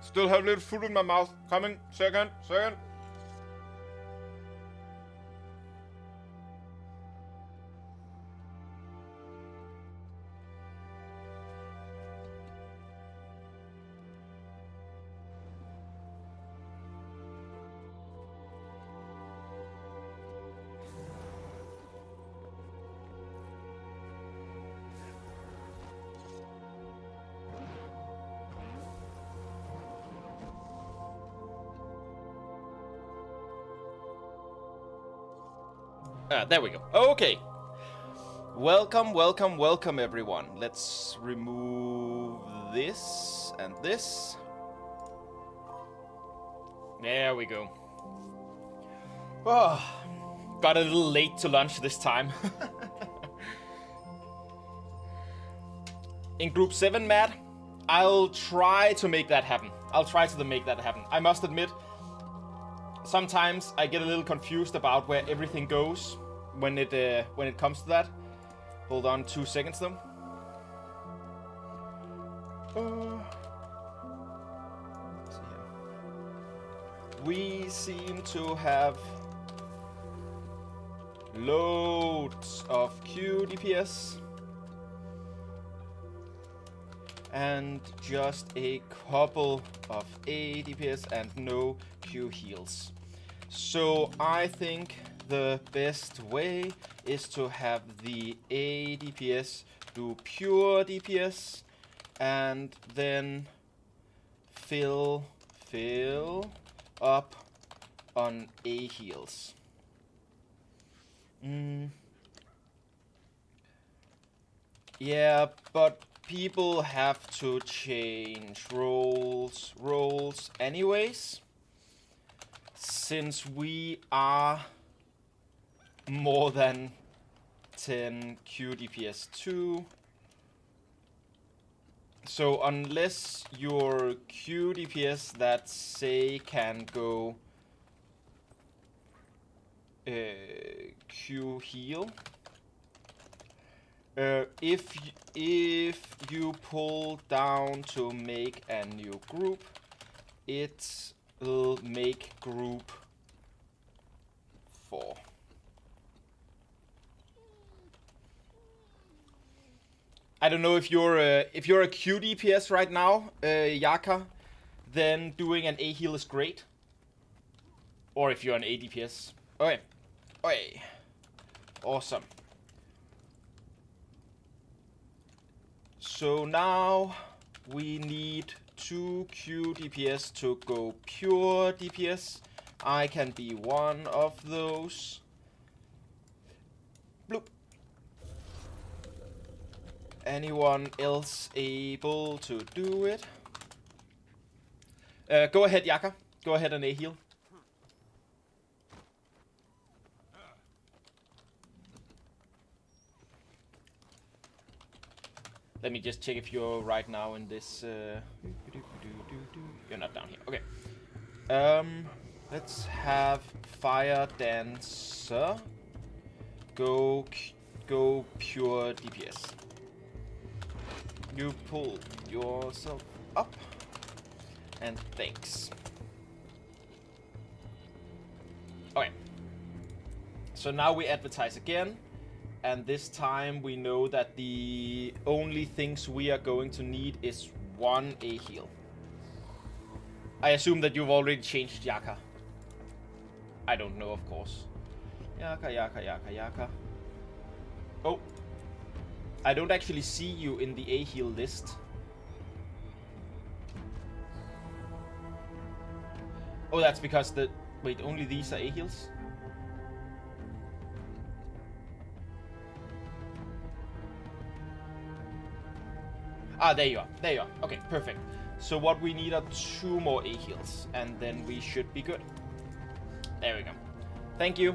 Still have a little food in my mouth. Coming. Second. There we go. Okay. Welcome everyone. Let's remove this and this. There we go. Oh, got a little late to lunch this time. In group 7, Matt, I'll try to make that happen. I must admit, sometimes I get a little confused about where everything goes when it comes to that. Hold on 2 seconds though. Let's see here. We seem to have loads of Q DPS and just a couple of A DPS and no Q heals. So I think the best way is to have the A DPS do pure DPS and then fill up on A heals. Yeah, but people have to change roles anyways, since we are more than 10 Q DPS 2. So unless your Q DPS that say can go Q heal, if you pull down to make a new group, it will make group 4. I don't know if you're a Q DPS right now, Yaka, then doing an A heal is great. Or if you're an A DPS. Okay. Awesome. So now we need 2 Q DPS to go pure DPS. I can be one of those. Bloop. Anyone else able to do it? Go ahead, Yaka. Go ahead and A heal. Let me just check if you're right now in this. You're not down here. Okay. Let's have Fire Dancer go pure DPS. You pull yourself up, and thanks. Okay. So now we advertise again. And this time we know that the only things we are going to need is 1 A heal. I assume that you've already changed Yaka. I don't know, of course. Yaka. Oh. I don't actually see you in the A heal list. Oh, that's because the... Wait, only these are A heals? Ah, there you are. Okay, perfect. So what we need are 2 more A heals, and then we should be good. There we go. Thank you.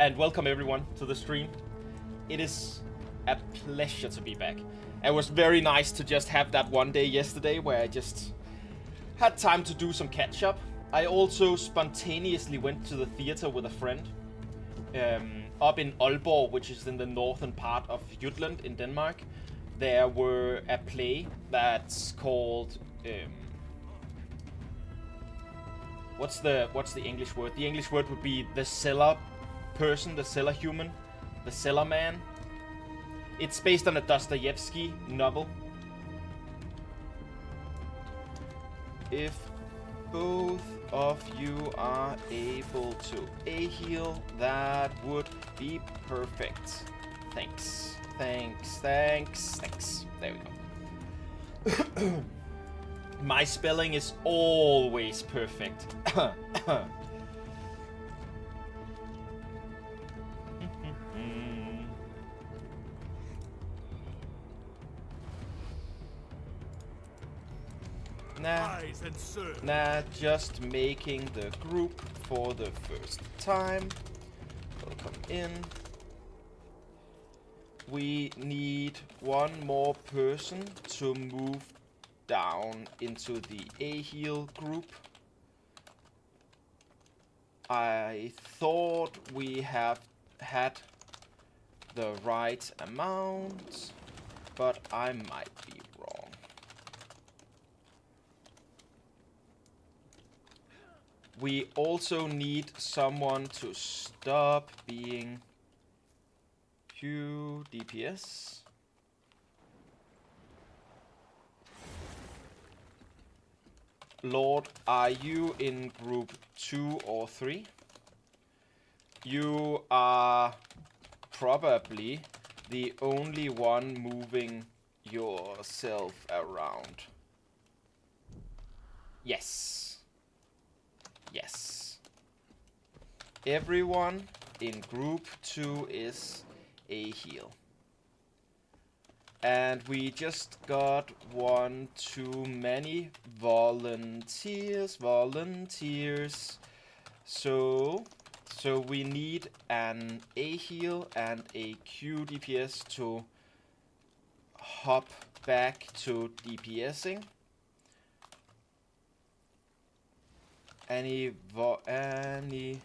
And welcome everyone to the stream. It is a pleasure to be back. It was very nice to just have that one day yesterday where I just had time to do some catch up. I also spontaneously went to the theater with a friend up in Aalborg, which is in the northern part of Jutland in Denmark. there were a play that's called what's the English word? The English word would be the cellar person, the cellar human, the cellar man. It's based on a Dostoevsky novel. If both of you are able to A-heal, that would be perfect. Thanks. Thanks, thanks, thanks. There we go. My spelling is always perfect. Nah, just making the group for the first time. Welcome in. We need one more person to move down into the A-heal group. I thought we have had the right amount, but I might be wrong. We also need someone to stop being Q DPS. Lord, are you in group 2 or 3? You are probably the only one moving yourself around. Yes. Yes. Everyone in group 2 is A-heal. And we just got one too many volunteers. So we need an A-heal and a Q DPS to hop back to DPSing. Any volunteers?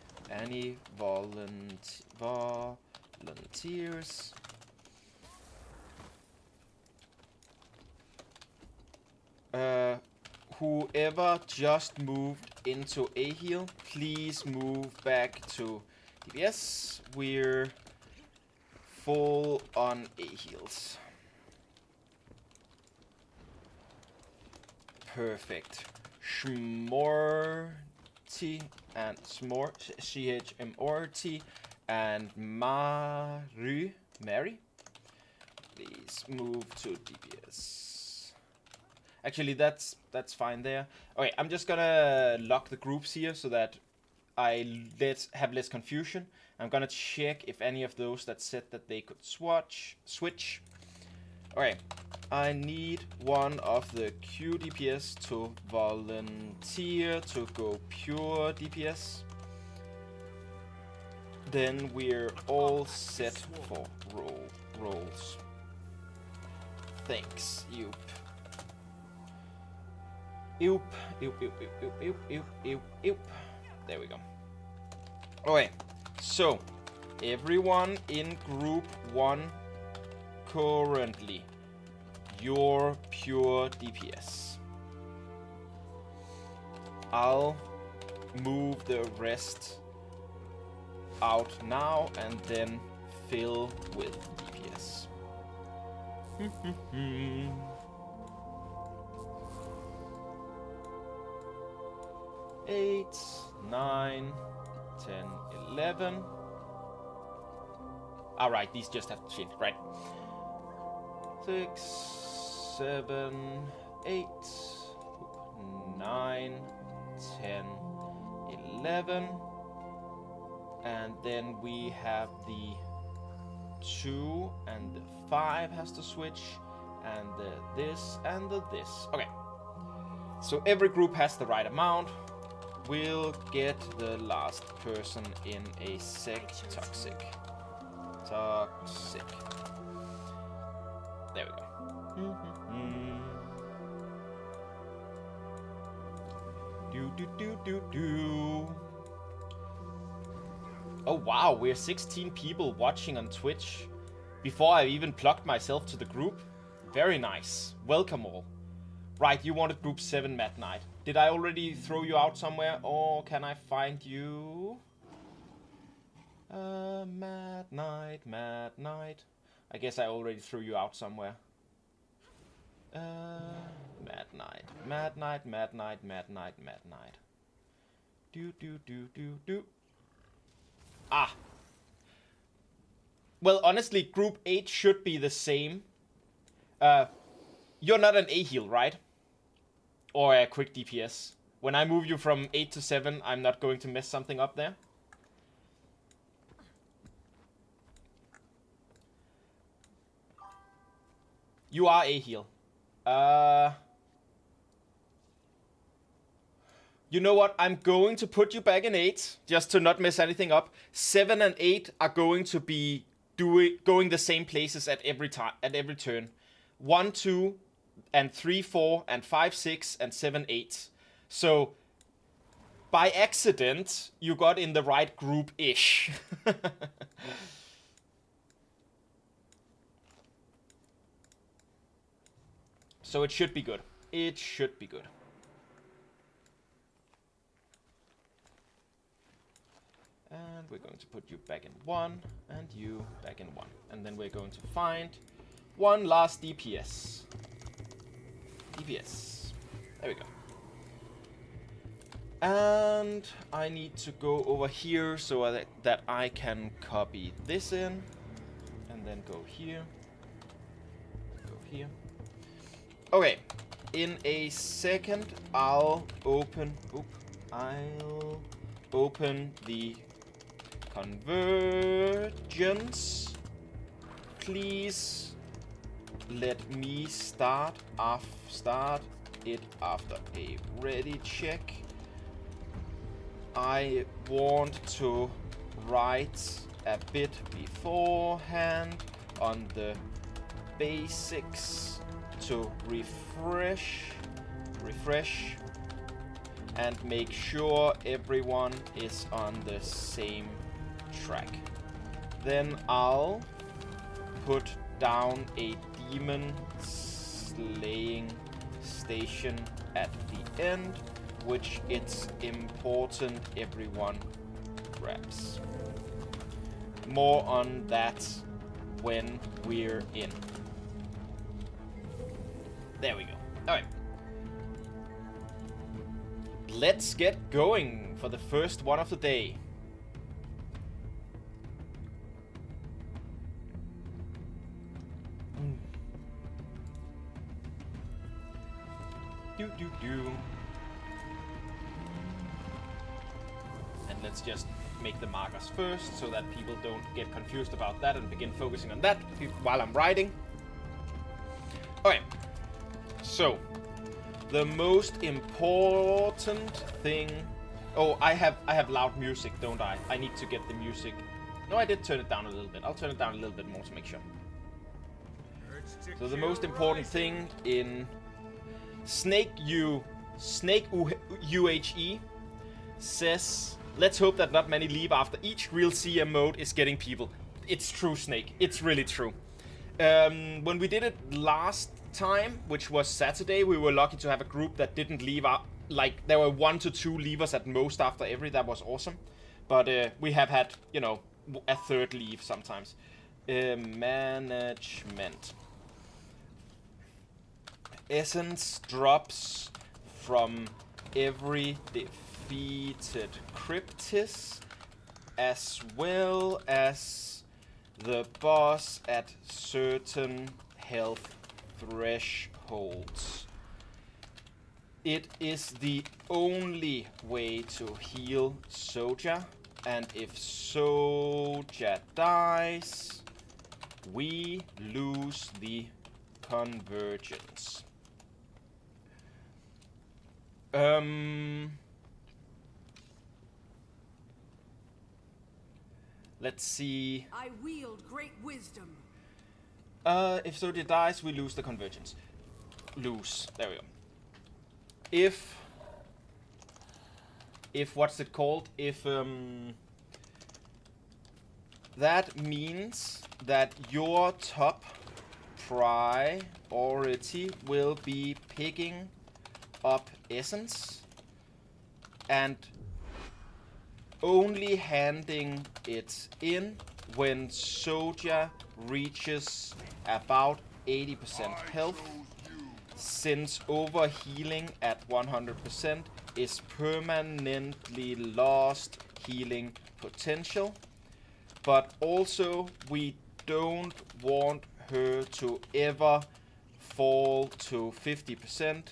Whoever just moved into A-heal, please move back to DPS. We're full on A-heals. Perfect. Schmorty and Smor, CHMORT and Mary, please move to DPS. Actually, that's fine there. Okay, I'm just gonna lock the groups here so that I have less confusion. I'm gonna check if any of those that said that they could switch. Okay, I need one of the Q DPS to volunteer to go pure DPS. Then we're all set for roles. Thanks, Yoop. Oop. There we go. Okay, so everyone in group 1 currently, you're pure DPS. I'll move the rest out now and then fill with DPS. 8, 9, 10, 11. Alright, these just have to change, right? 6, 7, 8, 9, 10, 11. And then we have the 2 and the 5 has to switch. And the this and the this. Okay. So every group has the right amount. We'll get the last person in a sec. Toxic. There we go. Oh wow, we're 16 people watching on Twitch before I even plugged myself to the group. Very nice. Welcome all. Right, you wanted group 7 Mad Knight. Did I already throw you out somewhere, or can I find you? Mad Knight, Mad Knight. I guess I already threw you out somewhere. Mad Knight, Mad Knight, Mad Knight, Mad Knight, Mad Knight. Do. Ah. Well, honestly, group 8 should be the same. You're not an A heal, right? Or a quick DPS. When I move you from 8 to 7, I'm not going to mess something up there. You are A heal. You know what? I'm going to put you back in 8, just to not mess anything up. 7 and 8 are going to be going the same places at every turn. 1, 2, and 3, 4, and 5, 6, and 7, 8. So, by accident, you got in the right group-ish. So it should be good. It should be good. And we're going to put you back in 1, and you back in 1. And then we're going to find one last DPS. DPS. There we go. And I need to go over here so that I can copy this in. And then go here. Go here. Okay. In a second, I'll open the convergence. Please let me start it after a ready check. I want to write a bit beforehand on the basics to refresh and make sure everyone is on the same track. Then I'll put down a demon slaying station at the end, which it's important everyone grabs. More on that when we're in. There we go. Alright. Let's get going for the first one of the day. And let's just make the markers first so that people don't get confused about that and begin focusing on that while I'm writing. Okay. So, the most important thing... Oh, I have loud music, don't I? I need to get the music... No, I did turn it down a little bit. I'll turn it down a little bit more to make sure. So the most important thing in Snake UHE says, let's hope that not many leave after each real CM mode is getting people. It's true, Snake. It's really true. When we did it last time, which was Saturday, we were lucky to have a group that didn't leave out. Like, there were 1 to 2 leavers at most after every. That was awesome. But we have had, you know, a third leave sometimes. Management. Essence drops from every defeated cryptis, as well as the boss at certain health thresholds. It is the only way to heal Soja, and if Soja dies, we lose the convergence. Let's see. I wield great wisdom. If Soja dies, we lose the convergence. Lose. There we go. If what's it called? If that means that your top priority will be picking up essence and only handing it in when Soja reaches about 80% health, since overhealing at 100% is permanently lost healing potential. But also we don't want her to ever fall to 50%,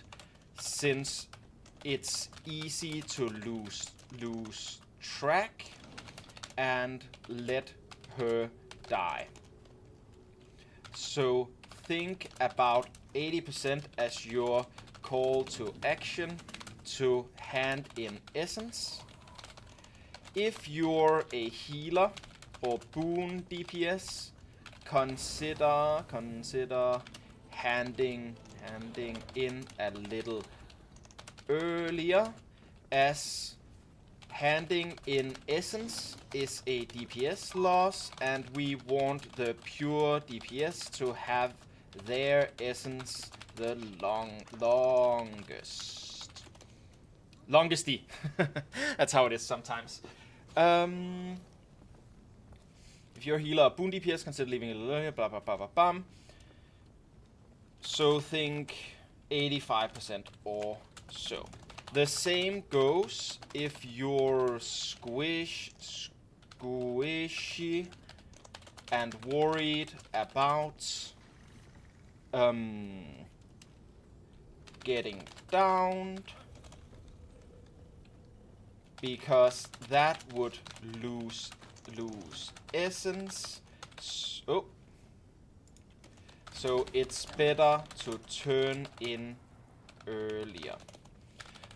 since it's easy to lose track and let her die. So think about 80% as your call to action to hand in essence. If you're a healer or boon DPS, consider handing in a little earlier, as handing in essence is a DPS loss, and we want the pure DPS to have their essence the longest. That's how it is sometimes. If you're a healer or boon DPS, consider leaving it earlier, blah blah blah blah blah. So think 85% or so. The same goes if you're squishy and worried about getting downed, because that would lose essence. So it's better to turn in earlier.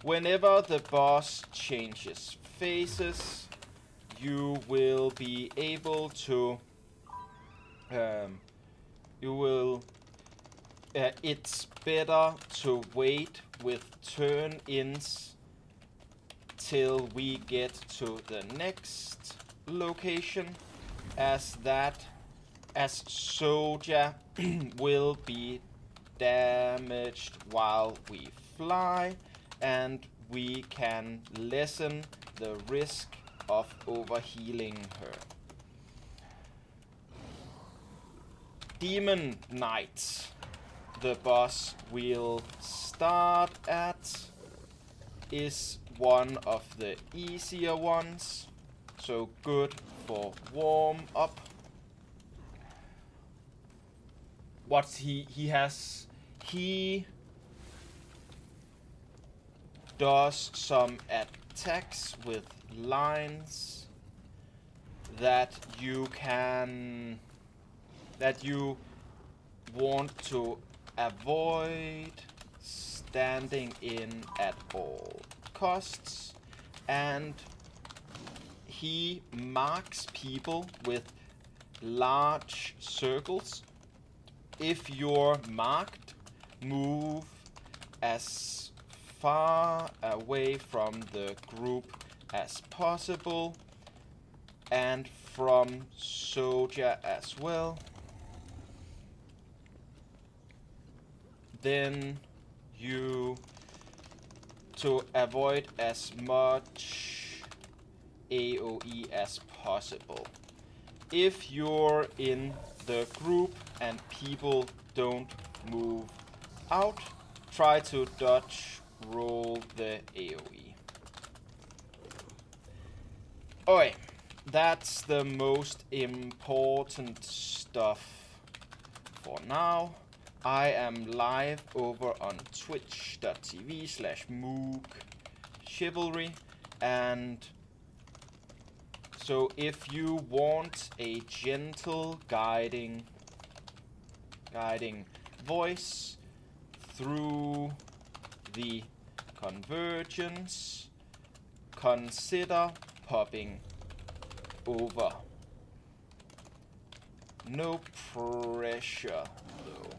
Whenever the boss changes phases, you will be able to it's better to wait with turn-ins till we get to the next location, as Soja will be damaged while we fly, and we can lessen the risk of overhealing her. Demon Knight, the boss we'll start at, is one of the easier ones, so good for warm up. What he does some attacks with lines that you want to avoid standing in at all costs, and he marks people with large circles. If you're marked, move as far away from the group as possible, and from Soja as well. Then to avoid as much AoE as possible. If you're in the group and people don't move out, try to dodge roll the AoE. Oi, that's the most important stuff for now. I am live over on twitch.tv/mookchivalry, and so if you want a gentle guiding voice through the convergence, consider popping over. No pressure though.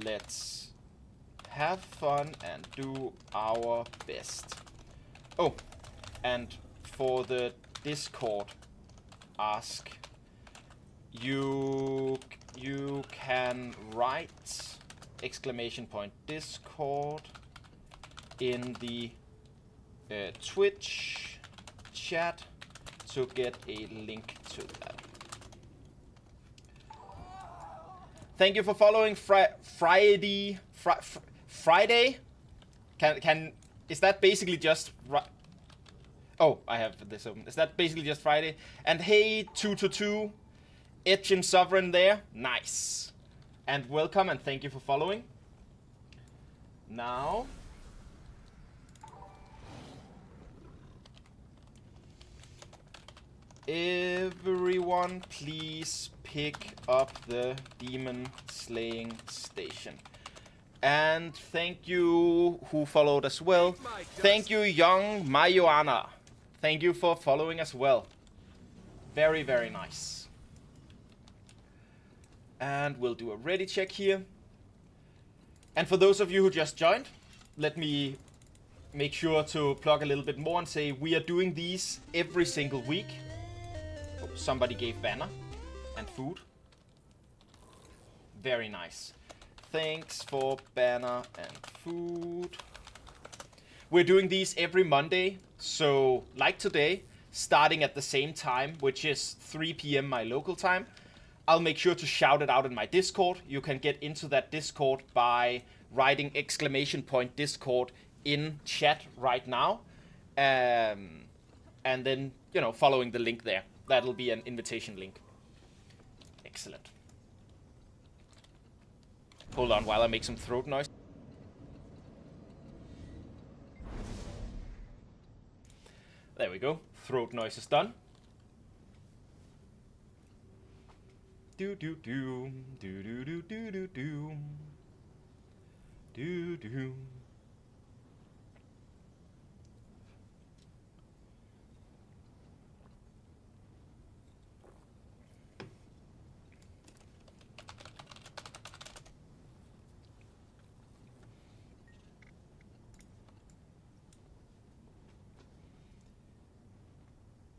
Let's have fun and do our best. Oh, and for the Discord ask, you you can write !Discord in the Twitch chat to get a link to that. Thank you for following Friday. Friday? Is that basically just oh, I have this open. Is that basically just Friday? And hey, 222, Etchin Sovereign there. Nice. And welcome and thank you for following. Now, everyone please pick up the demon slaying station. And thank you who followed as well. Thank you, young Mayoana. Thank you for following as well. Very, very nice. And we'll do a ready check here. And for those of you who just joined, let me make sure to plug a little bit more and say we are doing these every single week. Oh, somebody gave banner and food. Very nice. Thanks for banner and food. We're doing these every Monday. So, like today, starting at the same time, which is 3 p.m. my local time. I'll make sure to shout it out in my Discord. You can get into that Discord by writing !Discord in chat right now. And then, you know, following the link there. That'll be an invitation link. Excellent. Hold on while I make some throat noise. There we go. Throat noise is done. Do do do do do do do do do do do.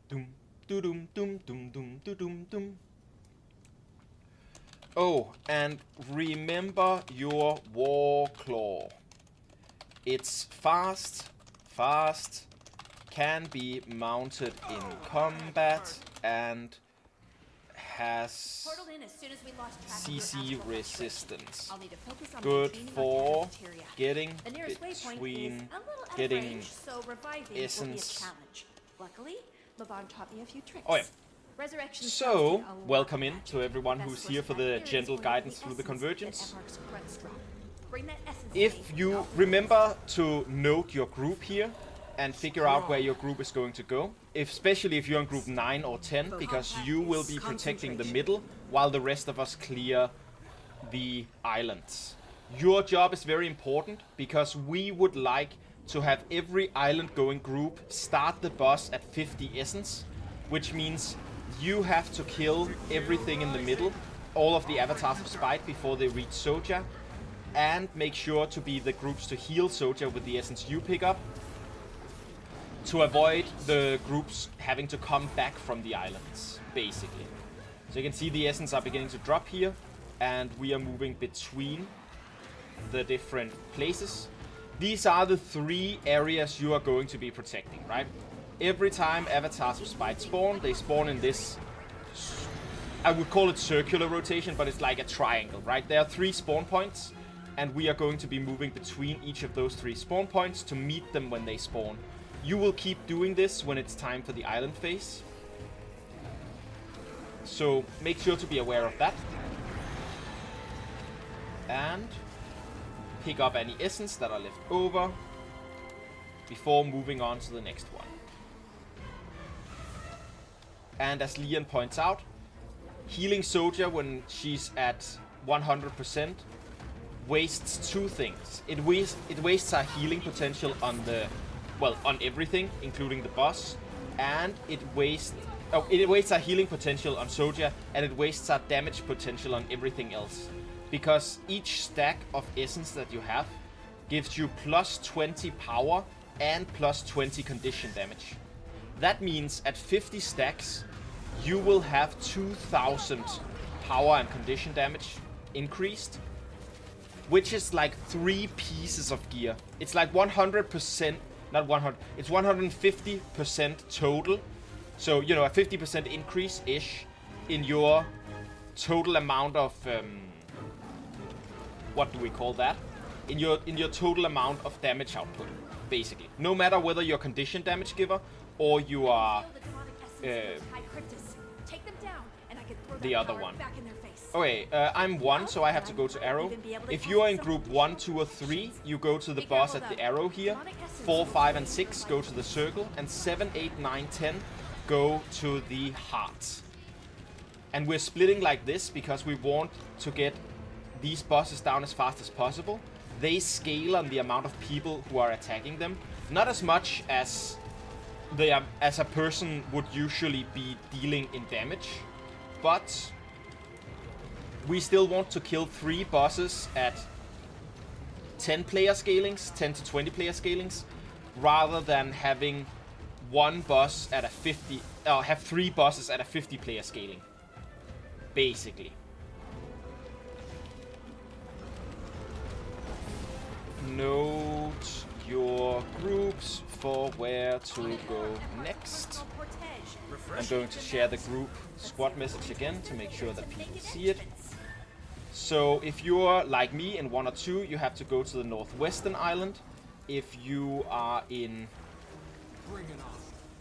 Doom doom doom doom doom doom doom. Oh, and remember your war claw. It's fast, can be mounted in combat, and has CC resistance. Good for getting between essence. Luckily, Laban taught me a few tricks. Oh yeah. So, welcome in to everyone who's here for the gentle guidance through the convergence. If you remember to note your group here and figure out where your group is going to go, especially if you're in group 9 or 10, because you will be protecting the middle while the rest of us clear the islands. Your job is very important because we would like to have every island going group start the boss at 50 essence, which means you have to kill everything in the middle, all of the avatars of spite before they reach Soja, and make sure to be the groups to heal Soja with the essence you pick up, to avoid the groups having to come back from the islands, basically. So you can see the essence are beginning to drop here, and we are moving between the different places. These are the 3 areas you are going to be protecting, right? Every time avatars of spite spawn, they spawn in this, I would call it circular rotation, but it's like a triangle, right? There are 3 spawn points, and we are going to be moving between each of those 3 spawn points to meet them when they spawn. You will keep doing this when it's time for the island phase. So make sure to be aware of that. And pick up any essence that are left over before moving on to the next one. And as Leon points out, healing Soja when she's at 100% wastes 2 things. It wastes her healing potential on on everything, including the boss, and it wastes her healing potential on Soja, and it wastes her damage potential on everything else. Because each stack of essence that you have gives you plus 20 power and plus 20 condition damage. That means at 50 stacks, you will have 2000 power and condition damage increased, which is like 3 pieces of gear. It's like 100%, not 100, it's 150% total. So, you know, a 50% increase-ish in your total amount of, what do we call that? In your total amount of damage output, basically. No matter whether you're condition damage giver or you are the other one. Okay, I'm 1, so I have to go to arrow. If you are in group 1, 2, or 3, you go to the boss at the arrow here. 4, 5, and 6 go to the circle, and 7, 8, 9, 10 go to the heart. And we're splitting like this because we want to get these bosses down as fast as possible. They scale on the amount of people who are attacking them. Not as much as as a person would usually be dealing in damage, but we still want to kill 3 bosses at 10 player scalings, 10 to 20 player scalings, rather than having one boss at a 50, have 3 bosses at a 50 player scaling, basically. Note your groups for where to go next. I'm going to share the group squad message again to make sure that people see it. So if you're like me in 1 or 2, you have to go to the northwestern island. If you are in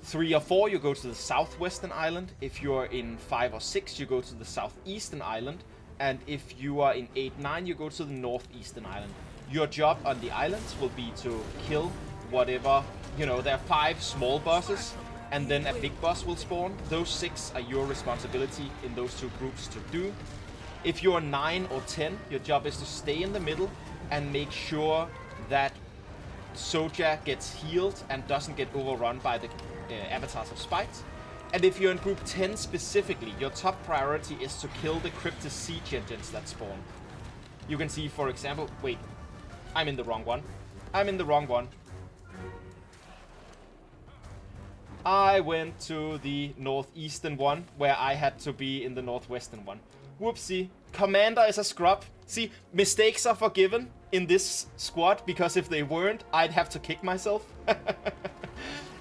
3 or 4, you go to the southwestern island. If you're in 5 or 6, you go to the southeastern island. And if you are in 8, 9, you go to the northeastern island. Your job on the islands will be to kill whatever, you know, there are 5 small bosses, and then a big boss will spawn. Those 6 are your responsibility in those 2 groups to do. If you're 9 or 10, your job is to stay in the middle and make sure that SotO gets healed and doesn't get overrun by the avatars of spite. And if you're in group 10 specifically, your top priority is to kill the Cryptus siege engines that spawn. You can see, for example, wait, I'm in the wrong one. I'm in the wrong one. I went to the northeastern one, where I had to be in the northwestern one. Whoopsie. Commander is a scrub. See, mistakes are forgiven in this squad, because if they weren't, I'd have to kick myself.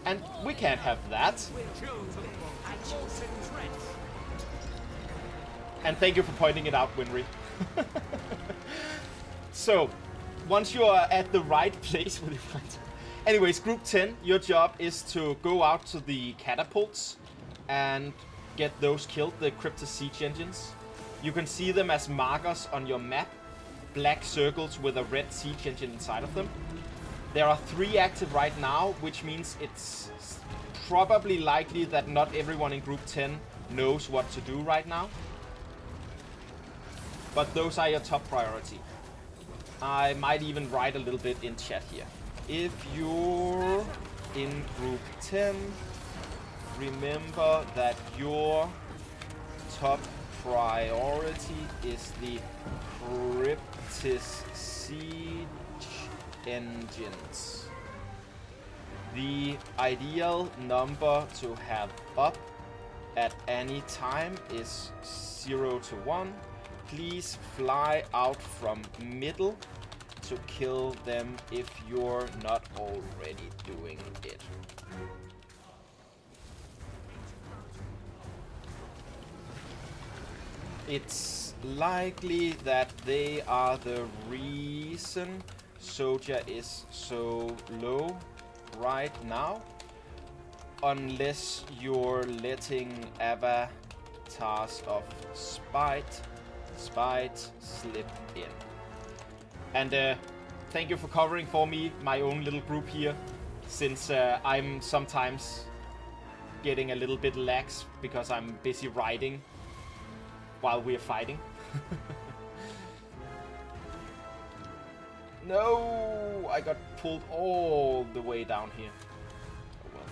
And we can't have that. And thank you for pointing it out, Winry. So, once you are at the right place with your friends. Anyways, group 10, your job is to go out to the catapults and get those killed, the Cryptus siege engines. You can see them as markers on your map, black circles with a red siege engine inside of them. There are 3 active right now, which means it's probably likely that not everyone in group 10 knows what to do right now. But those are your top priority. I might even write a little bit in chat here. If you're in group 10, remember that your top priority is the Cryptus siege engines. The ideal number to have up at any time is 0 to 1. Please fly out from middle to kill them if you're not already doing it. It's likely that they are the reason SotO is so low right now, unless you're letting avatars of spite slip in. And thank you for covering for me my own little group here, since I'm sometimes getting a little bit lax because I'm busy writing while we're fighting. No, I got pulled all the way down here. Oh well.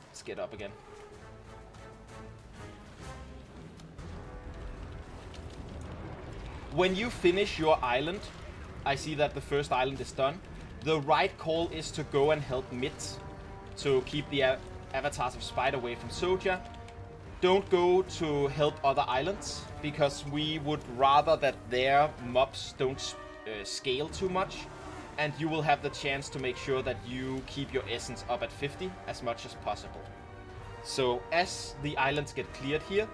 Let's get up again. When you finish your island, I see that the first island is done. The right call is to go and help mid to keep the avatars of spite away from SotO. don't go to help other islands, because we would rather that their mobs don't scale too much, and you will have the chance to make sure that you keep your essence up at 50 as much as possible. So as the islands get cleared here,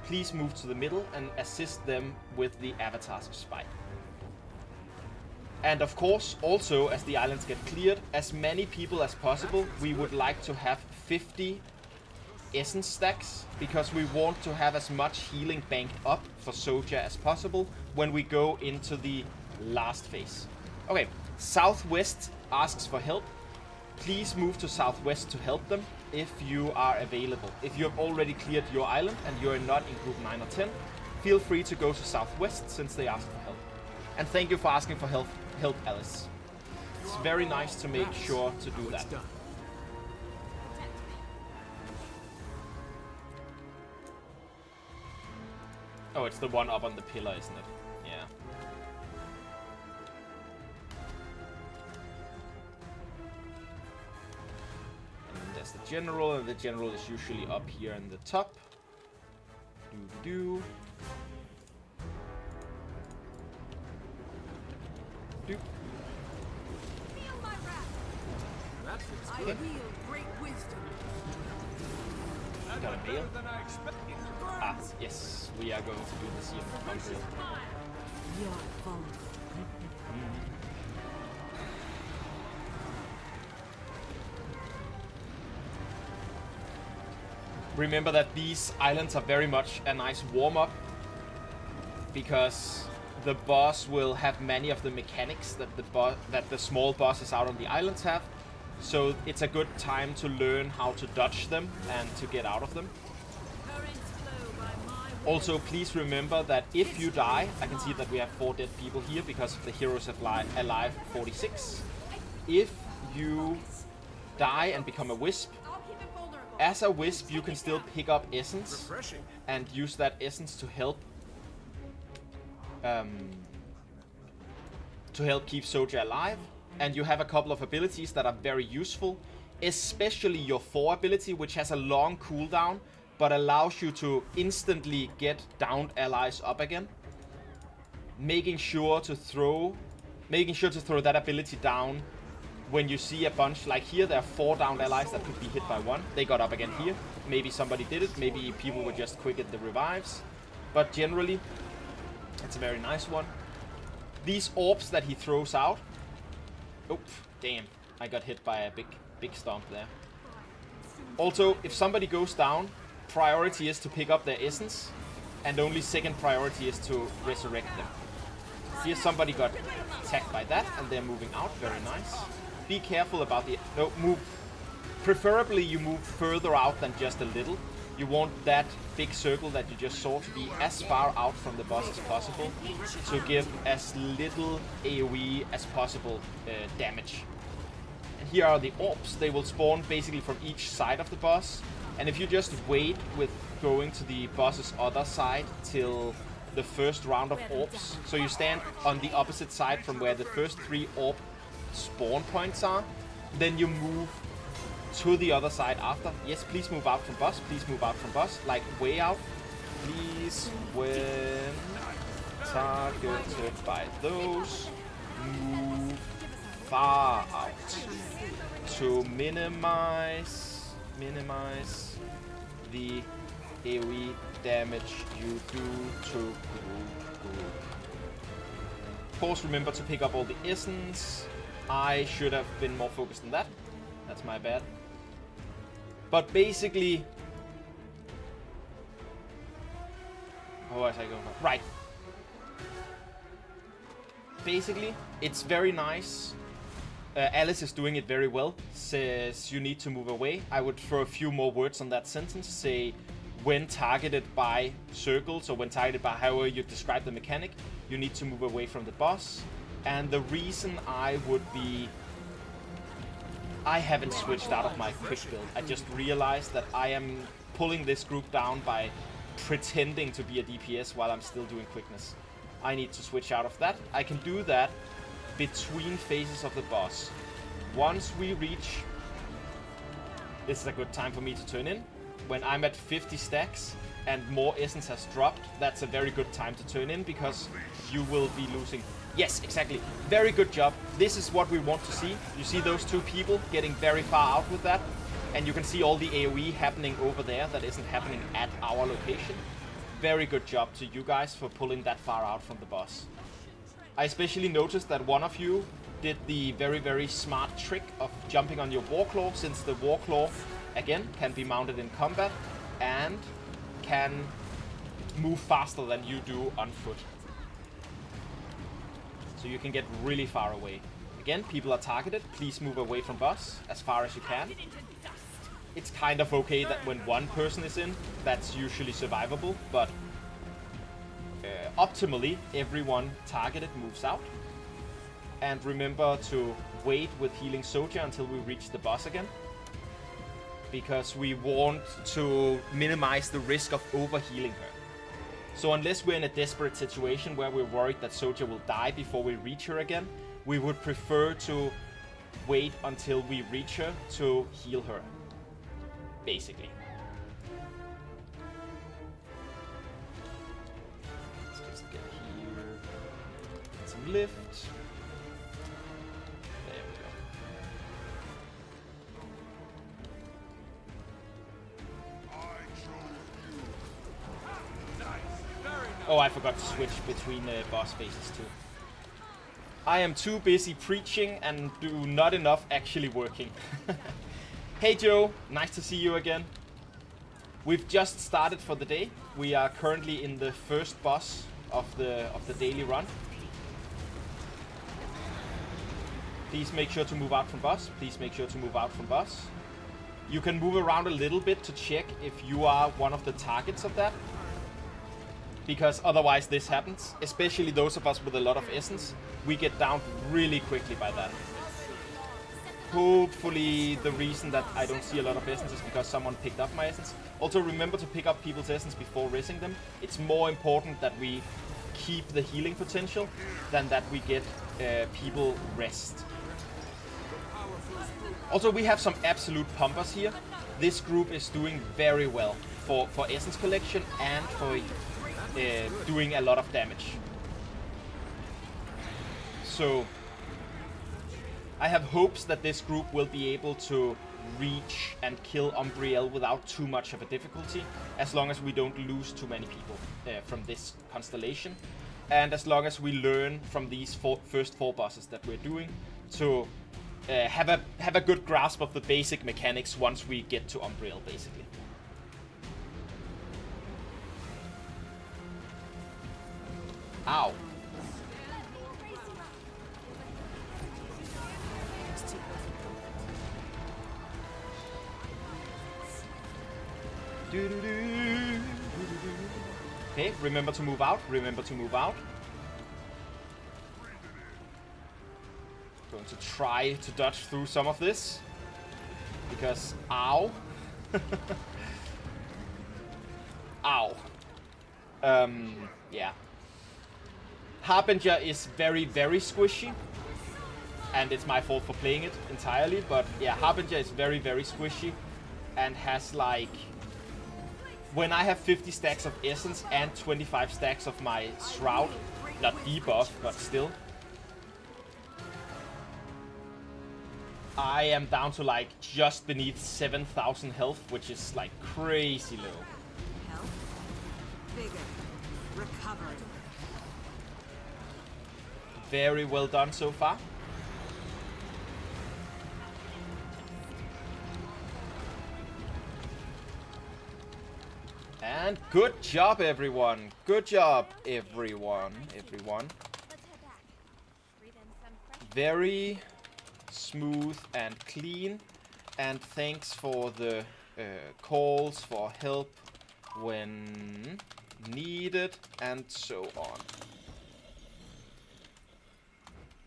please move to the middle and assist them with the avatars of spite. And of course, also as the islands get cleared, as many people as possible, we would like to have 50 essence stacks, because we want to have as much healing banked up for Soja as possible when we go into the last phase. Okay, Southwest asks for help. Please move to Southwest to help them if you are available. If you have already cleared your island and you're not in group 9 or 10, feel free to go to Southwest since they asked for help. And thank you for asking for help, Alice. It's very nice to make sure to do that. Oh, it's the one up on the pillar, isn't it? Yeah. And there's the general, and the general is usually up here in the top. Do. Feel my wrath. That feels I good. wield great wisdom. Got a mail? Better than I expected. Ah, yes, we are going to do the CM from Unreal. Your fault. Remember that these islands are very much a nice warm-up, because the boss will have many of the mechanics that the small bosses out on the islands have. So it's a good time to learn how to dodge them and to get out of them. Currents flow by my Also, please remember that if you die, I can see that we have 4 dead people here because of the heroes alive 46. If you die and become a wisp, I'll keep it vulnerable. as a wisp you can still pick up essence Refreshing. and use that essence to help keep Soja alive. And you have a couple of abilities that are very useful, especially your 4 ability, which has a long cooldown but allows you to instantly get downed allies up again. Making sure to throw that ability down when you see a bunch, like here there are 4 downed allies that could be hit by 1. They got up again here. Maybe somebody did it, maybe people were just quick at the revives. But generally, it's a very nice one. These orbs that he throws out. Oh, damn. I got hit by a big stomp there. Also, if somebody goes down, priority is to pick up their essence, and only second priority is to resurrect them. Here somebody got attacked by that, and they're moving out. Very nice. Be careful about the... No, move. Preferably you move further out than just a little. You want that big circle that you just saw to be as far out from the boss as possible, to give as little AoE as possible damage. And here are the orbs. They will spawn basically from each side of the boss. And if you just wait with going to the boss's other side till the first round of orbs, so you stand on the opposite side from where the first 3 orb spawn points are, then you move to the other side after. Yes, please move out from boss. Please move out from boss. Like, way out. Please, when targeted by those, move far out to minimize the AoE damage you do to group. Of course, remember to pick up all the essence. I should have been more focused on that. That's my bad. But basically, how was I going? Right. Basically, it's very nice. Alice is doing it very well. Says you need to move away. I would throw a few more words on that sentence. Say, when targeted by circles, or when targeted by however you describe the mechanic, you need to move away from the boss. And the reason I would be... I haven't switched out of my quick build. I just realized that I am pulling this group down by pretending to be a DPS while I'm still doing quickness. I need to switch out of that. I can do that between phases of the boss. Once we reach... This is a good time for me to turn in. when I'm at 50 stacks and more essence has dropped, that's a very good time to turn in because you will be losing. Yes, exactly. Very good job. This is what we want to see. You see those two people getting very far out with that, and you can see all the AoE happening over there that isn't happening at our location. Very good job to you guys for pulling that far out from the boss. I especially noticed that one of you did the very, very smart trick of jumping on your Warclaw, since the Warclaw, again, can be mounted in combat and can move faster than you do on foot. So you can get really far away. Again, people are targeted. Please move away from boss as far as you can. It's kind of okay that when one person is in, that's usually survivable, but optimally, everyone targeted moves out. And remember to wait with healing Soja until we reach the boss again, because we want to minimize the risk of overhealing her. So unless we're in a desperate situation where we're worried that Soja will die before we reach her again, we would prefer to wait until we reach her to heal her, basically. Let's just get here, get some lift. There we go. Oh, I forgot to switch between boss phases too. I am too busy preaching and do not enough actually working. Hey Joe, nice to see you again. We've just started for the day. We are currently in the first boss of the daily run. Please make sure to move out from boss. Please make sure to move out from boss. You can move around a little bit to check if you are one of the targets of that, because otherwise this happens, especially those of us with a lot of essence. We get down really quickly by that. Hopefully the reason that I don't see a lot of essence is because someone picked up my essence. Also remember to pick up people's essence before resing them. It's more important that we keep the healing potential than that we get people rest. Also, we have some absolute pumpers here. This group is doing very well for essence collection and for doing a lot of damage. So I have hopes that this group will be able to reach and kill Umbriel without too much of a difficulty, as long as we don't lose too many people from this constellation, and as long as we learn from these first four bosses that we're doing to have a good grasp of the basic mechanics once we get to Umbriel, basically. Ow. Okay, remember to move out. Remember to move out. Going to try to dodge through some of this, because ow. Ow. Yeah. Harbinger is very, very squishy, and it's my fault for playing it entirely, but yeah, Harbinger is very, very squishy and has like, when I have 50 stacks of essence and 25 stacks of my shroud, not debuff, but still, I am down to like just beneath 7,000 health, which is like crazy low. Health. Bigger. Recovered. Very well done so far. And good job, everyone. Good job, everyone. Let's head back. Breathe in some fresh Very smooth and clean. And thanks for the calls for help when needed and so on.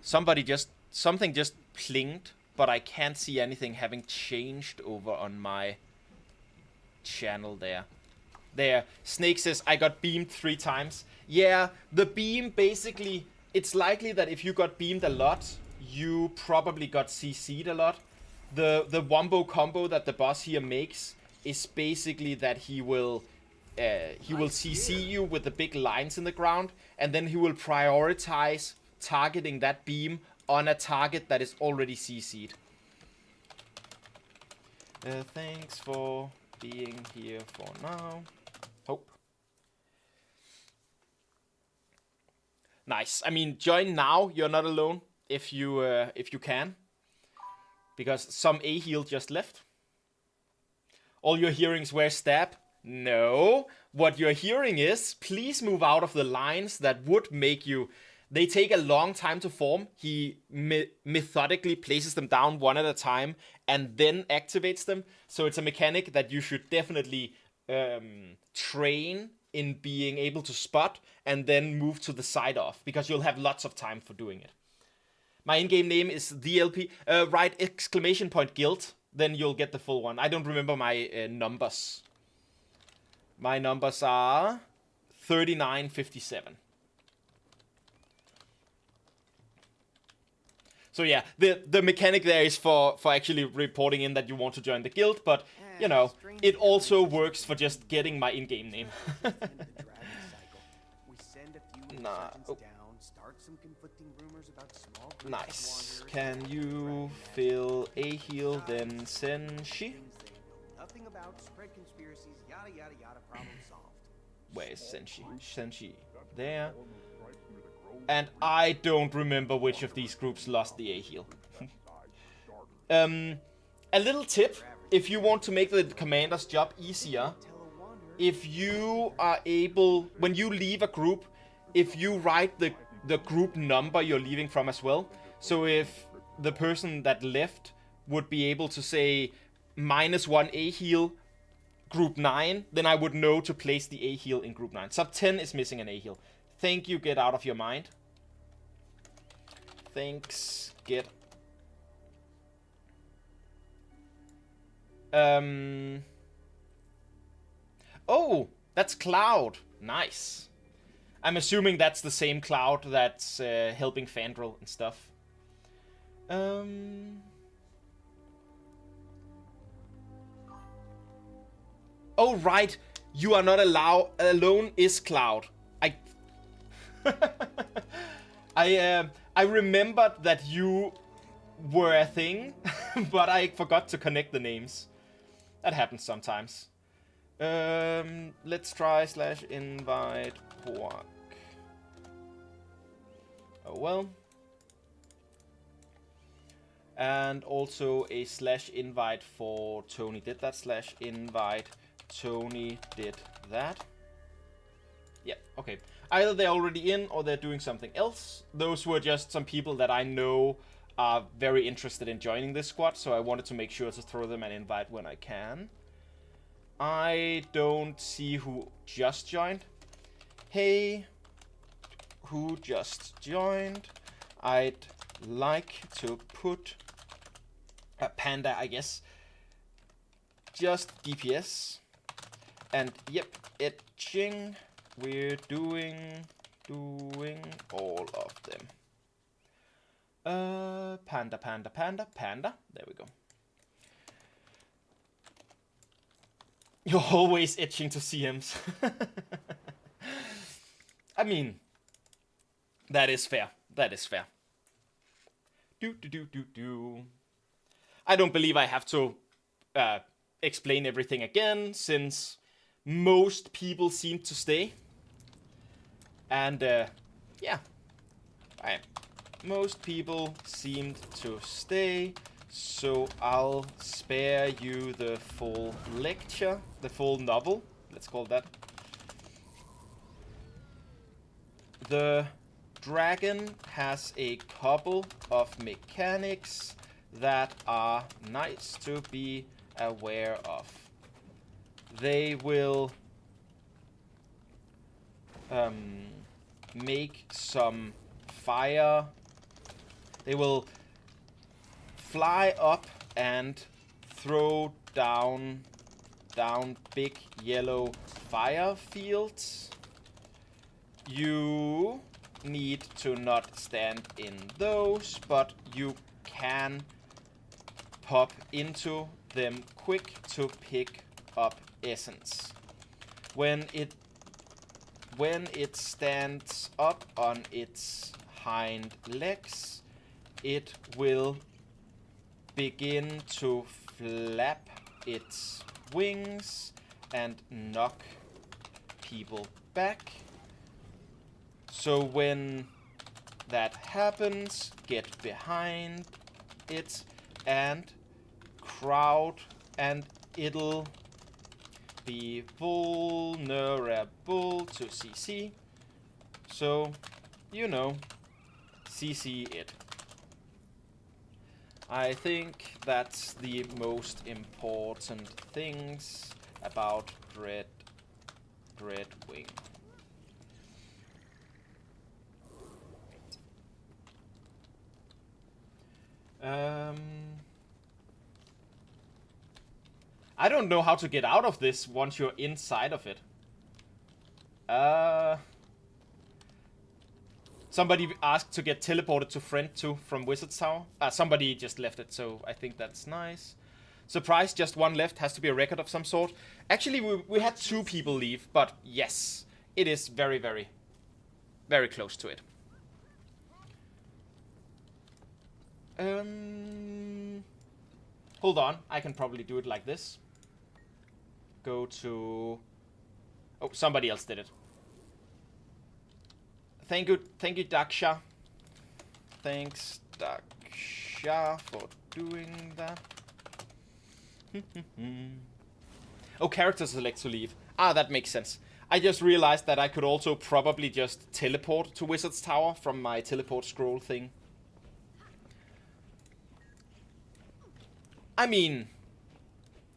Something just plinged, but I can't see anything having changed over on my channel there. There, Snake says, I got beamed 3 times. Yeah, the beam basically, it's likely that if you got beamed a lot, you probably got CC'd a lot. The wombo combo that the boss here makes is basically that he will CC you with the big lines in the ground, and then he will prioritize targeting that beam on a target that is already CC'd. Thanks for being here for now. Hope. Nice. I mean, join now. You're not alone if you can, because some A heal just left. All you're hearing is where's stab? No. What you're hearing is please move out of the lines that would make you. They take a long time to form. He methodically places them down one at a time and then activates them. So it's a mechanic that you should definitely train in being able to spot and then move to the side off, because you'll have lots of time for doing it. My in-game name is TheLP. Write exclamation point guild, then you'll get the full one. I don't remember my numbers. My numbers are 3957. So yeah, the mechanic there is for actually reporting in that you want to join the guild, but you know, it also works for just getting my in-game name. Nah. Oh. Nice. Can you fill a heal, then Senshi? Where's Senshi? Senshi. There. And I don't remember which of these groups lost the A heal. A little tip, if you want to make the commander's job easier, if you are able, when you leave a group, if you write the group number you're leaving from as well. So if the person that left would be able to say -1 A heal, group 9, then I would know to place the A heal in group 9. Sub 10 is missing an A heal. Thank you, get out of your mind. Thanks, get. Oh, that's Cloud. Nice. I'm assuming that's the same Cloud that's helping Fandral and stuff. Oh, right. You are not alone is Cloud. I remembered that you were a thing, but I forgot to connect the names. That happens sometimes. Let's try /invite Pork. Oh well. And also a /invite for Tony did that. /invite Tony did that. Yeah, okay. Either they're already in or they're doing something else. Those were just some people that I know are very interested in joining this squad, so I wanted to make sure to throw them an invite when I can. I don't see who just joined. Hey, who just joined? I'd like to put a Panda, I guess. Just DPS. And yep, etching. We're doing all of them. Panda. There we go. You're always itching to CMs. I mean, that is fair. That is fair. I don't believe I have to explain everything again, since most people seem to stay. And yeah, most people seemed to stay, so I'll spare you the full lecture, the full novel, let's call that. The dragon has a couple of mechanics that are nice to be aware of. They will make some fire. They will fly up and throw down big yellow fire fields. You need to not stand in those, but you can pop into them quick to pick up essence. When it stands up on its hind legs, it will begin to flap its wings and knock people back. So when that happens, get behind it and crowd, and it'll be vulnerable to CC. So, you know, CC it. I think that's the most important things about Dreadwing. I don't know how to get out of this once you're inside of it. Somebody asked to get teleported to friend 2 from Wizard's Tower. Somebody just left it, so I think that's nice. Surprise, just one left. Has to be a record of some sort. Actually, we had 2 people leave, but yes, it is very, very, very close to it. Hold on, I can probably do it like this. Go to... Oh, somebody else did it. Thank you, Daksha. Thanks, Daksha, for doing that. Oh, character select to leave. Ah, that makes sense. I just realized that I could also probably just teleport to Wizard's Tower from my teleport scroll thing. I mean...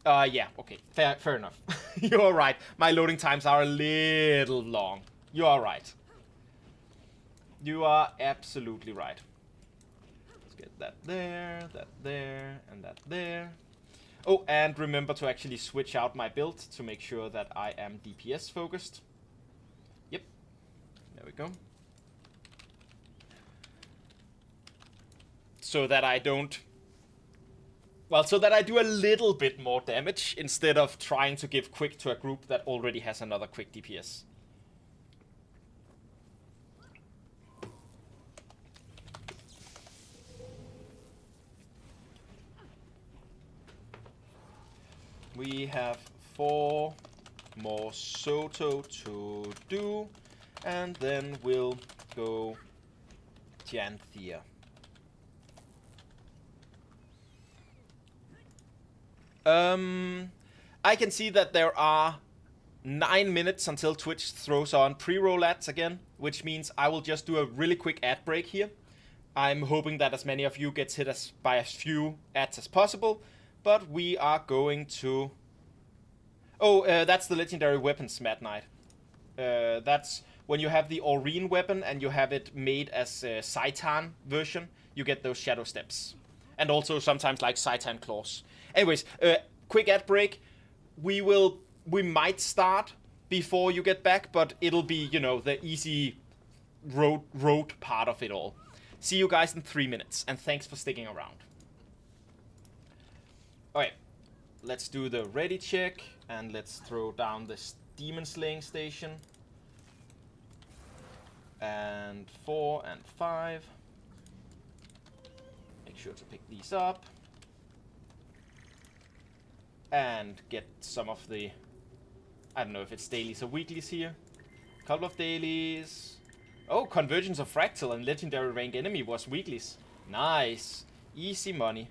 yeah, okay. Fair enough. You're right. My loading times are a little long. You are right. You are absolutely right. Let's get that there, and that there. Oh, and remember to actually switch out my build to make sure that I am DPS focused. Yep. There we go. So that I don't... Well, so that I do a little bit more damage instead of trying to give quick to a group that already has another quick DPS. We have 4 more SotO to do, and then we'll go Janthir. I can see that there are 9 minutes until Twitch throws on pre-roll ads again, which means I will just do a really quick ad break here. I'm hoping that as many of you gets hit by as few ads as possible, but we are going to... Oh, that's the legendary weapons, Mad Knight. That's when you have the Aurene weapon and you have it made as a Saitan version, you get those shadow steps. And also sometimes like Saitan claws. Anyways, quick ad break. We might start before you get back, but it'll be, you know, the easy road part of it all. See you guys in 3 minutes, and thanks for sticking around. Okay, let's do the ready check, and let's throw down this demon slaying station. And 4 and 5. Make sure to pick these up. And get some of the... I don't know if it's dailies or weeklies here. Couple of dailies. Oh, Convergence of Fractal and Legendary Rank Enemy was weeklies. Nice. Easy money.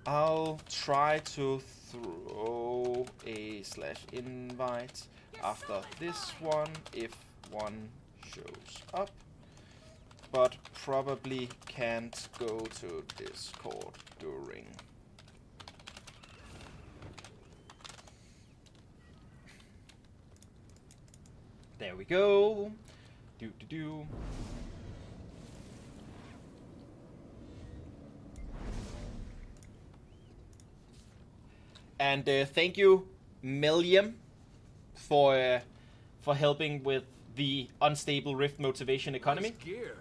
I'll try to throw a /invite after this one if one shows up. But probably can't go to Discord during. There we go. Do. And thank you, Milliam, for helping with the unstable Rift motivation economy. Nice gear.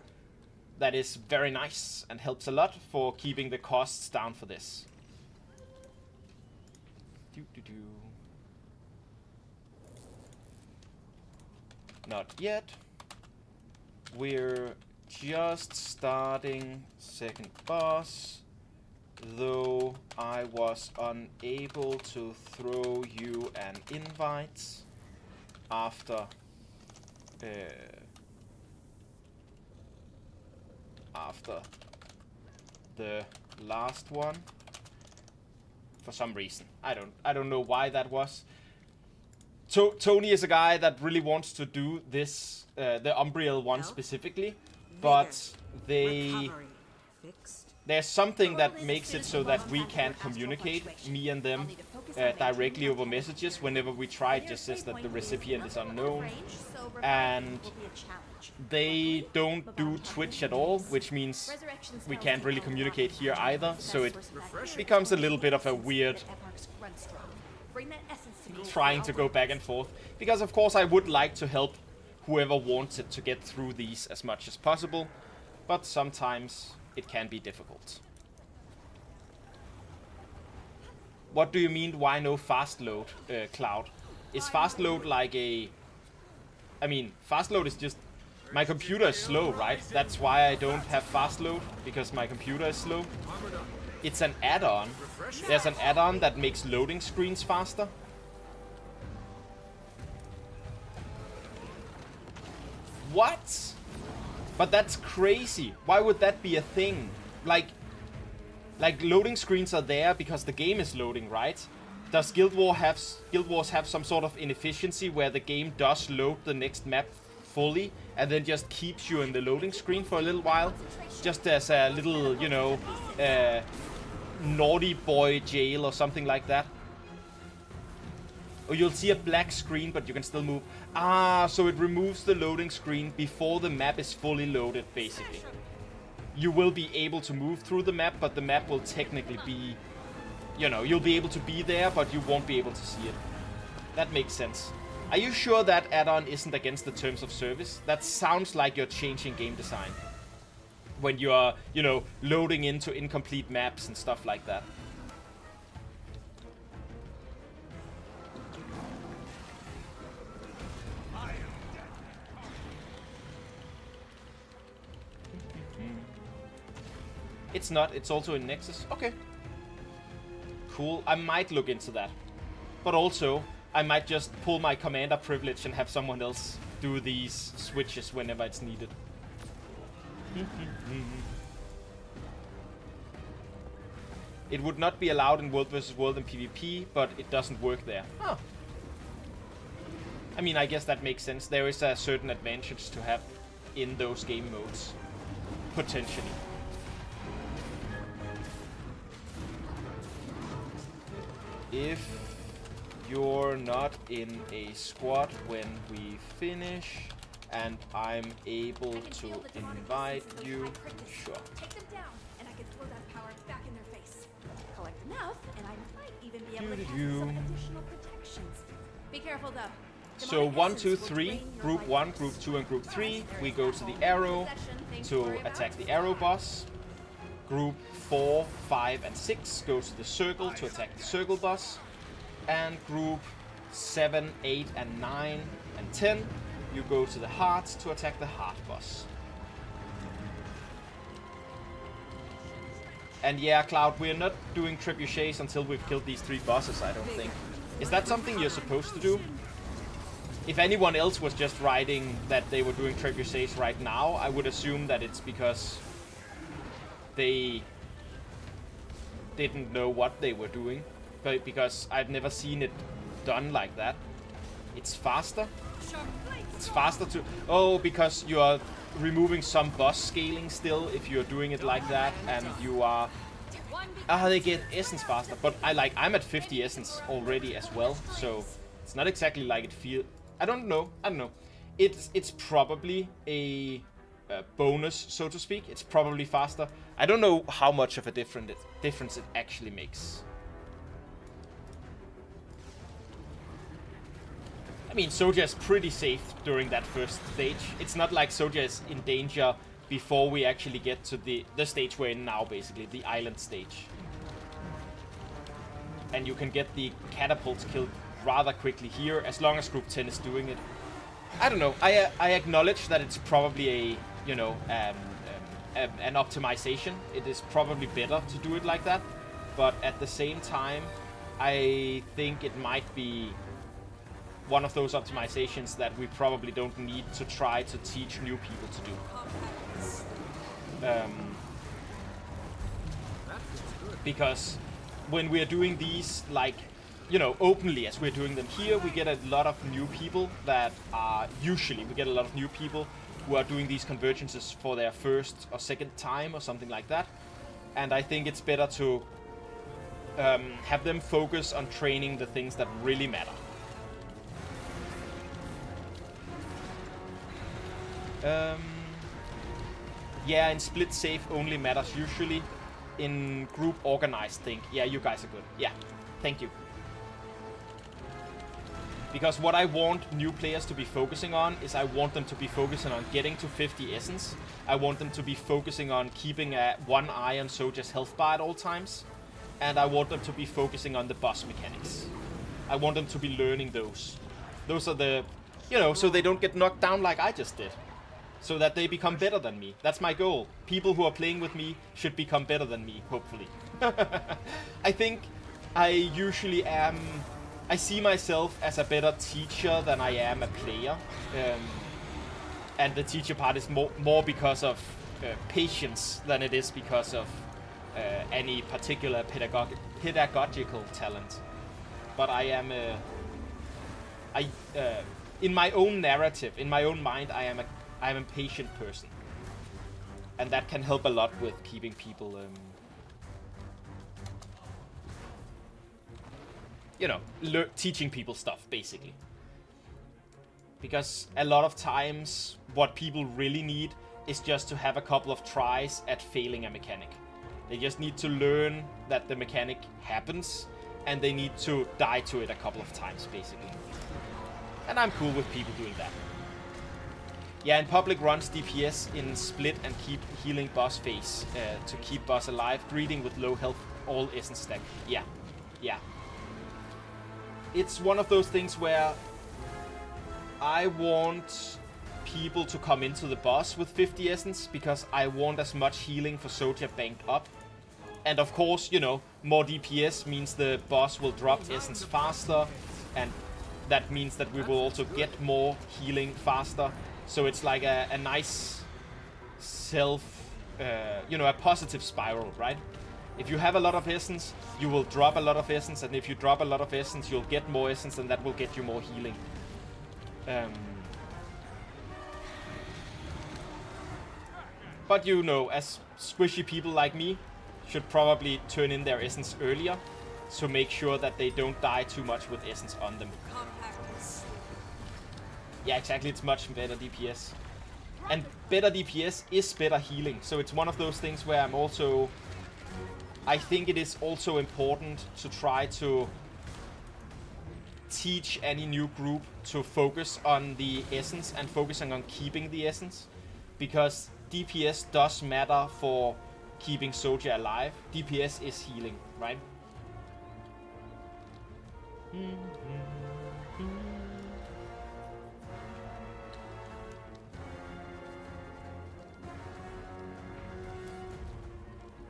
that is very nice and helps a lot for keeping the costs down for this. Not yet. We're just starting second boss, though I was unable to throw you an invite after the last one for some reason. I don't know why that was. Tony is a guy that really wants to do this, the Umbriel one specifically, but there's something that makes it so that we can't communicate, me and them, directly over messages. Whenever we try, it just says that the recipient is unknown, and they don't do Twitch at all, which means we can't really communicate here either, so it becomes a little bit of a weird trying to go back and forth, because of course I would like to help whoever wants it to get through these as much as possible, but sometimes it can be difficult. What do you mean, why no fast load, Cloud? Is fast load like a... I mean, fast load is just... My computer is slow, right? That's why I don't have fast load, because my computer is slow. It's an add-on. There's an add-on that makes loading screens faster. What? But that's crazy. Why would that be a thing? Like loading screens are there because the game is loading, right? Does Guild Wars have some sort of inefficiency where the game does load the next map fully and then just keeps you in the loading screen for a little while? Just as a little, you know, naughty boy jail or something like that? Or you'll see a black screen, but you can still move. Ah, so it removes the loading screen before the map is fully loaded, basically. You will be able to move through the map, but the map will technically be... You know, you'll be able to be there, but you won't be able to see it. That makes sense. Are you sure that add-on isn't against the terms of service? That sounds like you're changing game design. When you're, you know, loading into incomplete maps and stuff like that. It's not, it's also in Nexus. Okay. Cool, I might look into that. But also, I might just pull my commander privilege and have someone else do these switches whenever it's needed. It would not be allowed in World vs. World and PvP, but it doesn't work there. Huh. I mean, I guess that makes sense. There is a certain advantage to have in those game modes. Potentially. If you're not in a squad when we finish and I'm able to invite you, sure. Take them down, and I can throw that power back in their face. Collect enough, and I might even be able to have some additional protections. Be careful though. So 1, 2, 3, group 1, group 2 and group 3, we go to the arrow to attack the arrow boss. Group 4, 5 and 6 goes to the circle to attack the circle boss. And group 7, 8 and 9 and 10, you go to the heart to attack the heart boss. And yeah, Cloud, we're not doing trebuchets until we've killed these 3 bosses, I don't think. Is that something you're supposed to do? If anyone else was just writing that they were doing trebuchets right now, I would assume that it's because they didn't know what they were doing, but because I've never seen it done like that. It's faster. It's faster to... Oh, because you are removing some boss scaling still if you're doing it like that, and you are... they get essence faster, but I'm at 50 essence already as well, so it's not exactly like it feels... I don't know. It's probably a bonus, so to speak. It's probably faster. I don't know how much of a difference it actually makes. I mean, Soja is pretty safe during that first stage. It's not like Soja is in danger before we actually get to the stage we're in now, basically, the island stage. And you can get the catapults killed rather quickly here, as long as Group 10 is doing it. I don't know, I acknowledge that it's probably a, you know, an optimization. It is probably better to do it like that, but at the same time, I think it might be one of those optimizations that we probably don't need to try to teach new people to do. Because when we're doing these, like, you know, openly as we're doing them here, we get a lot of new people that are we get a lot of new people who are doing these convergences for their first or second time or something like that. And I think it's better to have them focus on training the things that really matter. Yeah, in split safe only matters usually. In group organized thing. Yeah, you guys are good. Yeah, thank you. Because what I want new players to be focusing on is I want them to be focusing on getting to 50 essence. I want them to be focusing on keeping one eye on Soja's health bar at all times. And I want them to be focusing on the boss mechanics. I want them to be learning those. Those are the, you know, so they don't get knocked down like I just did. So that they become better than me. That's my goal. People who are playing with me should become better than me, hopefully. I think I usually am... I see myself as a better teacher than I am a player. And the teacher part is more because of patience than it is because of any particular pedagogical talent. But I am... in my own narrative, in my own mind, I'm a patient person, and that can help a lot with keeping people, you know, teaching people stuff, basically. Because a lot of times, what people really need is just to have a couple of tries at failing a mechanic. They just need to learn that the mechanic happens, and they need to die to it a couple of times, basically. And I'm cool with people doing that. Yeah, and public runs DPS in split and keep healing boss phase to keep boss alive. Greeting with low health, all essence stack. Yeah, yeah. It's one of those things where I want people to come into the boss with 50 essence because I want as much healing for Soja banked up. And of course, you know, more DPS means the boss will drop essence faster, and that means that we will also get more healing faster. So it's like a nice you know, a positive spiral, right? If you have a lot of essence, you will drop a lot of essence, and if you drop a lot of essence, you'll get more essence, and that will get you more healing. But you know, as squishy people like me, should probably turn in their essence earlier, to make sure that they don't die too much with essence on them. Yeah, exactly, it's much better DPS. And better DPS is better healing, so it's one of those things where I'm also... I think it is also important to try to teach any new group to focus on the essence and focusing on keeping the essence. Because DPS does matter for keeping Soja alive. DPS is healing, right?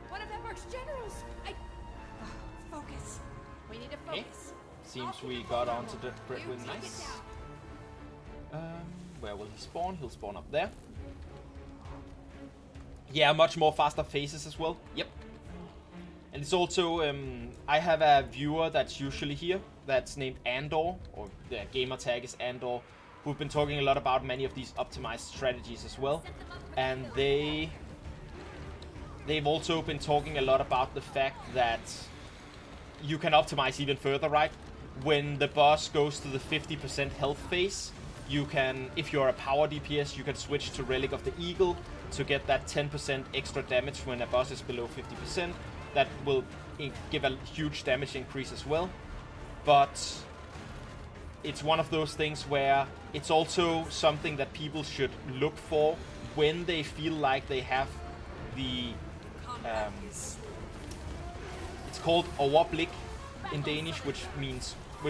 One of Emmer's generals! Focus. We need to focus. Seems we got onto the grid with nice. Where will he spawn? He'll spawn up there. Yeah, much more faster phases as well. Yep. And it's also, I have a viewer that's usually here, that's named Andor, or the gamer tag is Andor, who've been talking a lot about many of these optimized strategies as well. And they've also been talking a lot about the fact that you can optimize even further, right? When the boss goes to the 50% health phase, you can, if you're a power DPS, you can switch to Relic of the Eagle to get that 10% extra damage when a boss is below 50%. That will give a huge damage increase as well. But it's one of those things where it's also something that people should look for when they feel like they have the it's called overblik in Danish, which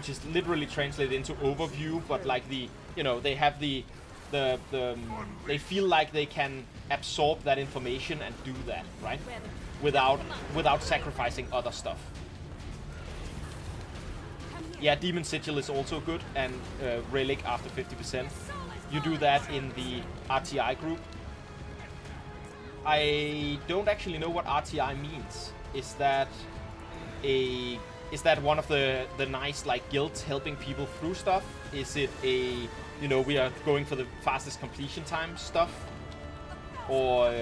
is literally translated into overview, but like the, you know, they have the they feel like they can absorb that information and do that, right? Without sacrificing other stuff. Yeah, Demon Sigil is also good, and Relic after 50%. You do that in the RTI group. I don't actually know what RTI means. Is that one of the nice like guilds helping people through stuff? Is it a, you know, we are going for the fastest completion time stuff? Or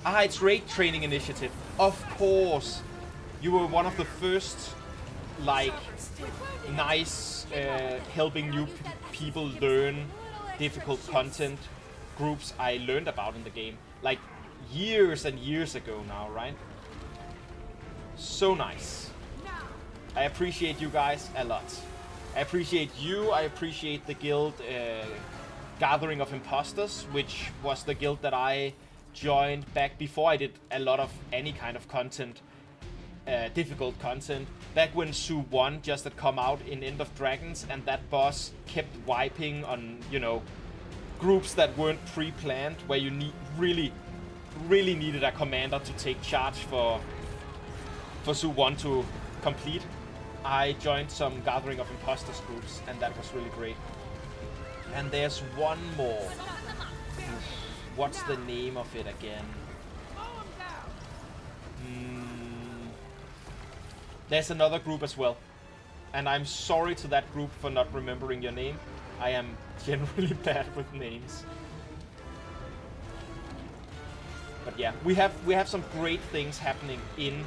it's raid training initiative. Of course. You were one of the first like nice helping new people learn difficult content groups I learned about in the game, like years and years ago now, right? So nice. I appreciate you guys a lot. I appreciate you. I appreciate the guild Gathering of Imposters, which was the guild that I joined back before I did a lot of any kind of content, difficult content. Back when SotO 1 just had come out in End of Dragons, and that boss kept wiping on, you know, groups that weren't pre-planned, where you really needed a commander to take charge for SotO 1 to complete. I joined some Gathering of Imposters groups, and that was really great. And there's one more. What's the name of it again? There's another group as well. And I'm sorry to that group for not remembering your name. I am generally bad with names. But yeah, we have some great things happening in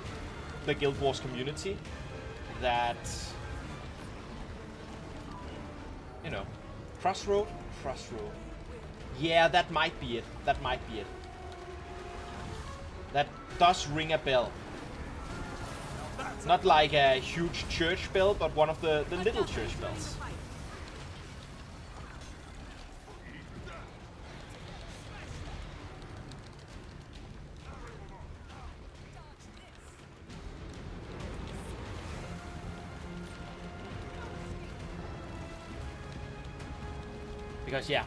the Guild Wars community that, you know, Crossroad. Yeah, that might be it. That does ring a bell. Not like a huge church bell, but one of the little church bells. Because yeah,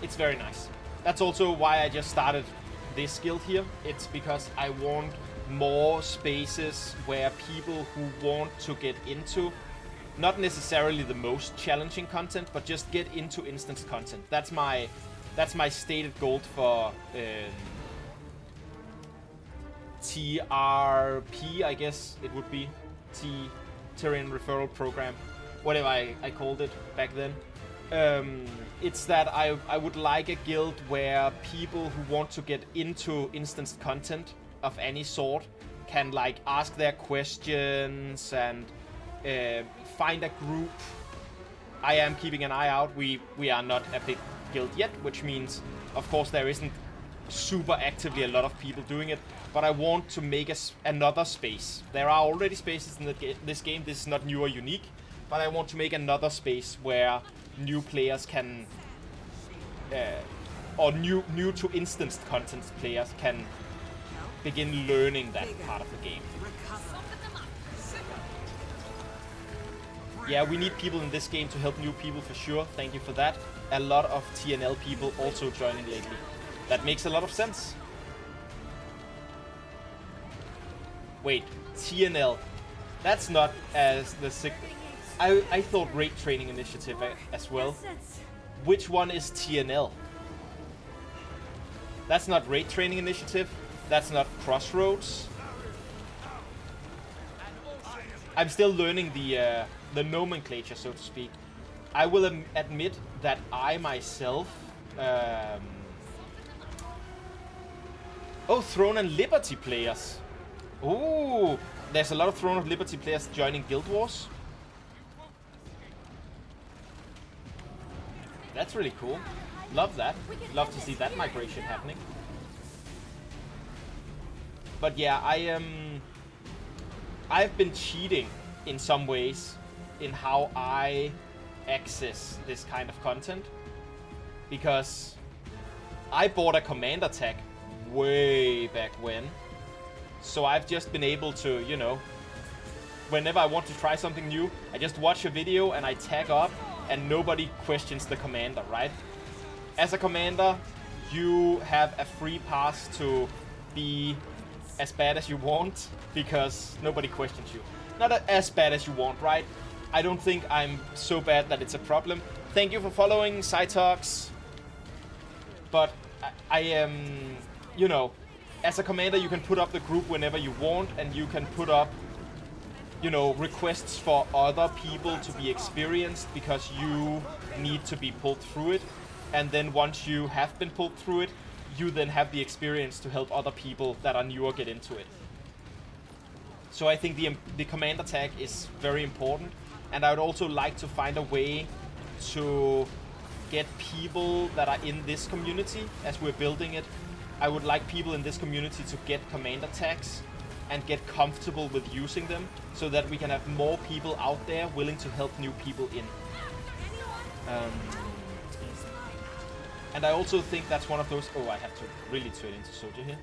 it's very nice. That's also why I just started this guild here. It's because I want more spaces where people who want to get into, not necessarily the most challenging content, but just get into instance content. That's my stated goal for TRP, I guess it would be. Terrain Referral Program, whatever I called it back then. It's that I would like a guild where people who want to get into instanced content of any sort can like ask their questions and find a group. I am keeping an eye out. We are not a big guild yet, which means of course there isn't super actively a lot of people doing it, but I want to make another space. There are already spaces in this game. This is not new or unique, but I want to make another space where new players can, or new to instanced content players can begin learning that part of the game. Yeah, we need people in this game to help new people for sure. Thank you for that. A lot of TNL people also joining lately. That makes a lot of sense. Wait, TNL. That's not as the sick. I thought Raid Training Initiative as well. Which one is TNL? That's not Raid Training Initiative. That's not Crossroads. I'm still learning the nomenclature, so to speak. I will admit that I myself... Oh, Throne and Liberty players. Ooh, there's a lot of Throne of Liberty players joining Guild Wars. That's really cool. Love that. Love to see that migration happening. But yeah, I've been cheating in some ways in how I access this kind of content. Because I bought a commander tag way back when. So I've just been able to, you know, whenever I want to try something new, I just watch a video and I tag up and nobody questions the commander, right? As a commander, you have a free pass to be as bad as you want because nobody questions you. Not as bad as you want, right? I don't think I'm so bad that it's a problem. Thank you for following, Cytox. But I am, you know, as a commander you can put up the group whenever you want, and you can put up, you know, requests for other people to be experienced because you need to be pulled through it. And then once you have been pulled through it, you then have the experience to help other people that are newer get into it. So I think the commander tag is very important, and I would also like to find a way to get people that are in this community as we're building it. I would like people in this community to get commander tags and get comfortable with using them so that we can have more people out there willing to help new people in. And I also think that's one of those... Oh, I have to really turn into SotO here.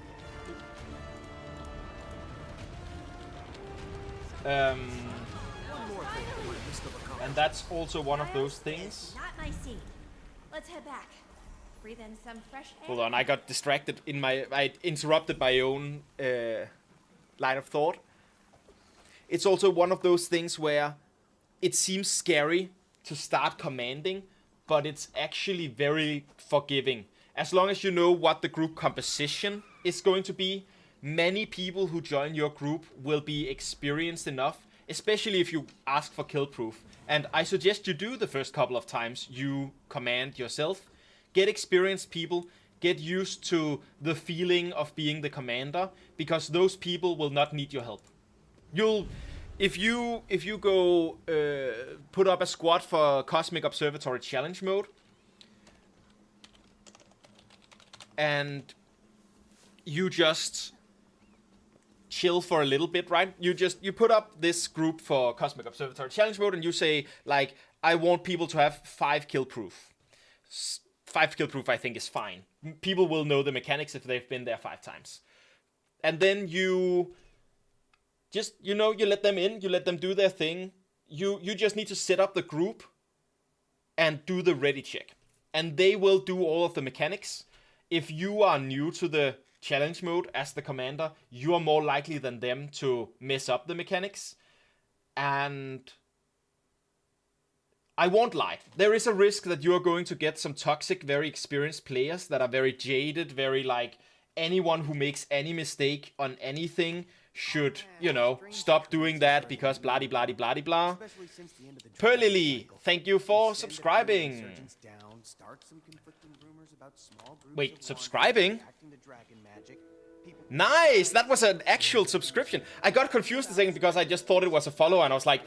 And that's also one of those things. Not my scene. Let's head back. Breathe in some fresh air. Hold on, I got distracted in my... I interrupted my own line of thought. It's also one of those things where it seems scary to start commanding, but it's actually very forgiving. As long as you know what the group composition is going to be, many people who join your group will be experienced enough, especially if you ask for kill proof. And I suggest you do the first couple of times you command yourself. Get experienced people, get used to the feeling of being the commander, because those people will not need your help. If you go put up a squad for Cosmic Observatory Challenge mode, and you just chill for a little bit, right? You put up this group for Cosmic Observatory Challenge mode, and you say, like, I want people to have 5 kill proof. 5 kill proof, I think, is fine. People will know the mechanics if they've been there 5 times. And then you just, you know, you let them in, you let them do their thing. You just need to set up the group and do the ready check. And they will do all of the mechanics. If you are new to the challenge mode as the commander, you are more likely than them to mess up the mechanics. And I won't lie, there is a risk that you are going to get some toxic, very experienced players that are very jaded, very like, anyone who makes any mistake on anything should, you know, stop doing that because blah blah blah blah. Perlily, thank you for subscribing. Wait, subscribing? Nice, that was an actual subscription. I got confused a second because I just thought it was a follow and I was like,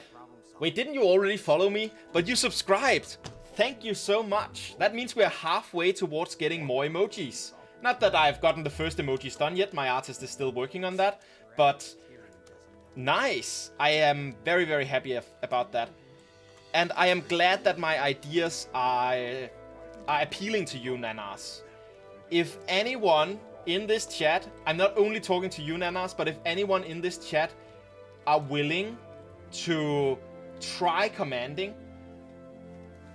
wait, didn't you already follow me? But you subscribed. Thank you so much. That means we're halfway towards getting more emojis. Not that I've gotten the first emojis done yet. My artist is still working on that. But nice. I am very, very happy about that. And I am glad that my ideas are appealing to you, Nanas. If anyone in this chat, I'm not only talking to you, Nanas, but if anyone in this chat are willing to try commanding,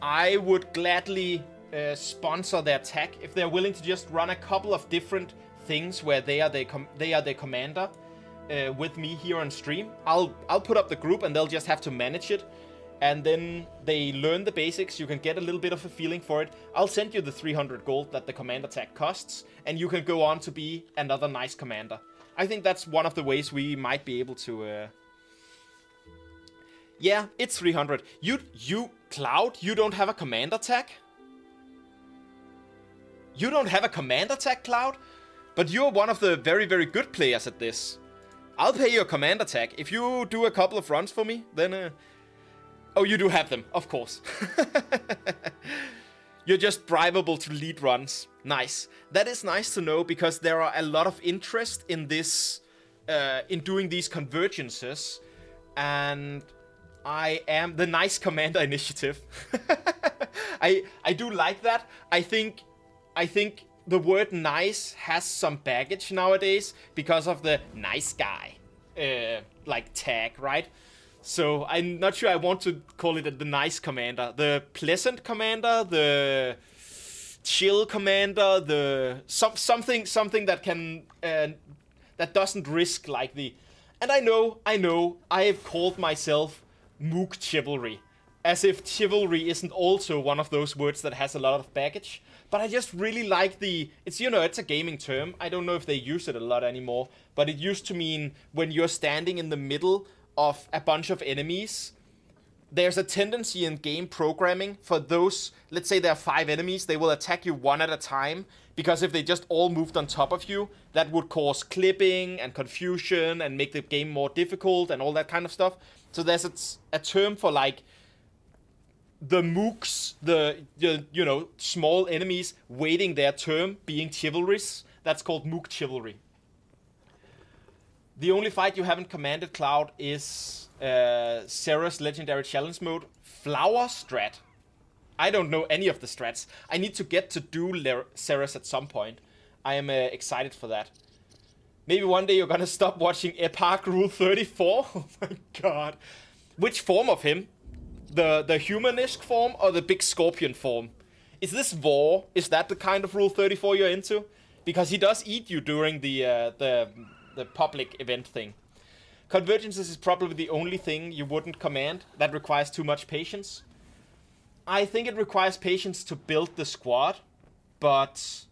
I would gladly sponsor their tag. If they're willing to just run a couple of different things where they are the commander with me here on stream, I'll put up the group and they'll just have to manage it. And then they learn the basics, you can get a little bit of a feeling for it. I'll send you the 300 gold that the commander tag costs, and you can go on to be another nice commander. I think that's one of the ways we might be able to... Yeah, it's 300. You, Cloud, you don't have a commander tag? You don't have a commander tag, Cloud? But you're one of the very, very good players at this. I'll pay you a commander tag. If you do a couple of runs for me, then... Oh, you do have them, of course. You're just bribable to lead runs. Nice. That is nice to know, because there are a lot of interest in this, in doing these convergences. And I am the nice commander initiative. I do like that. I think the word nice has some baggage nowadays because of the nice guy like tag, right? So I'm not sure I want to call it the nice commander. The pleasant commander, the chill commander, the something that can that doesn't risk like the. And I know I have called myself Mook Chivalry, as if chivalry isn't also one of those words that has a lot of baggage. But I just really like the. It's it's a gaming term. I don't know if they use it a lot anymore, but it used to mean when you're standing in the middle of a bunch of enemies. There's a tendency in game programming for those, let's say there are 5 enemies, they will attack you one at a time, because if they just all moved on top of you, that would cause clipping and confusion and make the game more difficult and all that kind of stuff. So there's a term for like the mooks, the small enemies waiting their turn, being chivalrous. That's called Mook Chivalry. The only fight you haven't commanded, Cloud, is Serra's Legendary Challenge Mode Flower Strat. I don't know any of the strats. I need to get to do Serra's at some point. I am excited for that. Maybe one day you're gonna stop watching Eparch Rule 34? Oh my god. Which form of him? The humanisk form or the big scorpion form? Is this Vor? Is that the kind of Rule 34 you're into? Because he does eat you during the public event thing. Convergences is probably the only thing you wouldn't command that requires too much patience. I think it requires patience to build the squad, but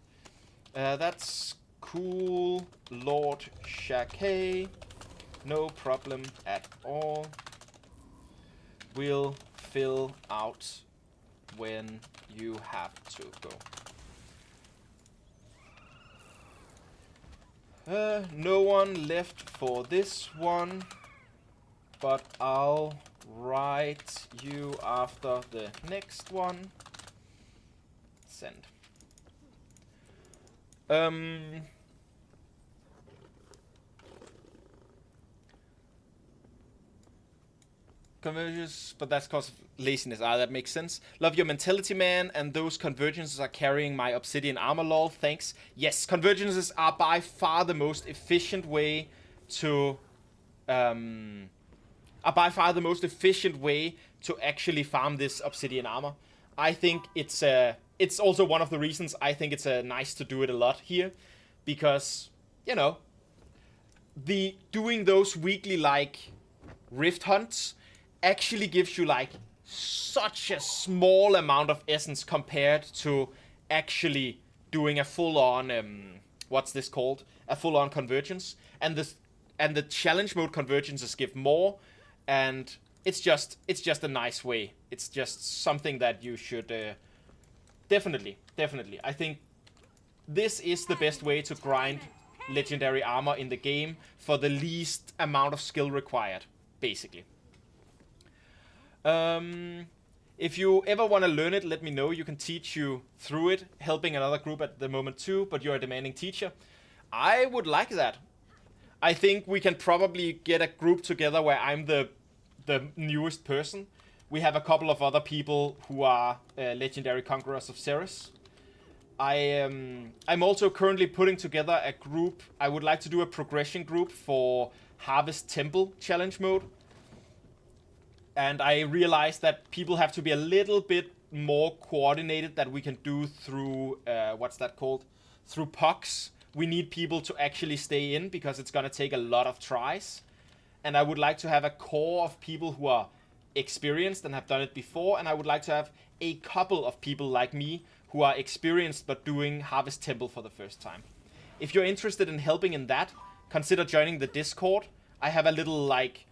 that's cool. Lord Shakay, no problem at all. We'll fill out when you have to go. No one left for this one, but I'll write you after the next one. Send. Convergences, but that's because of laziness. That makes sense. Love your mentality, man, and those convergences are carrying my obsidian armor, lol. Thanks. Yes, convergences are by far the most efficient way to actually farm this obsidian armor. I think it's also one of the reasons I think it's nice to do it a lot here, because the doing those weekly like rift hunts actually gives you like such a small amount of essence compared to actually doing a full-on what's this called? A full-on convergence. And the challenge mode convergences give more, and it's just a nice way. It's just something that you should definitely. I think this is the best way to grind legendary armor in the game for the least amount of skill required, basically. If you ever want to learn it, let me know. You can teach you through it, helping another group at the moment too, but you're a demanding teacher. I would like that. I think we can probably get a group together where I'm the newest person. We have a couple of other people who are legendary conquerors of Ceres. I'm also currently putting together a group. I would like to do a progression group for Harvest Temple challenge mode. And I realized that people have to be a little bit more coordinated that we can do through, what's that called? Through pucks. We need people to actually stay in because it's going to take a lot of tries. And I would like to have a core of people who are experienced and have done it before. And I would like to have a couple of people like me who are experienced but doing Harvest Temple for the first time. If you're interested in helping in that, consider joining the Discord. I have a little like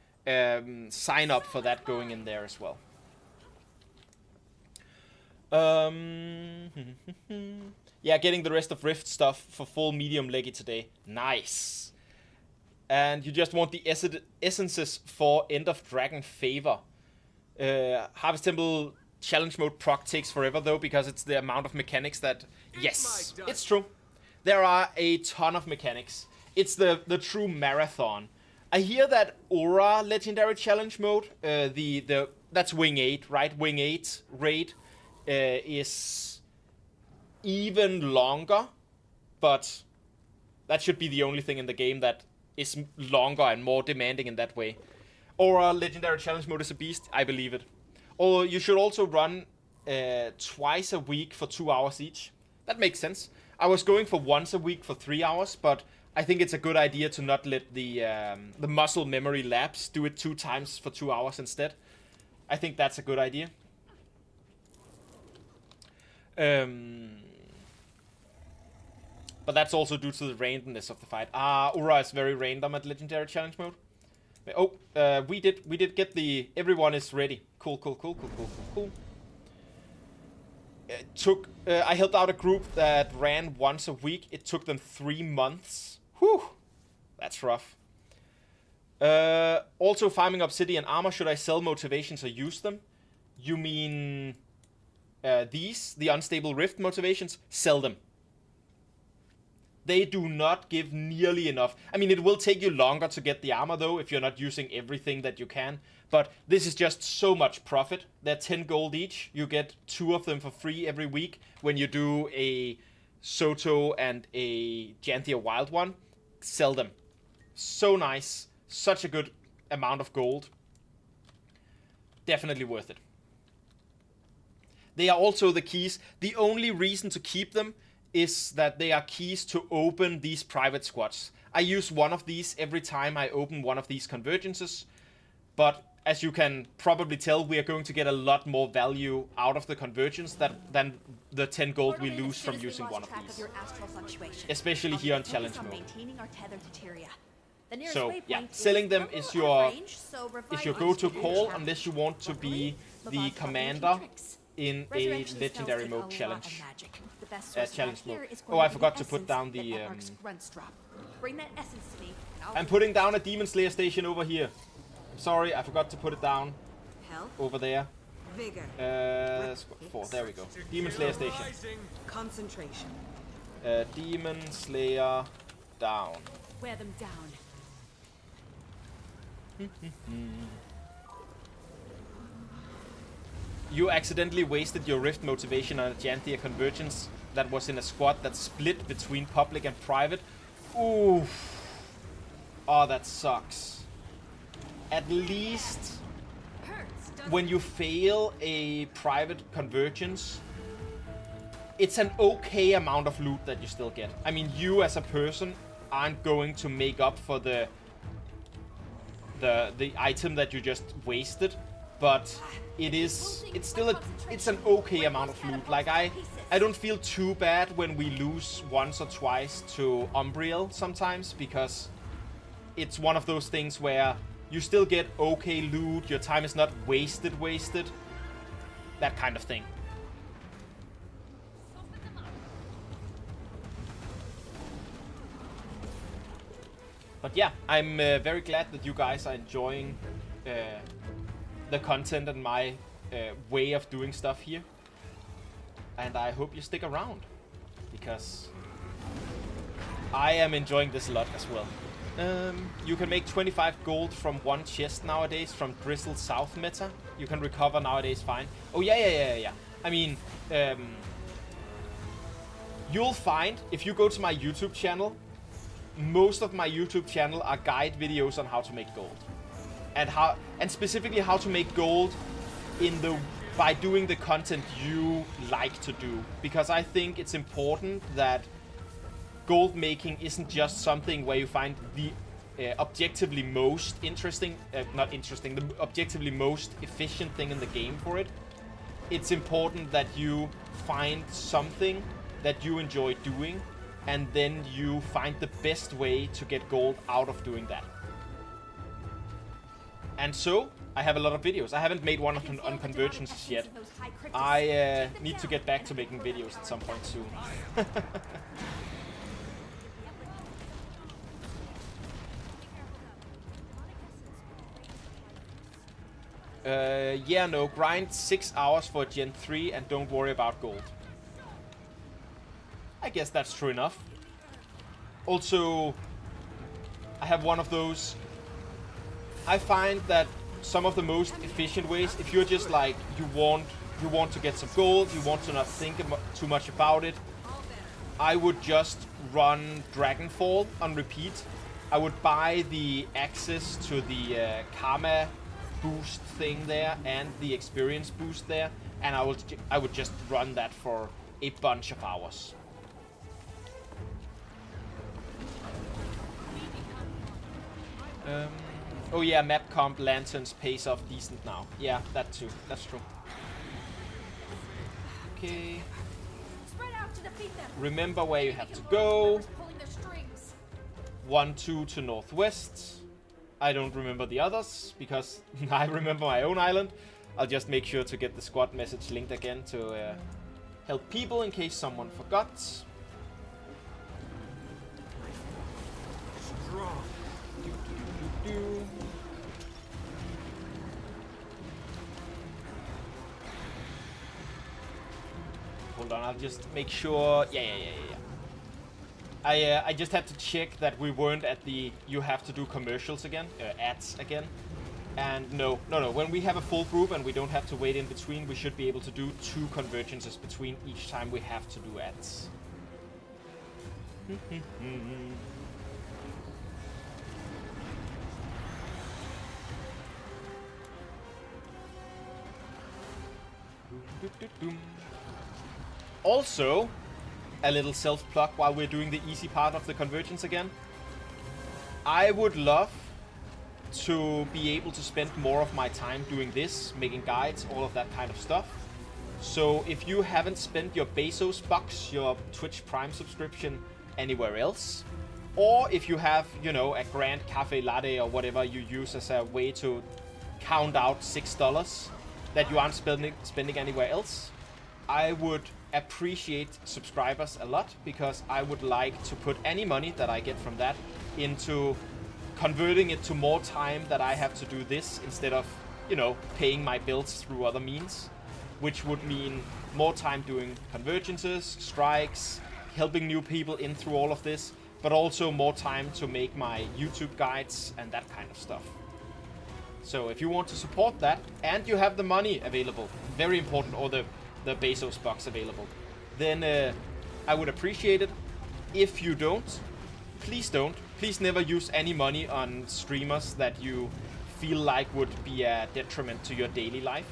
sign up for that going in there as well. Yeah, getting the rest of Rift stuff for full medium leggy today. Nice. And you just want the essences for End of Dragon Favor. Harvest Temple challenge mode proc takes forever though, because it's the amount of mechanics that... Yes, it's true. There are a ton of mechanics. It's the true marathon. I hear that Aura Legendary Challenge mode, that's Wing 8, right? Wing 8 raid is even longer, but that should be the only thing in the game that is longer and more demanding in that way. Aura Legendary Challenge mode is a beast, I believe it. Or you should also run twice a week for 2 hours each. That makes sense. I was going for once a week for 3 hours, but I think it's a good idea to not let the muscle memory lapse. Do it 2 times for 2 hours instead. I think that's a good idea. But that's also due to the randomness of the fight. Ura is very random at Legendary Challenge mode. Oh, we did get the... Everyone is ready. Cool. I helped out a group that ran once a week. It took them 3 months. Whew. That's rough. Also farming obsidian armor. Should I sell motivations or use them? You mean these? The unstable rift motivations? Sell them. They do not give nearly enough. I mean, it will take you longer to get the armor, though, if you're not using everything that you can. But this is just so much profit. They're 10 gold each. You get 2 of them for free every week when you do a SotO and a Janthir Wild one. Sell them. So nice. Such a good amount of gold. Definitely worth it. They are also the keys. The only reason to keep them is that they are keys to open these private squads. I use one of these every time I open one of these convergences, but as you can probably tell, we are going to get a lot more value out of the convergence than the 10 gold we lose from using one of these. Especially here on challenge mode. So yeah, selling them is your go-to call unless you want to be the commander in a legendary mode challenge. Challenge mode. Oh, I forgot to put down the... I'm putting down a Demon Slayer station over here. I'm sorry, I forgot to put it down. Over there. 4, there we go. Demon Slayer station. Concentration. Demon Slayer down. Wear them down. You accidentally wasted your Rift motivation on a Janthir convergence that was in a squad that split between public and private. Oof. Oh, that sucks. At least when you fail a private convergence, it's an okay amount of loot that you still get. I mean, you as a person aren't going to make up for the item that you just wasted, but it's an okay amount of loot. Like I don't feel too bad when we lose once or twice to Umbriel sometimes, because it's one of those things where you still get okay loot, your time is not wasted, that kind of thing. But yeah, I'm very glad that you guys are enjoying the content and my way of doing stuff here. And I hope you stick around, because I am enjoying this a lot as well. You can make 25 gold from one chest nowadays from Drizzle South meta. You can recover nowadays fine. Oh yeah. I mean, you'll find, if you go to my YouTube channel, most of my YouTube channel are guide videos on how to make gold. And specifically how to make gold by doing the content you like to do. Because I think it's important that gold making isn't just something where you find the objectively most the objectively most efficient thing in the game for it. It's important that you find something that you enjoy doing, and then you find the best way to get gold out of doing that. And so, I have a lot of videos. I haven't made one on convergences yet. I need to get back to making videos at some point soon. Yeah, no, grind 6 hours for Gen 3 and don't worry about gold. I guess that's true enough. Also, I have one of those I find that some of the most efficient ways, if you're just like, you want to get some gold, you want to not think too much about it, I would just run Dragonfall on repeat. I would buy the access to the karma boost thing there and the experience boost there, and I would just run that for a bunch of hours. Oh yeah, map comp lanterns pays off decent now. Yeah, that too. That's true. Okay. Spread out to defeat them. Remember where you have to go. Pulling their strings. 1-2 to northwest. I don't remember the others because I remember my own island. I'll just make sure to get the squad message linked again to help people in case someone forgot. Strong. Hold on, I'll just make sure. Yeah. I just had to check that we weren't at the you have to do commercials again, ads again. And no. When we have a full group and we don't have to wait in between, we should be able to do 2 convergences between each time we have to do ads. Also, a little self-plug while we're doing the easy part of the convergence again. I would love to be able to spend more of my time doing this, making guides, all of that kind of stuff. So if you haven't spent your Bezos bucks, your Twitch Prime subscription anywhere else, or if you have, you know, a grand cafe latte or whatever you use as a way to count out $6 that you aren't spending anywhere else, I would appreciate subscribers a lot, because I would like to put any money that I get from that into converting it to more time that I have to do this instead of, you know, paying my bills through other means, which would mean more time doing convergences, strikes, helping new people in through all of this, but also more time to make my YouTube guides and that kind of stuff. So if you want to support that and you have the money available, very important, or the Bezos box available, then I would appreciate it. If you don't, please don't. Please never use any money on streamers that you feel like would be a detriment to your daily life.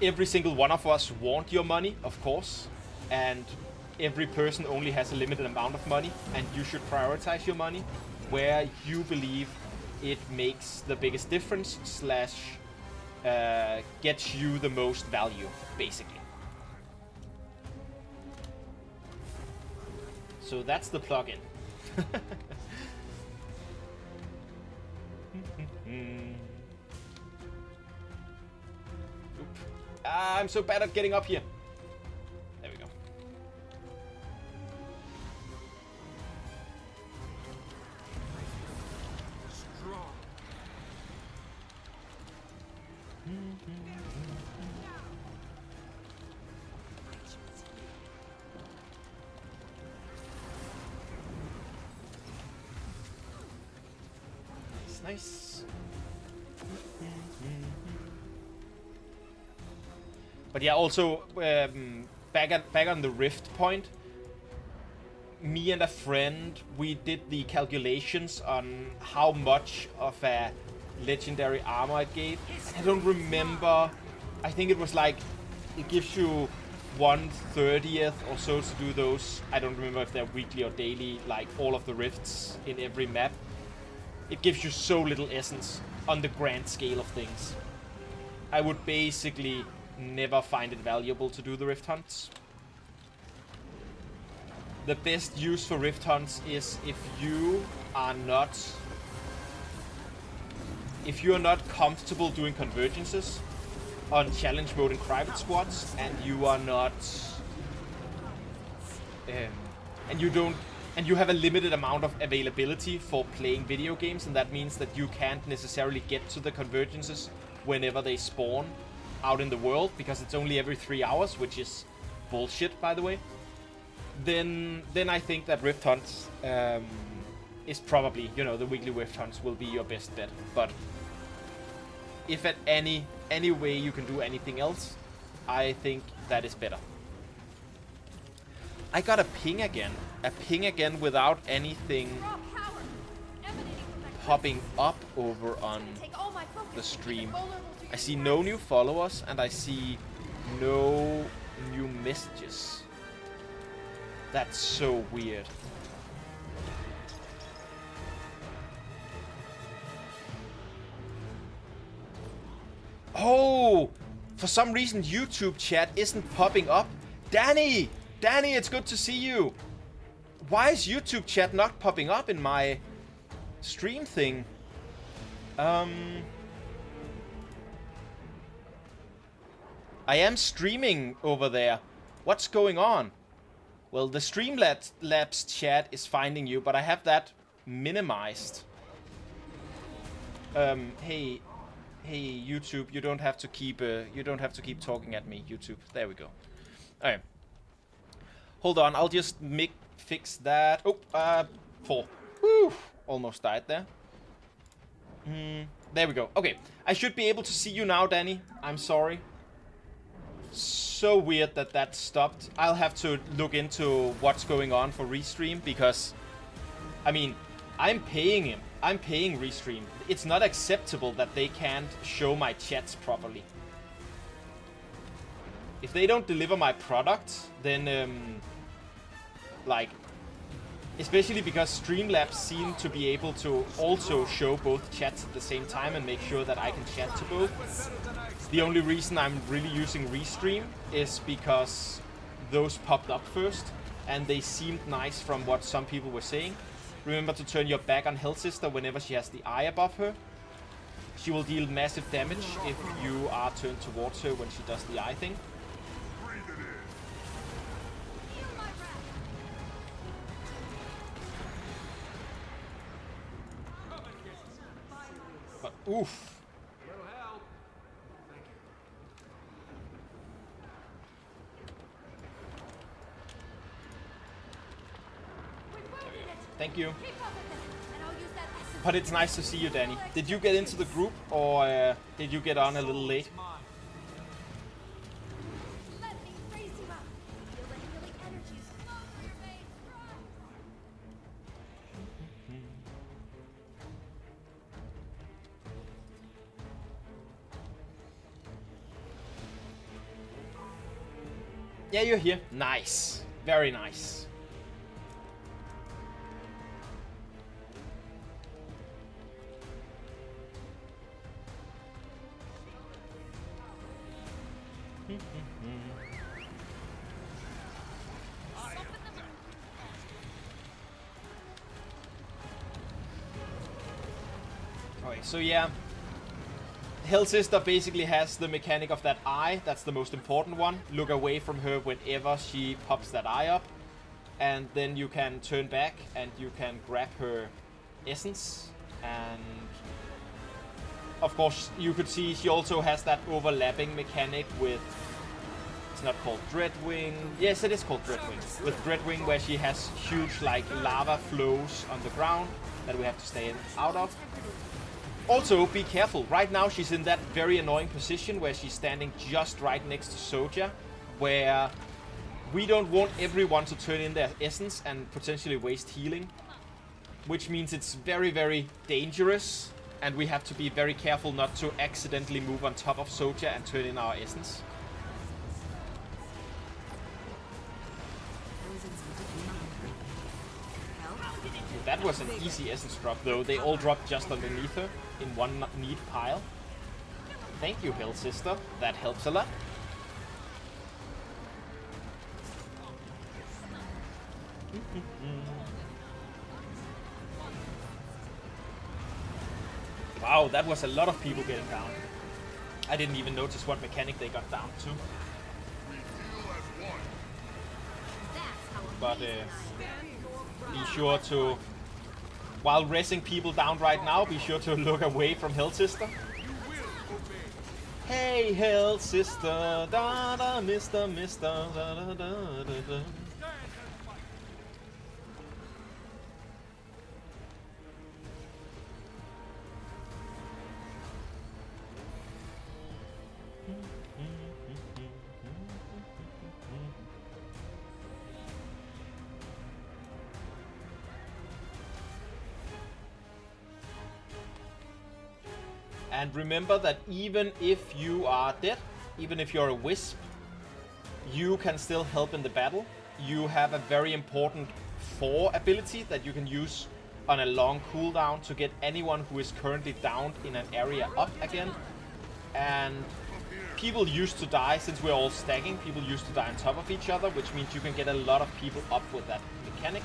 Every single one of us want your money, of course, and every person only has a limited amount of money, and you should prioritize your money where you believe it makes the biggest difference slash gets you the most value, basically. So that's the plugin. I'm so bad at getting up here. There we go. Strong. Nice. But yeah, also back on the rift point, me and a friend, we did the calculations on how much of a legendary armor it gave. I don't remember. I think it was like, it gives you 1/30th or so to do those. I don't remember if they're weekly or daily, like all of the rifts in every map. It gives you so little essence on the grand scale of things. I would basically never find it valuable to do the rift hunts. The best use for rift hunts is if you are not comfortable doing convergences on challenge mode in private squads, and you are not and you have a limited amount of availability for playing video games, and that means that you can't necessarily get to the convergences whenever they spawn out in the world, because it's only every 3 hours, which is bullshit, by the way. Then I think that rift hunts is probably, you know, the weekly Rift Hunts will be your best bet. But if at any way you can do anything else, I think that is better. I got a ping again. A ping again without anything popping up over on the stream. I see no new followers and I see no new messages. That's so weird. Oh! For some reason YouTube chat isn't popping up. Danny! Danny, it's good to see you! Why is YouTube chat not popping up in my stream thing? I am streaming over there. What's going on? Well, the Streamlabs chat is finding you, but I have that minimized. Hey YouTube, you don't have to keep talking at me, YouTube. There we go. Alright. Hold on, I'll just fix that. Oh, 4. Woo! Almost died there. There we go. Okay, I should be able to see you now, Danny. I'm sorry. So weird that stopped. I'll have to look into what's going on for Restream, because, I mean, I'm paying him. I'm paying Restream. It's not acceptable that they can't show my chats properly. If they don't deliver my product, then, like, especially because Streamlabs seem to be able to also show both chats at the same time and make sure that I can chat to both. The only reason I'm really using Restream is because those popped up first, and they seemed nice from what some people were saying. Remember to turn your back on Hell Sister whenever she has the eye above her. She will deal massive damage if you are turned towards her when she does the eye thing. But oof. Thank you. But it's nice to see you, Danny. Did you get into the group, or did you get on a little late? Yeah, you're here. Nice. Very nice. Okay, so yeah, Hell Sister basically has the mechanic of that eye. That's the most important one. Look away from her whenever she pops that eye up, and then you can turn back and you can grab her essence. And of course, you could see she also has that overlapping mechanic with, it's not called Dreadwing. Yes, it is called Dreadwing. With Dreadwing, where she has huge, like, lava flows on the ground that we have to stay out of. Also, be careful. Right now, she's in that very annoying position where she's standing just right next to Soja, where we don't want everyone to turn in their essence and potentially waste healing, which means it's very, very dangerous, and we have to be very careful not to accidentally move on top of Soja and turn in our essence. That was an easy essence drop, though. They all dropped just underneath her in one neat pile. Thank you, Hell Sister. That helps a lot. Wow, that was a lot of people getting down. I didn't even notice what mechanic they got down to. But be sure to, while resing people down right now, be sure to look away from Hell Sister. Hey, Hell Sister, da da, Mister, da da da da da. And remember that even if you are dead, even if you're a wisp, you can still help in the battle. You have a very important 4 ability that you can use on a long cooldown to get anyone who is currently downed in an area up again. And people used to die, since we're all stacking, people used to die on top of each other, which means you can get a lot of people up with that mechanic.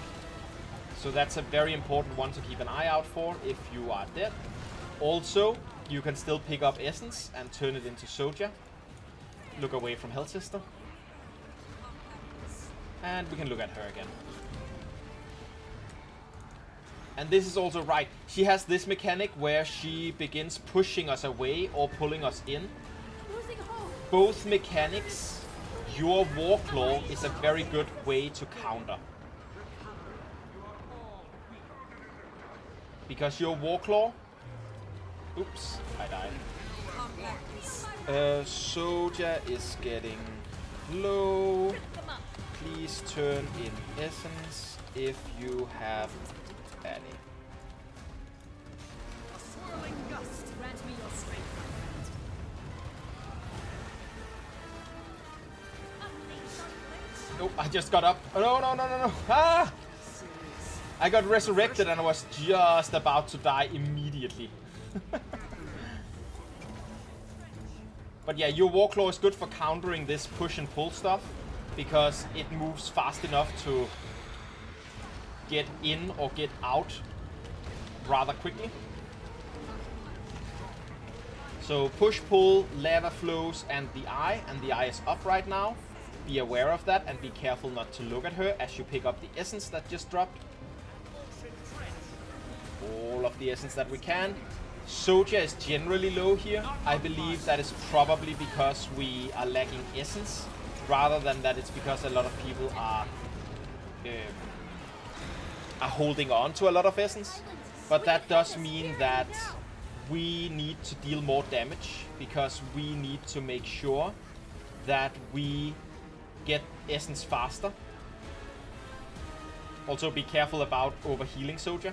So that's a very important one to keep an eye out for if you are dead. Also, you can still pick up Essence and turn it into SotO. Look away from Hell Sister. And we can look at her again. And this is also right. She has this mechanic where she begins pushing us away or pulling us in. Both mechanics, your Warclaw is a very good way to counter. Because your Warclaw... Oops, I died. SotO is getting low. Please turn in Essence if you have any. A swirling gust, grant me your strength, my friend. Oh, I just got up. Oh, no. Ah! I got resurrected and I was just about to die immediately. But yeah, your Warclaw is good for countering this push and pull stuff, because it moves fast enough to get in or get out rather quickly. So push, pull, lava flows, and the eye is up right now. Be aware of that and be careful not to look at her as you pick up the essence that just dropped. All of the essence that we can. SotO is generally low here. I believe that is probably because we are lacking essence, rather than that it's because a lot of people are holding on to a lot of essence. But that does mean that we need to deal more damage, because we need to make sure that we get essence faster. Also be careful about overhealing SotO.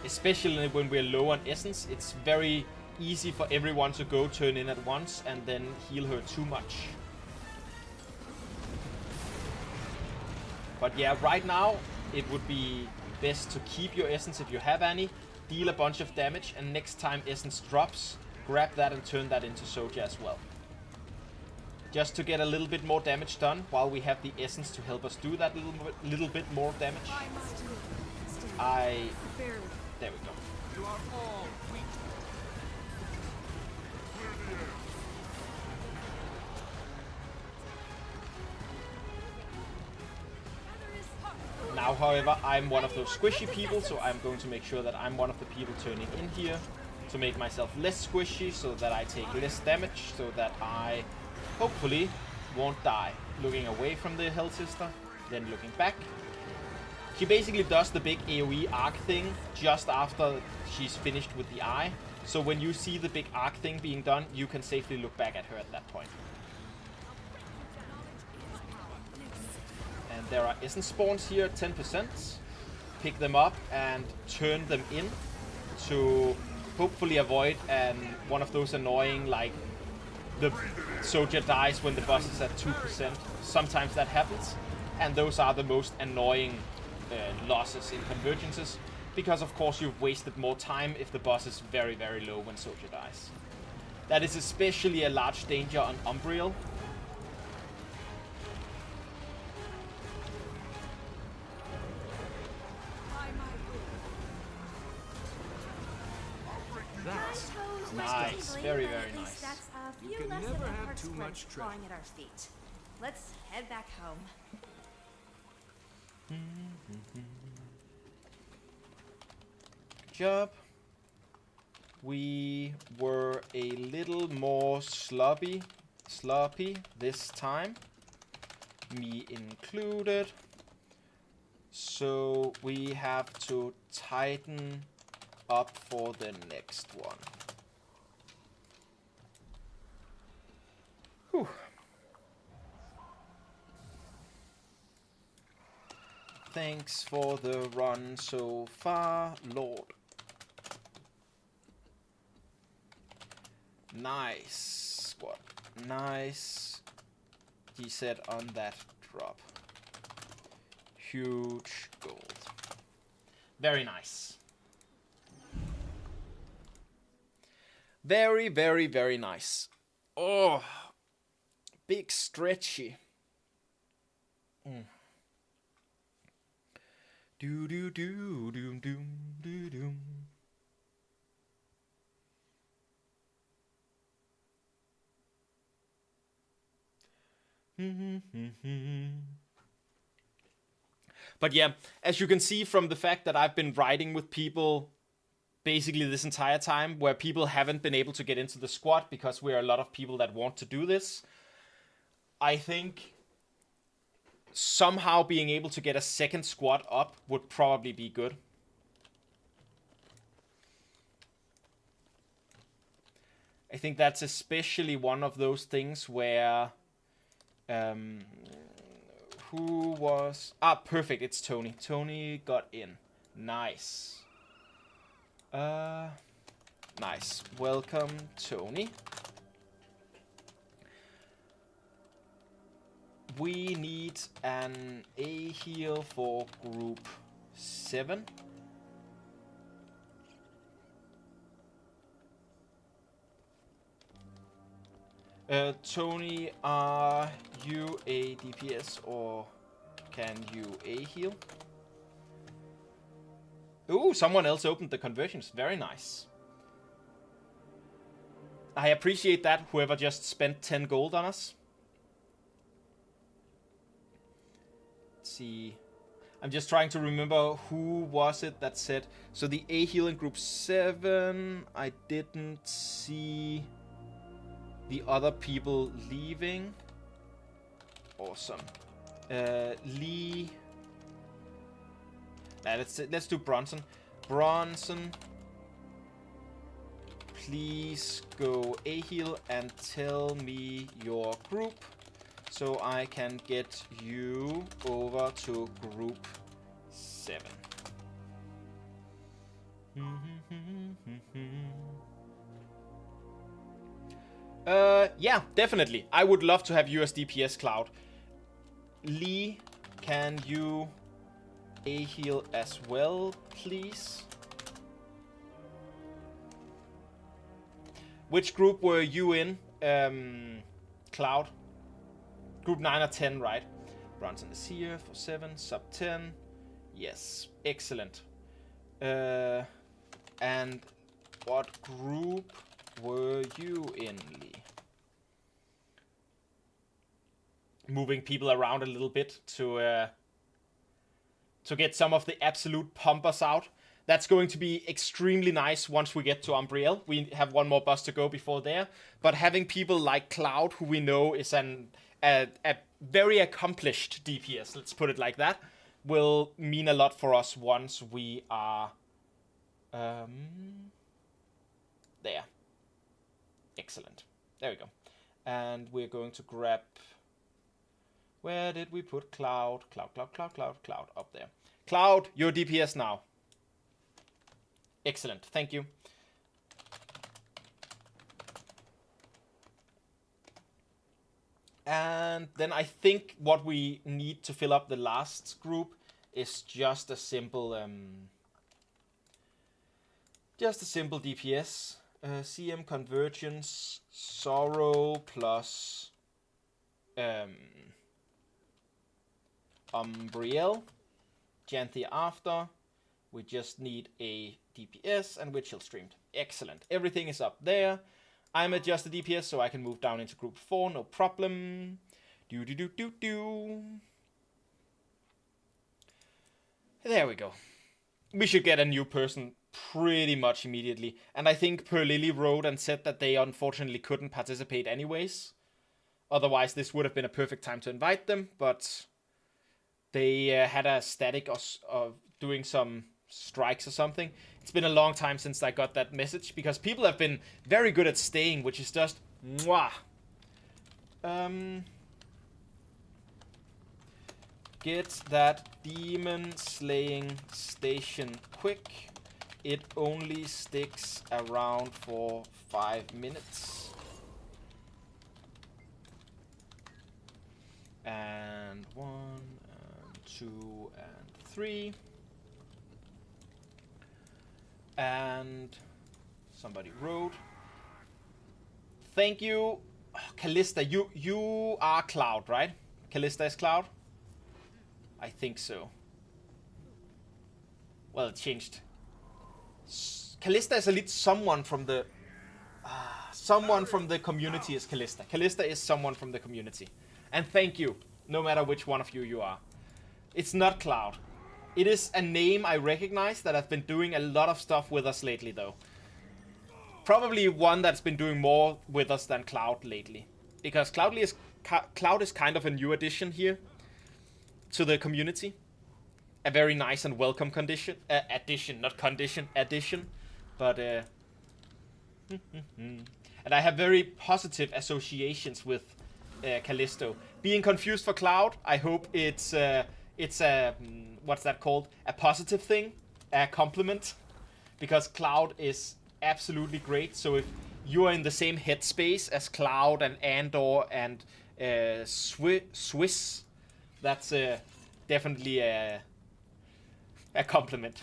Especially when we're low on essence, it's very easy for everyone to go turn in at once and then heal her too much. But yeah, right now it would be best to keep your essence if you have any, deal a bunch of damage, and next time essence drops, grab that and turn that into SotO as well. Just to get a little bit more damage done while we have the essence to help us do that little bit more damage. There we go. You are all weak. Now, however, I'm one of those squishy people, so I'm going to make sure that I'm one of the people turning in here to make myself less squishy, so that I take less damage, so that I hopefully won't die. Looking away from the Hell Sister, then looking back. She basically does the big AoE arc thing just after she's finished with the eye. So when you see the big arc thing being done, you can safely look back at her at that point. And there are essence spawns here, 10%. Pick them up and turn them in to hopefully avoid one of those annoying, like, the SotO dies when the boss is at 2%. Sometimes that happens, and those are the most annoying losses in convergences, because of course you've wasted more time if the boss is very, very low when SotO dies. That is especially a large danger on Umbriel. That's Nice, very, very nice. That's a You few can less never of a have heart too squint much treasure. clawing at our feet. Let's head back home. Good job. We were a little more sloppy this time, me included. So we have to tighten up for the next one. Whew. Thanks for the run so far, Lord. Nice squad. Nice DZ on that drop. Huge gold. Very nice. Very, very, very nice. Oh, big stretchy. Do do do do do do do. But yeah, as you can see from the fact that I've been riding with people basically this entire time, where people haven't been able to get into the squad because we are a lot of people that want to do this, I think somehow being able to get a second squad up would probably be good. I think that's especially one of those things where who was... perfect, it's Tony. Tony got in. Nice. Nice. Welcome, Tony. We need an A heal for group 7. Tony, are you a DPS or can you A heal? Ooh, someone else opened the conversions. Very nice. I appreciate that, whoever just spent 10 gold on us. Let's see. I'm just trying to remember who was it that said... So the A heal in group 7, I didn't see the other people leaving. Awesome. Lee... let's do Bronson. Bronson, please go A heal and tell me your group so I can get you over to group 7. Yeah, definitely. I would love to have you as DPS, Cloud. Lee, can you A heal as well, please? Which group were you in, Cloud? Group 9 or 10, right? Bronson is here for 7, sub 10. Yes, excellent. And what group were you in, Lee? Moving people around a little bit to get some of the absolute pumpers out. That's going to be extremely nice once we get to Umbriel. We have one more bus to go before there. But having people like Cloud, who we know is a very accomplished DPS, let's put it like that, will mean a lot for us once we are there. Excellent. There we go. And we're going to grab... Where did we put Cloud? Cloud up there. Cloud, you're DPS now. Excellent, thank you. And then I think what we need to fill up the last group is just a simple DPS. CM convergence, SotO plus Umbriel, Janthir after. We just need a DPS and we're chill streamed. Excellent. Everything is up there. I'm at just a DPS, so I can move down into group 4, no problem. There we go. We should get a new person pretty much immediately. And I think Per Lily wrote and said that they unfortunately couldn't participate anyways. Otherwise, this would have been a perfect time to invite them, but they had a static of doing some strikes or something. It's been a long time since I got that message, because people have been very good at staying, which is just mwah. Get that demon slaying station quick. It only sticks around for 5 minutes. And 1, and 2, and 3. And somebody wrote. Thank you. Oh, Callista, you are Cloud, right? Callista is Cloud? I think so. Well, it changed. Callista is a lead someone from the... someone from the community is Callista. Callista is someone from the community. And thank you, no matter which one of you are. It's not Cloud. It is a name I recognize that has been doing a lot of stuff with us lately, though. Probably one that's been doing more with us than Cloud lately. Because Cloud is kind of a new addition here to the community. A very nice and welcome addition. Not condition, addition. But, and I have very positive associations with Callisto. Being confused for Cloud, I hope it's a, what's that called? A positive thing, a compliment. Because Cloud is absolutely great. So if you are in the same headspace as Cloud and Andor and Swiss, that's definitely a compliment.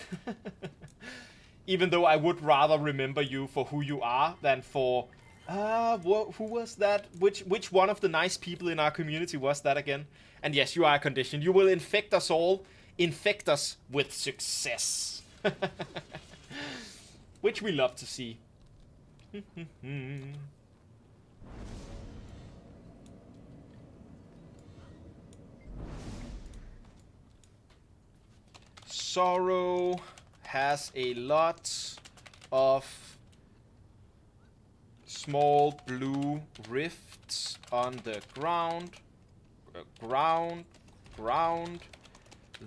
Even though I would rather remember you for who you are than for who was that? Which one of the nice people in our community was that again? And yes, you are conditioned. You will infect us all. Infect us with success. Which we love to see. SotO has a lot of small blue rifts on the ground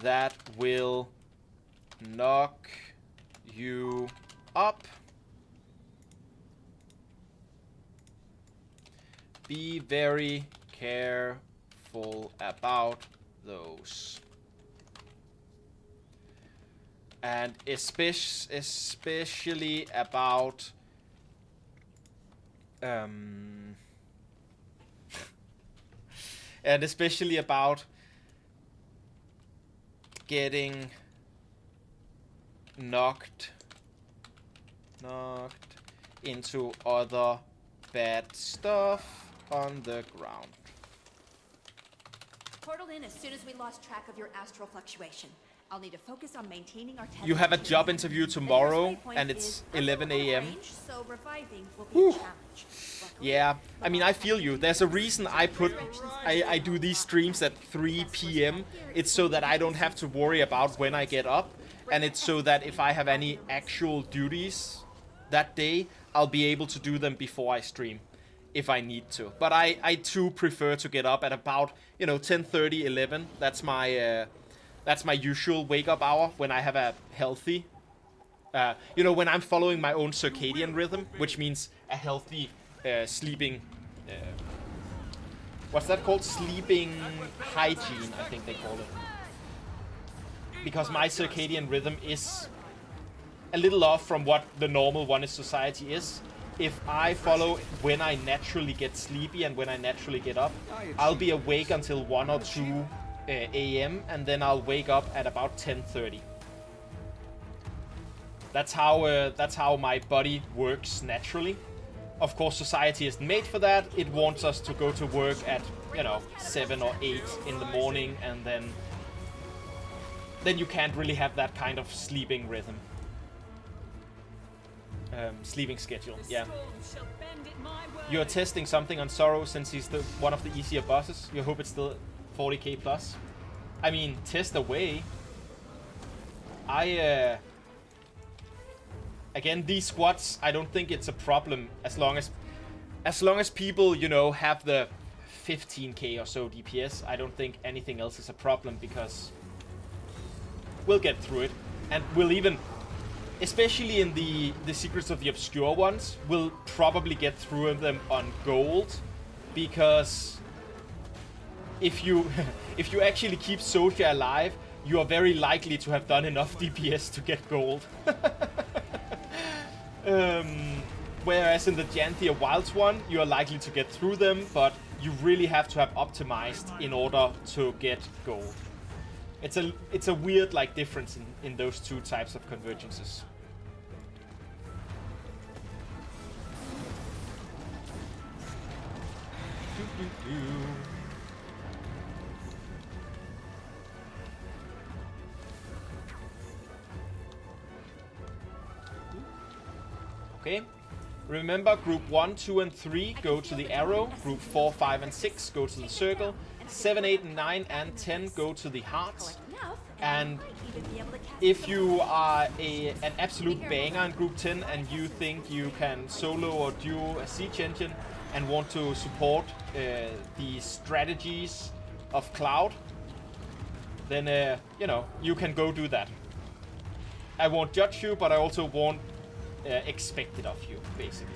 that will knock you up. Be very careful about those. And especially about and especially about getting knocked into other bad stuff on the ground. Portal in as soon as we lost track of your astral fluctuation. I'll need to focus on maintaining our You have a job interview tomorrow, and it's 11 a.m. So reviving will be a challenge. Yeah, I mean, I feel you. There's a reason I do these streams at 3 p.m. It's so that I don't have to worry about when I get up, and it's so that if I have any actual duties that day, I'll be able to do them before I stream, if I need to. But I too prefer to get up at about 10:30, 11. That's my usual wake-up hour when I have a healthy, when I'm following my own circadian rhythm, which means a healthy sleeping, what's that called? Sleeping hygiene, I think they call it. Because my circadian rhythm is a little off from what the normal one in society is. If I follow when I naturally get sleepy and when I naturally get up, I'll be awake until 1 or 2 a.m. and then I'll wake up at about 10:30. That's how my body works naturally. Of course, society isn't made for that. It wants us to go to work at 7 or 8 in the morning, and then you can't really have that kind of sleeping rhythm. Sleeping schedule. Yeah. You're testing something on SotO since he's one of the easier bosses. You hope it's still 40k plus. I mean, test away. Again, these squads, I don't think it's a problem as long as people, have the 15k or so DPS. I don't think anything else is a problem, because we'll get through it, and we'll even, especially in the Secrets of the Obscure ones, we'll probably get through them on gold, because if you actually keep Soja alive, you are very likely to have done enough DPS to get gold. Whereas in the Janthir Wilds one, you are likely to get through them, but you really have to have optimized in order to get gold. It's a weird like difference in those two types of convergences. Okay. Remember, group 1, 2, and 3 go to the arrow. Group 4, 5, and 6 go to the circle. 7, 8, 9, and 10 go to the hearts. And if you are an absolute banger in group 10 and you think you can solo or duo a siege engine and want to support the strategies of Cloud, then you know, you can go do that. I won't judge you, but I also won't expect it of you, basically.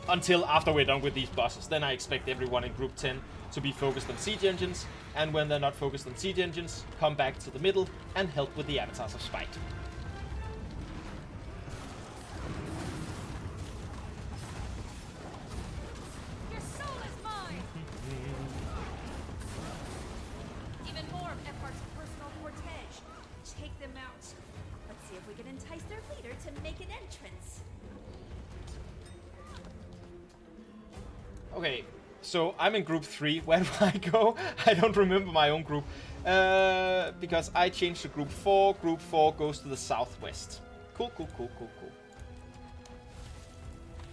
Until after we're done with these bosses, then I expect everyone in group 10 to be focused on siege engines, and when they're not focused on siege engines, come back to the middle and help with the avatars of spite. Your soul is mine. Even more of Ephard's personal cortege. Take them out. Let's see if we can entice their leader to make an entrance. Okay, so I'm in group 3. Where do I go? I don't remember my own group. Because I changed to group 4. Group 4 goes to the southwest. Cool.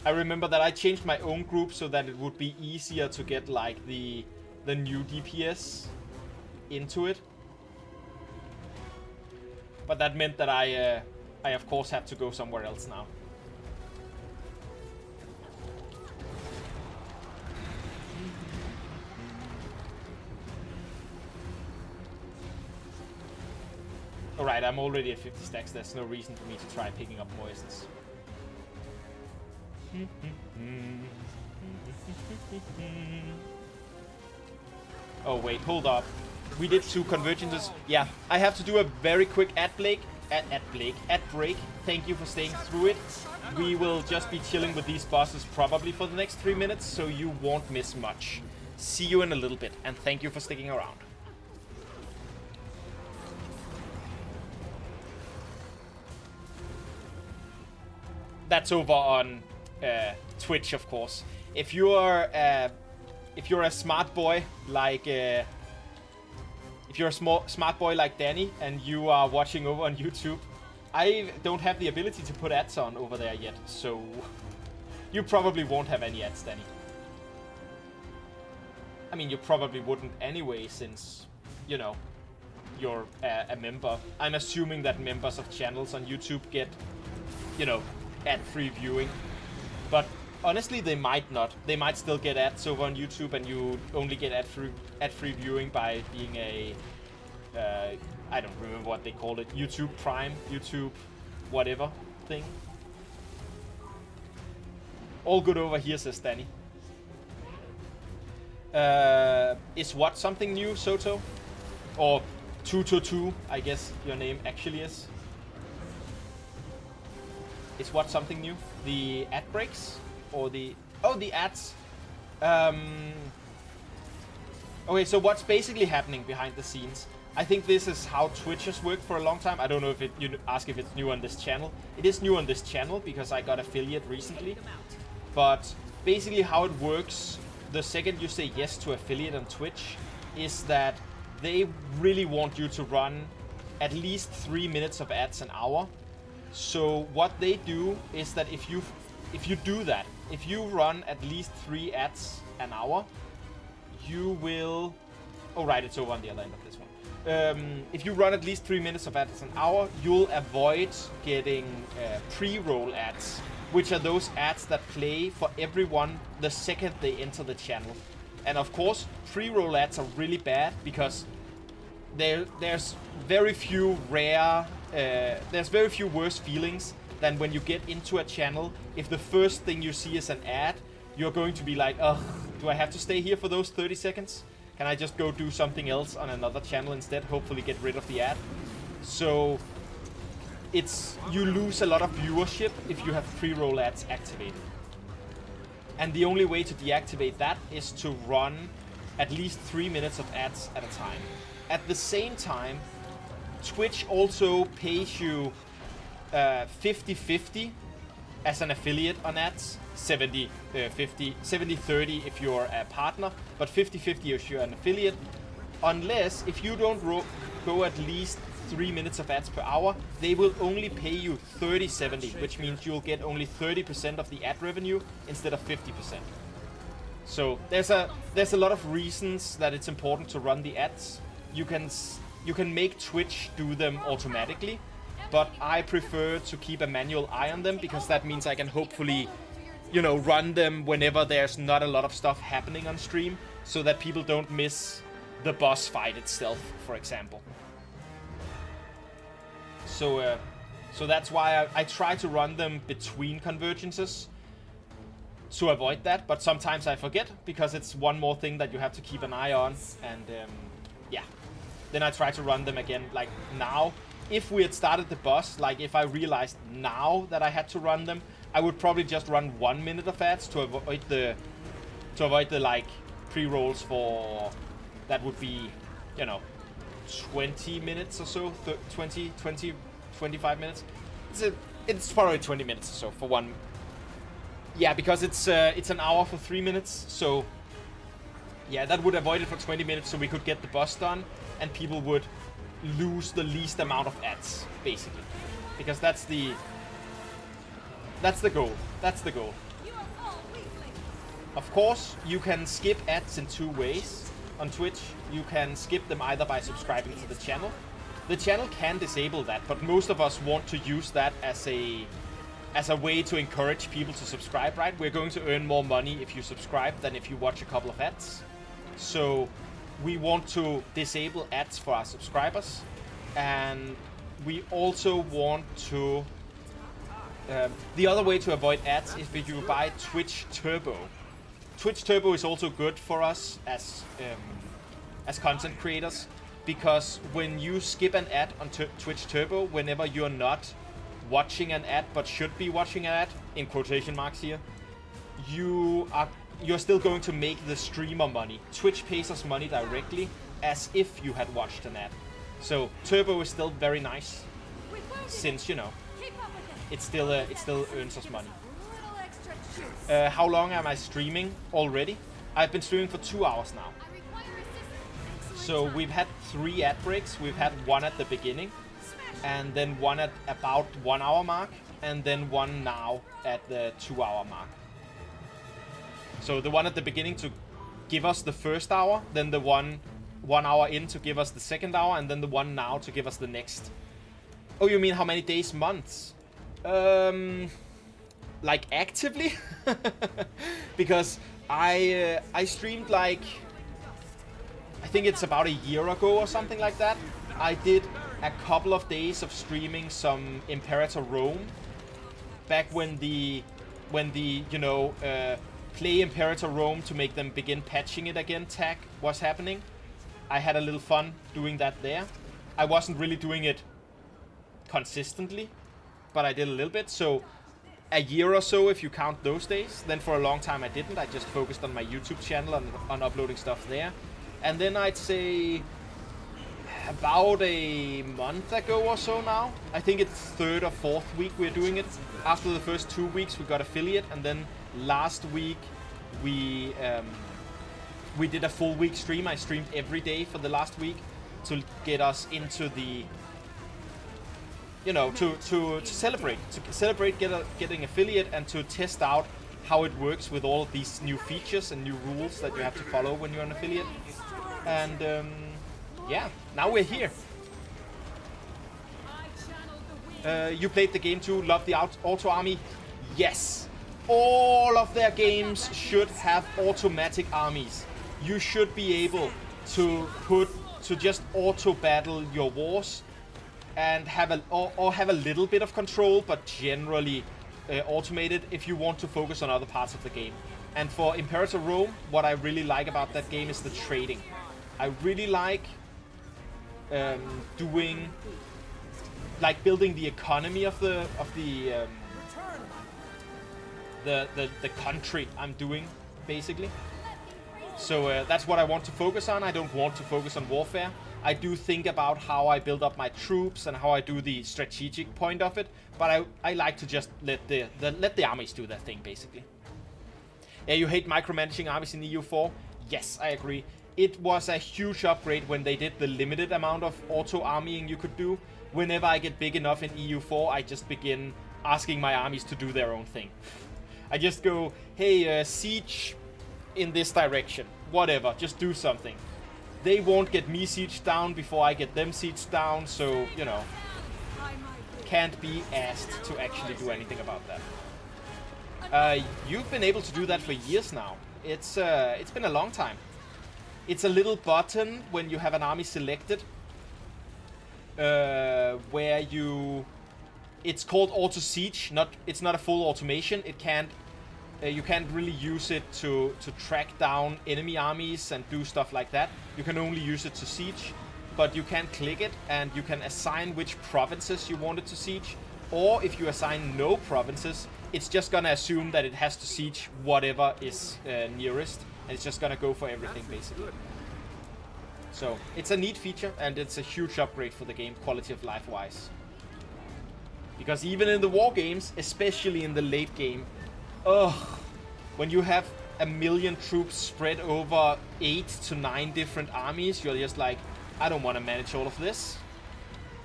I remember that I changed my own group so that it would be easier to get like the new DPS into it. But that meant that I of course have to go somewhere else now. Alright, I'm already at 50 stacks. There's no reason for me to try picking up poisons. Oh wait, hold up. We did 2 convergences. Yeah, I have to do a very quick ad break. Thank you for staying through it. We will just be chilling with these bosses probably for the next 3 minutes, so you won't miss much. See you in a little bit, and thank you for sticking around. That's over on Twitch, of course. If you're a smart boy like if you're a smart boy like Danny and you are watching over on YouTube, I don't have the ability to put ads on over there yet, so you probably won't have any ads, Danny. I mean, you probably wouldn't anyway, since, you know, you're a member. I'm assuming that members of channels on YouTube get, you know, ad-free viewing, but honestly they might not. They might still get ads over on YouTube, and you only get ad-free viewing by being a I don't remember what they call it, YouTube Prime, YouTube whatever thing. All good over here, says Danny. Is what something new, SotO? Or 222, I guess your name actually is. Is what something new? The ad breaks? Or the... Oh, the ads. Okay, so what's basically happening behind the scenes? I think this is how Twitch has worked for a long time. I don't know if you ask if it's new on this channel. It is new on this channel because I got affiliate recently. But basically how it works, the second you say yes to affiliate on Twitch, is that they really want you to run at least 3 minutes of ads an hour. So what they do is that if you do that, if you run at least 3 ads an hour, you will... Oh right, it's over on the other end of this one. If you run at least 3 minutes of ads an hour, you'll avoid getting pre-roll ads, which are those ads that play for everyone the second they enter the channel. And of course, pre-roll ads are really bad because there's very few worse feelings than when you get into a channel. If the first thing you see is an ad, you're going to be like, ugh, do I have to stay here for those 30 seconds? Can I just go do something else on another channel instead? Hopefully get rid of the ad. So you lose a lot of viewership if you have pre-roll ads activated. And the only way to deactivate that is to run at least 3 minutes of ads at a time. At the same time, Twitch also pays you 50-50 as an affiliate on ads. 70-30 if you're a partner, but 50-50 if you're an affiliate. Unless, if you don't go at least 3 minutes of ads per hour, they will only pay you 30-70, which means you'll get only 30% of the ad revenue instead of 50%. So there's a lot of reasons that it's important to run the ads. You can make Twitch do them automatically, but I prefer to keep a manual eye on them because that means I can hopefully, run them whenever there's not a lot of stuff happening on stream, so that people don't miss the boss fight itself, for example. So that's why I try to run them between convergences to avoid that, but sometimes I forget because it's one more thing that you have to keep an eye on, and yeah. Then I try to run them again, like now. If we had started the boss, like if I realized now that I had to run them, I would probably just run 1 minute of ads to avoid the like pre-rolls for, that would be, 20 minutes or so, 25 minutes. It's probably 20 minutes or so for one. Yeah, because it's an hour for 3 minutes, so yeah, that would avoid it for 20 minutes so we could get the boss done and people would lose the least amount of ads, basically. Because that's the goal. That's the goal. Of course, you can skip ads in 2 ways on Twitch. You can skip them either by subscribing to the channel. The channel can disable that, but most of us want to use that as a way to encourage people to subscribe, right? We're going to earn more money if you subscribe than if you watch a couple of ads. So we want to disable ads for our subscribers, and we also want to the other way to avoid ads is if you buy Twitch Turbo. Twitch Turbo is also good for us as content creators, because when you skip an ad on Twitch Turbo, whenever you're not watching an ad but should be watching an ad, in quotation marks here, you're still going to make the streamer money. Twitch pays us money directly as if you had watched an ad. So Turbo is still very nice, since it still earns us money. How long am I streaming already? I've been streaming for 2 hours now. So we've had 3 ad breaks. We've had one at the beginning, and then one at about 1 hour mark, and then one now at the 2 hour mark. So the one at the beginning to give us the first hour, then the one hour in to give us the second hour, and then the one now to give us the next. Oh, you mean how many days, months? Like actively? Because I streamed like, I think it's about a year ago or something like that. I did a couple of days of streaming some Imperator Rome back when the play Imperator Rome to make them begin patching it again tag was happening. I had a little fun doing that there. I wasn't really doing it consistently, but I did a little bit. So a year or so if you count those days. Then for a long time I didn't. I just focused on my YouTube channel on uploading stuff there. And then I'd say about a month ago or so now, I think it's 3rd or 4th week we're doing it. After the first 2 weeks we got affiliate, and then last week we did a full week stream. I streamed every day for the last week to get us into the, to celebrate getting affiliate, and to test out how it works with all of these new features and new rules that you have to follow when you're an affiliate. And yeah, now we're here. You played the game too, love the auto army? Yes. All of their games should have automatic armies. You should be able to just auto battle your wars and have a little bit of control, but generally automated if you want to focus on other parts of the game. And for Imperator Rome, what I really like about that game is the trading. I really like doing like building the economy of the country I'm doing, basically. So that's what I want to focus on. I don't want to focus on warfare. I do think about how I build up my troops and how I do the strategic point of it, but I like to just let the armies do their thing, basically. Yeah, you hate micromanaging armies in EU4? Yes, I agree. It was a huge upgrade when they did the limited amount of auto-armying you could do. Whenever I get big enough in EU4, I just begin asking my armies to do their own thing. I just go, hey, siege in this direction. Whatever, just do something. They won't get me sieged down before I get them sieged down, so, you know, can't be asked to actually do anything about that. You've been able to do that for years now. It's been a long time. It's a little button when you have an army selected, where it's called auto siege. It's not a full automation. It can't. You can't really use it to track down enemy armies and do stuff like that. You can only use it to siege, but you can click it and you can assign which provinces you want it to siege. Or if you assign no provinces, it's just gonna assume that it has to siege whatever is nearest, and it's just gonna go for everything, basically. So it's a neat feature, and it's a huge upgrade for the game, quality of life wise. Because even in the war games, especially in the late game, when you have 1 million troops spread over 8 to 9 different armies, you're just like, I don't want to manage all of this.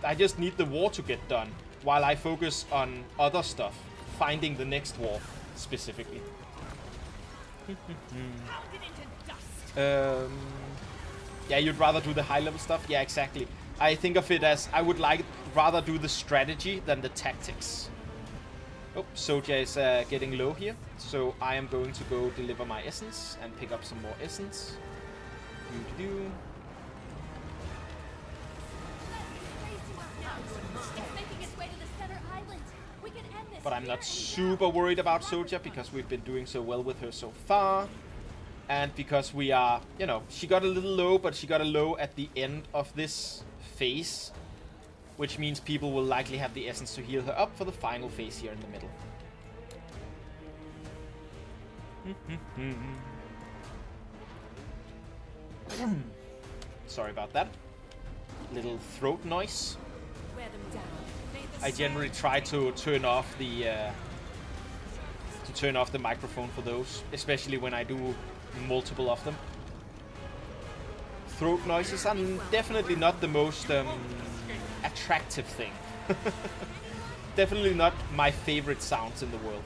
I just need the war to get done, while I focus on other stuff, finding the next war, specifically. Yeah, you'd rather do the high-level stuff? Yeah, exactly. I think of it as, I would rather do the strategy than the tactics. Oh, Soja is getting low here, so I am going to go deliver my essence and pick up some more essence. Doo-doo-doo. But I'm not super worried about Soja because we've been doing so well with her so far. And because we are, you know, she got a little low, but she got a low at the end of this phase. Which means people will likely have the essence to heal her up for the final phase here in the middle. Sorry about that. Little throat noise. I generally try to turn off the microphone for those, especially when I do multiple of them. Throat noises are definitely not the most attractive thing. Definitely not my favorite sounds in the world.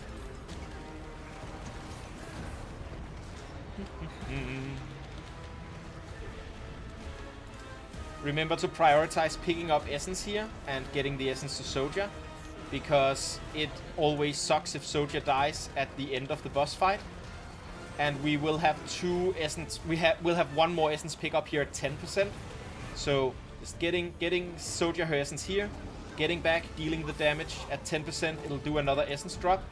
Remember to prioritize picking up essence here and getting the essence to Soja, because it always sucks if Soja dies at the end of the boss fight. And we will have 2 essence. We'll have 1 more essence pick up here at 10%. So just getting Soja her essence here, getting back, dealing the damage at 10%. It'll do another essence drop.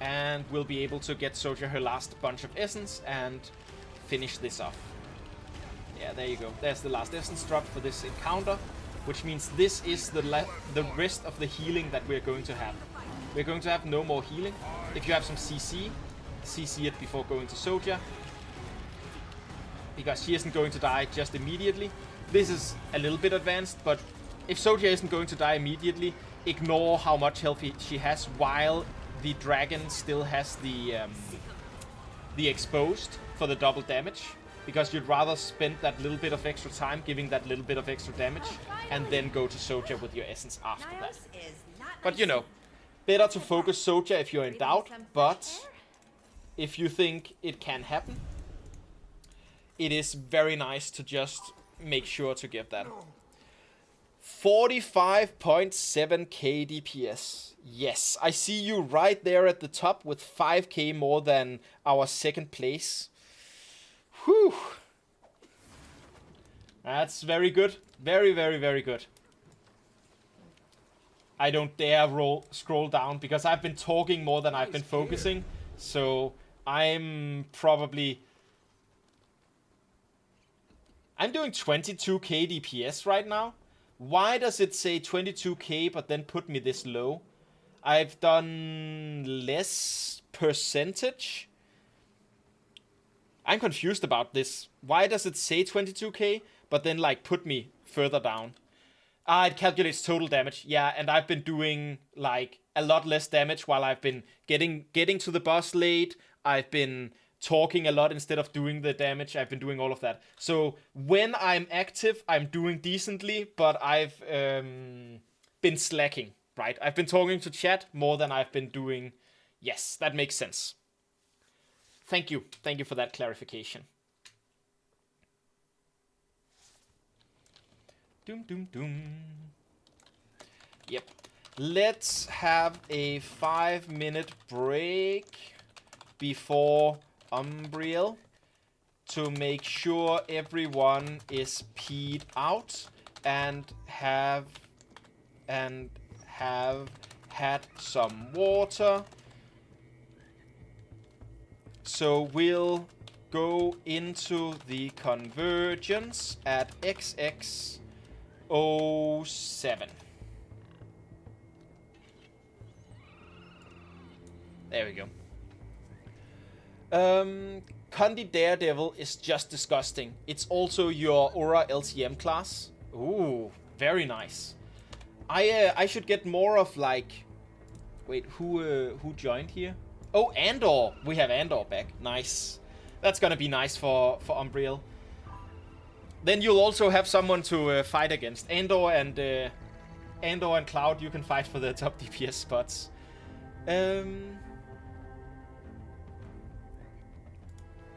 And we'll be able to get Soja her last bunch of essence and finish this off. Yeah, there you go. There's the last essence drop for this encounter, which means this is the rest of the healing that we're going to have. We're going to have no more healing. If you have some CC it before going to Soja, because she isn't going to die just immediately. This is a little bit advanced, but if Soja isn't going to die immediately, ignore how much health she has while the dragon still has the exposed for the double damage, because you'd rather spend that little bit of extra time giving that little bit of extra damage and then go to Soja with your essence after that. But you know, better to focus Soja if you're in doubt, but if you think it can happen, it is very nice to just make sure to give that. 45.7k DPS. Yes, I see you right there at the top with 5k more than our second place. Whew. That's very good. Very, very, very good. I don't dare scroll down because I've been talking more than I've been focusing. So I'm I'm doing 22k DPS right now. Why does it say 22k but then put me this low? I've done less percentage. I'm confused about this. Why does it say 22k but then like put me further down? It calculates total damage. Yeah, and I've been doing like a lot less damage while I've been getting to the boss late. I've been talking a lot instead of doing the damage. I've been doing all of that. So when I'm active, I'm doing decently, but I've been slacking, right? I've been talking to chat more than I've been doing. Yes, that makes sense. Thank you. Thank you for that clarification. Doom, doom, doom. Yep. Let's have a 5-minute break before Umbriel to make sure everyone is peed out and have had some water. So we'll go into the convergence at XX07. There we go. Condi Daredevil is just disgusting. It's also your Aura LCM class. Ooh, very nice. I should get more of like... Wait, who joined here? Oh, Andor. We have Andor back. Nice. That's gonna be nice for Umbriel. Then you'll also have someone to fight against. Andor and Cloud, you can fight for the top DPS spots.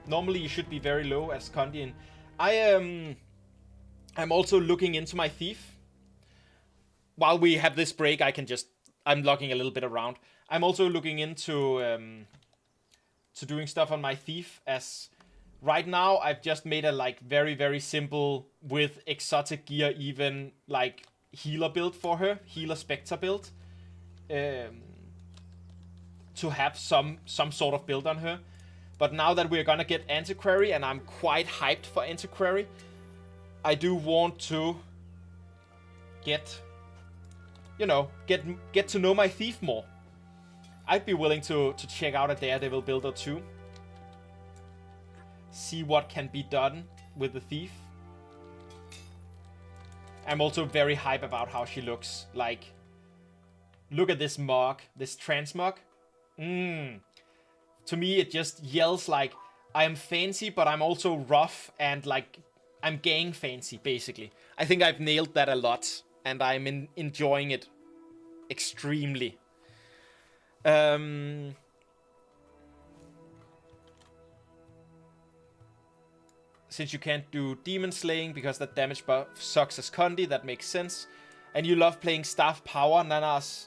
Normally you should be very low as Condi. I'm also looking into my Thief. While we have this break, I'm logging a little bit around. I'm also looking into to doing stuff on my Thief, as right now I've just made a like very, very simple with exotic gear even like healer build for her, healer Spectre build, to have some sort of build on her. But now that we're gonna get Antiquary, and I'm quite hyped for Antiquary, I do want to get to know my Thief more. I'd be willing to check out a Daredevil build or two. See what can be done with the Thief. I'm also very hype about how she looks. Like, look at this mark, this transmog. To me, it just yells like, I am fancy, but I'm also rough, and like, I'm gang fancy, basically. I think I've nailed that a lot, and I'm enjoying it extremely. Since you can't do demon slaying because that damage buff sucks as Condi, that makes sense. And you love playing staff power, Nanas,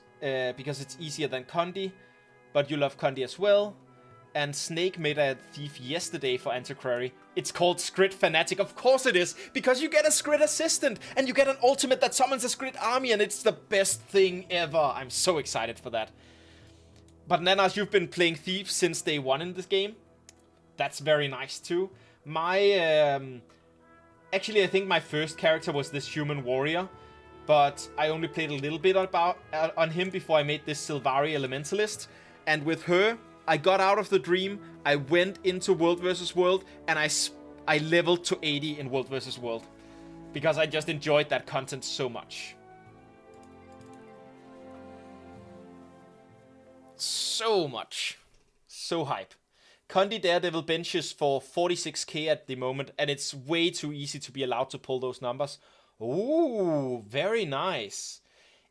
because it's easier than Condi, but you love Condi as well. And Snake made a Thief yesterday for Antiquary. It's called Skrit Fanatic. Of course it is, because you get a Skrit assistant, and you get an ultimate that summons a Skrit army, and it's the best thing ever. I'm so excited for that. But Nanas, you've been playing Thief since day one in this game. That's very nice too. Actually, I think my first character was this human warrior, but I only played a little bit on him before I made this Sylvari Elementalist. And with her, I got out of the dream, I went into World vs. World, and I leveled to 80 in World vs. World. Because I just enjoyed that content so much. So much. So hype. Condi Daredevil benches for 46k at the moment, and it's way too easy to be allowed to pull those numbers. Ooh, very nice.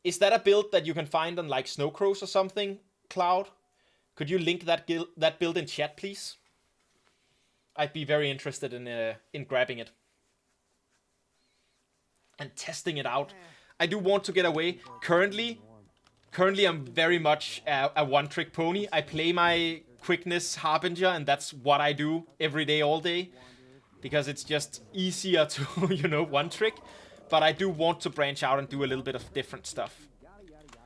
Is that a build that you can find on like Snowcrows or something, Cloud? Could you link that build in chat, please? I'd be very interested in grabbing it and testing it out. I do want to get away. Currently I'm very much a one-trick pony. I play my quickness Harbinger, and that's what I do every day, all day, because it's just easier to, one trick. But I do want to branch out and do a little bit of different stuff.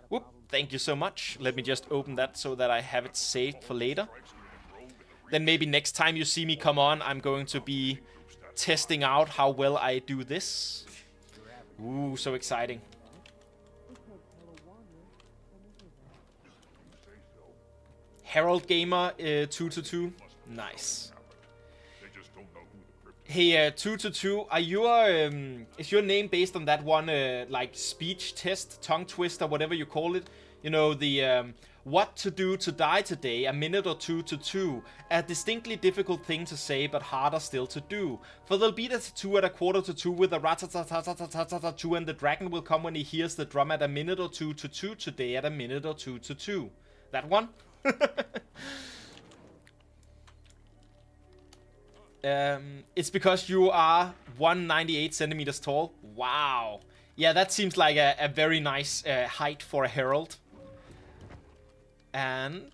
Whoop, thank you so much. Let me just open that so that I have it saved for later. Then maybe next time you see me come on, I'm going to be testing out how well I do this. Ooh, so exciting. Herald Gamer 2-2. Nice. Hey, 2-2, are your is your name based on that one like speech test, tongue twister, whatever you call it? You know, the what to do to die today, a minute or two to two. A distinctly difficult thing to say, but harder still to do. For there'll be the two at a quarter to two with a rat-ta-ta-ta-ta-ta-ta-ta-two, and the dragon will come when he hears the drum at a minute or two to two today at a minute or two to two. That one? It's because you are 198 centimeters tall. Wow. Yeah, that seems like a very nice height for a herald. And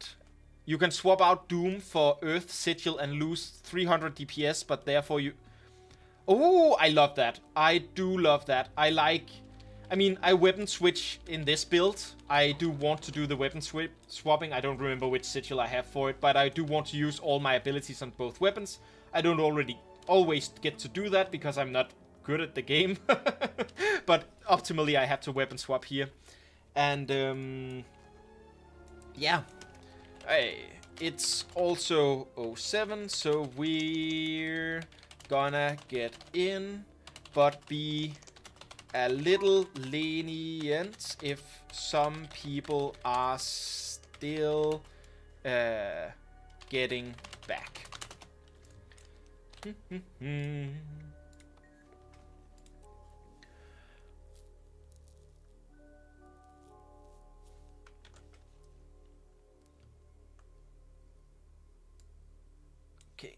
you can swap out Doom for Earth Sigil and lose 300 DPS, but therefore you... Oh, I love that. I do love that. I mean, I weapon switch in this build. I do want to do the weapon swapping. I don't remember which sigil I have for it, but I do want to use all my abilities on both weapons. I don't always get to do that because I'm not good at the game. But optimally, I have to weapon swap here. And, yeah. Hey, it's also 07, so we're gonna get in, but be a little lenient if some people are still getting back. Okay,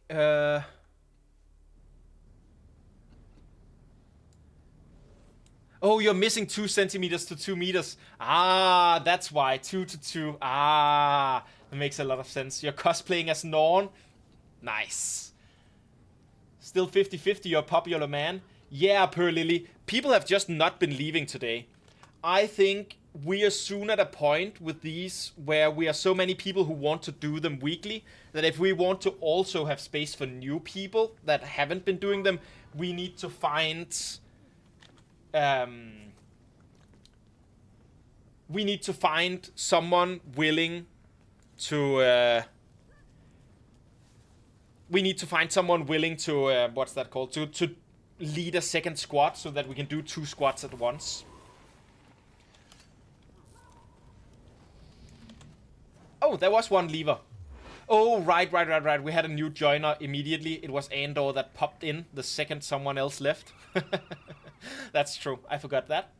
oh, you're missing 2 centimeters to 2 meters. Ah, that's why. 2 to 2. Ah, that makes a lot of sense. You're cosplaying as Norn. Nice. Still 50-50, you're a popular man. Yeah, Per Lily. People have just not been leaving today. I think we are soon at a point with these where we are so many people who want to do them weekly that if we want to also have space for new people that haven't been doing them, we need to find... we need to find someone willing to... we need to find someone willing to... what's that called? To lead a second squad so that we can do 2 squads at once. Oh, there was one lever. Oh, right. We had a new joiner immediately. It was Andor that popped in the second someone else left. That's true. I forgot that.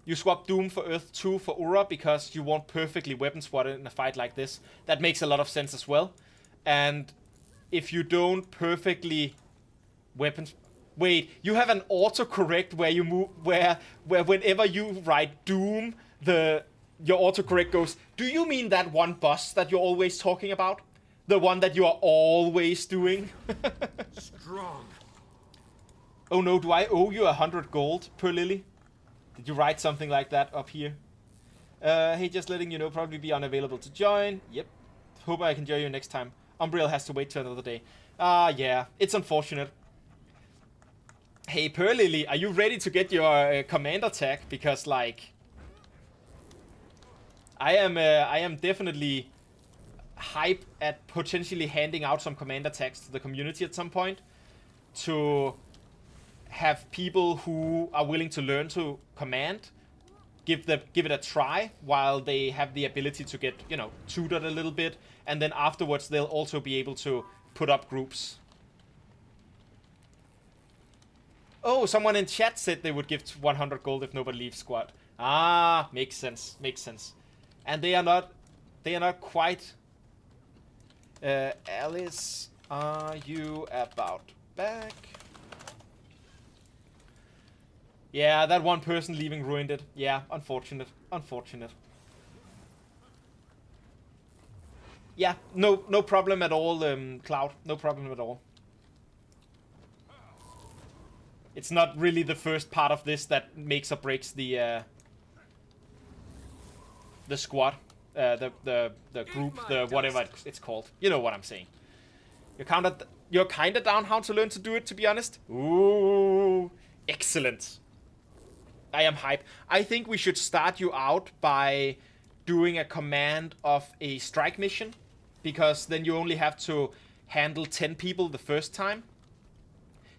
You swap Doom for Earth 2 for Ura because you want perfectly weapon swatted in a fight like this. That makes a lot of sense as well. And if you don't perfectly weapons... Wait, you have an autocorrect where you move... Where whenever you write Doom, your autocorrect goes, do you mean that one boss that you're always talking about? The one that you are always doing? Strong. Oh no, do I owe you 100 gold per Lily? Did you write something like that up here? Hey, just letting you know, probably be unavailable to join. Yep. Hope I can join you next time. Umbriel has to wait till another day. Yeah, it's unfortunate. Hey, Per Lily, are you ready to get your commander tag? Because, like... I am definitely hype at potentially handing out some commander tags to the community at some point to have people who are willing to learn to command give it a try while they have the ability to get, you know, tutored a little bit, and then afterwards they'll also be able to put up groups. Oh, someone in chat said they would give 100 gold if nobody leaves squad. Ah, makes sense. And they are not quite... Alice, are you about back? Yeah, that one person leaving ruined it. Yeah, unfortunate. Yeah, no problem at all, Cloud. No problem at all. It's not really the first part of this that makes or breaks the squad, the group, the whatever it's called. You know what I'm saying. You're kinda down how to learn to do it, to be honest. Ooh, excellent. I am hype. I think we should start you out by doing a command of a strike mission, because then you only have to handle 10 people the first time.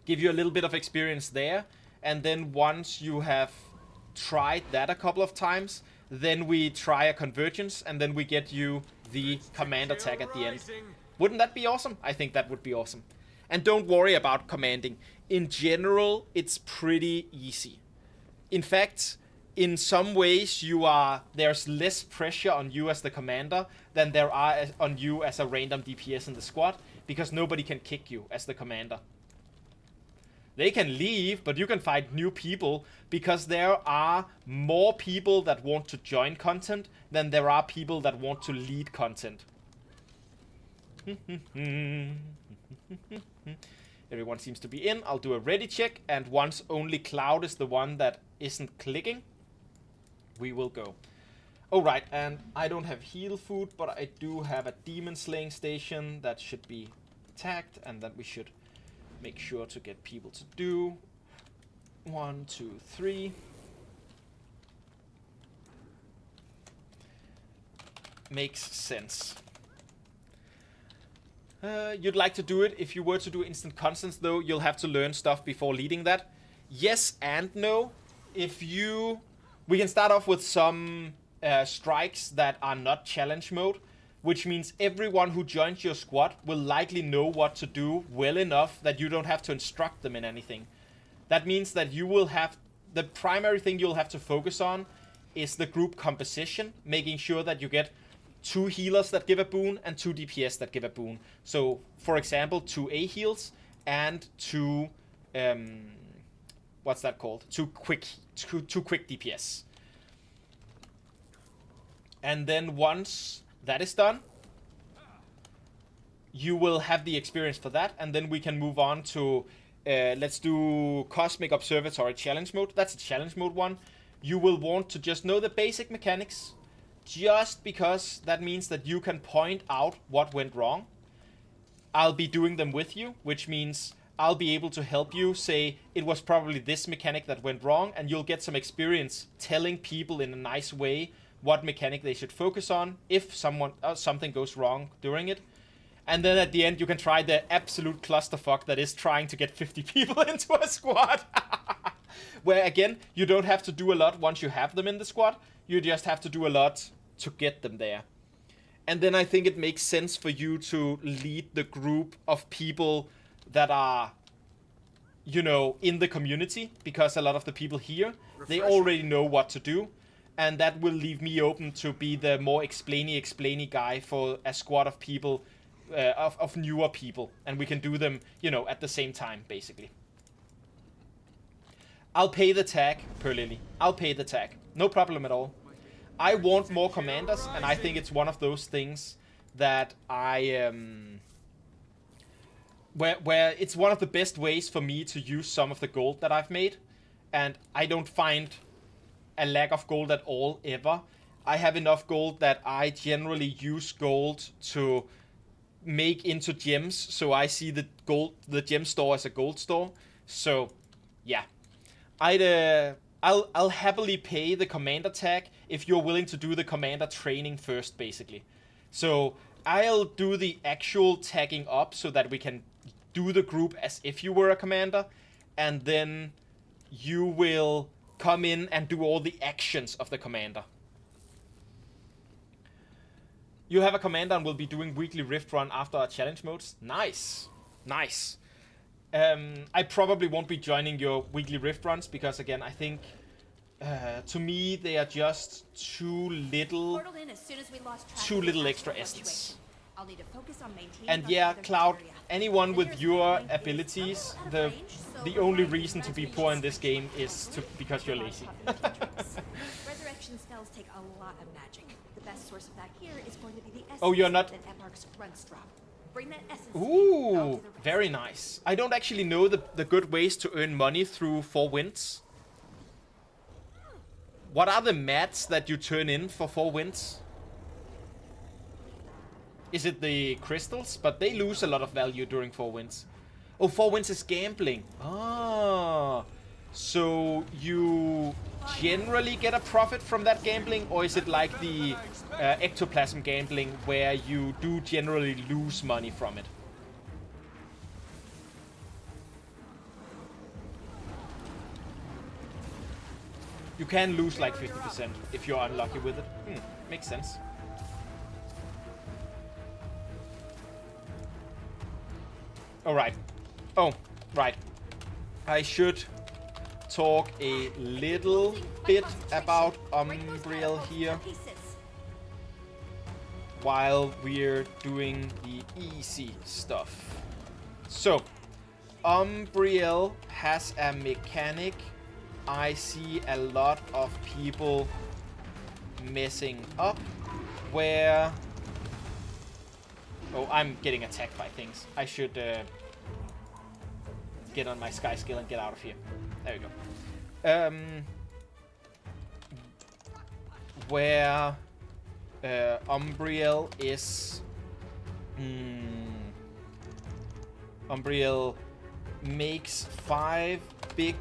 Give you a little bit of experience there, and then once you have tried that a couple of times, then we try a convergence, and then we get you the command attack at the end. Wouldn't that be awesome? I think that would be awesome. And don't worry about commanding. In general, it's pretty easy. In fact, in some ways, there's less pressure on you as the commander than there are on you as a random DPS in the squad, because nobody can kick you as the commander. They can leave, but you can find new people, because there are more people that want to join content than there are people that want to lead content. Everyone seems to be in. I'll do a ready check, and once only Cloud is the one that isn't clicking, we will go. Alright, and I don't have heal food, but I do have a demon slaying station that should be attacked, and that we should make sure to get people to do. 1, 2, 3. Makes sense. You'd like to do it. If you were to do instant constants, though, you'll have to learn stuff before leading that. Yes and no. We can start off with some strikes that are not challenge mode, which means everyone who joins your squad will likely know what to do well enough that you don't have to instruct them in anything. That means that you will have... The primary thing you'll have to focus on is the group composition, making sure that you get 2 healers that give a boon and 2 DPS that give a boon. So, for example, 2 A heals and 2... what's that called? 2 quick DPS. And then once that is done, you will have the experience for that, and then we can move on to let's do Cosmic Observatory challenge mode. That's a challenge mode one. You will want to just know the basic mechanics, just because that means that you can point out what went wrong. I'll be doing them with you, which means I'll be able to help you say it was probably this mechanic that went wrong, and you'll get some experience telling people in a nice way what mechanic they should focus on if something goes wrong during it. And then at the end, you can try the absolute clusterfuck that is trying to get 50 people into a squad. Where, again, you don't have to do a lot once you have them in the squad. You just have to do a lot to get them there. And then I think it makes sense for you to lead the group of people that are, you know, in the community. Because a lot of the people here, they already know what to do. And that will leave me open to be the more explainy guy for a squad of people, of newer people. And we can do them, you know, at the same time, basically. I'll pay the tag, Per Lily. I'll pay the tag. No problem at all. I want more commanders, and I think it's one of those things that where it's one of the best ways for me to use some of the gold that I've made. And I don't find a lack of gold at all, ever. I have enough gold that I generally use gold to make into gems, so I see the gem store as a gold store. So, yeah. I'll happily pay the commander tag if you're willing to do the commander training first, basically. So, I'll do the actual tagging up so that we can do the group as if you were a commander, and then you will come in and do all the actions of the commander. You have a commander and will be doing weekly rift run after our challenge modes. Nice. Nice. I probably won't be joining your weekly rift runs because, again, I think to me they are just too little extra essence. I'll need to focus on maintaining. And yeah, Cloud, anyone with your abilities, the only reason to be poor in this game is because you're lazy. Resurrection spells take a lot of magic. The best source of that here is going to be the essence. Oh, you're not. That Eparch's runs drop. Bring that essence. Ooh, very nice. I don't actually know the good ways to earn money through Four Winds. What are the mats that you turn in for Four Winds? Is it the crystals? But they lose a lot of value during 4 winds. Oh, 4 winds is gambling. Ah. So you generally get a profit from that gambling? Or is it like the ectoplasm gambling where you do generally lose money from it? You can lose like 50% if you're unlucky with it. Makes sense. Alright. Oh, right. I should talk a little bit about Umbriel here while we're doing the easy stuff. So, Umbriel has a mechanic I see a lot of people messing up where... Oh, I'm getting attacked by things. I should get on my sky skill and get out of here. There we go. Where Umbriel is... Umbriel makes 5 big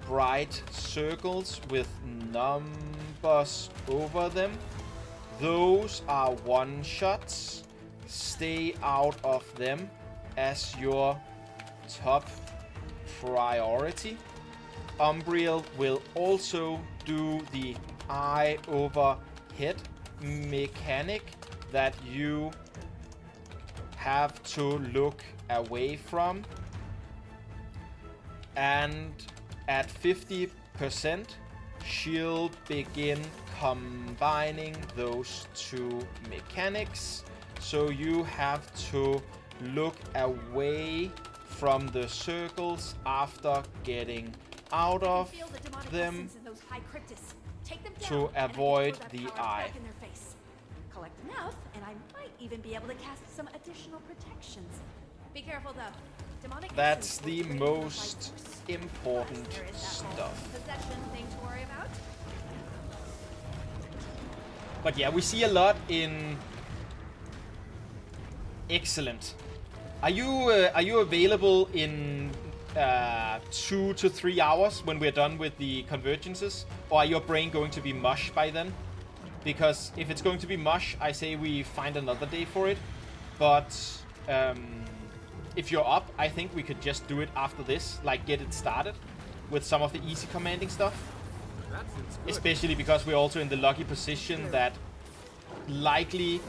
bright circles with numbers over them. Those are one-shots. Stay out of them as your top priority. Umbriel will also do the eye over head mechanic that you have to look away from. And at 50%, she'll begin combining those 2 mechanics. So you have to look away from the circles after getting out of them to avoid the eye. Collect enough, and I might even be able to cast some additional protections. Be careful though. Demonic That's the most important stuff. Possession thing to worry about. But yeah, we see a lot in... Excellent. Are you available in 2 to 3 hours when we're done with the convergences? Or are your brain going to be mush by then? Because if it's going to be mush, I say we find another day for it. But if you're up, I think we could just do it after this. Like, get it started with some of the easy commanding stuff. Especially because we're also in the lucky position that likely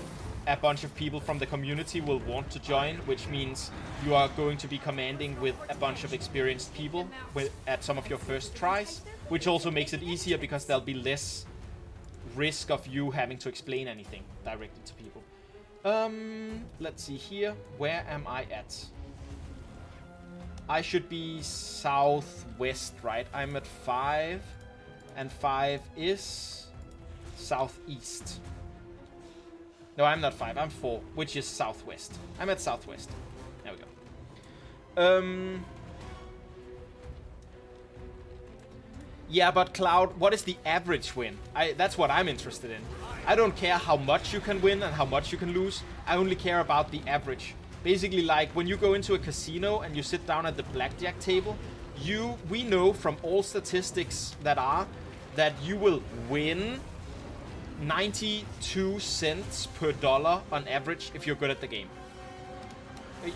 a bunch of people from the community will want to join, which means you are going to be commanding with a bunch of experienced people at some of your first tries, which also makes it easier because there'll be less risk of you having to explain anything directly to people. Let's see here. Where am I at? I should be southwest, right? I'm at 5, and 5 is southeast. No, I'm not 5, I'm 4, which is southwest. I'm at southwest. There we go. Yeah, but Cloud, what is the average win? That's what I'm interested in. I don't care how much you can win and how much you can lose. I only care about the average. Basically, like, when you go into a casino and you sit down at the blackjack table, we know from all statistics that you will win 92 cents per dollar on average if you're good at the game.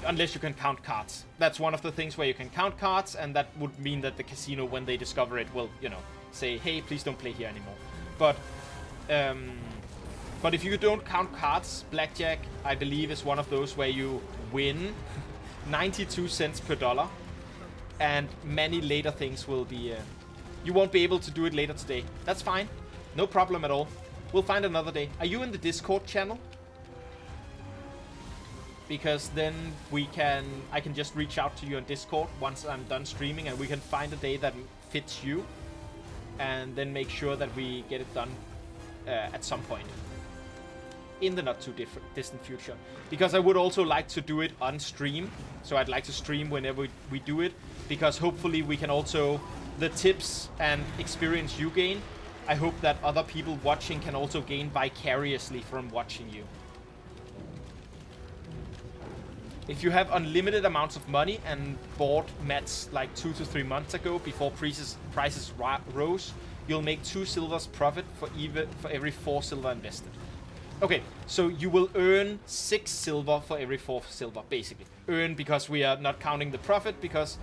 Unless you can count cards. That's one of the things where you can count cards, and that would mean that the casino, when they discover it, will, you know, say, hey, please don't play here anymore. But if you don't count cards, blackjack, I believe, is one of those where you win 92 cents per dollar, and many later things will be... you won't be able to do it later today. That's fine. No problem at all. We'll find another day. Are you in the Discord channel? Because then I can just reach out to you on Discord once I'm done streaming, and we can find a day that fits you, and then make sure that we get it done at some point in the not too distant future. Because I would also like to do it on stream, so I'd like to stream whenever we do it, because hopefully we can also, the tips and experience you gain, I hope that other people watching can also gain vicariously from watching you. If you have unlimited amounts of money and bought mats like 2 to 3 months ago before prices rose, you'll make 2 silvers profit for every 4 silver invested. Okay, so you will earn 6 silver for every 4 silver, basically. Earn because we are not counting the profit, because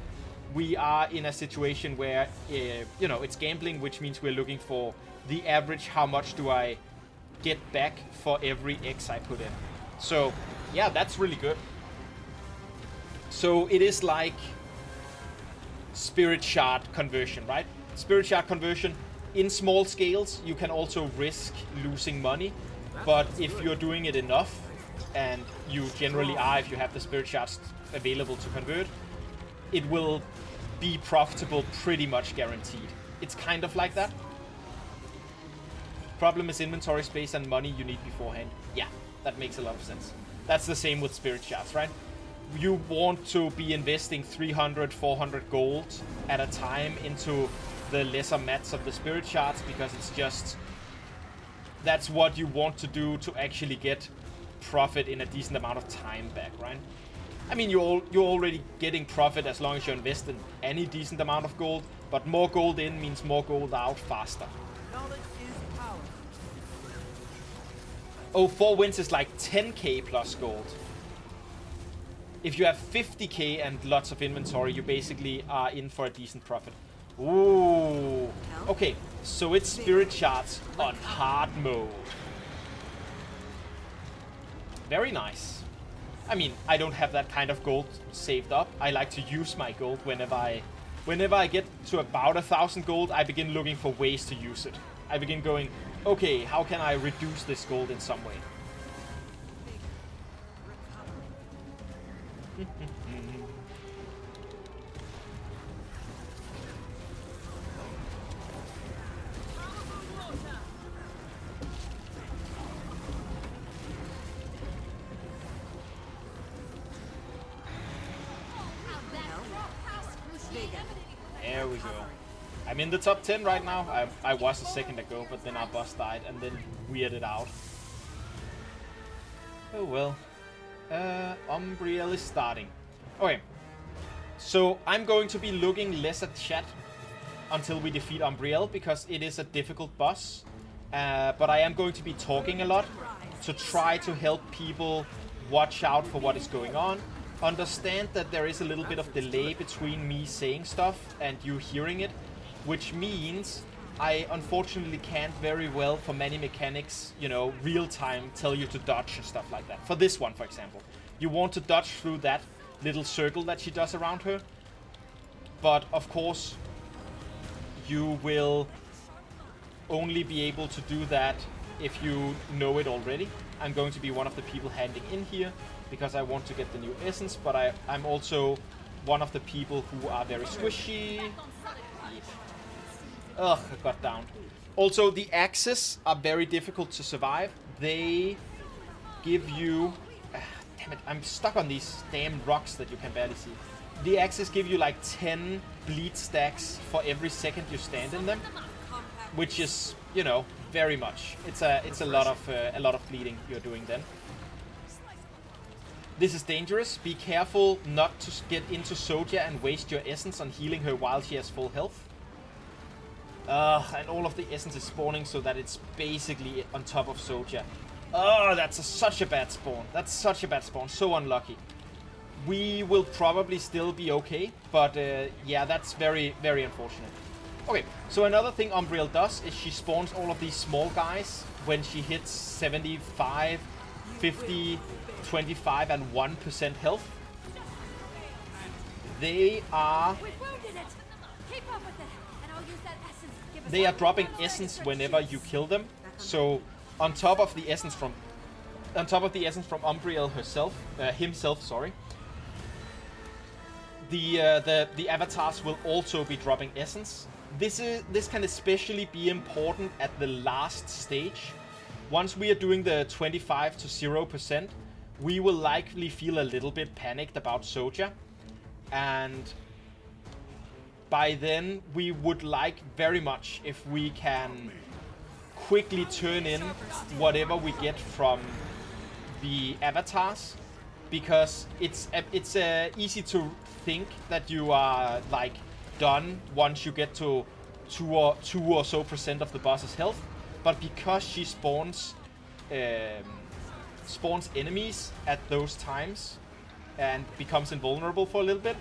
we are in a situation where, you know, it's gambling, which means we're looking for the average, how much do I get back for every X I put in. So, yeah, that's really good. So it is like spirit shard conversion, right? Spirit shard conversion in small scales, you can also risk losing money, but if you're doing it enough, and you generally are if you have the spirit shards available to convert, it will be profitable pretty much guaranteed. It's kind of like that. Problem is inventory space and money you need beforehand. Yeah, that makes a lot of sense. That's the same with spirit shards, right? You want to be investing 300, 400 gold at a time into the lesser mats of the spirit shards, because it's just, that's what you want to do to actually get profit in a decent amount of time back, right? I mean, you're already getting profit as long as you invest in any decent amount of gold, but more gold in means more gold out faster. Knowledge is power. Oh, 4 wins is like 10k plus gold. If you have 50k and lots of inventory, you basically are in for a decent profit. Ooh. Okay, so it's spirit shards on hard mode. Very nice. I mean, I don't have that kind of gold saved up. I like to use my gold whenever I get to about 1,000 gold, I begin looking for ways to use it. I begin going, okay, how can I reduce this gold in some way? There we go. I'm in the top 10 right now. I was a second ago, but then our boss died and then weirded out. Oh well. Umbriel is starting. Okay. So I'm going to be looking less at chat until we defeat Umbriel, because it is a difficult boss. But I am going to be talking a lot to try to help people watch out for what is going on. Understand that there is a little bit of delay between me saying stuff and you hearing it, which means I unfortunately can't very well, for many mechanics, you know, real time tell you to dodge and stuff like that. For this one, for example, you want to dodge through that little circle that she does around her, but of course you will only be able to do that if you know it already. I'm going to be one of the people handing in here because I want to get the new essence, but I'm also one of the people who are very squishy. Ugh, I got down. Also, the axes are very difficult to survive. They give you... damn it, I'm stuck on these damn rocks that you can barely see. The axes give you like 10 bleed stacks for every second you stand in them, which is, you know, very much. It's a lot of bleeding you're doing then. This is dangerous. Be careful not to get into Soja and waste your essence on healing her while she has full health. And all of the essence is spawning so that it's basically on top of Soja. Oh, that's such a bad spawn. That's such a bad spawn. So unlucky. We will probably still be okay, but yeah, that's very, very unfortunate. Okay, so another thing Umbriel does is she spawns all of these small guys when she hits 75, 50, 25 and 1% health. They are... They are dropping essence whenever you kill them. So on top of the essence from Umbriel himself, sorry. The avatars will also be dropping essence. This can especially be important at the last stage. Once we are doing the 25 to 0%, we will likely feel a little bit panicked about Soja, and by then we would like very much if we can quickly turn in whatever we get from the avatars because it's easy to think that you are like done once you get to 2 or so % of the boss's health, but because she spawns enemies at those times and becomes invulnerable for a little bit,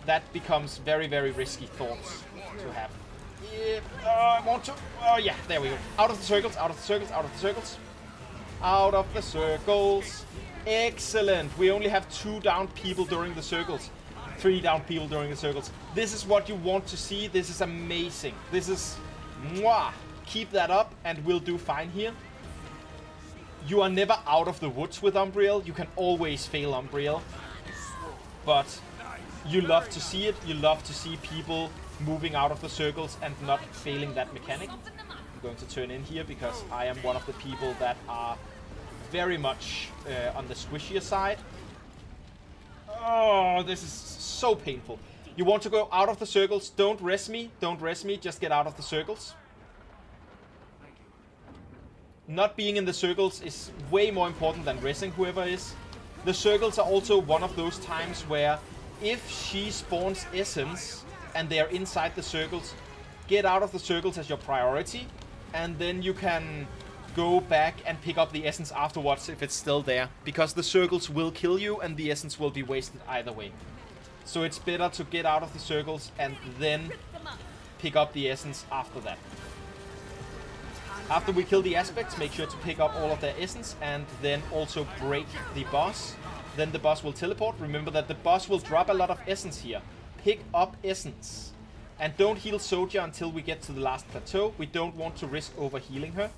that becomes very, very risky thoughts to have. I want to... Oh yeah, there we go. Out of the circles, out of the circles, out of the circles. Out of the circles. Excellent. We only have 2 downed people during the circles. 3 downed people during the circles. This is what you want to see. This is amazing. This is... Mwah! Keep that up and we'll do fine here. You are never out of the woods with Umbriel. You can always fail Umbriel. But you love to see it. You love to see people moving out of the circles and not failing that mechanic. I'm going to turn in here because I am one of the people that are very much on the squishier side. Oh, this is so painful. You want to go out of the circles. Don't res me. Don't res me. Just get out of the circles. Not being in the circles is way more important than resing whoever is. The circles are also one of those times where if she spawns essence and they are inside the circles, get out of the circles as your priority, and then you can go back and pick up the essence afterwards if it's still there, because the circles will kill you and the essence will be wasted either way. So it's better to get out of the circles and then pick up the essence after that. After we kill the aspects, make sure to pick up all of their essence and then also break the boss. Then the boss will teleport. Remember that the boss will drop a lot of essence here. Pick up essence. And don't heal SotO until we get to the last plateau. We don't want to risk overhealing her.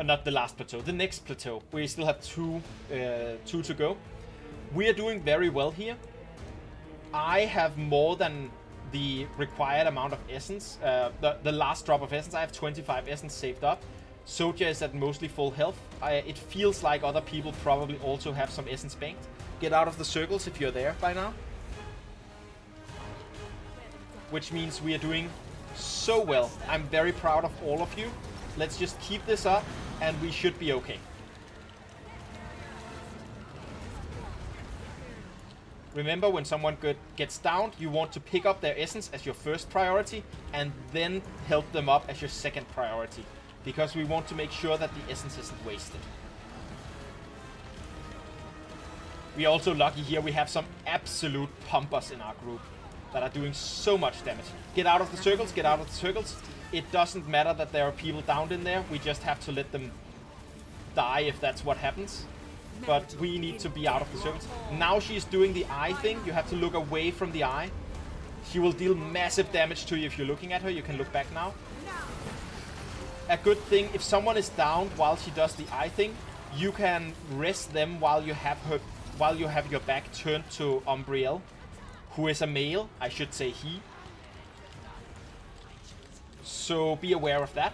Not the last plateau, the next plateau. We still have two to go. We are doing very well here. I have more than the required amount of essence. The last drop of essence, I have 25 essence saved up. SotO is at mostly full health. It feels like other people probably also have some essence banked. Get out of the circles if you're there by now. Which means we are doing so well. I'm very proud of all of you. Let's just keep this up and we should be okay. Remember, when someone gets downed, you want to pick up their essence as your first priority and then help them up as your second priority. Because we want to make sure that the essence isn't wasted. We are also lucky here, we have some absolute pumpers in our group that are doing so much damage. Get out of the circles, get out of the circles. It doesn't matter that there are people downed in there, we just have to let them die if that's what happens. But we need to be out of the circles. Now she's doing the eye thing, you have to look away from the eye. She will deal massive damage to you if you're looking at her, you can look back now. A good thing, if someone is downed while she does the eye thing, you can rest them while you have your back turned to Umbriel, who is a male, I should say he. So be aware of that.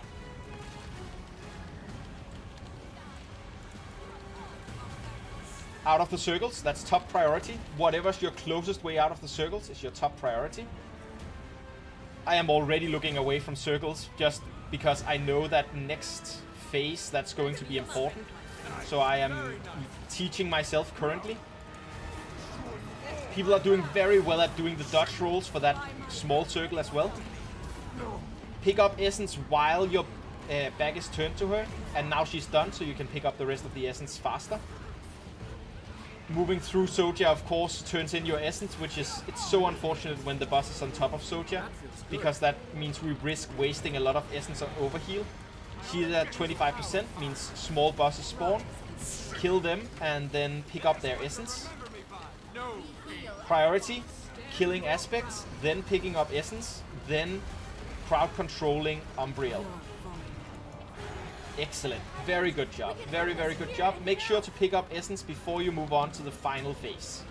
Out of the circles, that's top priority. Whatever's your closest way out of the circles is your top priority. I am already looking away from circles just because I know that next phase that's going to be important. So I am teaching myself currently. People are doing very well at doing the dodge rolls for that small circle as well. Pick up essence while your back is turned to her, and now she's done, so you can pick up the rest of the essence faster. Moving through SotO, of course, turns in your essence, which is, it's so unfortunate when the boss is on top of SotO, because that means we risk wasting a lot of essence on overheal. She's at 25%, means small bosses spawn, kill them, and then pick up their essence. Priority, killing aspects, then picking up essence, then crowd controlling Umbriel. Excellent. Very good job. Very, very good job. Make sure to pick up essence before you move on to the final phase.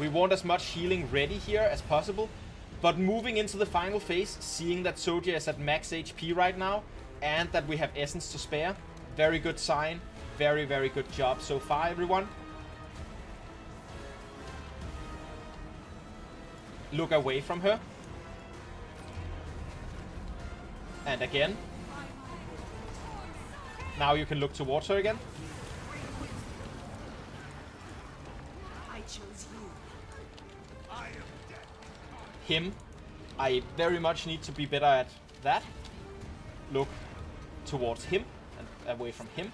We want as much healing ready here as possible, but moving into the final phase, seeing that SotO is at max HP right now, and that we have essence to spare, very good sign. Very, very good job so far, everyone. Look away from her. And again. Now you can look towards her again. chose you. Him. I very much need to be better at that. Look towards him and away from him.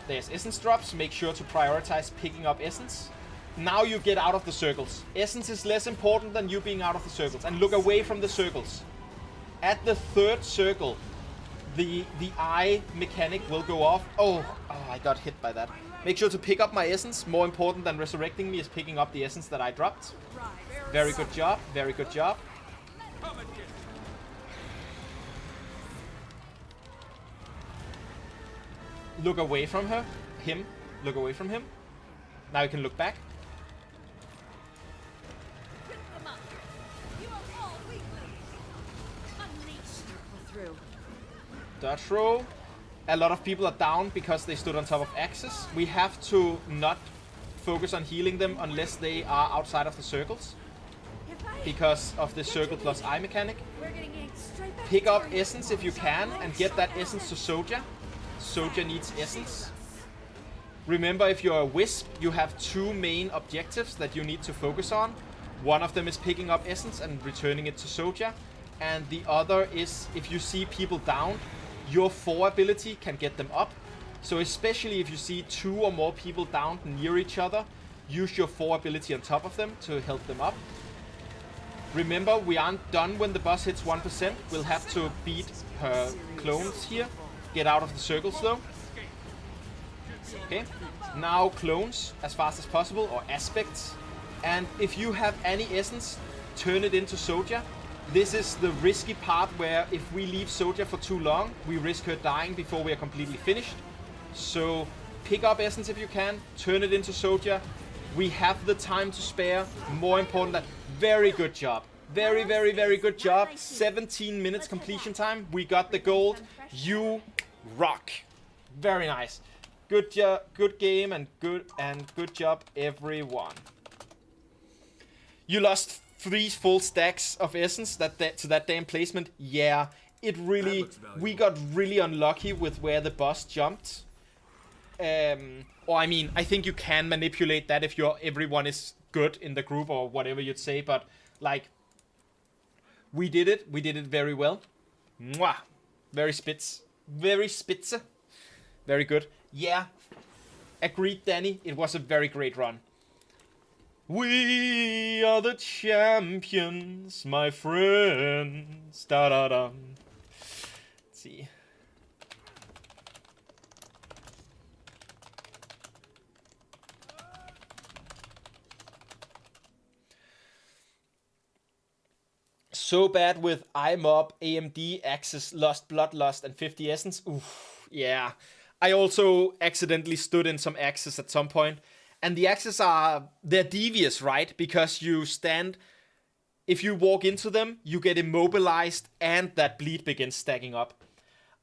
There's essence drops. Make sure to prioritize picking up essence. Now you get out of the circles. Essence is less important than you being out of the circles. And look away from the circles. At the third circle, the eye mechanic will go off. Oh, I got hit by that. Make sure to pick up my essence. More important than resurrecting me is picking up the essence that I dropped. Very good job. Very good job. Look away from her. Him. Look away from him. Now you can look back. Dodge roll. A lot of people are down because they stood on top of axes. We have to not focus on healing them unless they are outside of the circles. Because of the circle plus eye mechanic. Pick up essence if you can and get that essence to SotO. SotO needs essence. Remember, if you're a wisp, you have two main objectives that you need to focus on. One of them is picking up essence and returning it to SotO. And the other is, if you see people down, your 4 ability can get them up. So especially if you see 2 or more people down near each other, use your 4 ability on top of them to help them up. Remember, we aren't done when the boss hits 1%. We'll have to beat her clones here. Get out of the circles though. Okay, now clones as fast as possible, or aspects. And if you have any essence, turn it into SotO. This is the risky part where if we leave SotO for too long, we risk her dying before we are completely finished. So pick up essence if you can, turn it into SotO. We have the time to spare. More important, that very good job. Very, very, very good job. 17 minutes completion time. We got the gold. You rock. Very nice. Good job, good game, and good job, everyone. You lost 3 full stacks of essence to that damn placement. Yeah, we got really unlucky with where the boss jumped. Or I mean, I think you can manipulate that if everyone is good in the group or whatever you'd say, but like, we did it very well. Mwah! Very spitz. Very spitze. Very good. Yeah. Agreed, Danny. It was a very great run. We are the champions, my friends. Da da da. Let's see. So bad with iMob, AMD, Axis, Lost Bloodlust, and 50 Essence. Oof, yeah. I also accidentally stood in some Axis at some point. And the Axis they're devious, right? Because you stand, if you walk into them, you get immobilized and that bleed begins stacking up.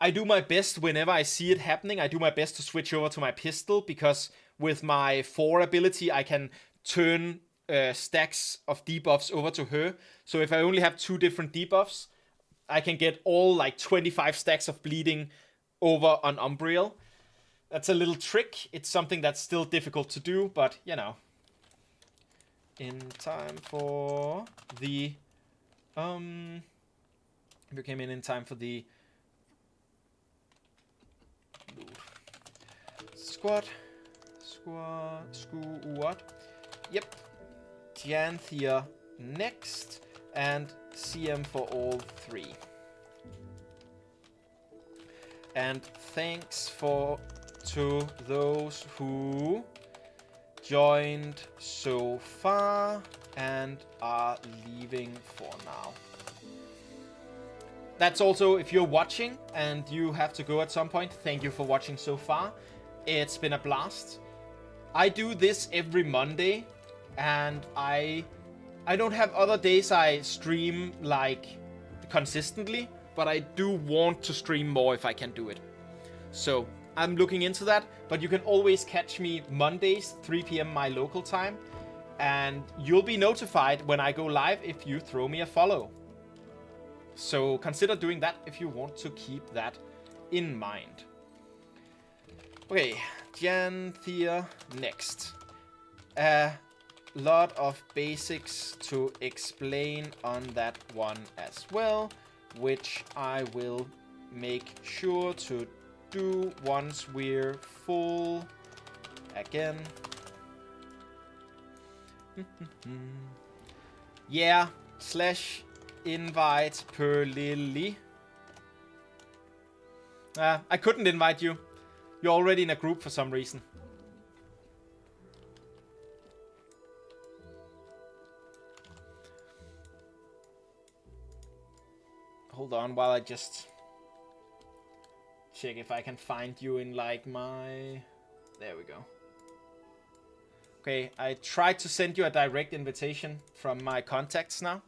I do my best whenever I see it happening. I do my best to switch over to my pistol because with my 4 ability, I can turn stacks of debuffs over to her. So if I only have 2 different debuffs, I can get all like 25 stacks of bleeding over on Umbriel. That's a little trick. It's something that's still difficult to do, but you know. In time for the we came in time for the squad. Yep. Janthir next, and CM for all 3. And thanks to those who joined so far and are leaving for now. That's also, if you're watching and you have to go at some point, thank you for watching so far. It's been a blast. I do this every Monday, and I don't have other days I stream like consistently, but I do want to stream more if I can do it. So I'm looking into that, but you can always catch me Mondays, 3 p.m. my local time, and you'll be notified when I go live if you throw me a follow. So consider doing that if you want to keep that in mind. Okay, Janthir next. a lot of basics to explain on that one as well, which I will make sure to do once we're full again. Yeah, /invite per Lily. I couldn't invite you. You're already in a group for some reason. Hold on while I just check if I can find you in like my... There we go. Okay, I tried to send you a direct invitation from my contacts now.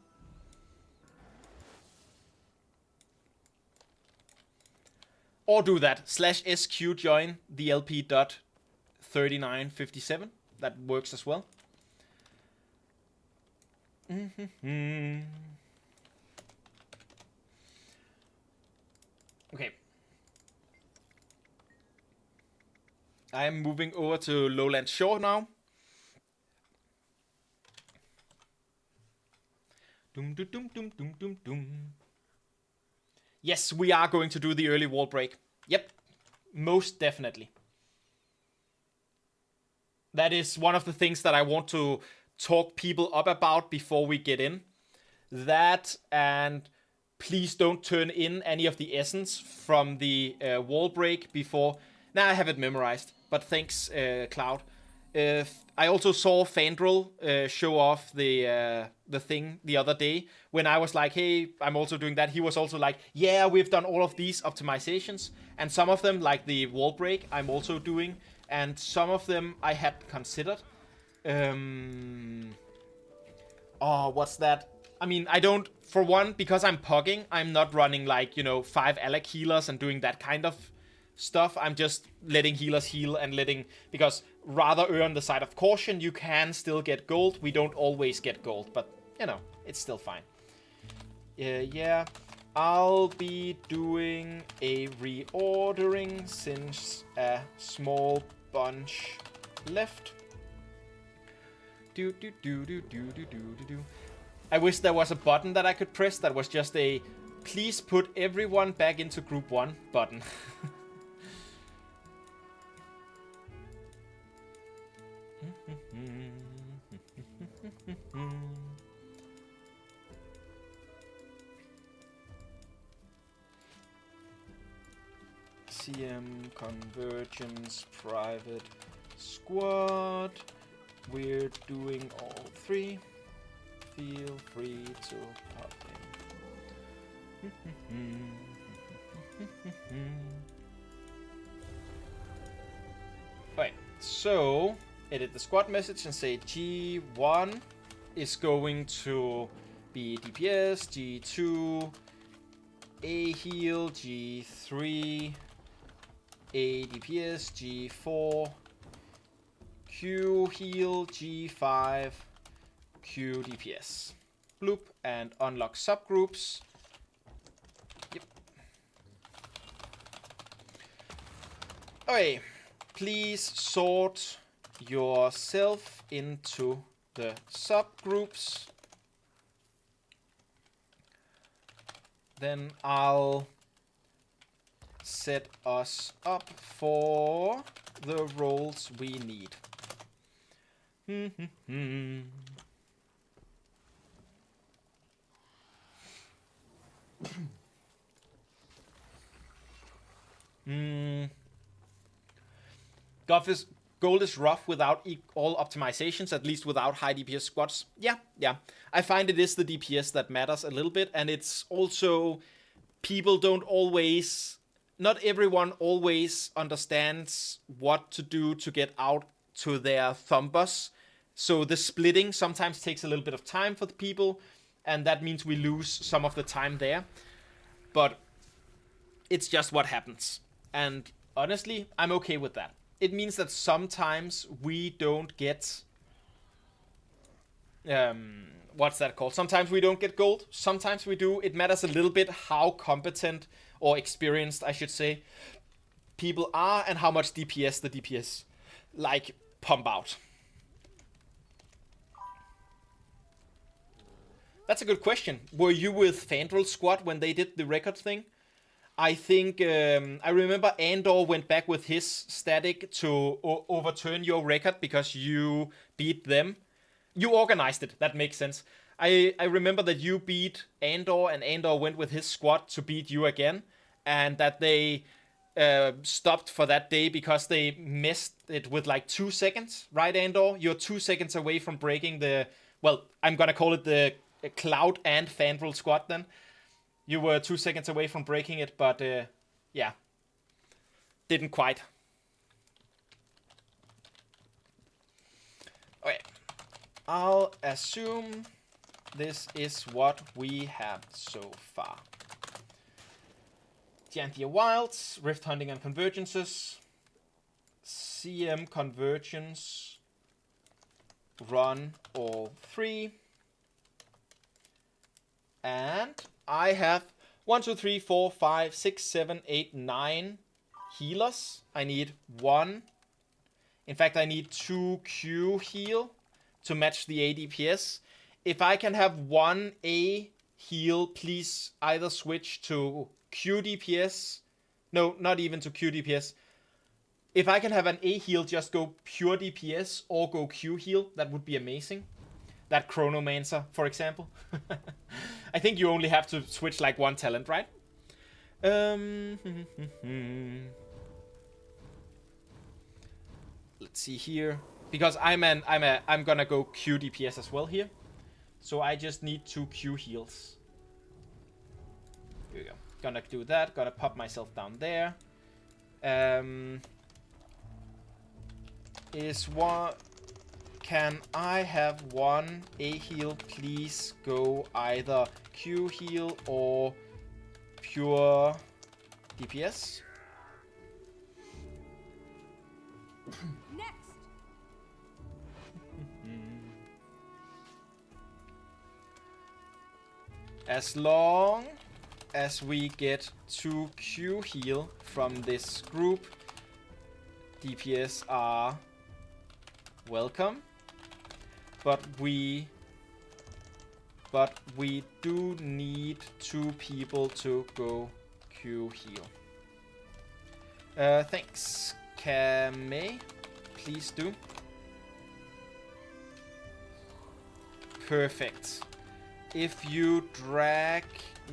Or do that, /SQ join the LP.3957. That works as well. Okay. I am moving over to Lowland Shore now. Yes, we are going to do the early wall break. Yep, most definitely. That is one of the things that I want to talk people up about before we get in. That, and please don't turn in any of the essence from the wall break before. Now I have it memorized, but thanks, Cloud. I also saw Fandral show off the thing the other day when I was like, hey, I'm also doing that. He was also like, yeah, we've done all of these optimizations, and some of them, like the wall break, I'm also doing, and some of them I had considered. Oh, what's that? I mean, I don't, for one, because I'm pugging, I'm not running like, 5 Alec healers and doing that kind of stuff. I'm just letting healers heal and because rather err on the side of caution, you can still get gold. We don't always get gold, but, it's still fine. Yeah, I'll be doing a reordering since a small bunch left. I wish there was a button that I could press that was just a please put everyone back into group 1 button. CM convergence private squad. We're doing all 3. Feel free to pop in. Alright, so edit the squad message and say G1 is going to be DPS, G2 A heal, G3 A DPS, G4 Q heal, G5 Q DPS. Bloop, and unlock subgroups. Yep. Okay, please sort yourself into the subgroups. Then I'll set us up for the roles we need. Gold is rough without all optimizations, at least without high DPS squads. Yeah. I find it is the DPS that matters a little bit, and it's also people don't always, not everyone always understands what to do to get out to their thumbers. So the splitting sometimes takes a little bit of time for the people, and that means we lose some of the time there. But it's just what happens. And honestly, I'm okay with that. It means that sometimes we don't get... what's that called? Sometimes we don't get gold. Sometimes we do. It matters a little bit how competent or experienced, I should say, people are and how much DPS the DPS, pump out. That's a good question. Were you with Fandral Squad when they did the record thing? I think I remember Andor went back with his static to overturn your record because you beat them. You organized it. That makes sense. I remember that you beat Andor, and Andor went with his squad to beat you again, and that they stopped for that day because they missed it with like 2 seconds, right, Andor? You're 2 seconds away from breaking the... Well, I'm gonna call it the Cloud and Fandral squad then. You were 2 seconds away from breaking it, but yeah, didn't quite. Okay, I'll assume this is what we have so far. Janthir Wilds, Rift Hunting and Convergences, CM Convergence, run all 3, and I have 1, 2, 3, 4, 5, 6, 7, 8, 9 healers. I need 1. In fact, I need 2 Q heal to match the ADPS. If I can have 1 A heal, please either switch to Q DPS. No, not even to Q DPS. If I can have an A heal, just go pure DPS or go Q heal. That would be amazing. That Chronomancer, for example. I think you only have to switch like 1 talent, right? Let's see here, because I'm gonna go Q DPS as well here, so I just need 2 Q heals. Here we go. Gonna do that. Gonna pop myself down there. Is one. Can I have 1 A heal, please? Go either Q heal or pure DPS. Next. As long as we get 2 Q heal from this group, DPS are welcome. But we do need 2 people to go Q heal. Thanks. Kame, please do. Perfect. If you drag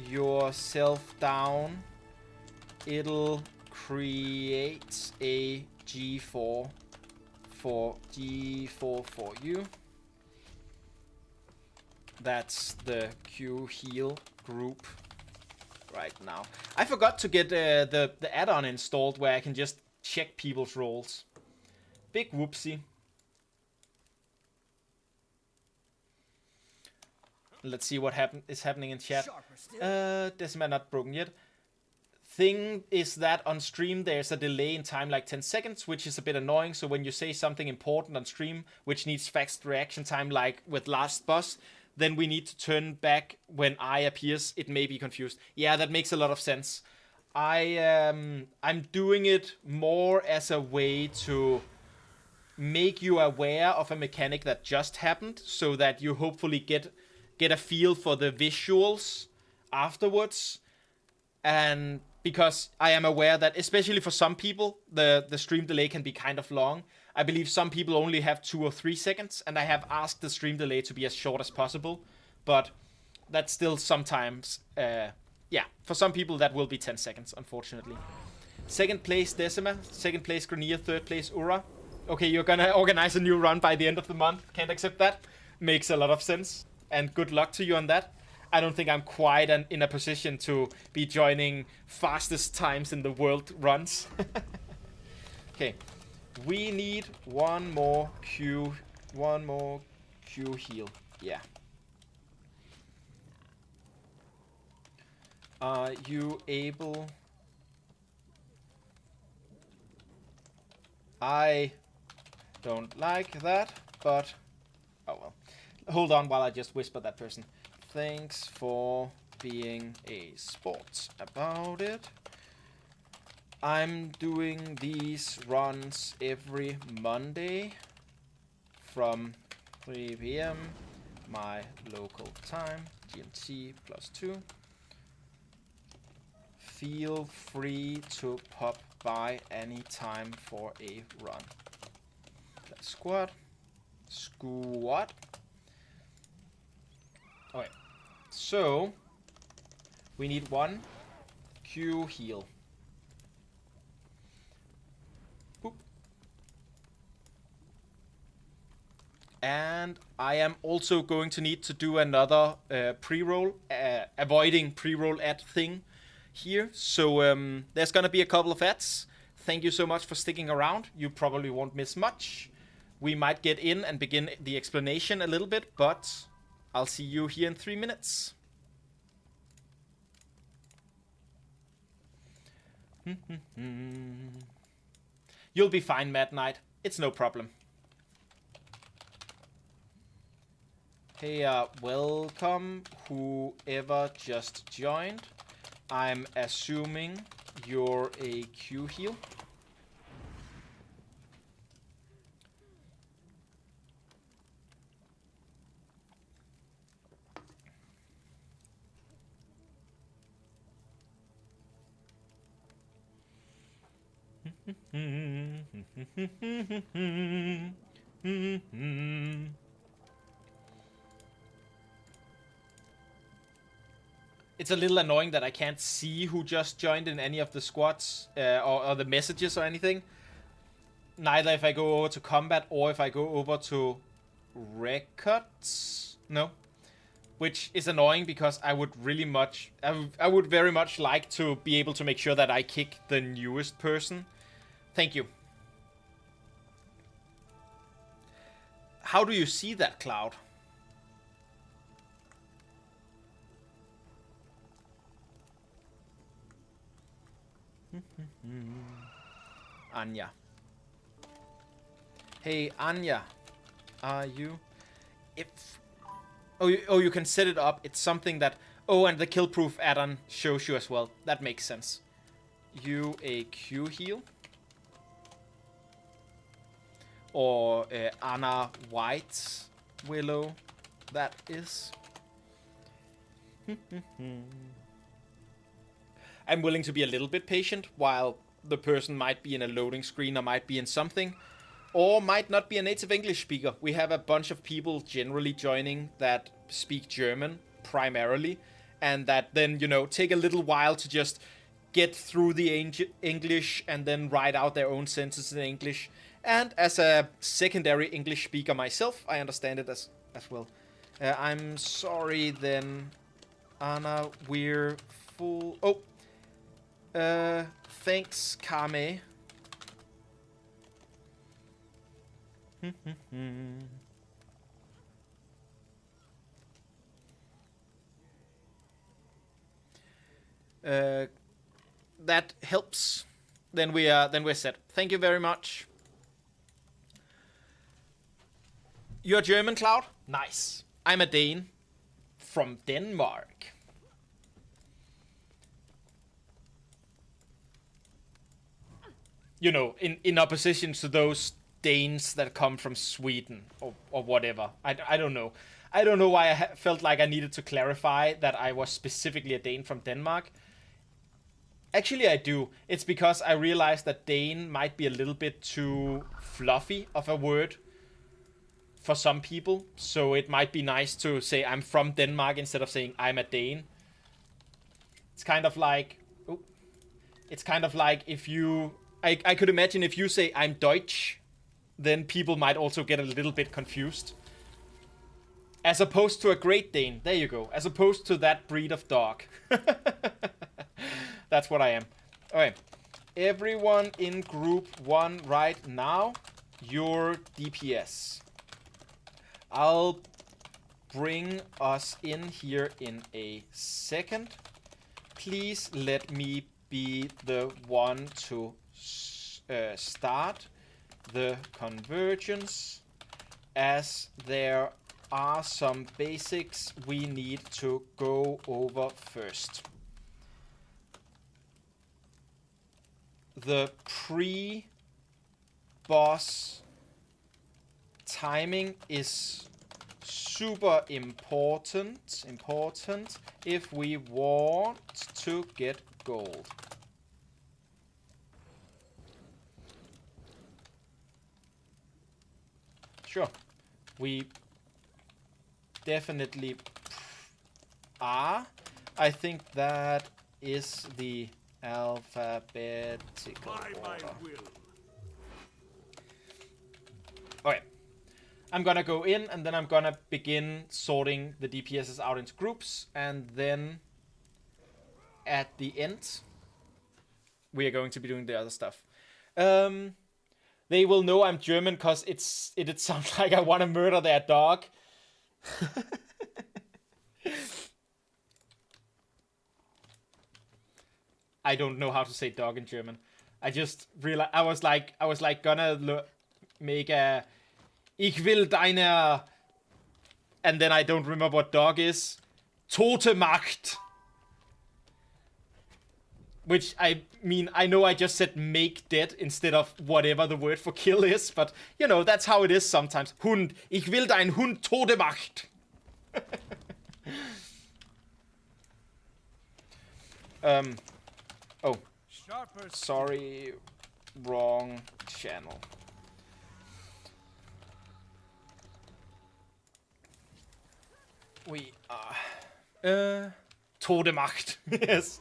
yourself down, it'll create a G4 for you. That's the Q heal group right now. I forgot to get the add-on installed where I can just check people's rolls. Big whoopsie. Let's see what is happening in chat. Decima not broken yet. Thing is that on stream there's a delay in time like 10 seconds, which is a bit annoying. So when you say something important on stream, which needs fast reaction time like with last boss, then we need to turn back when I appears. It may be confused. Yeah, that makes a lot of sense. I'm doing it more as a way to make you aware of a mechanic that just happened, so that you hopefully get a feel for the visuals afterwards. And because I am aware that, especially for some people, the stream delay can be kind of long. I believe some people only have 2 or 3 seconds, and I have asked the stream delay to be as short as possible. But that's still sometimes, yeah, for some people that will be 10 seconds, unfortunately. Second place Decima, second place Grenier, third place Ura. Okay, you're gonna organize a new run by the end of the month. Can't accept that. Makes a lot of sense. And good luck to you on that. I don't think I'm quite in a position to be joining fastest times in the world runs. Okay, we need one more Q heal. Yeah. Are you able? I don't like that, but oh well. Hold on while I just whisper that person. Thanks for being a sport about it. I'm doing these runs every Monday from 3 p.m. my local time, GMT +2. Feel free to pop by any time for a run. Let's squat. Squat. Okay, so we need one Q heal. Boop. And I am also going to need to do another pre-roll, avoiding pre-roll ad thing here. So there's gonna be a couple of ads. Thank you so much for sticking around. You probably won't miss much. We might get in and begin the explanation a little bit, but I'll see you here in 3 minutes. You'll be fine, Mad Knight. It's no problem. Hey, welcome whoever just joined. I'm assuming you're a Q heal. It's a little annoying that I can't see who just joined in any of the squads or the messages or anything. Neither if I go over to combat or if I go over to records. No. Which is annoying because I would really much... I would very much like to be able to make sure that I kick the newest person. Thank you. How do you see that, Cloud? Anya. Hey, Anya. Are you... If... Oh, you can set it up. It's something that... Oh, and the kill proof add-on shows you as well. That makes sense. You a Q heal. Or Anna White Willow, that is. I'm willing to be a little bit patient while the person might be in a loading screen or might be in something. Or might not be a native English speaker. We have a bunch of people generally joining that speak German primarily. And that then, you know, take a little while to just get through the English and then write out their own sentences in English. And as a secondary English speaker myself, I understand it as well. I'm sorry then, Anna, we're full... Oh! Thanks, Kame. That helps. Then we're set. Thank you very much. You're German, Cloud? Nice. I'm a Dane from Denmark. You know, in opposition to those Danes that come from Sweden or whatever. I don't know. I don't know why I felt like I needed to clarify that I was specifically a Dane from Denmark. Actually, I do. It's because I realized that Dane might be a little bit too fluffy of a word for some people, so it might be nice to say I'm from Denmark instead of saying I'm a Dane. It's kind of like... Oh, it's kind of like if you... I could imagine if you say I'm Deutsch, then people might also get a little bit confused. As opposed to a Great Dane. There you go. As opposed to that breed of dog. That's what I am. Okay. Everyone in group 1 right now, your DPS. I'll bring us in here in a second. Please let me be the one to start the convergence, as there are some basics we need to go over first. The pre-boss timing is super important if we want to get gold. Sure, we definitely are. I think that is the alphabetical order. Okay. I'm gonna go in and then I'm gonna begin sorting the DPSs out into groups, and then at the end we are going to be doing the other stuff. They will know I'm German because it sounds like I want to murder their dog. I don't know how to say dog in German. I just realized I was like gonna make a Ich will deine, and then I don't remember what dog is. Tote Macht. Which, I mean, I know I just said make dead instead of whatever the word for kill is, but, you know, that's how it is sometimes. Hund. Ich will dein Hund Tote Macht. Oh. Sorry. Wrong channel. We are Tote Macht. Yes.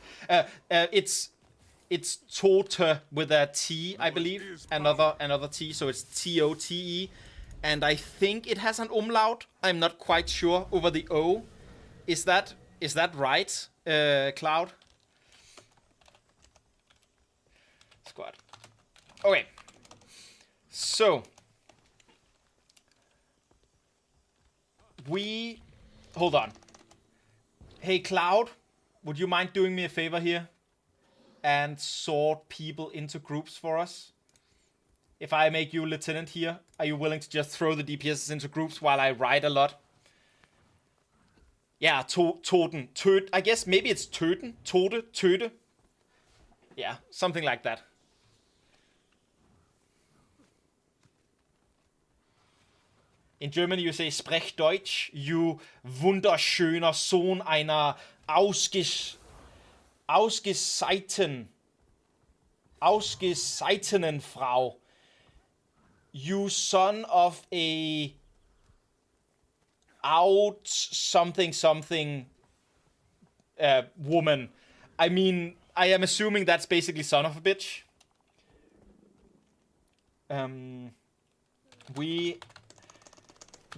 It's Tote with a T, I believe. Another T, so it's T-O-T-E. And I think it has an umlaut. I'm not quite sure over the O. Is that right, Cloud? Squad. Okay. So hold on. Hey, Cloud, would you mind doing me a favor here and sort people into groups for us? If I make you lieutenant here, are you willing to just throw the DPSs into groups while I ride a lot? Yeah, Toten. I guess maybe it's Töten. Töte. Yeah, something like that. In Germany, you say Sprech Deutsch, you wunderschöner Sohn einer ausgeseitenen Frau. You son of a out something woman. I mean, I am assuming that's basically son of a bitch.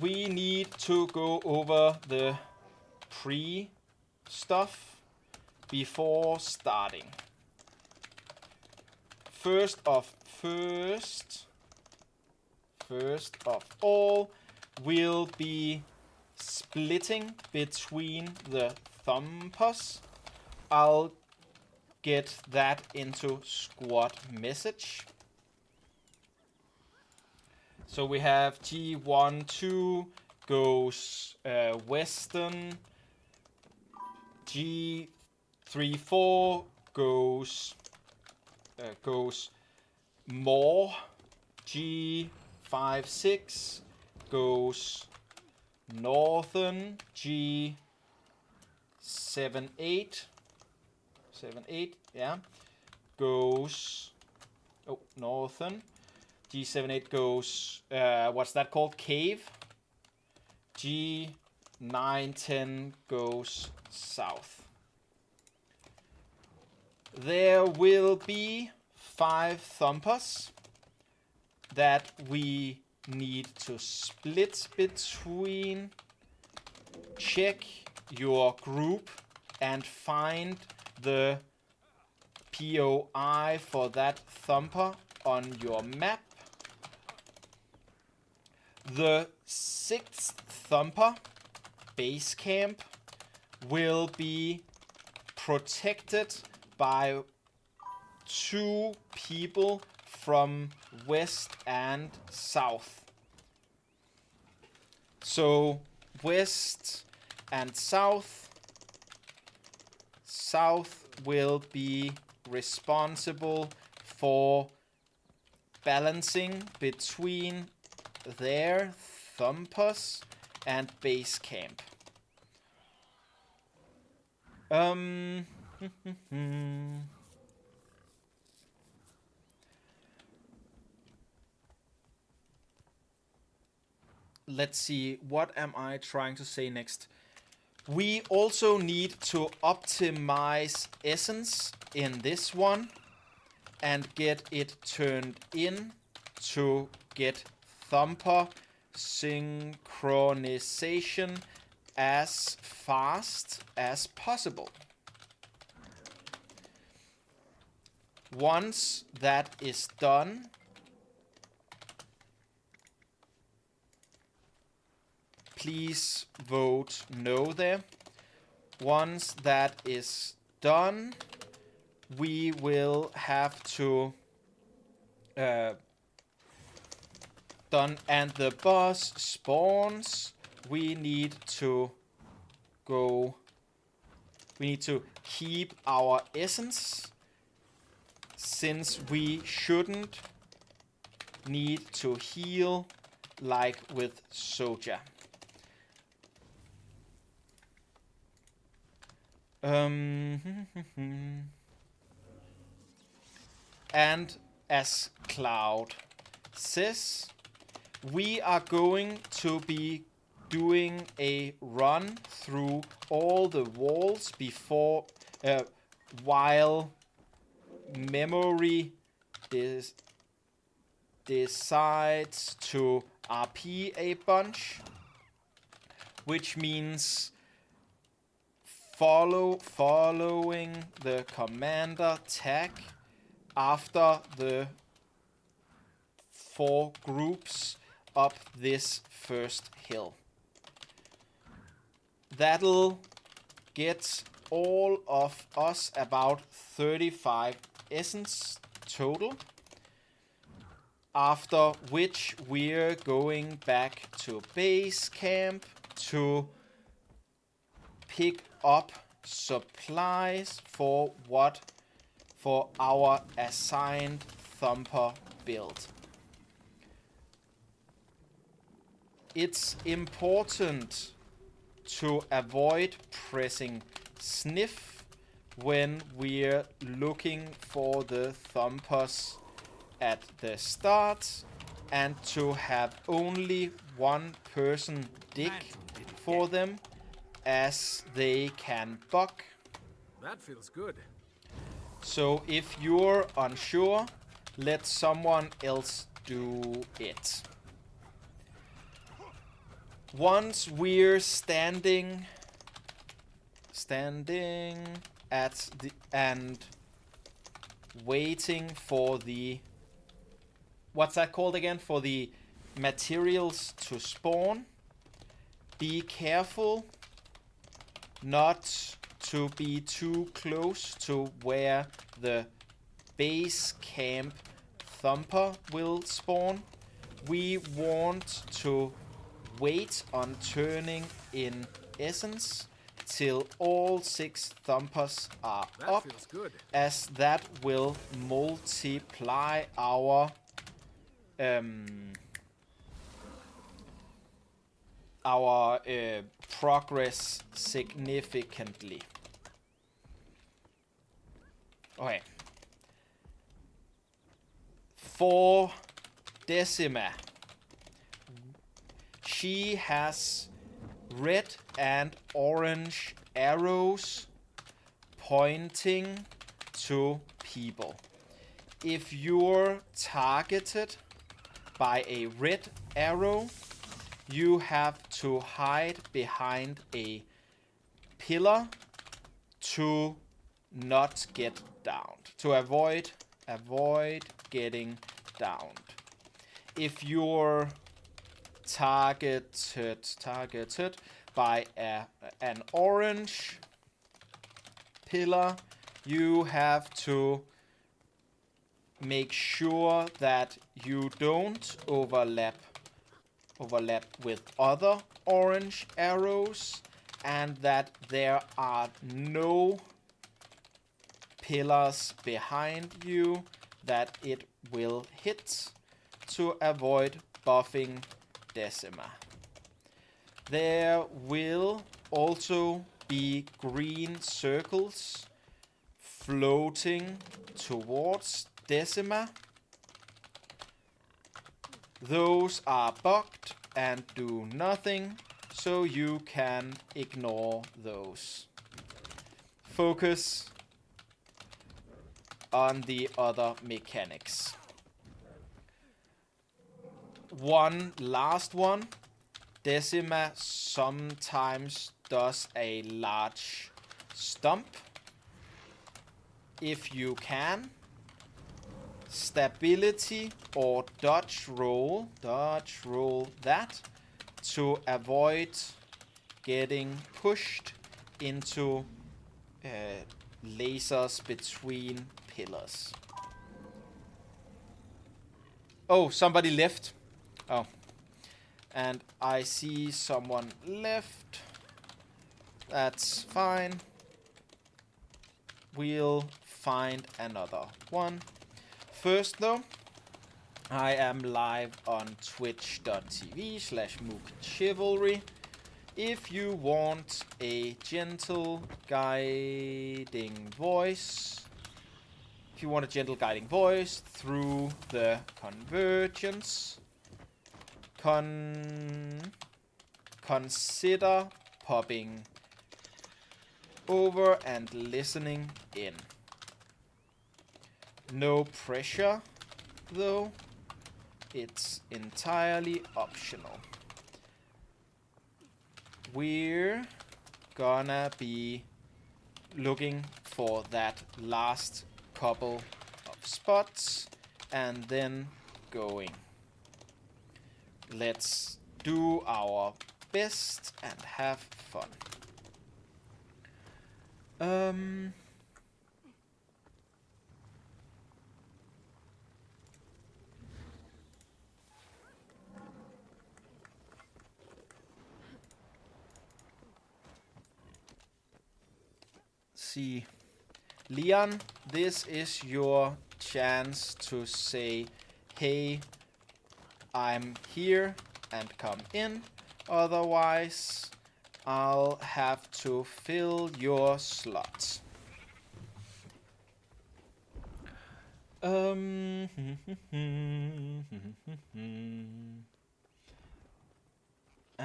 We need to go over the pre-stuff before starting. First of all, we'll be splitting between the thumpers. I'll get that into squad message. So we have G12 goes western, G34 goes more, G56 goes northern, G78 yeah, goes northern. G78 goes, what's that called? Cave. G910 goes south. There will be 5 thumpers that we need to split between. Check your group and find the POI for that thumper on your map. The 6th thumper base camp will be protected by 2 people from west and south. So west and south. South will be responsible for balancing between their thumpers and base camp. Let's see, what am I trying to say next? We also need to optimize essence in this one and get it turned in to get thumper synchronization as fast as possible. Once that is done, please vote no there. Once that is done, we will have to done, and the boss spawns. We need to keep our essence, since we shouldn't need to heal like with Soja. And as Cloud says, we are going to be doing a run through all the walls before while memory decides to RP a bunch, which means following the commander tag after the 4 groups up this first hill. That'll get all of us about 35 essence total, after which we're going back to base camp to pick up supplies for our assigned thumper build. It's important to avoid pressing sniff when we're looking for the thumpers at the start, and to have only one person dig for them, as they can buck. That feels good. So if you're unsure, let someone else do it. Once we're standing at the and waiting for the, what's that called again? For the materials to spawn, be careful not to be too close to where the base camp thumper will spawn. We want to wait on turning in essence till all 6 thumpers are up, Feels good. as that will multiply our progress significantly. Okay. For Decima, she has red and orange arrows pointing to people. If you're targeted by a red arrow, you have to hide behind a pillar to not get downed, to avoid getting downed. If you're targeted by an orange pillar, you have to make sure that you don't overlap with other orange arrows, and that there are no pillars behind you that it will hit, to avoid buffing Decima. there will also be green circles floating towards Decima. Those are bugged and do nothing, so you can ignore those. Focus on the other mechanics. One last one. Decima sometimes does a large stump. If you can, stability or dodge roll that to avoid getting pushed into lasers between pillars. Oh, somebody left. Oh. And I see someone left. That's fine. We'll find another one. First though, I am live on twitch.tv/mookchivalry. If you want a gentle guiding voice, through the convergence, consider popping over and listening in. No pressure, though. It's entirely optional. We're gonna be looking for that last couple of spots and then going. Let's do our best and have fun. See, Leon, this is your chance to say, hey, I'm here, and come in. Otherwise, I'll have to fill your slot. And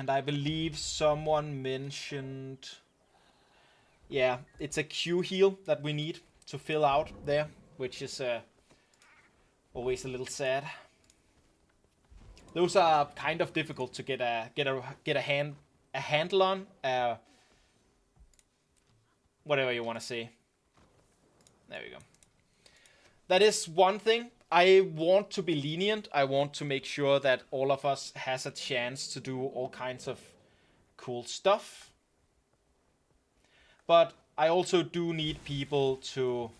I believe someone mentioned... Yeah, it's a Q heal that we need to fill out there, which is always a little sad. Those are kind of difficult to get a handle on. Whatever you want to say. There we go. That is one thing. I want to be lenient. I want to make sure that all of us has a chance to do all kinds of cool stuff. But I also do need people to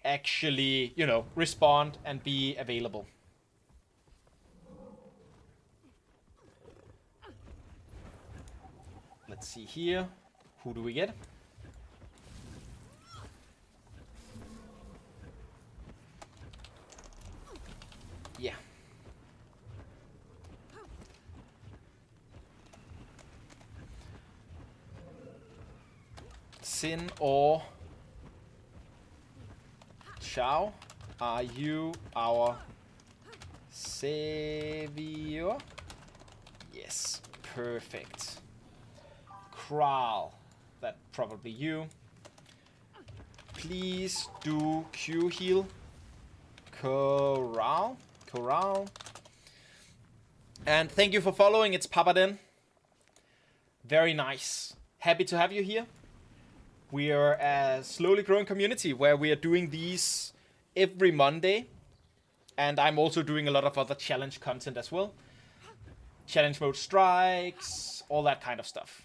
actually, you know, respond and be available. Let's see here. Who do we get? Yeah. Sin or Chao, are you our savior? Yes, perfect. Kral, that probably you. Please do Q heal. Corral. And thank you for following. It's Papaden. Very nice. Happy to have you here. We are a slowly growing community where we are doing these every Monday. And I'm also doing a lot of other challenge content as well. Challenge mode strikes, all that kind of stuff.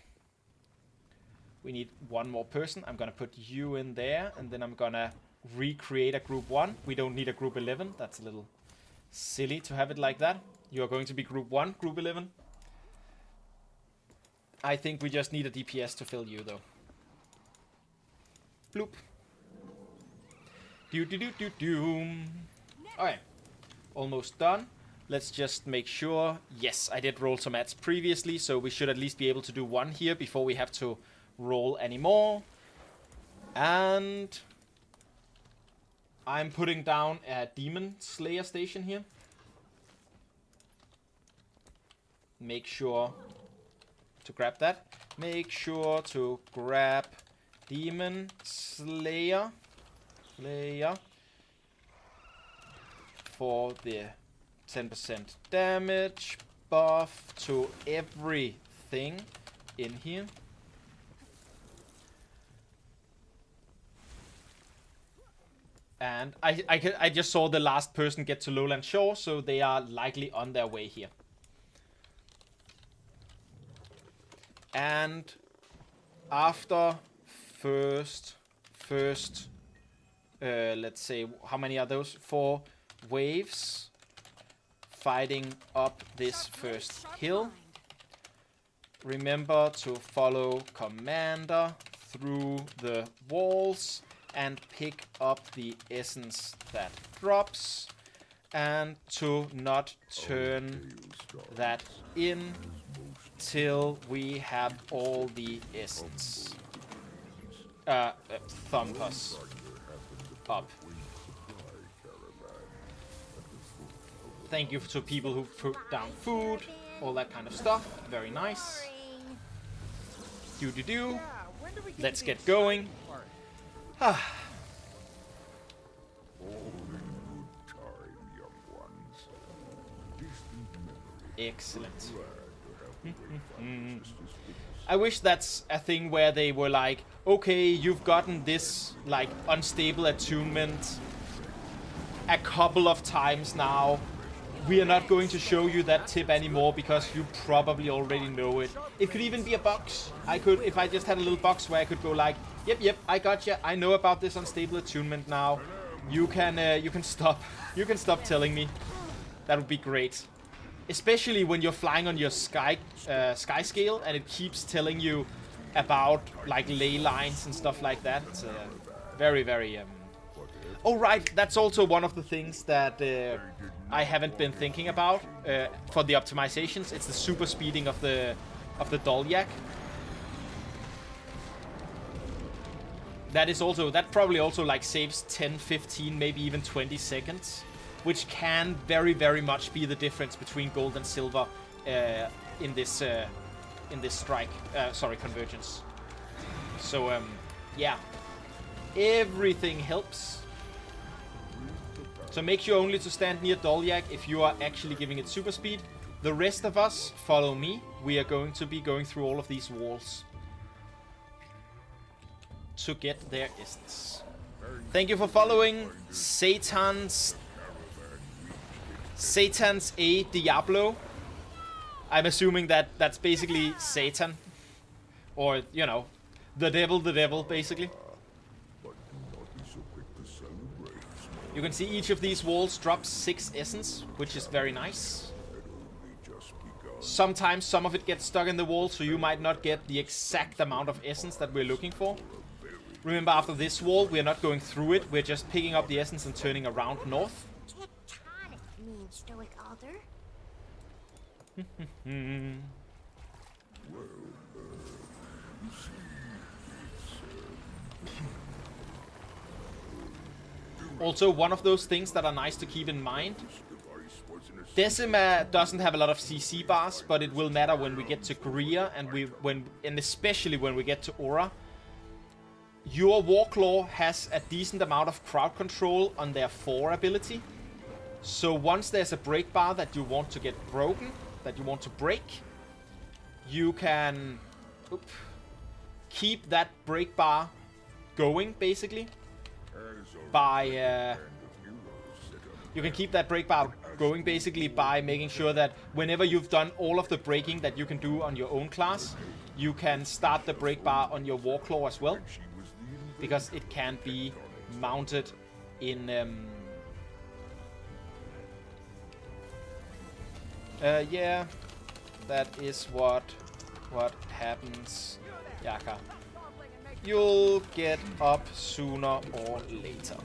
We need one more person. I'm going to put you in there. And then I'm going to recreate a group 1. We don't need a group 11. That's a little silly to have it like that. You're going to be group 1, group 11. I think we just need a DPS to fill you though. Bloop. Do. Okay. Almost done. Let's just make sure. Yes, I did roll some ads previously, so we should at least be able to do one here before we have to roll any more. And I'm putting down a Demon Slayer station here. Make sure to grab that. Make sure to grab Demon Slayer. For the 10% damage buff to everything in here. And I just saw the last person get to Lowland Shore, so they are likely on their way here. And after first, let's say, how many are those? 4 waves fighting up this first hill. Remember to follow Commander through the walls and pick up the essence that drops, and to not turn that in till we have all the essence. Thump us up. Thank you to people who put down food, all that kind of stuff. Very nice. Do. Let's get going. Excellent. I wish that's a thing where they were like, okay, you've gotten this like unstable attunement a couple of times now. We are not going to show you that tip anymore because you probably already know it. It could even be a box. I could, if I just had a little box where I could go like, yep, I got you. I know about this unstable attunement now. You can stop telling me. That would be great. Especially when you're flying on your sky scale and it keeps telling you about like ley lines and stuff like that. It's very Oh right, that's also one of the things that I haven't been thinking about for the optimizations. It's the super speeding of the Dolyak. That probably also like saves 10, 15, maybe even 20 seconds, which can very much be the difference between gold and silver in this strike. Convergence. So yeah, everything helps. So make sure only to stand near Dolyak if you are actually giving it super speed. The rest of us, follow me. We are going to be going through all of these walls to get their essence. Thank you for following Satan's A Diablo. I'm assuming that that's basically Satan. Or, you know, the devil, basically. You can see each of these walls drops 6 essence, which is very nice. Sometimes some of it gets stuck in the wall, so you might not get the exact amount of essence that we're looking for. Remember, after this wall, we're not going through it, we're just picking up the essence and turning around north. Tectonic means stoic altar. Also, one of those things that are nice to keep in mind. Decima doesn't have a lot of CC bars, but it will matter when we get to Greer and especially when we get to Aura. Your Warclaw has a decent amount of crowd control on their 4 ability. So once there's a break bar that you want to get broken, that you want to break, you can keep that break bar going, basically. You can keep that break bar going basically by making sure that whenever you've done all of the breaking that you can do on your own class, you can start the break bar on your Warclaw as well, because it can be mounted in yeah, that is what happens, Yaka. You'll get up sooner or later.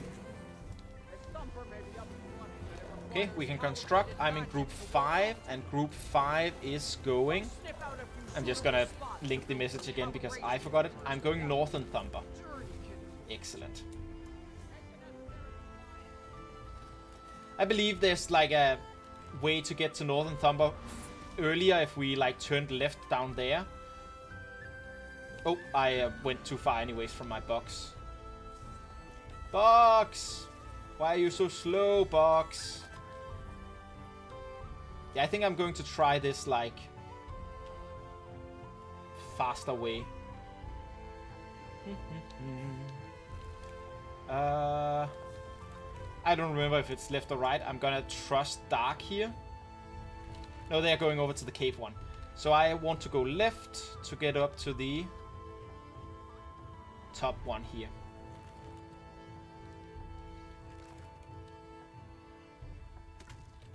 Okay, we can construct. I'm in group 5, and group 5 is going. I'm just gonna link the message again because I forgot it. I'm going Northern Thumper. Excellent. I believe there's like a way to get to Northern Thumper earlier if we like turned left down there. Oh, I went too far anyways from my box. Box! Why are you so slow, Box? Yeah, I think I'm going to try this, like, faster way. I don't remember if it's left or right. I'm gonna trust Dark here. No, they're going over to the cave one. So I want to go left to get up to the top one here.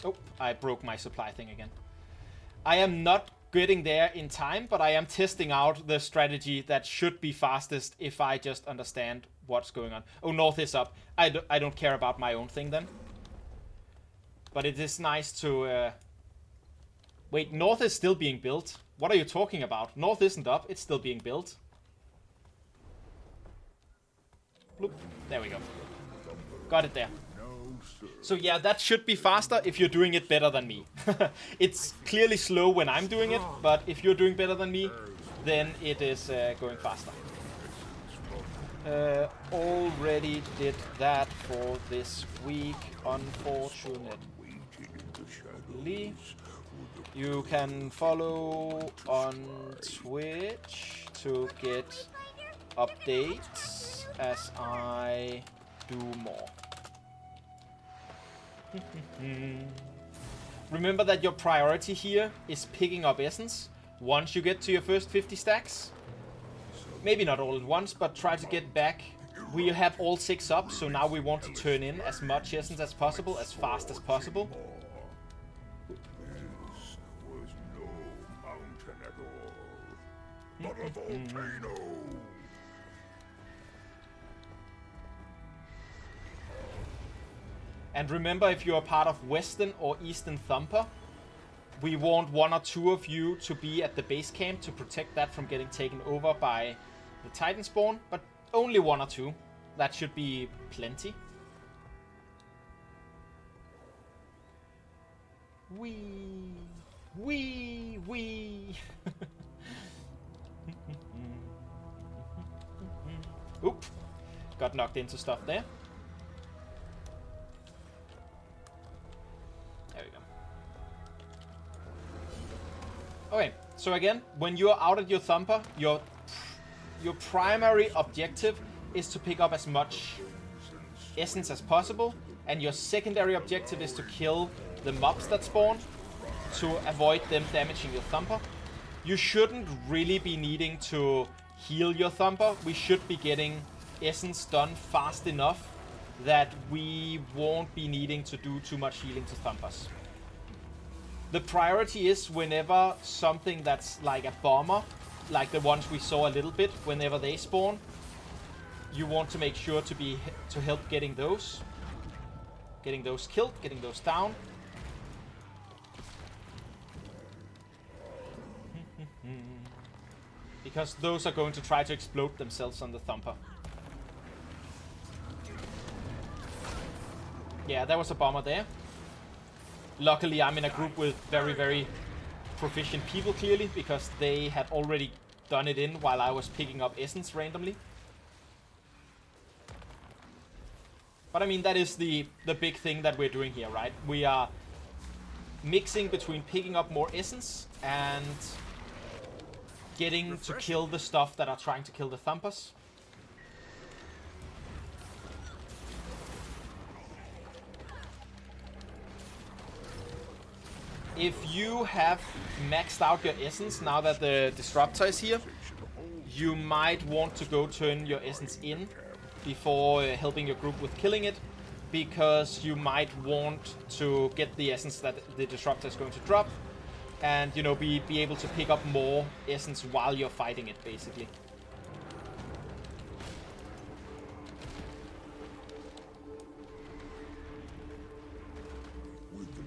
Oh, I broke my supply thing again. I am not getting there in time, but I am testing out the strategy that should be fastest if I just understand what's going on. Oh, north is up. I don't care about my own thing then. But it is nice to... Wait, north is still being built. What are you talking about? North isn't up. It's still being built. Bloop. There we go. Got it there. So yeah, that should be faster if you're doing it better than me. It's clearly slow when I'm doing it, but if you're doing better than me, then it is going faster. Already did that for this week, unfortunately. You can follow on Twitch to get updates as I do more. Remember that your priority here is picking up essence once you get to your first 50 stacks. Maybe not all at once, but try to get back. We have all 6 up, so now we want to turn in as much essence as possible, as fast as possible. This was no mountain at all, but a volcano. And remember, if you are part of Western or Eastern Thumper, we want 1 or 2 of you to be at the base camp to protect that from getting taken over by the Titan spawn, but only 1 or 2. That should be plenty. Wee! Oop! Got knocked into stuff there. There we go. Okay, so again, when you're out at your Thumper, your primary objective is to pick up as much essence as possible, and your secondary objective is to kill the mobs that spawn to avoid them damaging your Thumper. You shouldn't really be needing to heal your Thumper. We should be getting essence done fast enough that we won't be needing to do too much healing to Thumpers. The priority is whenever something that's like a bomber, like the ones we saw a little bit, whenever they spawn, you want to make sure to help getting those killed, getting those down. Because those are going to try to explode themselves on the Thumper. Yeah, there was a bomber there. Luckily, I'm in a group with very, very proficient people, clearly, because they had already done it in while I was picking up essence randomly. But I mean, that is the big thing that we're doing here, right? We are mixing between picking up more essence and getting to kill the stuff that are trying to kill the Thumpers. If you have maxed out your essence now that the disruptor is here, you might want to go turn your essence in before helping your group with killing it, because you might want to get the essence that the disruptor is going to drop, and you know, be able to pick up more essence while you're fighting it, basically.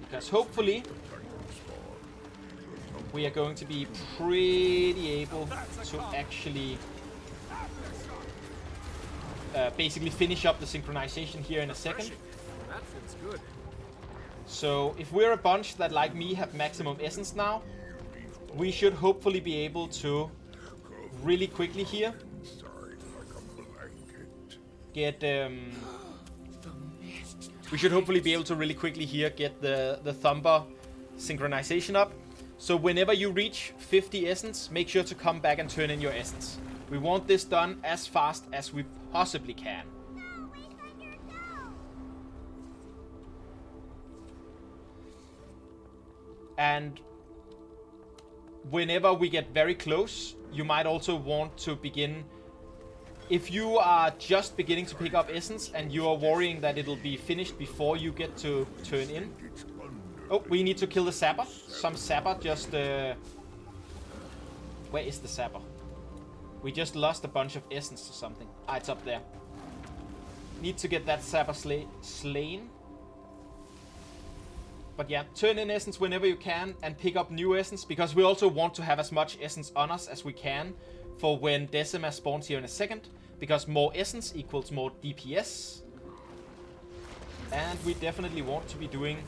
Because hopefully we are going to be pretty able to actually basically finish up the synchronization here in a second. That feels good. So if we're a bunch that, like me, have maximum essence now, we should hopefully be able to really quickly here get we should hopefully be able to really quickly here get the Thumper synchronization up. So whenever you reach 50 essence, make sure to come back and turn in your essence. We want this done as fast as we possibly can. And whenever we get very close, you might also want to begin. If you are just beginning to pick up essence and you are worrying that it'll be finished before you get to turn in. Oh, we need to kill the sapper. Some sapper just... Where is the sapper? We just lost a bunch of essence or something. Ah, it's up there. Need to get that sapper slain. But yeah, turn in essence whenever you can and pick up new essence, because we also want to have as much essence on us as we can for when Decima spawns here in a second, because more essence equals more DPS. And we definitely want to be doing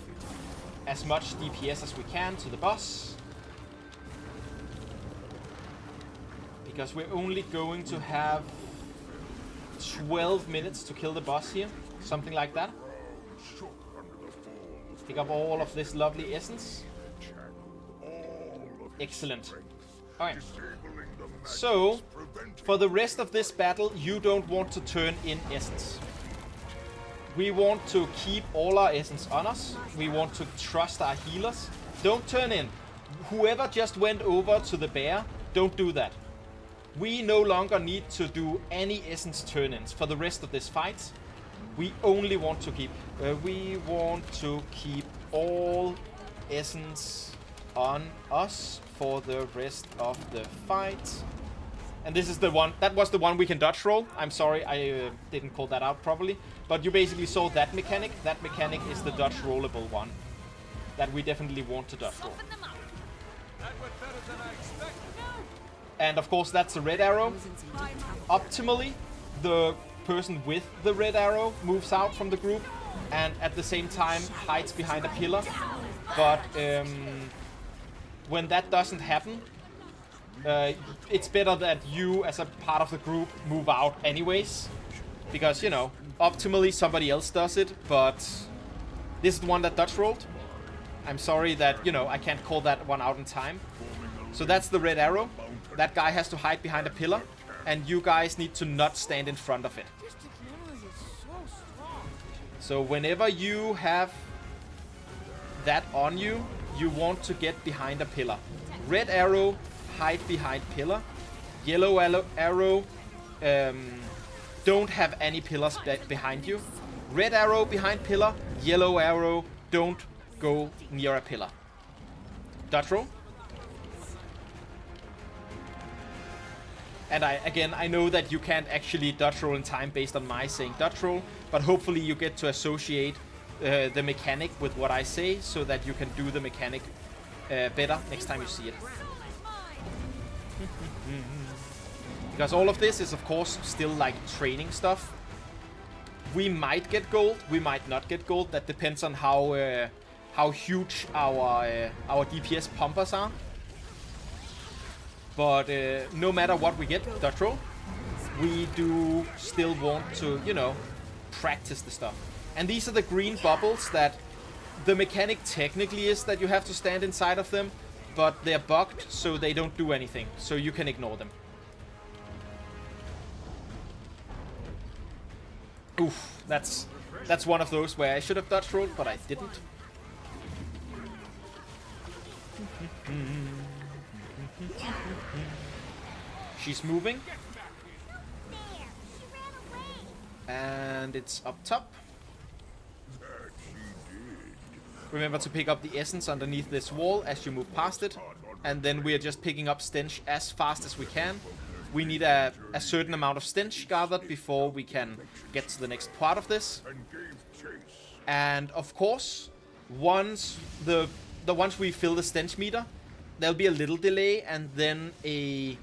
as much DPS as we can to the boss, because we're only going to have 12 minutes to kill the boss here, something like that. Pick up all of this lovely essence. Excellent. Alright. So, for the rest of this battle, you don't want to turn in essence. We want to keep all our essence on us. We want to trust our healers. Don't turn in. Whoever just went over to the bear, don't do that. We no longer need to do any essence turn-ins for the rest of this fight. We only want to keep... all essence on us for the rest of the fight. And this is the one... That was the one we can dodge roll. I'm sorry, I didn't call that out properly. But you basically saw that mechanic. That mechanic is the dodge rollable one that we definitely want to dodge roll. And of course, that's a red arrow. Optimally, the person with the red arrow moves out from the group and at the same time hides behind a pillar. But when that doesn't happen, it's better that you as a part of the group move out anyways. Because, you know, optimally somebody else does it, but this is the one that dodge rolled. I'm sorry that, you know, I can't call that one out in time. So that's the red arrow. That guy has to hide behind a pillar, and you guys need to not stand in front of it. So whenever you have that on you, you want to get behind a pillar. Red arrow, hide behind pillar. Yellow arrow, don't have any pillars behind you. Red arrow behind pillar. Yellow arrow, don't go near a pillar. Dodge roll. And I know that you can't actually dodge roll in time based on my saying dodge roll, but hopefully you get to associate the mechanic with what I say, so that you can do the mechanic better next time you see it. Because all of this is, of course, still like training stuff. We might get gold, we might not get gold. That depends on how huge our DPS pumpers are. But no matter what we get, dodge roll, we do still want to, you know, practice the stuff. And these are the green bubbles that the mechanic technically is that you have to stand inside of them, but they're bugged, so they don't do anything. So you can ignore them. Oof, that's one of those where I should have dodge rolled, but I didn't. She's moving. And it's up top. Remember to pick up the essence underneath this wall as you move past it. And then we are just picking up stench as fast as we can. We need a certain amount of stench gathered before we can get to the next part of this. And of course, once once we fill the stench meter, there'll be a little delay, and then a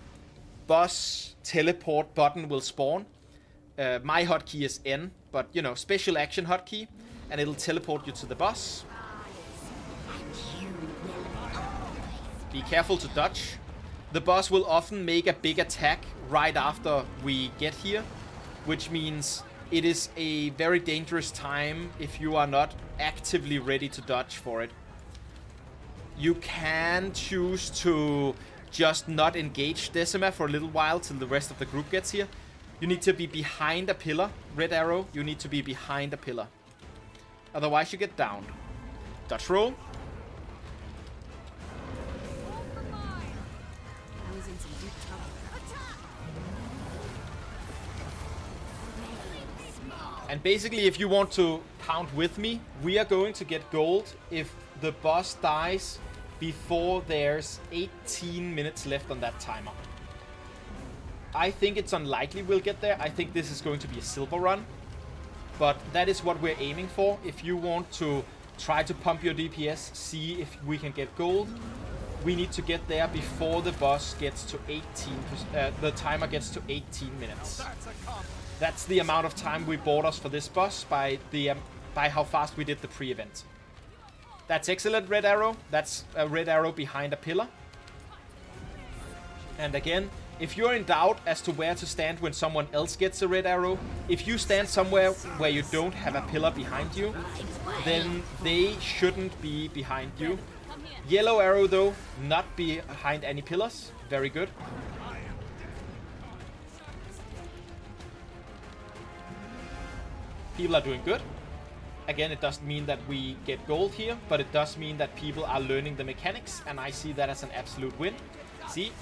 boss teleport button will spawn. My hotkey is N, but you know, special action hotkey, and it'll teleport you to the boss. Be careful to dodge. The boss will often make a big attack right after we get here, which means it is a very dangerous time if you are not actively ready to dodge for it. You can choose to just not engage Decima for a little while till the rest of the group gets here. You need to be behind a pillar. Red arrow, you need to be behind a pillar. Otherwise you get downed. Dodge roll. I was in some deep trouble. And basically, if you want to count with me, we are going to get gold if the boss dies before there's 18 minutes left on that timer. I think it's unlikely we'll get there. I think this is going to be a silver run. But that is what we're aiming for. If you want to try to pump your DPS, see if we can get gold, we need to get there before the boss gets to 18%. The timer gets to 18 minutes. That's the amount of time we bought us for this boss by how fast we did the pre-event. That's excellent, red arrow. That's a red arrow behind a pillar. And again, if you're in doubt as to where to stand when someone else gets a red arrow, if you stand somewhere where you don't have a pillar behind you, then they shouldn't be behind you. Yellow arrow though, not behind any pillars. Very good. People are doing good. Again, it doesn't mean that we get gold here, but it does mean that people are learning the mechanics, and I see that as an absolute win. See?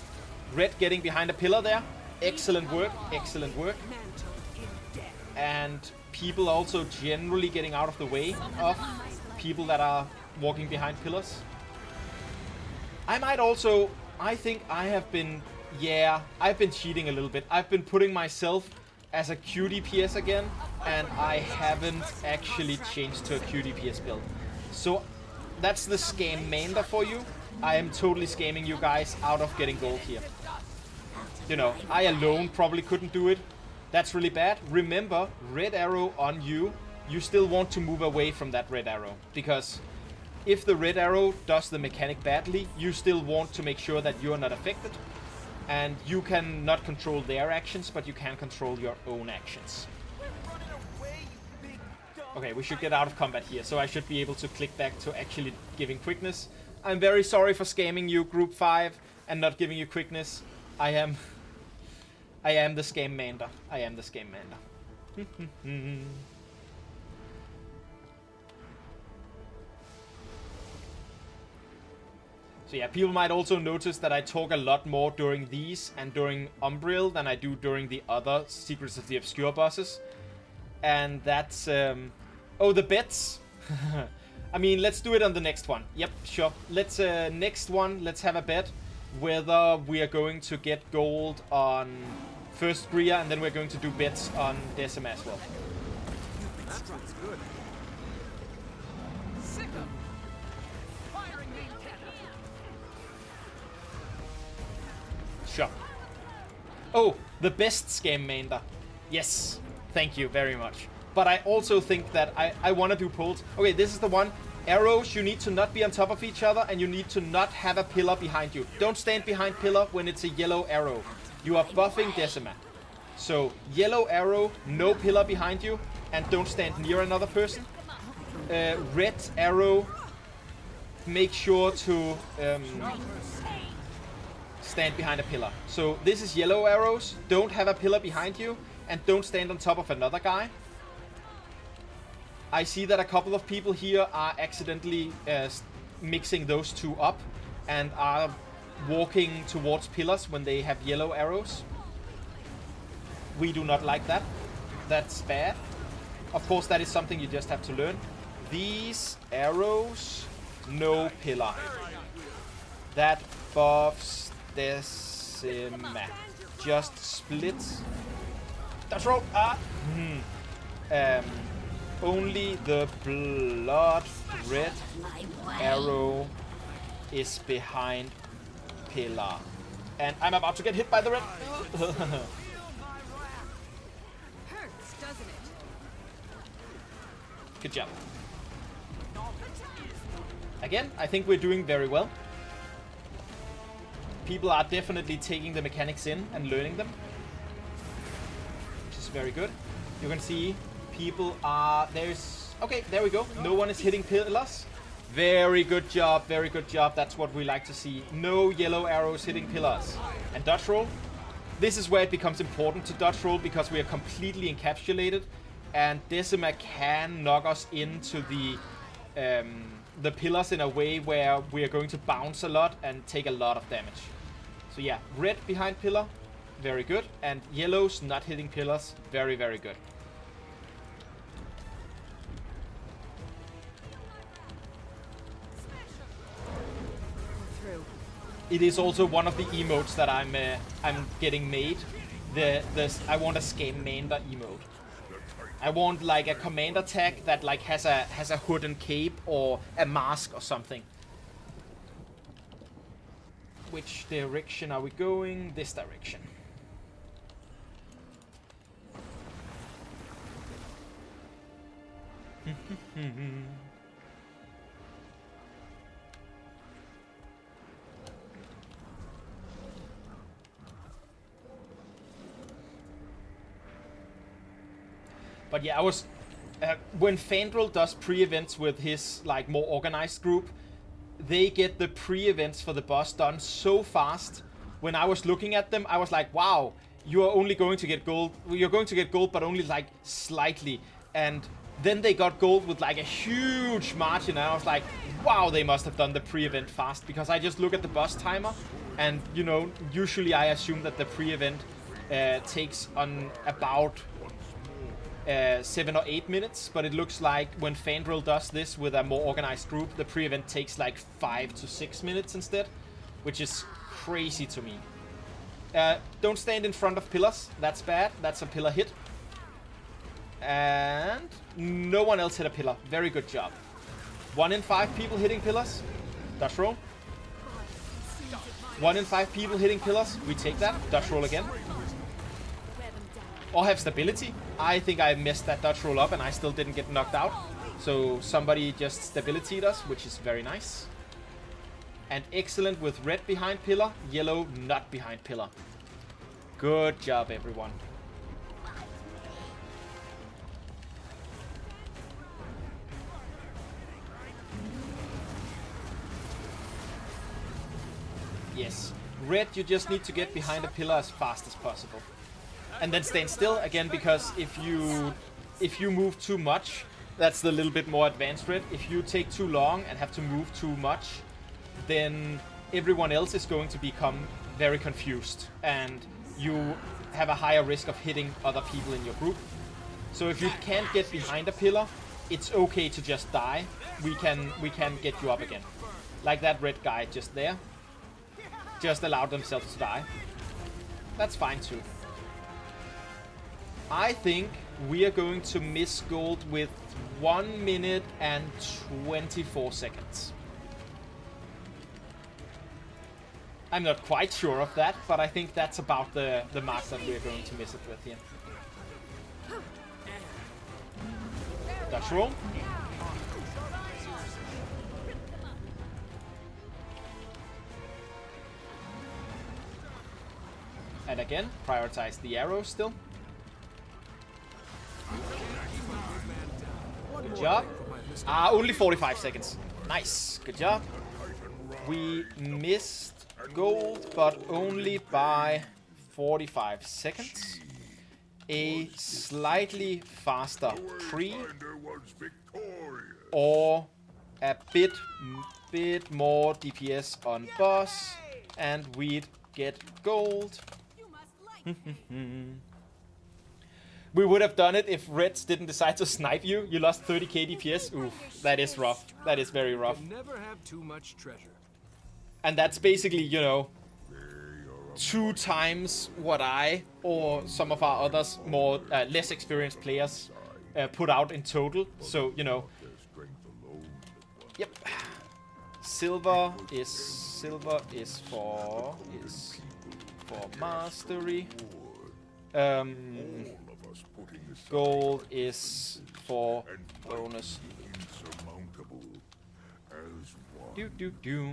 Red getting behind a pillar there. Excellent work, excellent work. And people also generally getting out of the way of people that are walking behind pillars. I think I have been, I've been cheating a little bit. I've been putting myself as a QDPS again, and I haven't actually changed to a QDPS build. So that's the scamander for you. I am totally scamming you guys out of getting gold here. You know, I alone probably couldn't do it. That's really bad. Remember, red arrow on you, you still want to move away from that red arrow. Because if the red arrow does the mechanic badly, you still want to make sure that you're not affected. And you can not control their actions, but you can control your own actions. Okay, we should get out of combat here, so I should be able to click back to actually giving quickness. I'm very sorry for scamming you, Group 5, and not giving you quickness. I am the scamander. I am the scamander. So yeah, people might also notice that I talk a lot more during these and during Umbriel than I do during the other Secrets of the Obscure bosses. And that's... oh, the bets! I mean, let's do it on the next one. Yep, sure. Let's, next one, let's have a bet whether we are going to get gold on first Gria, and then we're going to do bets on Decima as well. That sounds good. Sure. Oh, the best scamander. Yes, thank you very much. But I also think that I want to do polls. Okay, this is the one. Arrows, you need to not be on top of each other, and you need to not have a pillar behind you. Don't stand behind pillar when it's a yellow arrow. You are buffing Decima. So, yellow arrow, no pillar behind you, and don't stand near another person. Red arrow, make sure to stand behind a pillar. So, this is yellow arrows, don't have a pillar behind you, and don't stand on top of another guy. I see that a couple of people here are accidentally mixing those two up and are walking towards pillars when they have yellow arrows. We do not like that. That's bad. Of course, that is something you just have to learn. These arrows, no pillar. That buffs Decima. Just split. That's roll. Only the blood red arrow is behind pillar. And I'm about to get hit by the red. Hurts, doesn't it? Good job. Again, I think we're doing very well. People are definitely taking the mechanics in and learning them, which is very good. You can see people are... Okay, there we go. No one is hitting pillars. Very good job, very good job. That's what we like to see. No yellow arrows hitting pillars. And dodge roll. This is where it becomes important to dodge roll because we are completely encapsulated. And Decima can knock us into the pillars in a way where we are going to bounce a lot and take a lot of damage. So yeah, red behind pillar, very good. And yellows not hitting pillars, very, very good. It is also one of the emotes that I'm getting made. I want a Scamander emote. I want like a commander tag that like has a hood and cape or a mask or something. Which direction are we going? This direction. But yeah, I was when Fandral does pre-events with his like more organized group, they get the pre-events for the boss done so fast. When I was looking at them, I was like, wow, you are only going to get gold. You're going to get gold, but only like slightly. And then they got gold with like a huge margin. And I was like, wow, they must have done the pre-event fast. Because I just look at the boss timer. And, you know, usually I assume that the pre-event takes on about 7 or 8 minutes, but it looks like when Fandral does this with a more organized group, the pre-event takes like 5 to 6 minutes instead, which is crazy to me. Don't stand in front of pillars. That's bad. That's a pillar hit. And no one else hit a pillar. Very good job. 1 in 5 people hitting pillars. Dodge roll. 1 in 5 people hitting pillars. We take that. Dodge roll again. Or have stability. I think I messed that dodge roll up and I still didn't get knocked out. So somebody just stabilityed us, which is very nice. And excellent with red behind pillar, yellow not behind pillar. Good job, everyone. Yes. Red, you just need to get behind a pillar as fast as possible. And then stand still again, because if you move too much, that's the little bit more advanced red. If you take too long and have to move too much, then everyone else is going to become very confused, and you have a higher risk of hitting other people in your group. So if you can't get behind a pillar, it's okay to just die. We can get you up again. Like that red guy just there. Just allowed themselves to die. That's fine too. I think we are going to miss gold with 1 minute and 24 seconds. I'm not quite sure of that, but I think that's about the mark that we're going to miss it with here. Dodge roll. And again, prioritize the arrows still. Good job. Only 45 seconds. Nice. Good job. We missed gold, but only by 45 seconds. A slightly faster pre, or a bit more DPS on boss, and we'd get gold. We would have done it if Reds didn't decide to snipe you. You lost 30k DPS. Oof, that is rough. That is very rough. Never have too much treasure. And that's basically, you know, 2 times what I or some of our others more less experienced players put out in total. So, you know. Yep. Silver is for mastery. All of us putting this Gold is for bonus. insurmountable as one Do.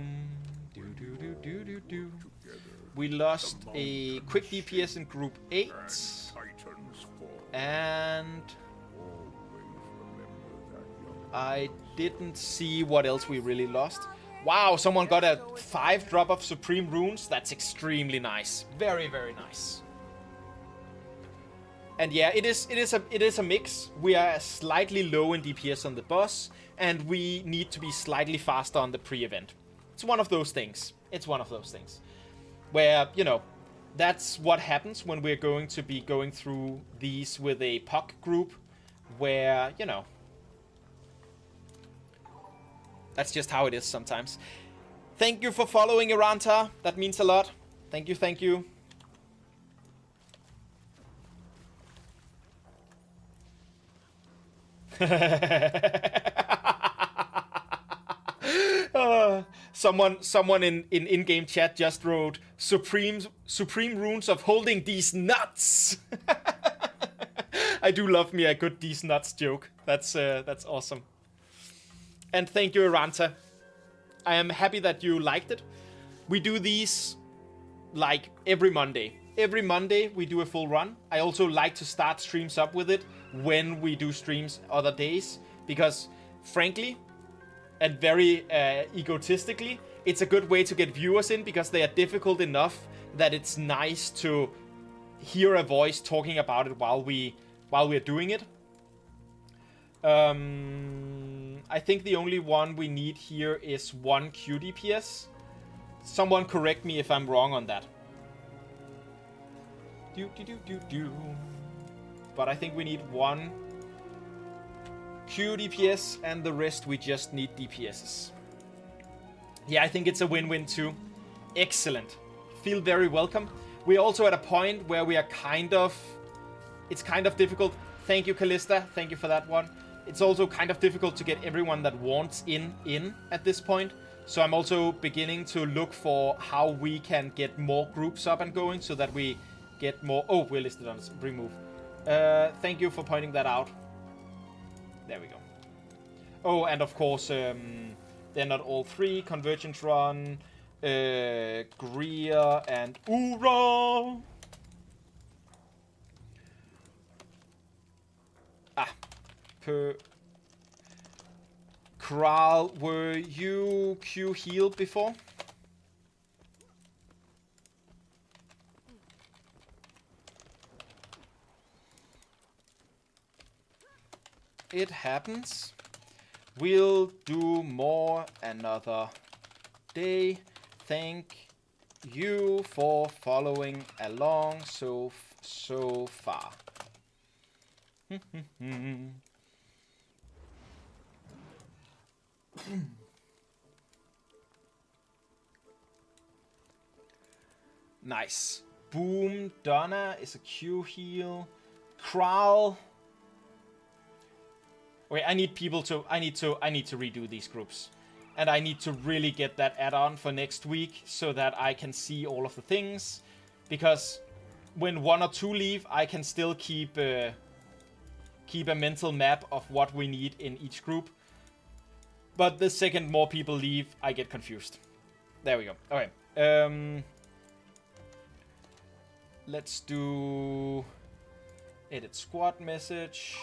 We lost a quick DPS in group 8. Titans fall. And Always remember that, young I didn't see what else we really lost. Wow, someone got a 5 drop of Supreme Runes. That's extremely nice. Very, very nice. And yeah, it is a mix. We are slightly low in DPS on the boss, and we need to be slightly faster on the pre-event. It's one of those things. It's one of those things. Where, you know, that's what happens when we're going to be going through these with a POC group, where, you know, that's just how it is sometimes. Thank you for following, Iranta. That means a lot. Thank you, thank you. Someone in in-game chat just wrote supreme runes of holding these nuts. I do love me a good these nuts joke. That's awesome. And thank you, Iranta. I am happy that you liked it. We do these like every Monday. Every Monday we do a full run. I also like to start streams up with it when we do streams other days, because frankly and very egotistically, it's a good way to get viewers in, because they are difficult enough that it's nice to hear a voice talking about it while we're doing it. I think the only one we need here is 1 QDPS. Someone correct me if I'm wrong on that. But I think we need 1 QDPS, and the rest we just need DPSs. Yeah, I think it's a win-win too. Excellent. Feel very welcome. We're also at a point where we are it's kind of difficult. Thank you, Callista. Thank you for that one. It's also kind of difficult to get everyone that wants in at this point. So I'm also beginning to look for how we can get more groups up and going, so that we get more... Oh, we're listed on remove. Thank you for pointing that out. There we go. Oh, and of course, they're not all 3. Convergence Run, Greer, and Ura. Kral, were you Q healed before? It happens. We'll do more another day. Thank you for following along so far. Nice. Boom. Donna is a Q heal. Kral. Wait, I need to redo these groups. And I need to really get that add-on for next week, so that I can see all of the things. Because when 1 or 2 leave, I can still keep a mental map of what we need in each group. But the second more people leave, I get confused. There we go. Okay. Let's do edit squad message.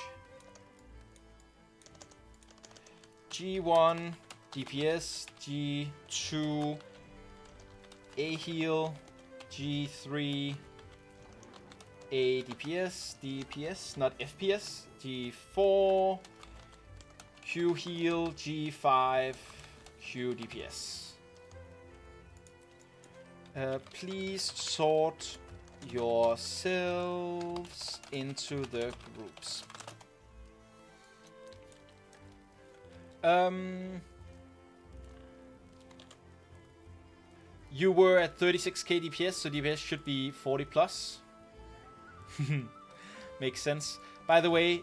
G1 DPS, G2 A heal, G3 A DPS, not FPS, G4 Q heal, G5 Q DPS. Please sort yourselves into the groups. You were at 36k DPS, so DPS should be 40 plus. Makes sense. By the way,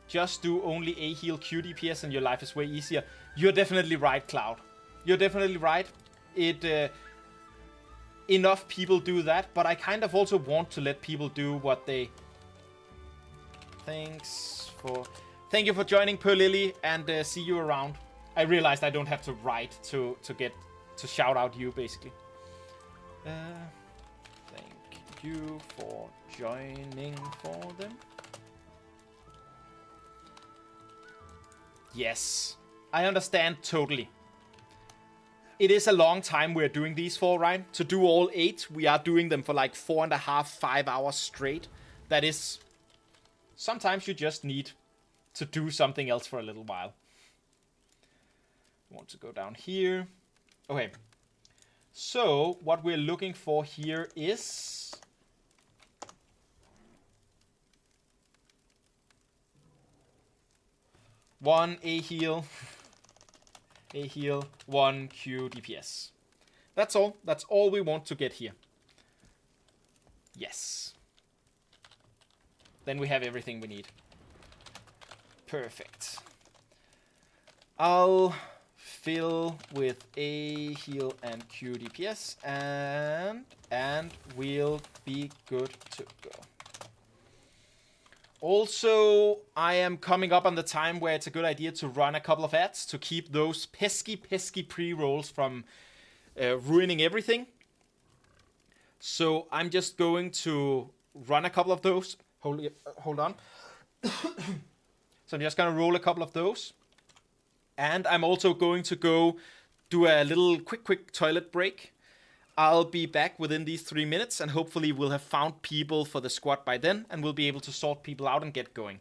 just do only A heal Q DPS and your life is way easier. You're definitely right, Cloud. you're definitely right. Enough people do that, but I kind of also want to let people do what they... Thank you for joining, Per Lily, and see you around. I realized I don't have to write to shout out you, basically. Thank you for joining for them. Yes, I understand totally. It is a long time we're doing these for, right? To do all 8, we are doing them for like 4.5, 5 hours straight. That is... Sometimes you just need to do something else for a little while. Want to go down here. Okay. So, what we're looking for here is... one A heal. A heal, 1 Q DPS. That's all. That's all we want to get here. Yes. Then we have everything we need. Perfect. I'll fill with A heal and Q DPS and we'll be good to go. Also, I am coming up on the time where it's a good idea to run a couple of ads to keep those pesky pre-rolls from ruining everything. So I'm just going to run a couple of those. Hold on. So I'm just going to roll a couple of those. And I'm also going to go do a little quick toilet break. I'll be back within these 3 minutes, and hopefully we'll have found people for the squad by then, and we'll be able to sort people out and get going.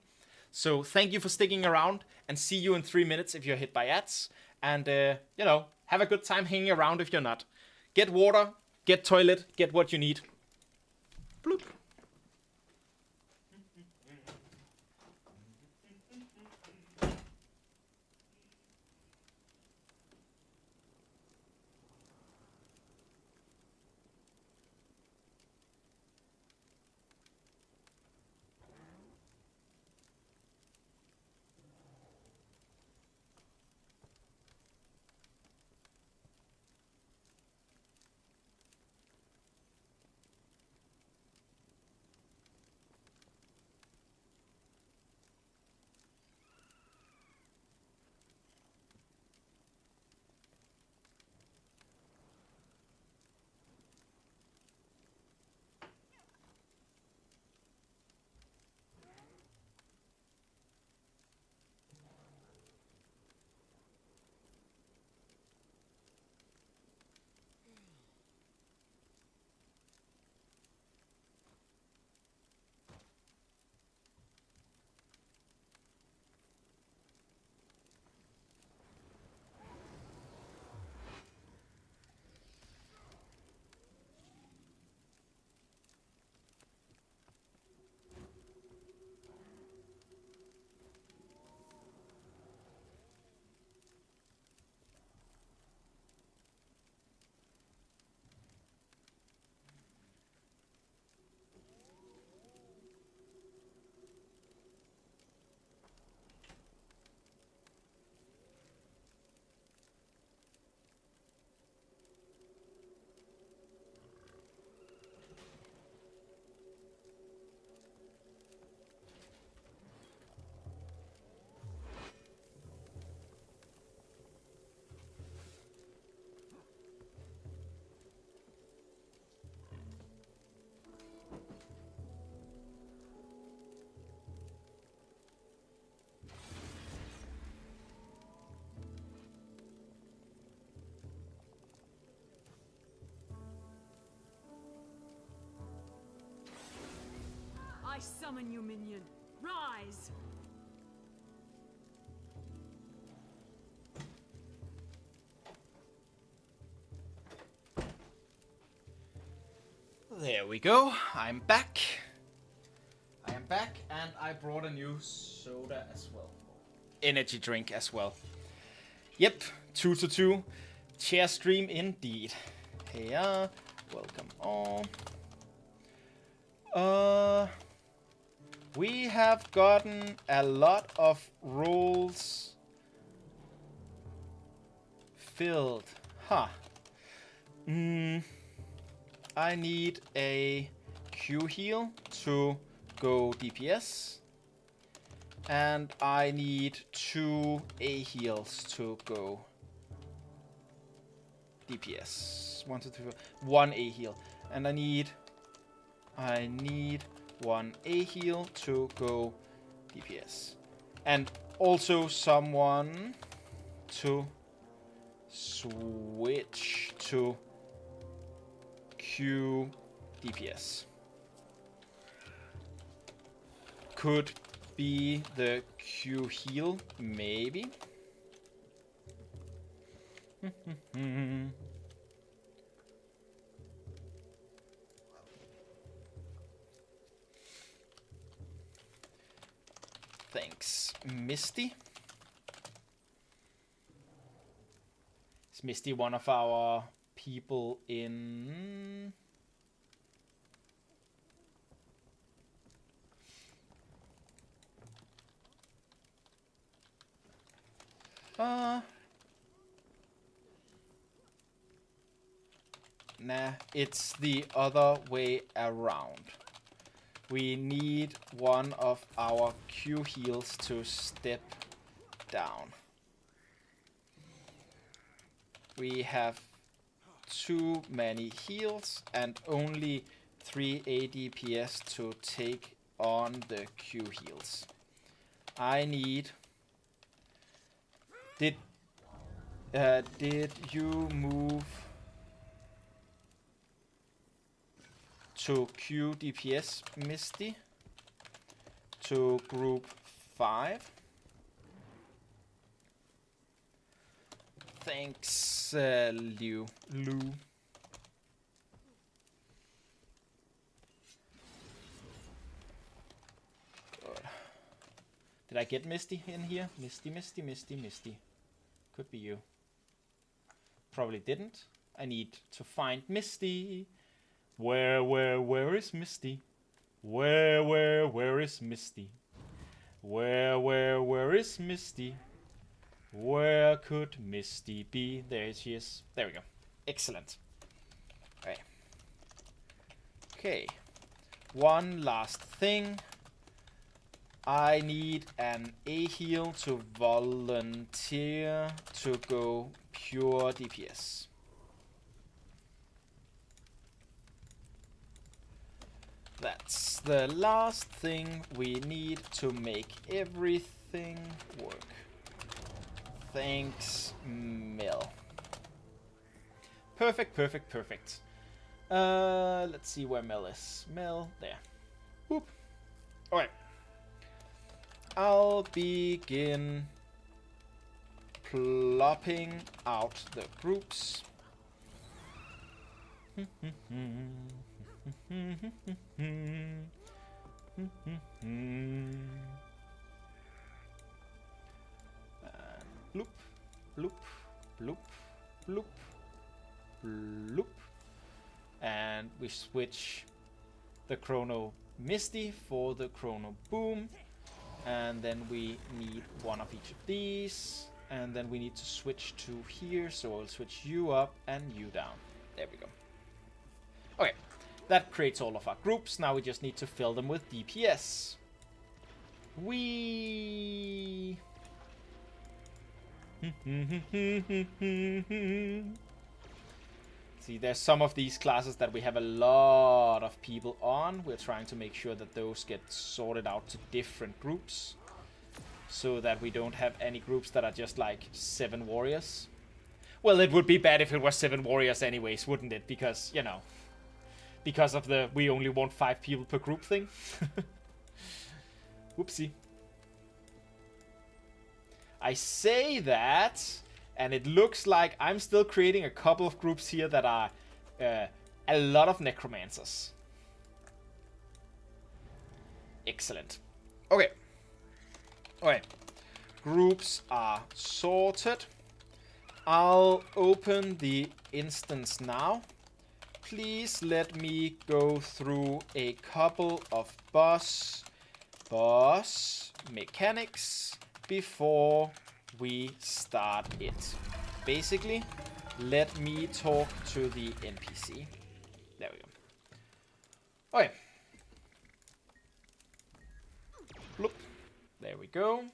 So thank you for sticking around, and see you in 3 minutes if you're hit by ads. And, have a good time hanging around if you're not. Get water, get toilet, get what you need. Bloop. I summon you, minion. Rise! There we go. I'm back. I am back, and I brought a new soda as well. Energy drink as well. Yep, 2 to 2. Chair stream indeed. Hey, welcome all. We have gotten a lot of rolls filled. Huh. I need a Q heal to go DPS. And I need 2 A heals to go DPS. 1, 2, 3, 4. 1 A heal. And I need 1 A heal to go DPS. And also someone to switch to Q DPS. Could be the Q heal, maybe. Thanks, Misty. Is Misty one of our people in... Nah, it's the other way around. We need one of our Q heals to step down. We have too many heals and only 3 ADPS to take on the Q heals. I need... Did you move to Q DPS, Misty? To group 5? Thanks, Lou. Did I get Misty in here? Misty. Could be you. Probably didn't. I need to find Misty. Where is Misty? Where is Misty? Where is Misty? Where could Misty be? There she is. There we go. Excellent. Alright. Okay. One last thing. I need an A heal to volunteer to go pure DPS. That's the last thing we need to make everything work. Thanks, Mel. Perfect. Let's see where Mel is. Mel, there. Whoop. Alright. I'll begin plopping out the groups. Bloop, bloop, bloop, bloop, bloop. And we switch the Chrono Misty for the Chrono Boom. And then we need one of each of these. And then we need to switch to here. So I'll switch you up and you down. There we go. Okay. That creates all of our groups. Now we just need to fill them with DPS. Whee! See, there's some of these classes that we have a lot of people on. We're trying to make sure that those get sorted out to different groups. So that we don't have any groups that are just like 7 warriors. Well, it would be bad if it was 7 warriors anyways, wouldn't it? Because, you know, because of the we only want 5 people per group thing. Whoopsie. I say that, and it looks like I'm still creating a couple of groups here that are a lot of necromancers. Excellent. Okay. Alright. Groups are sorted. I'll open the instance now. Please let me go through a couple of boss mechanics before we start it. basically, let me talk to the NPC. There we go. Okay. Bloop. There we go.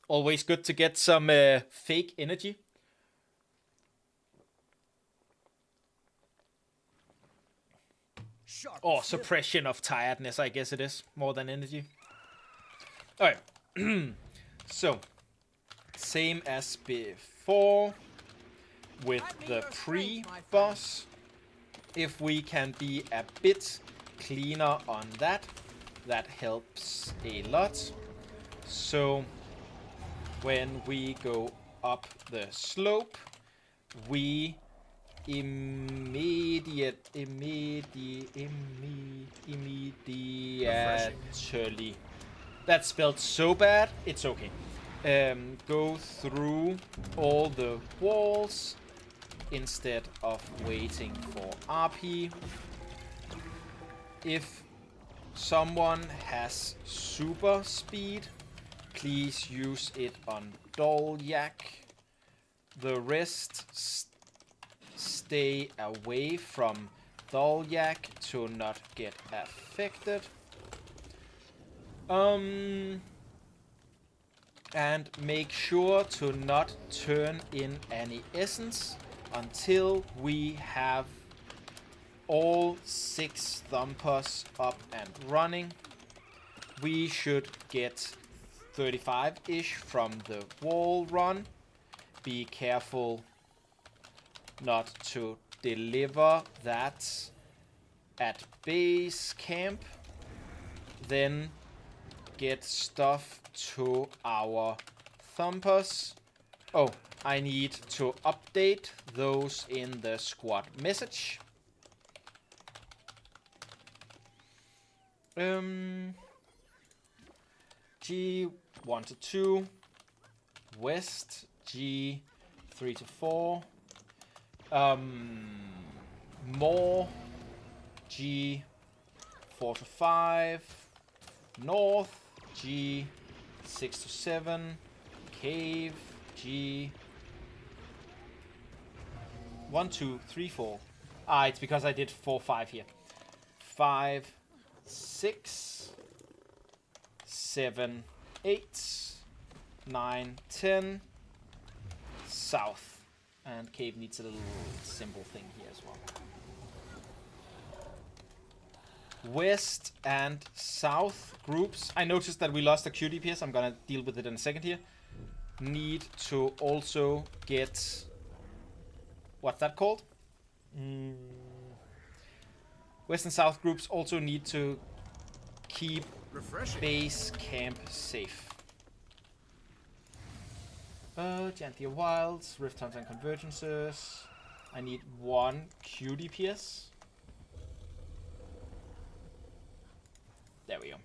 Always good to get some fake energy. Or suppression of tiredness, I guess it is, more than energy. Alright. So, same as before with the pre-boss. If we can be a bit cleaner on that, that helps a lot. So, when we go up the slope, we immediately. That's spelled so bad, it's okay. Go through all the walls instead of waiting for RP. If someone has super speed, please use it on Dolyak. The rest stay away from Dolyak to not get affected. And make sure to not turn in any essence until we have all 6 thumpers up and running. We should get 35-ish from the wall run. Be careful not to deliver that at base camp. Then get stuff to our thumpers. Oh, I need to update those in the squad message. G 1 to 2, west, G 3 to 4, more, G 4 to 5, north, G 6 to 7, cave, G 1 2 3 4. It's because I did 4 5 here. 5 6 7 8 9 10 south, and cave needs a little symbol thing here as well. West and south groups. I noticed that we lost a QDPS. I'm gonna deal with it in a second here. Need to also get, what's that called? West and south groups also need to keep base camp safe. Janthir Wilds, Rift Hunt and Convergences. I need 1 QDPS. There we go.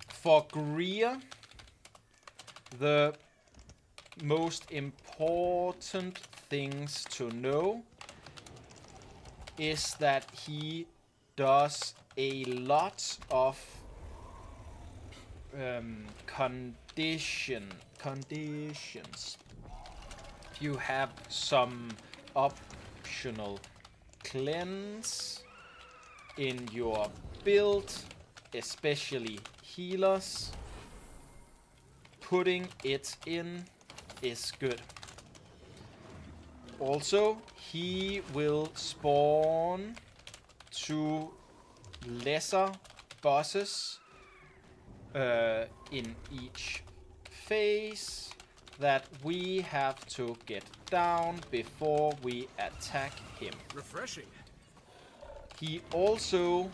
For Greer, the most important things to know is that he does a lot of conditions. If you have some optional cleanse in your build, especially healers, putting it in is good. Also, he will spawn 2 lesser bosses in each phase that we have to get down before we attack him. Refreshing. He also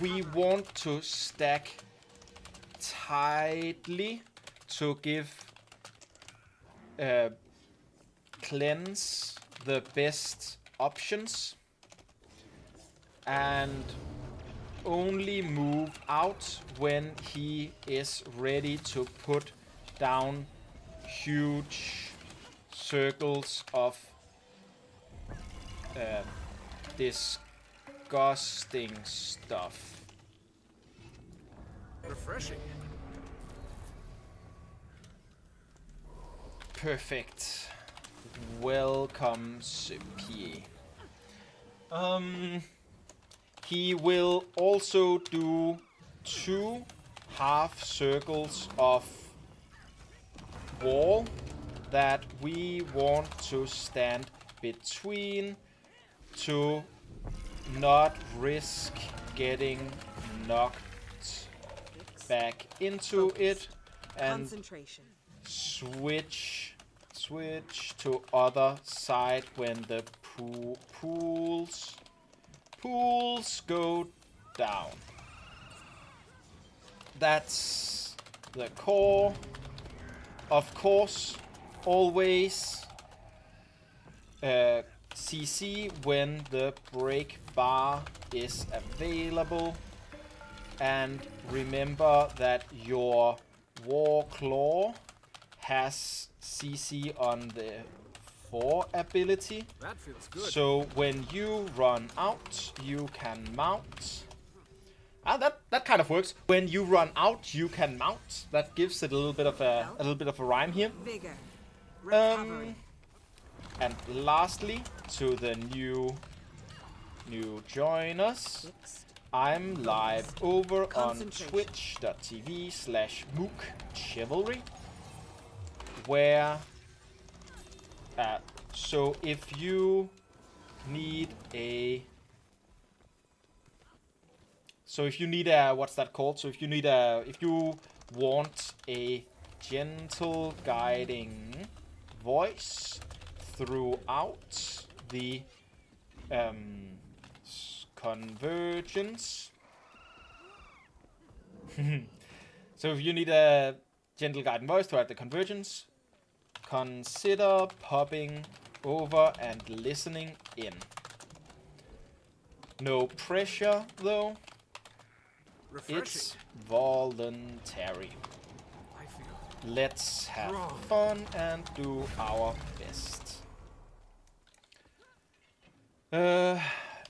we want to stack tightly to give cleanse the best options, and only move out when he is ready to put down huge circles of disgusting stuff. Refreshing. Perfect. Welcome, Pierre. He will also do 2 half circles of wall that we want to stand between to not risk getting knocked back into it, and Concentration. switch to other side when the pools go down. That's the core. Of course, always CC when the break bar is available, and remember that your War Claw has CC on the 4 ability. That feels good. So when you run out, you can mount. That kind of works. When you run out, you can mount. That gives it a little bit of a rhyme here. Vigor. Recovery. And lastly, to the new joiners, I'm live over on twitch.tv/mookchivalry, where so if you need a what's that called? So if you want a gentle guiding voice throughout the convergence. So if you need a gentle guiding voice throughout the convergence, consider popping over and listening in. No pressure though. Refreshing. It's voluntary. I feel Let's have Strong. fun and do our best.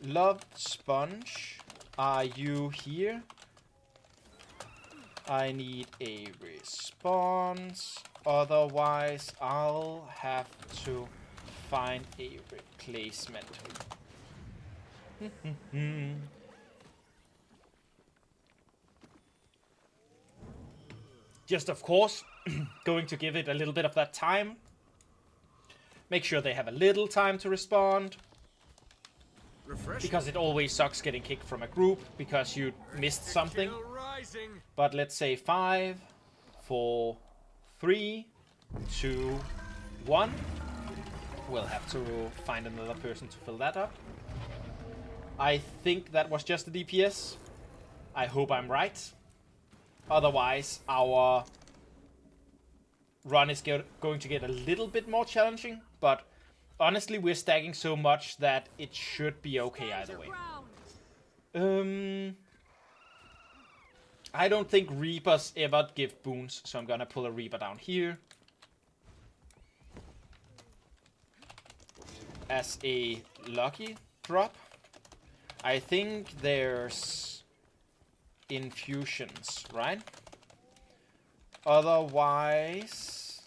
Love Sponge, are you here? I need a response. Otherwise, I'll have to find a replacement. Just of course, going to give it a little bit of that time. Make sure they have a little time to respond. refreshing. Because it always sucks getting kicked from a group because you missed something. Kill rising. But let's say 5, 4, 3, 2, 1. We'll have to find another person to fill that up. I think that was just a DPS. I hope I'm right. Otherwise, our run is going to get a little bit more challenging. But honestly, we're stacking so much that it should be okay either way. I don't think Reapers ever give boons, so I'm gonna pull a Reaper down here. As a lucky drop. I think there's infusions, right? Otherwise,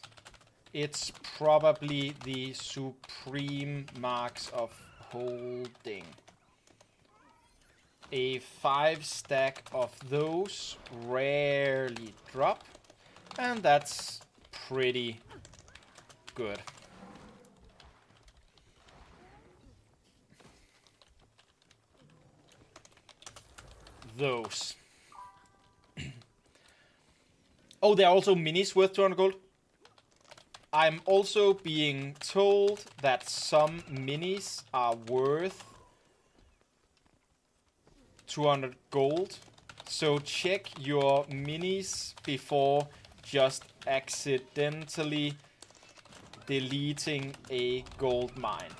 it's probably the supreme marks of holding. A 5 stack of those rarely drop, and that's pretty good. Those. Oh, there are also minis worth 200 gold. I'm also being told that some minis are worth 200 gold. So check your minis before just accidentally deleting a gold mine.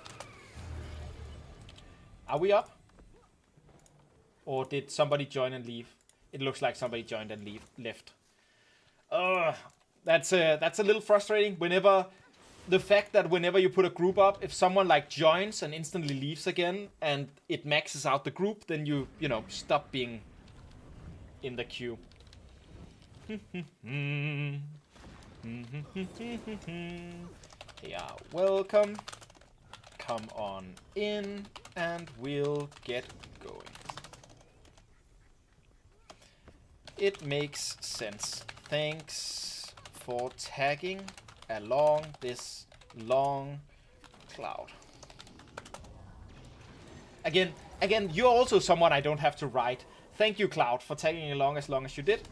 Are we up? Or did somebody join and leave? It looks like somebody joined and left. That's a little frustrating. Whenever you put a group up, if someone like joins and instantly leaves again, and it maxes out the group, then you know stop being in the queue. Yeah, welcome. Come on in, and we'll get going. It makes sense. Thanks for tagging along this long cloud. Again, you're also someone I don't have to write. Thank you, Cloud, for tagging along as long as you did.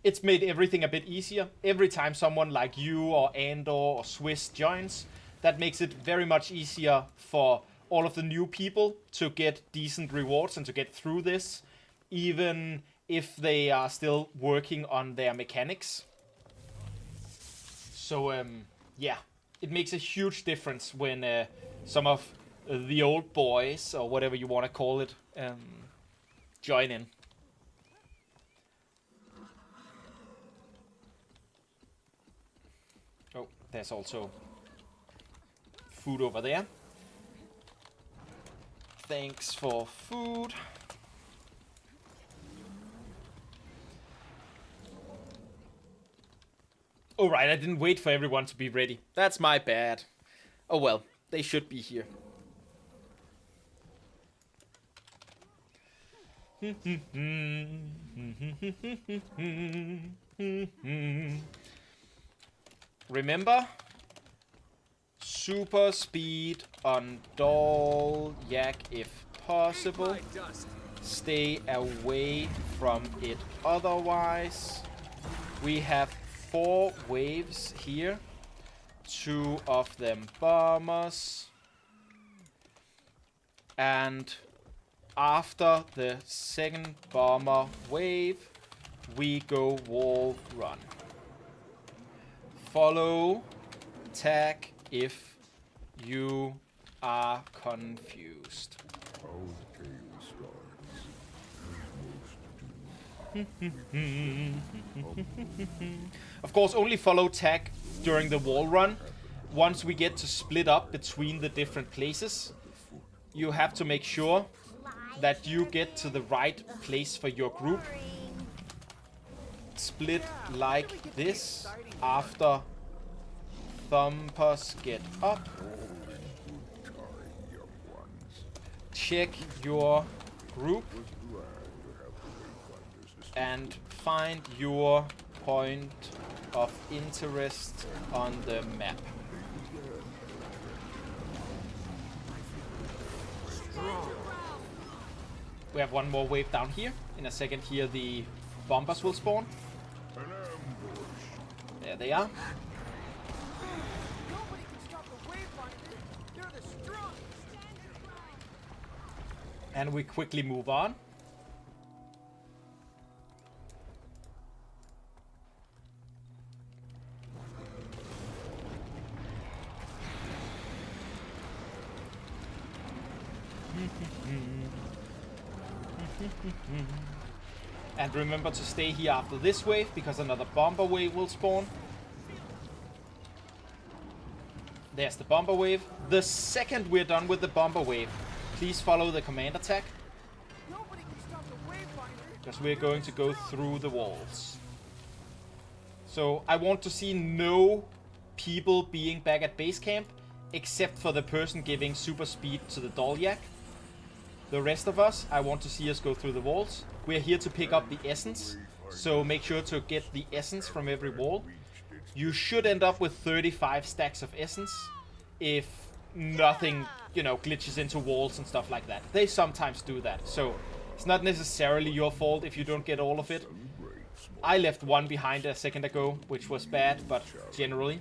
It's made everything a bit easier. Every time someone like you or Andor or Swiss joins, that makes it very much easier for all of the new people to get decent rewards and to get through this, even if they are still working on their mechanics. So, yeah, it makes a huge difference when some of the old boys, or whatever you want to call it, join in. Oh, there's also food over there. Thanks for food. Oh right, I didn't wait for everyone to be ready. That's my bad. Oh well, they should be here. Remember? Super speed on Dolyak if possible. My dust. Stay away from it otherwise. We have 4 waves here. 2 of them bombers. And after the second bomber wave, we go wall run. Follow tag if you are confused. How the game starts. Of course, only follow tag during the wall run. Once we get to split up between the different places, you have to make sure that you get to the right place for your group. Split like this after thumpers get up. Check your group and find your point of interest on the map. We have one more wave down here. In a second here the bombers will spawn. There they are. Nobody can stop the Wayfinder. They're the strongest. And we quickly move on. And remember to stay here after this wave, because another bomber wave will spawn. There's the bomber wave. The second we're done with the bomber wave, please follow the command attack, Nobody can stop the Wayfinder. because we're going to go through the walls. So I want to see no people being back at base camp, except for the person giving super speed to the Dolyak. The rest of us, I want to see us go through the walls. We're here to pick up the essence, so make sure to get the essence from every wall. You should end up with 35 stacks of essence if nothing, you know, glitches into walls and stuff like that. They sometimes do that, so it's not necessarily your fault if you don't get all of it. I left one behind a second ago, which was bad, but generally.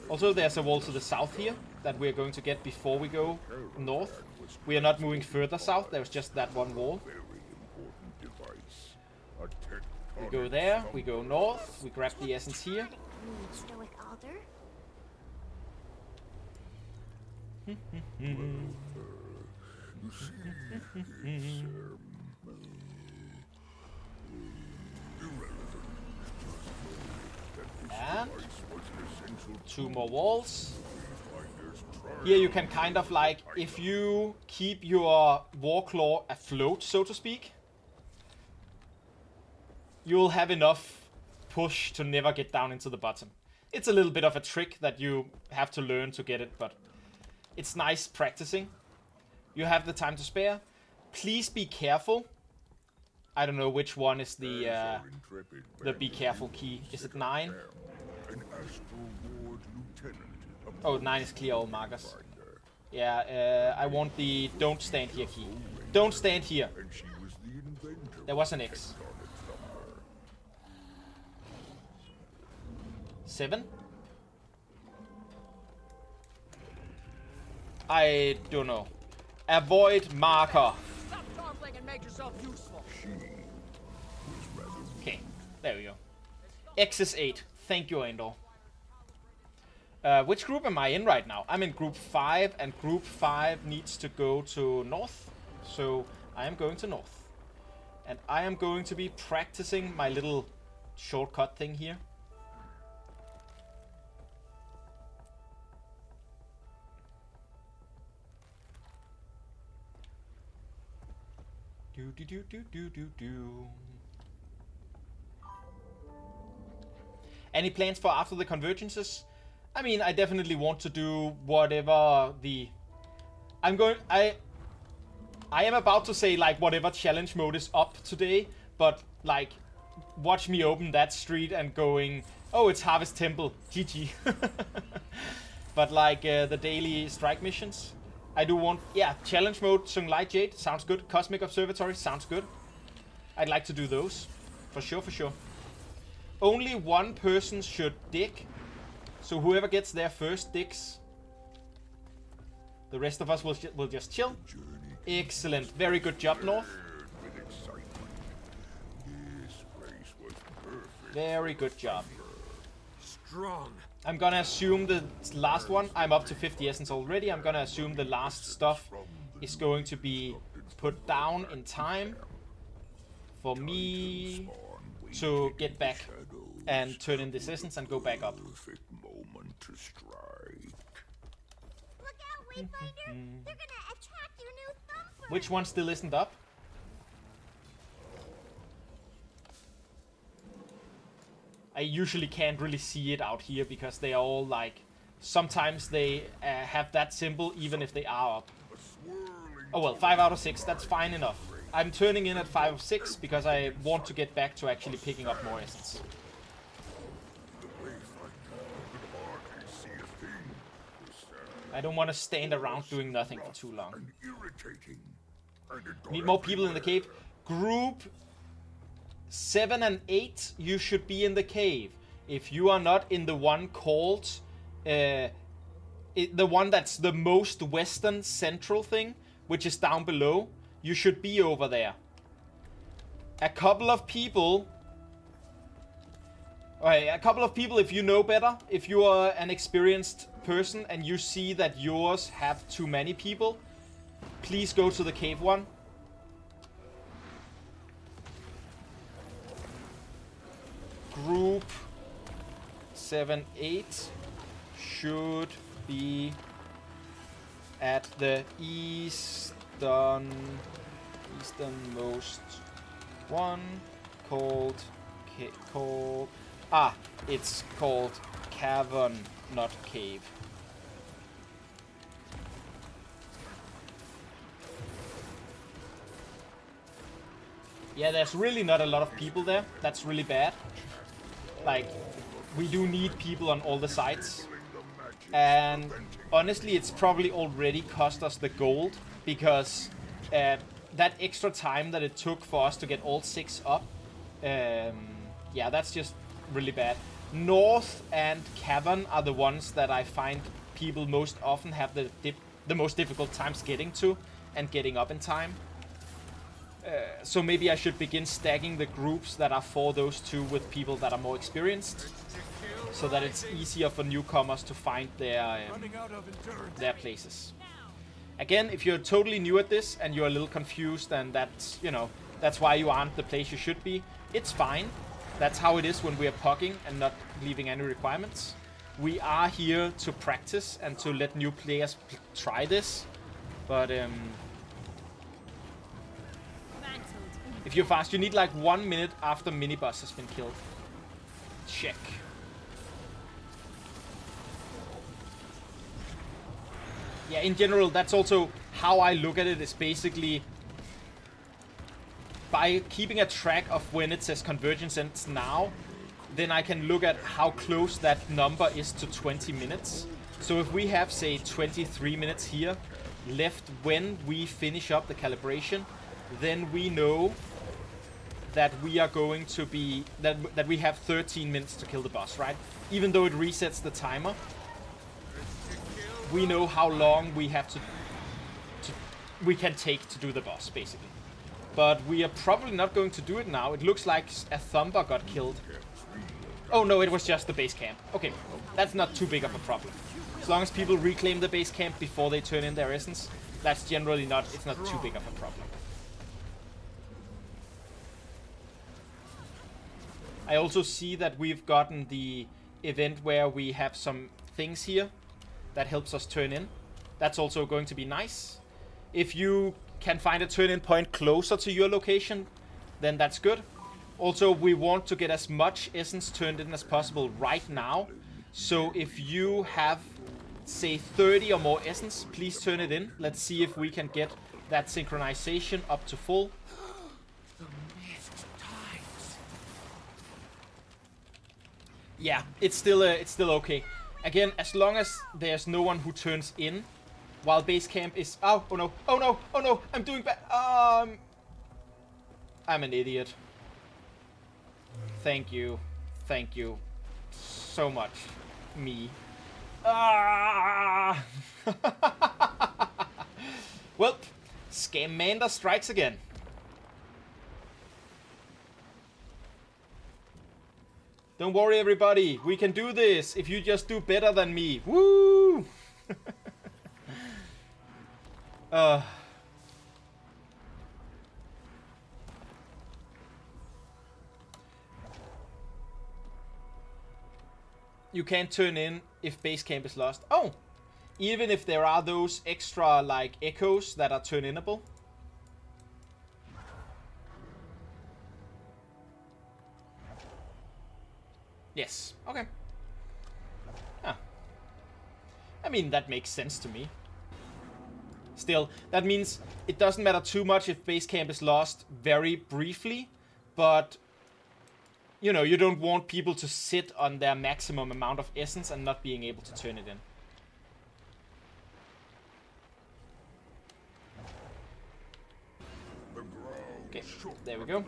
Also, there's a wall to the south here that we're going to get before we go north. We are not moving further south, there's just that one wall. We go there, we go north, we grab the essence here. Stoic Alder. And 2 more walls. Here you can kind of like, if you keep your Warclaw afloat, so to speak, you'll have enough push to never get down into the bottom. It's a little bit of a trick that you have to learn to get it, but it's nice practicing. You have the time to spare. Please be careful. I don't know which one is the be careful key. Is it 9? An Astral Ward Lieutenant. Oh, 9 is clear all markers. Yeah, I want the don't stand here key. Don't stand here. And she was the inventor. There was an X. On it from her. 7? I don't know. Avoid marker. Stop dawdling and make yourself useful. She was rather Okay, there we go. X is 8. Thank you, Andor. Which group am I in right now? I'm in group 5, and group 5 needs to go to north. So I am going to north. And I am going to be practicing my little shortcut thing here. Do do do do do do do. Any plans for after the convergences? I mean, I definitely want to do whatever the... I am about to say, like, whatever challenge mode is up today, but, like, watch me open that street and going, oh, it's Harvest Temple, GG. But, like, the daily strike missions, I do want... Yeah, challenge mode, Sunlight Jade, sounds good. Cosmic Observatory, sounds good. I'd like to do those, for sure, for sure. Only one person should dig, so whoever gets there first digs. The rest of us will just chill. Excellent, very good job, North. with excitement. This place was perfect. Very good job. Strong. I'm gonna assume the last one, I'm up to 50 essence already, I'm gonna assume the last stuff is going to be put down in time for me to get back and turn in this essence and go back up. Perfect moment to strike. Look out, Wayfinder! They're gonna attack your new thumper! Which one still isn't up? I usually can't really see it out here because they are all like... Sometimes they have that symbol even if they are up. Oh well, 5 out of 6, that's fine enough. I'm turning in at 5 of 6 because I want to get back to actually picking up more essence. I don't want to stand around doing nothing for too long. Need more people in the cave. Group 7 and 8, you should be in the cave. If you are not in the one called... the one that's the most western central thing, which is down below, you should be over there. A couple of people... Okay, a couple of people, if you know better, if you are an experienced person and you see that yours have too many people, please go to the cave one. Group 7, 8 should be at the easternmost one called it's called cavern, not cave. Yeah, there's really not a lot of people there. That's really bad. Like, we do need people on all the sides. And honestly, it's probably already cost us the gold, because that extra time that it took for us to get all 6 up, yeah, that's just really bad. North and Cavern are the ones that I find people most often have the most difficult times getting to and getting up in time. So maybe I should begin stacking the groups that are for those two with people that are more experienced, so that it's easier for newcomers to find their places. Again, if you're totally new at this and you're a little confused and that's, you know, that's why you aren't the place you should be, it's fine. That's how it is when we are pugging and not leaving any requirements. We are here to practice and to let new players try this, but Mantled in If you're fast, you need like 1 minute after mini-boss has been killed. Check. Yeah, in general, that's also how I look at it, is basically by keeping a track of when it says convergence ends now, then I can look at how close that number is to 20 minutes. So if we have, say, 23 minutes here left when we finish up the calibration, then we know that we are going to be, that we have 13 minutes to kill the boss, right? Even though it resets the timer, we know how long we have we can take to do the boss, basically. But we are probably not going to do it now. It looks like a Thumper got killed. Oh no, it was just the base camp. Okay, that's not too big of a problem. As long as people reclaim the base camp before they turn in their essence, that's generally not, it's not too big of a problem. I also see that we've gotten the event where we have some things here that helps us turn in. That's also going to be nice. If you can find a turn-in point closer to your location, then that's good. Also, we want to get as much essence turned in as possible right now. So if you have, say, 30 or more essence, please turn it in. Let's see if we can get that synchronization up to full. Yeah, it's still okay. Again, as long as there's no one who turns in while base camp is... Oh no, oh no, oh no, I'm doing bad. I'm an idiot. Thank you so much, me. Ah! Well, Scamander strikes again. Don't worry, everybody. We can do this if you just do better than me. Woo! You can't turn in if base camp is lost. Oh! Even if there are those extra, like, echoes that are turn-inable. Yes. Okay. Ah. I mean, that makes sense to me. Still, that means it doesn't matter too much if base camp is lost very briefly, but you know, you don't want people to sit on their maximum amount of essence and not being able to turn it in. Okay, there we go.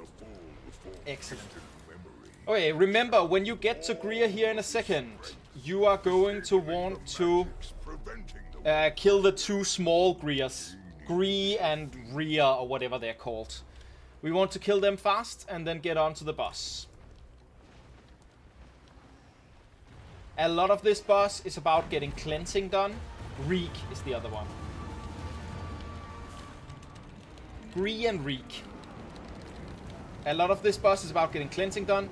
Excellent. Okay, remember, when you get to Greer here in a second, you are going to want to kill the two small Greers. Gree and Rhea, or whatever they're called. We want to kill them fast and then get on to the boss. A lot of this boss is about getting cleansing done. Reek is the other one. Gree and Reek. A lot of this boss is about getting cleansing done.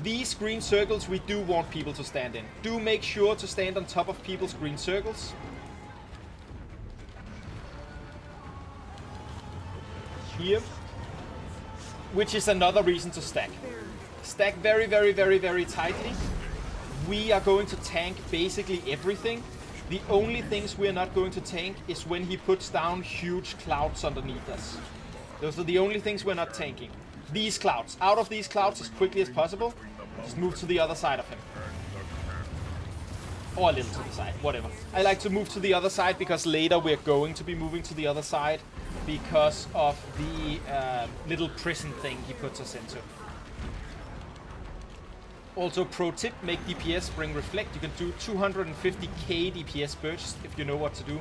These green circles we do want people to stand in. Do make sure to stand on top of people's green circles. Here. Which is another reason to stack. Stack very, very, very, very tightly. We are going to tank basically everything. The only things we are not going to tank is when he puts down huge clouds underneath us. Those are the only things we're not tanking. These clouds. Out of these clouds as quickly as possible. Just move to the other side of him. Or a little to the side, whatever. I like to move to the other side because later we're going to be moving to the other side because of the little prison thing he puts us into. Also, pro tip, make DPS bring reflect. You can do 250k DPS burst if you know what to do.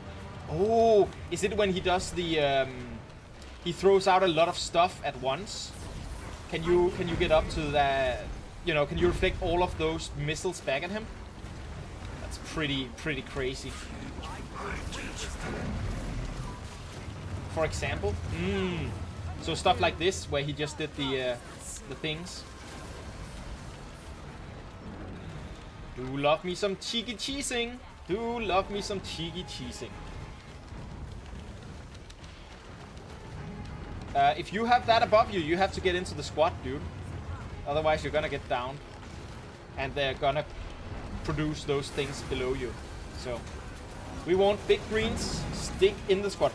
Oh, is it when he does the... he throws out a lot of stuff at once? Can you get up to that? You know, can you reflect all of those missiles back at him? That's pretty crazy. For example, so stuff like this where he just did the things. Do love me some cheeky cheesing. Do love me some cheeky cheesing. If you have that above you, you have to get into the squad, dude. Otherwise, you're gonna get down. And they're gonna produce those things below you. So, we want big greens. Stick in the squad.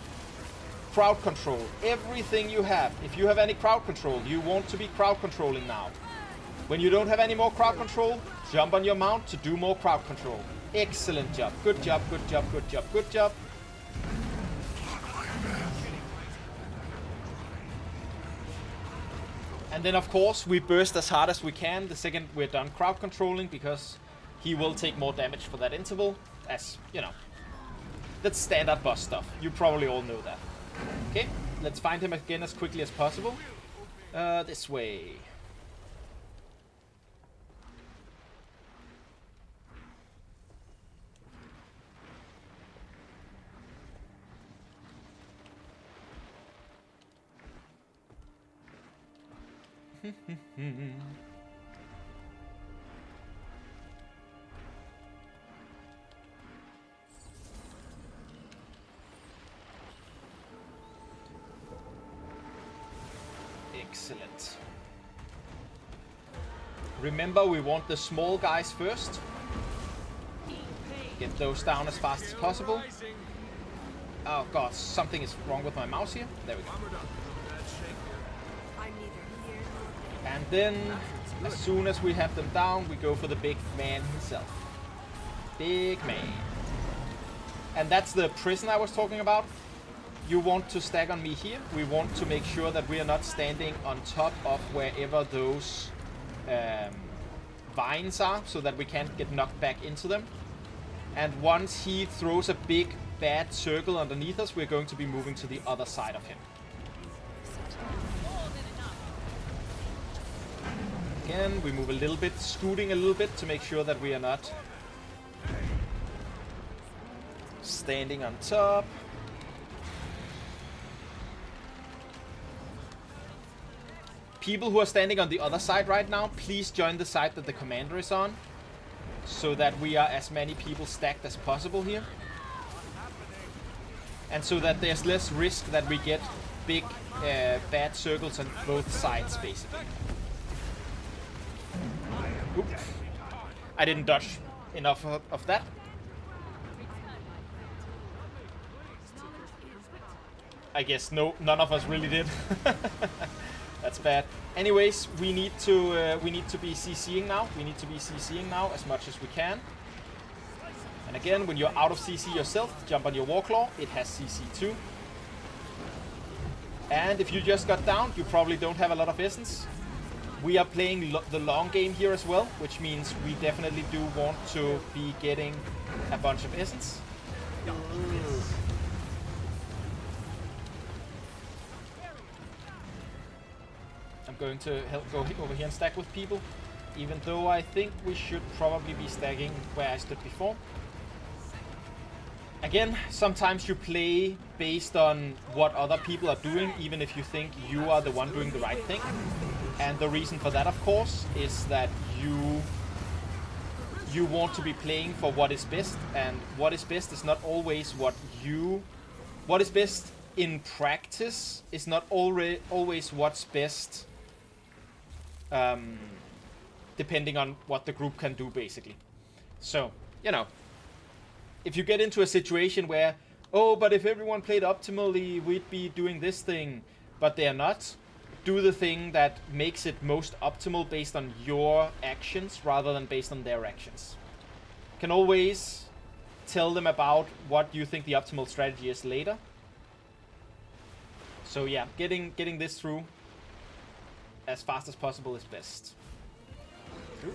Crowd control. Everything you have. If you have any crowd control, you want to be crowd controlling now. When you don't have any more crowd control, jump on your mount to do more crowd control. Excellent job. Good job, good job, good job, good job. And then, of course, we burst as hard as we can the second we're done crowd controlling, because he will take more damage for that interval, as, you know, that's standard boss stuff. You probably all know that. Okay, let's find him again as quickly as possible. This way. Excellent. Remember, we want the small guys first. Get those down as fast as possible. Oh god, something is wrong with my mouse here. There we go. And then, as soon as we have them down, we go for the big man himself. Big man. And that's the prison I was talking about. You want to stack on me here. We want to make sure that we are not standing on top of wherever those vines are, so that we can't get knocked back into them. And once he throws a big bad circle underneath us, we're going to be moving to the other side of him. Again, we move a little bit, scooting a little bit to make sure that we are not standing on top. People who are standing on the other side right now, please join the side that the commander is on, so that we are as many people stacked as possible here. And so that there's less risk that we get big bad circles on both sides, basically. Oop. I didn't dodge enough of that. I guess none of us really did. That's bad. Anyways, we need to be CCing now. We need to be CCing now as much as we can. And again, when you're out of CC yourself, jump on your Warclaw. It has CC too. And if you just got down, you probably don't have a lot of essence. We are playing the long game here as well, which means we definitely do want to be getting a bunch of essence. I'm going to go over here and stack with people, even though I think we should probably be stacking where I stood before. Again, sometimes you play based on what other people are doing, even if you think you are the one doing the right thing. And the reason for that, of course, is that you want to be playing for what is best, and what is best is not always what is best in practice is not always what's best, depending on what the group can do, basically. So, you know, if you get into a situation where, oh, but if everyone played optimally, we'd be doing this thing, but they're not, do the thing that makes it most optimal based on your actions rather than based on their actions. You can always tell them about what you think the optimal strategy is later. So yeah, getting this through as fast as possible is best. Ooh.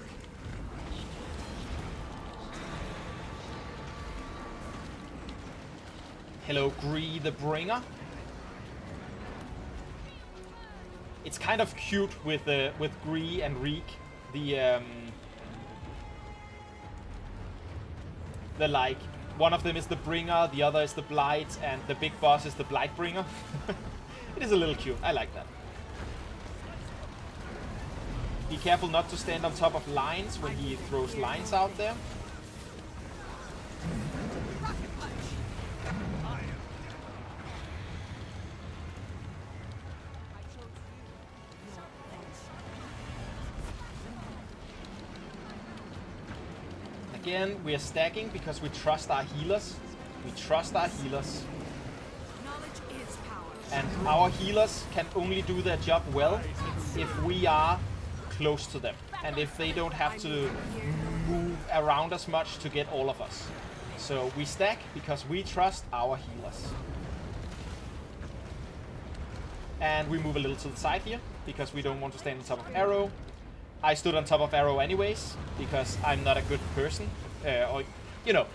Hello, Gree the Bringer. It's kind of cute with Gree and Reek, the like, one of them is the Bringer, the other is the Blight, and the big boss is the Blight Bringer. It is a little cute. I like that. Be careful not to stand on top of lines when he throws lines out there. again, we are stacking because we trust our healers. We trust our healers. Knowledge is power. And our healers can only do their job well if we are close to them. And if they don't have to move around as much to get all of us. So we stack because we trust our healers. And we move a little to the side here because we don't want to stand on top of arrow. I stood on top of arrow anyways because I'm not a good person. Or you know,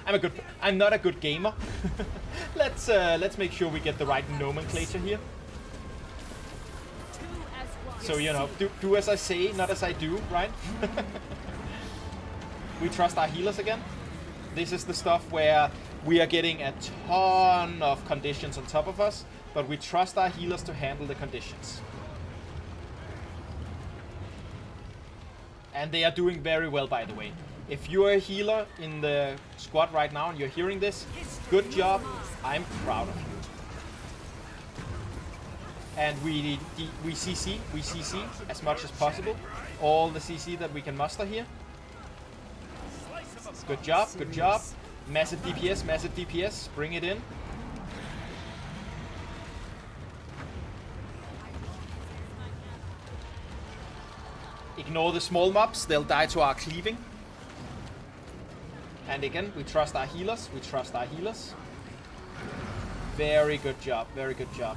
I'm not a good gamer. Let's make sure we get the right nomenclature here. So you know, do as I say, not as I do, right? We trust our healers again. This is the stuff where we are getting a ton of conditions on top of us, but we trust our healers to handle the conditions. And they are doing very well, by the way. If you are a healer in the squad right now and you're hearing this, good job. I'm proud of you. And we CC as much as possible. All the CC that we can muster here. Good job, good job. Massive DPS, bring it in. Ignore the small mobs, they'll die to our cleaving. And again, we trust our healers, Very good job, very good job.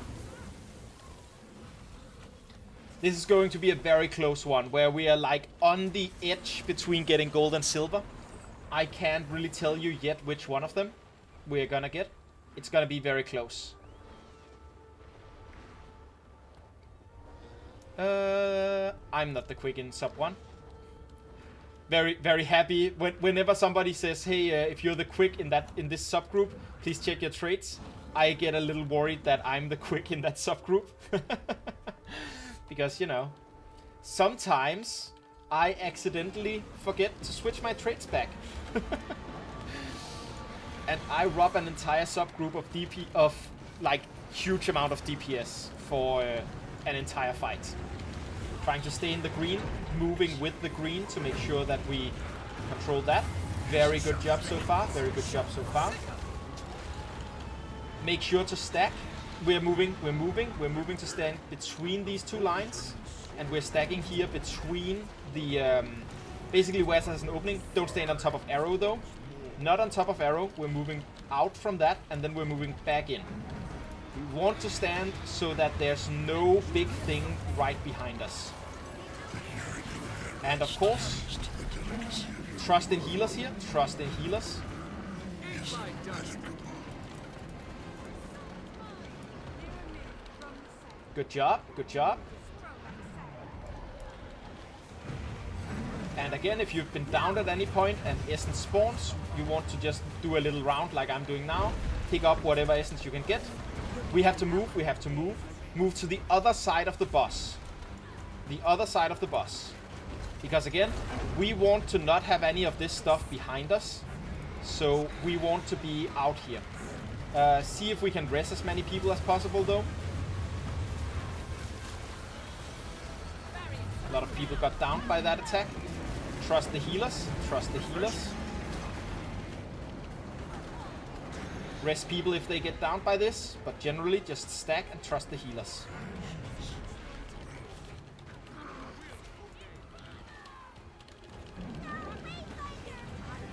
This is going to be a very close one, where we are like on the edge between getting gold and silver. I can't really tell you yet which one of them we're gonna get. It's gonna be very close. I'm not the quick in sub 1. Very happy whenever somebody says, hey, if you're the quick in this subgroup, please check your traits. I get a little worried that I'm the quick in that subgroup. Because, you know, sometimes I accidentally forget to switch my traits back. And I rob an entire subgroup of like huge amount of DPS for an entire fight. Trying to stay in the green, moving with the green to make sure that we control that. Very good job so far, very good job so far. Make sure to stack. We're moving to stand between these two lines. And we're stacking here between the, basically where it has an opening. Don't stand on top of arrow though. Not on top of arrow, we're moving out from that and then we're moving back in. We want to stand so that there's no big thing right behind us. And of course, trust in healers here, trust in healers. Good job, good job. And again, if you've been downed at any point and essence spawns, you want to just do a little round like I'm doing now. Pick up whatever essence you can get. We have to move, Move to the other side of the boss. The other side of the boss. Because again, we want to not have any of this stuff behind us. So we want to be out here. See if we can res as many people as possible though. A lot of people got downed by that attack. Trust the healers. Trust the healers. Rest people if they get downed by this, but generally just stack and trust the healers.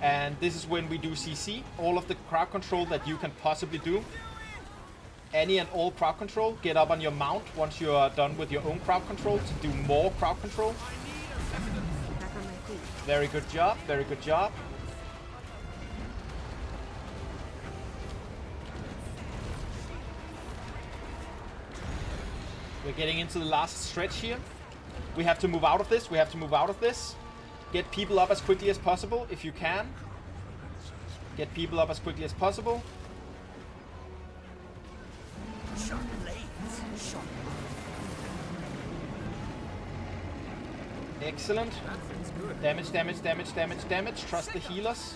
And this is when we do CC. All of the crowd control that you can possibly do. Any and all crowd control. Get up on your mount once you are done with your own crowd control to do more crowd control. Very good job, very good job. We're getting into the last stretch here. We have to move out of this, we have to move out of this. Get people up as quickly as possible if you can. Get people up as quickly as possible. Excellent. Damage, damage, damage, damage, damage. Trust the healers.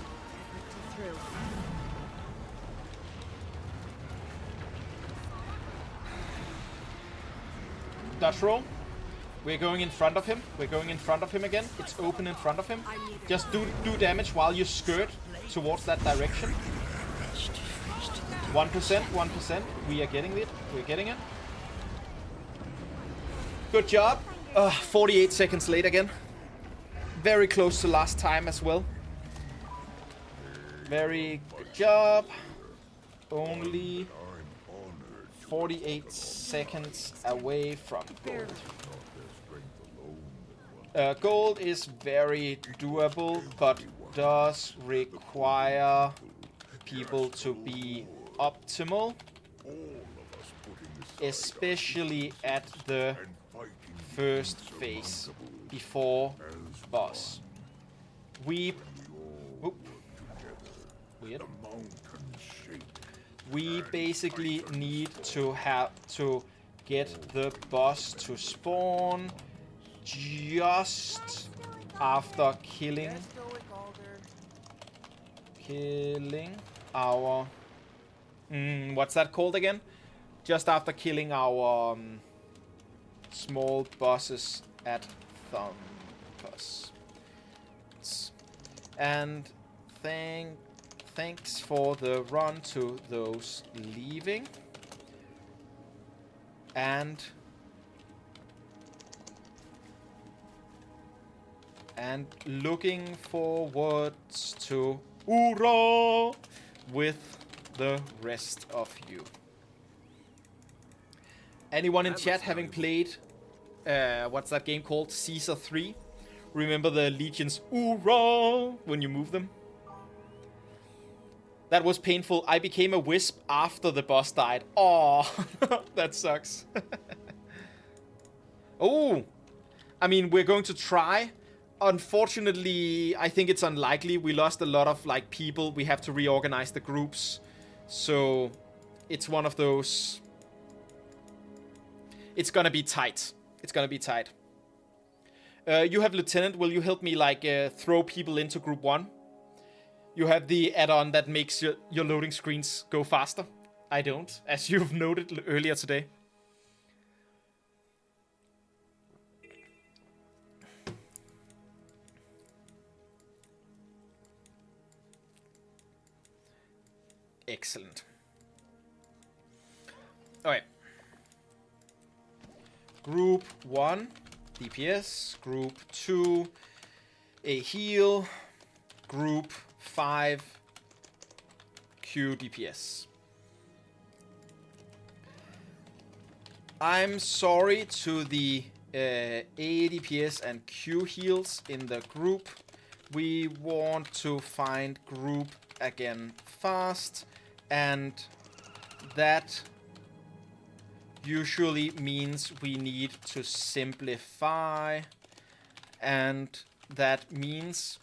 Dodge roll. We're going in front of him. We're going in front of him again. It's open in front of him. Just do damage while you skirt towards that direction. 1%, 1%. We are getting it. We're getting it. Good job. 48 seconds late again. Very close to last time as well. Very good job. Only 48 seconds away from gold. Gold is very doable, but does require people to be optimal, especially at the first phase before boss. Weird. We basically need to get the boss to spawn just after killing our what's that called again? Just after killing our small bosses at Thumpus. And thanks for the run to those leaving. And looking forwards to Ura with the rest of you. Anyone in chat having played what's that game called? Caesar 3? Remember the legions Ura when you move them? That was painful. I became a wisp after the boss died. Oh, that sucks. Oh, I mean, we're going to try. Unfortunately, I think it's unlikely. We lost a lot of like people. We have to reorganize the groups. So it's one of those. It's gonna be tight. It's gonna be tight. You have Lieutenant. Will you help me like throw people into group 1? You have the add-on that makes your loading screens go faster. I don't, as you've noted earlier today. Excellent. Alright. Group 1, DPS. Group 2, a heal. Group 5, Q DPS. I'm sorry to the A DPS and Q heals in the group. We want to find group again fast, and that usually means we need to simplify, and that means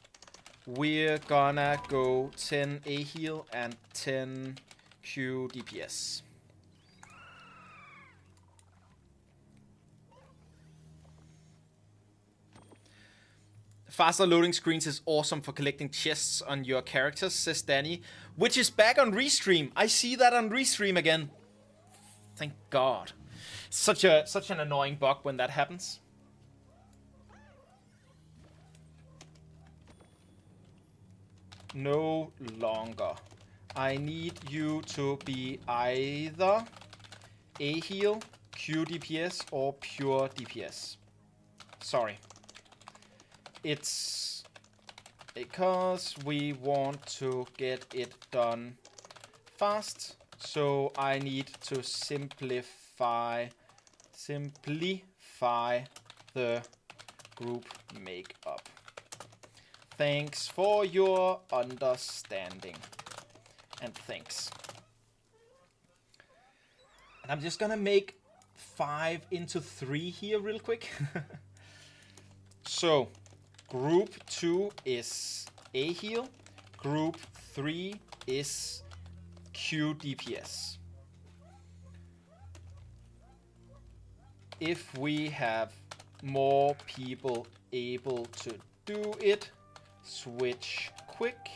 we're gonna go 10 A heal and 10 Q DPS. Faster loading screens is awesome for collecting chests on your characters, says Danny, which is back on Restream. I see that on Restream again. Thank God. Such an annoying bug when that happens. No longer. I need you to be either A heal, Q DPS, or pure DPS. Sorry. It's because we want to get it done fast, so I need to simplify the group makeup. Thanks for your understanding. And thanks. And I'm just gonna make 5 into 3 here real quick. So, group 2 is A heal. Group 3 is Q DPS. If we have more people able to do it, switch quick,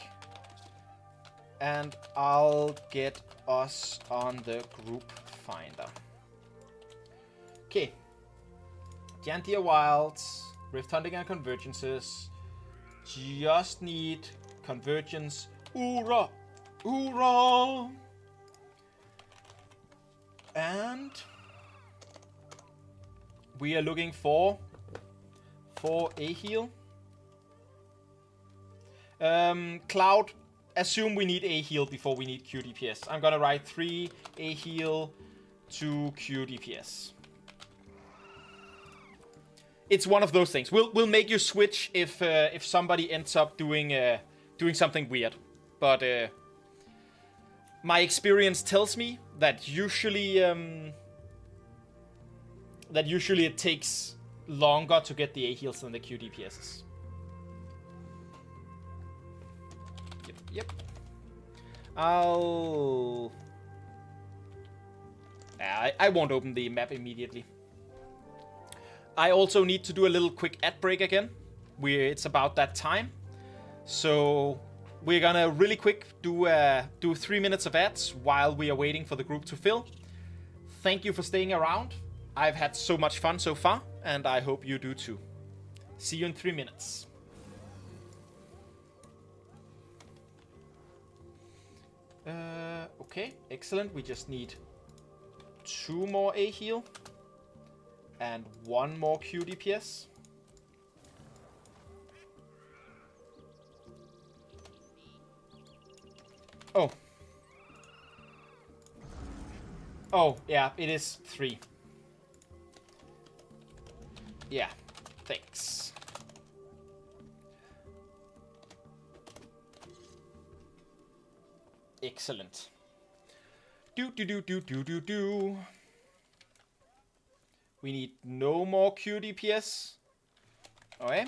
and I'll get us on the group finder. Okay, Janthir Wilds, Rift Hunting and Convergences. Just need convergence. Hoorah! Hoorah! And we are looking for a heal. Cloud, assume we need a heal before we need Q DPS. I'm gonna write 3 a heal, 2 Q DPS. It's one of those things. We'll make you switch if somebody ends up doing something weird. But my experience tells me that usually it takes longer to get the A heals than the Q DPSs. Yep. I won't open the map immediately. I also need to do a little quick ad break again. It's about that time. So we're gonna really quick do 3 minutes of ads while we are waiting for the group to fill. Thank you for staying around. I've had so much fun so far, and I hope you do too. See you in 3 minutes. Okay, excellent. We just need 2 more A heal and 1 more Q DPS. Oh. Oh, yeah, it is 3. Yeah, thanks. Excellent. Do. We need no more Q DPS. Okay.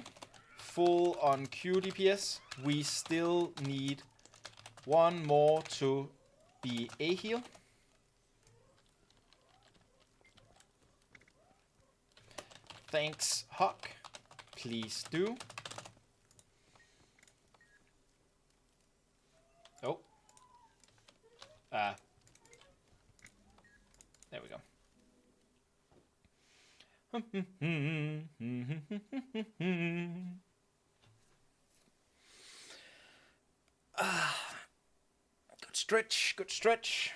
Full on Q DPS. We still need 1 more to be A heal. Thanks, Huck. Please do. Oh. There we go. Good stretch, good stretch.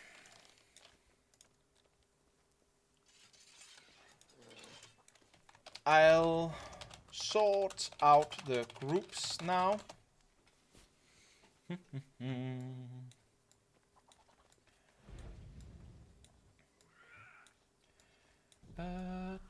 I'll sort out the groups now. And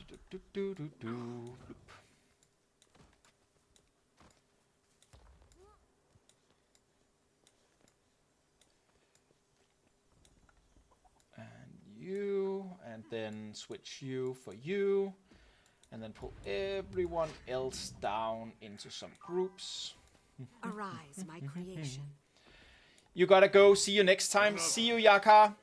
you, and then switch you for you, and then pull everyone else down into some groups. Arise, my creation. You gotta go. See you next time. See you, Yaka.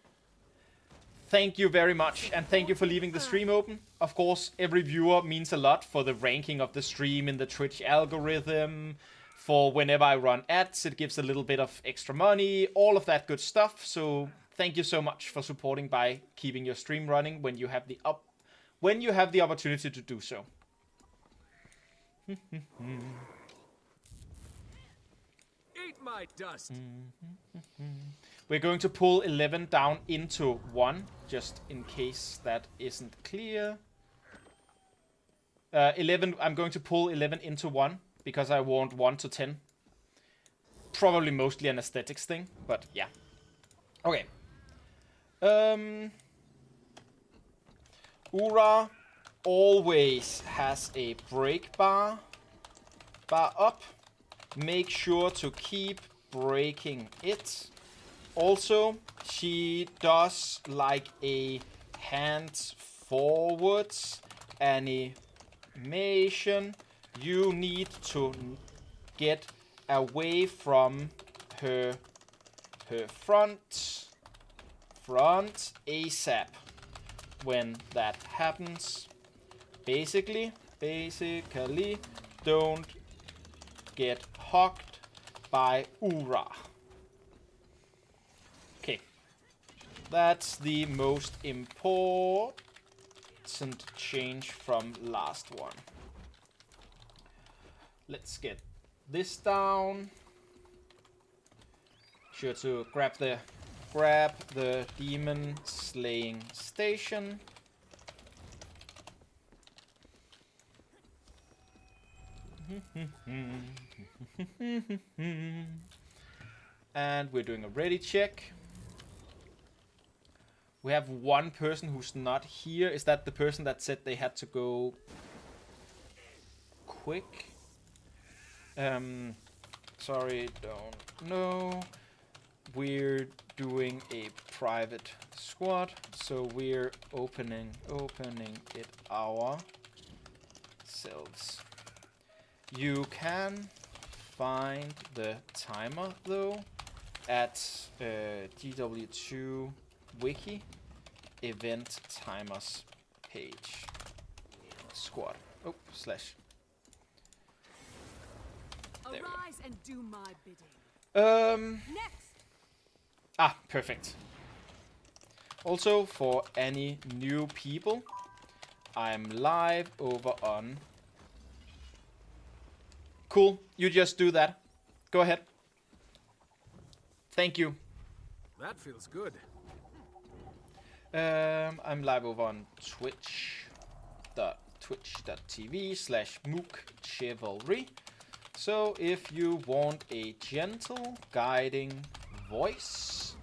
Thank you very much, and thank you for leaving the stream open. Of course, every viewer means a lot for the ranking of the stream in the Twitch algorithm. For whenever I run ads, it gives a little bit of extra money, all of that good stuff. So thank you so much for supporting by keeping your stream running when you have the opportunity to do so. Eat my dust. We're going to pull 11 down into 1, just in case that isn't clear. 11, I'm going to pull 11 into 1, because I want 1 to 10. Probably mostly an aesthetics thing, but yeah. Okay. Ura always has a break bar up. Make sure to keep breaking it. Also, she does like a hands forwards animation. You need to get away from her front ASAP when that happens. Basically, don't get hooked by Ura. Okay. That's the most important constant change from last one. Let's get this down. Sure to grab the demon slaying station. And we're doing a ready check. We have one person who's not here. Is that the person that said they had to go quick? Sorry, don't know. We're doing a private squad, so we're opening it ourselves. You can find the timer though at GW2 wiki event timers page squad. Oh, slash. There we go. Arise and do my bidding. Next. Perfect. Also, for any new people, I'm live over on... Cool, you just do that. Go ahead. Thank you. That feels good. I'm live over on twitch.tv/mookchivalry. So if you want a gentle guiding voice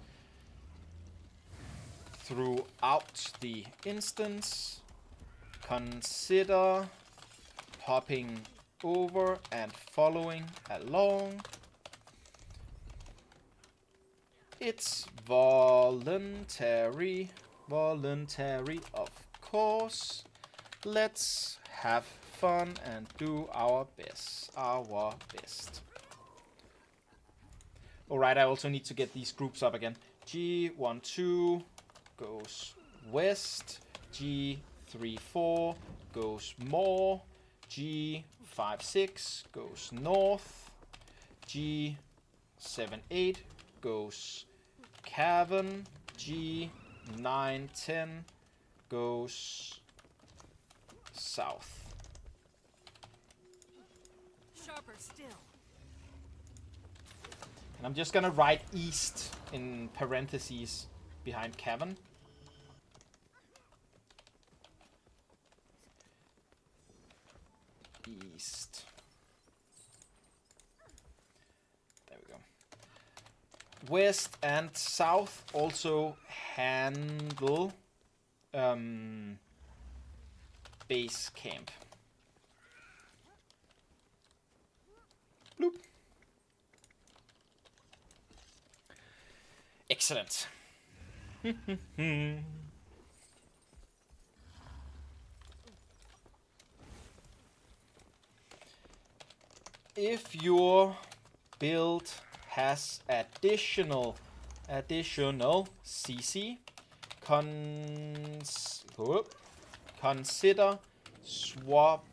throughout the instance, consider hopping over and following along. It's voluntary, of course. Let's have fun and do our best. Alright, I also need to get these groups up again. G12 goes west. G34 goes more. G56 goes north. G78 goes cavern. G910 goes south. Sharper still. And I'm just gonna write east in parentheses behind cavern. East. There we go. West and south also handle base camp. Bloop. Excellent. If your build has additional CC, consider swapping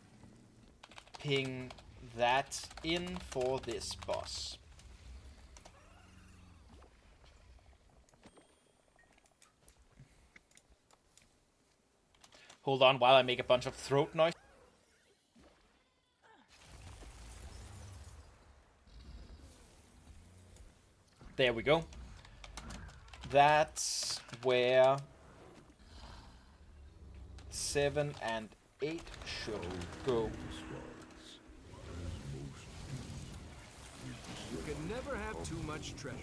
that in for this boss. Hold on while I make a bunch of throat noise. There we go. That's where 7 and 8 should go. You can never have too much treasure.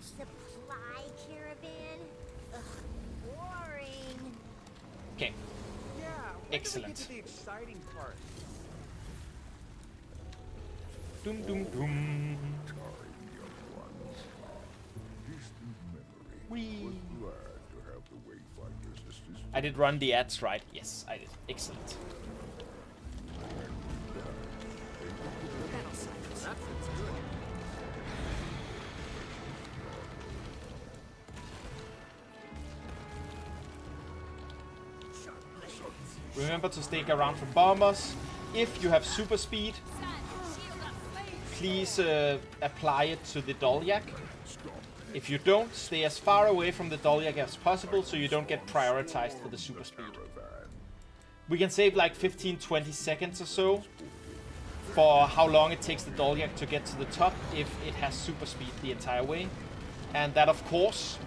Supply caravan? Ugh, boring. Okay. Yeah, when Excellent. do we get to the exciting part? Dum dum dum. Whee. I did run the ads right. Yes, I did. Excellent. Battle silence. That feels good. Remember to stick around for bombers. If you have super speed, please apply it to the Dolyak. If you don't, stay as far away from the Dolyak as possible so you don't get prioritized for the super speed. We can save like 15-20 seconds or so for how long it takes the Dolyak to get to the top if it has super speed the entire way. And that, of course,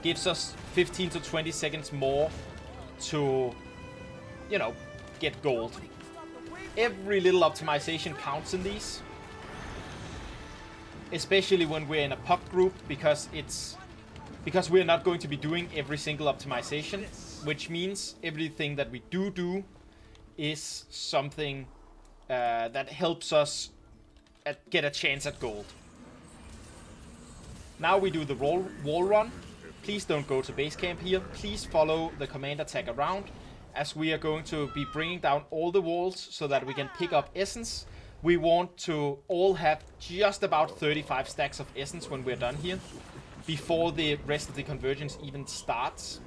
gives us 15 to 20 seconds more to, you know, get gold. Every little optimization counts in these. Especially when we're in a puck group, because we're not going to be doing every single optimization, which means everything that we do is something that helps us get a chance at gold. Now we do the wall run. Please don't go to base camp here. Please follow the commander tag around, as we are going to be bringing down all the walls so that we can pick up essence. We want to all have just about 35 stacks of essence when we're done here, before the rest of the convergence even starts.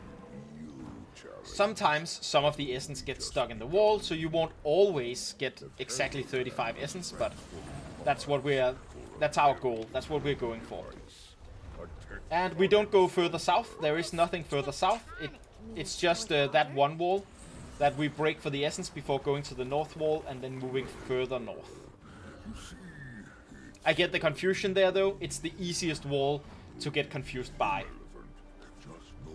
Sometimes some of the essence gets stuck in the wall, so you won't always get exactly 35 essence, but that's our goal. That's what we're going for. And we don't go further south. There is nothing further south. It's just that one wall that we break for the essence before going to the north wall and then moving further north. I get the confusion there though. It's the easiest wall to get confused by. Just know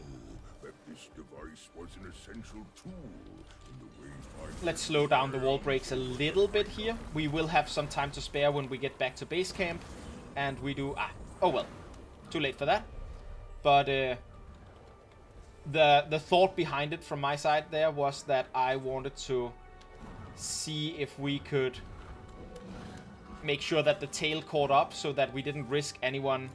that this device was an essential tool in the wayfinding. Let's slow down the wall breaks a little bit here. We will have some time to spare when we get back to base camp. And we do... oh well. Too late for that. But the thought behind it from my side there was that I wanted to see if we could make sure that the tail caught up so that we didn't risk anyone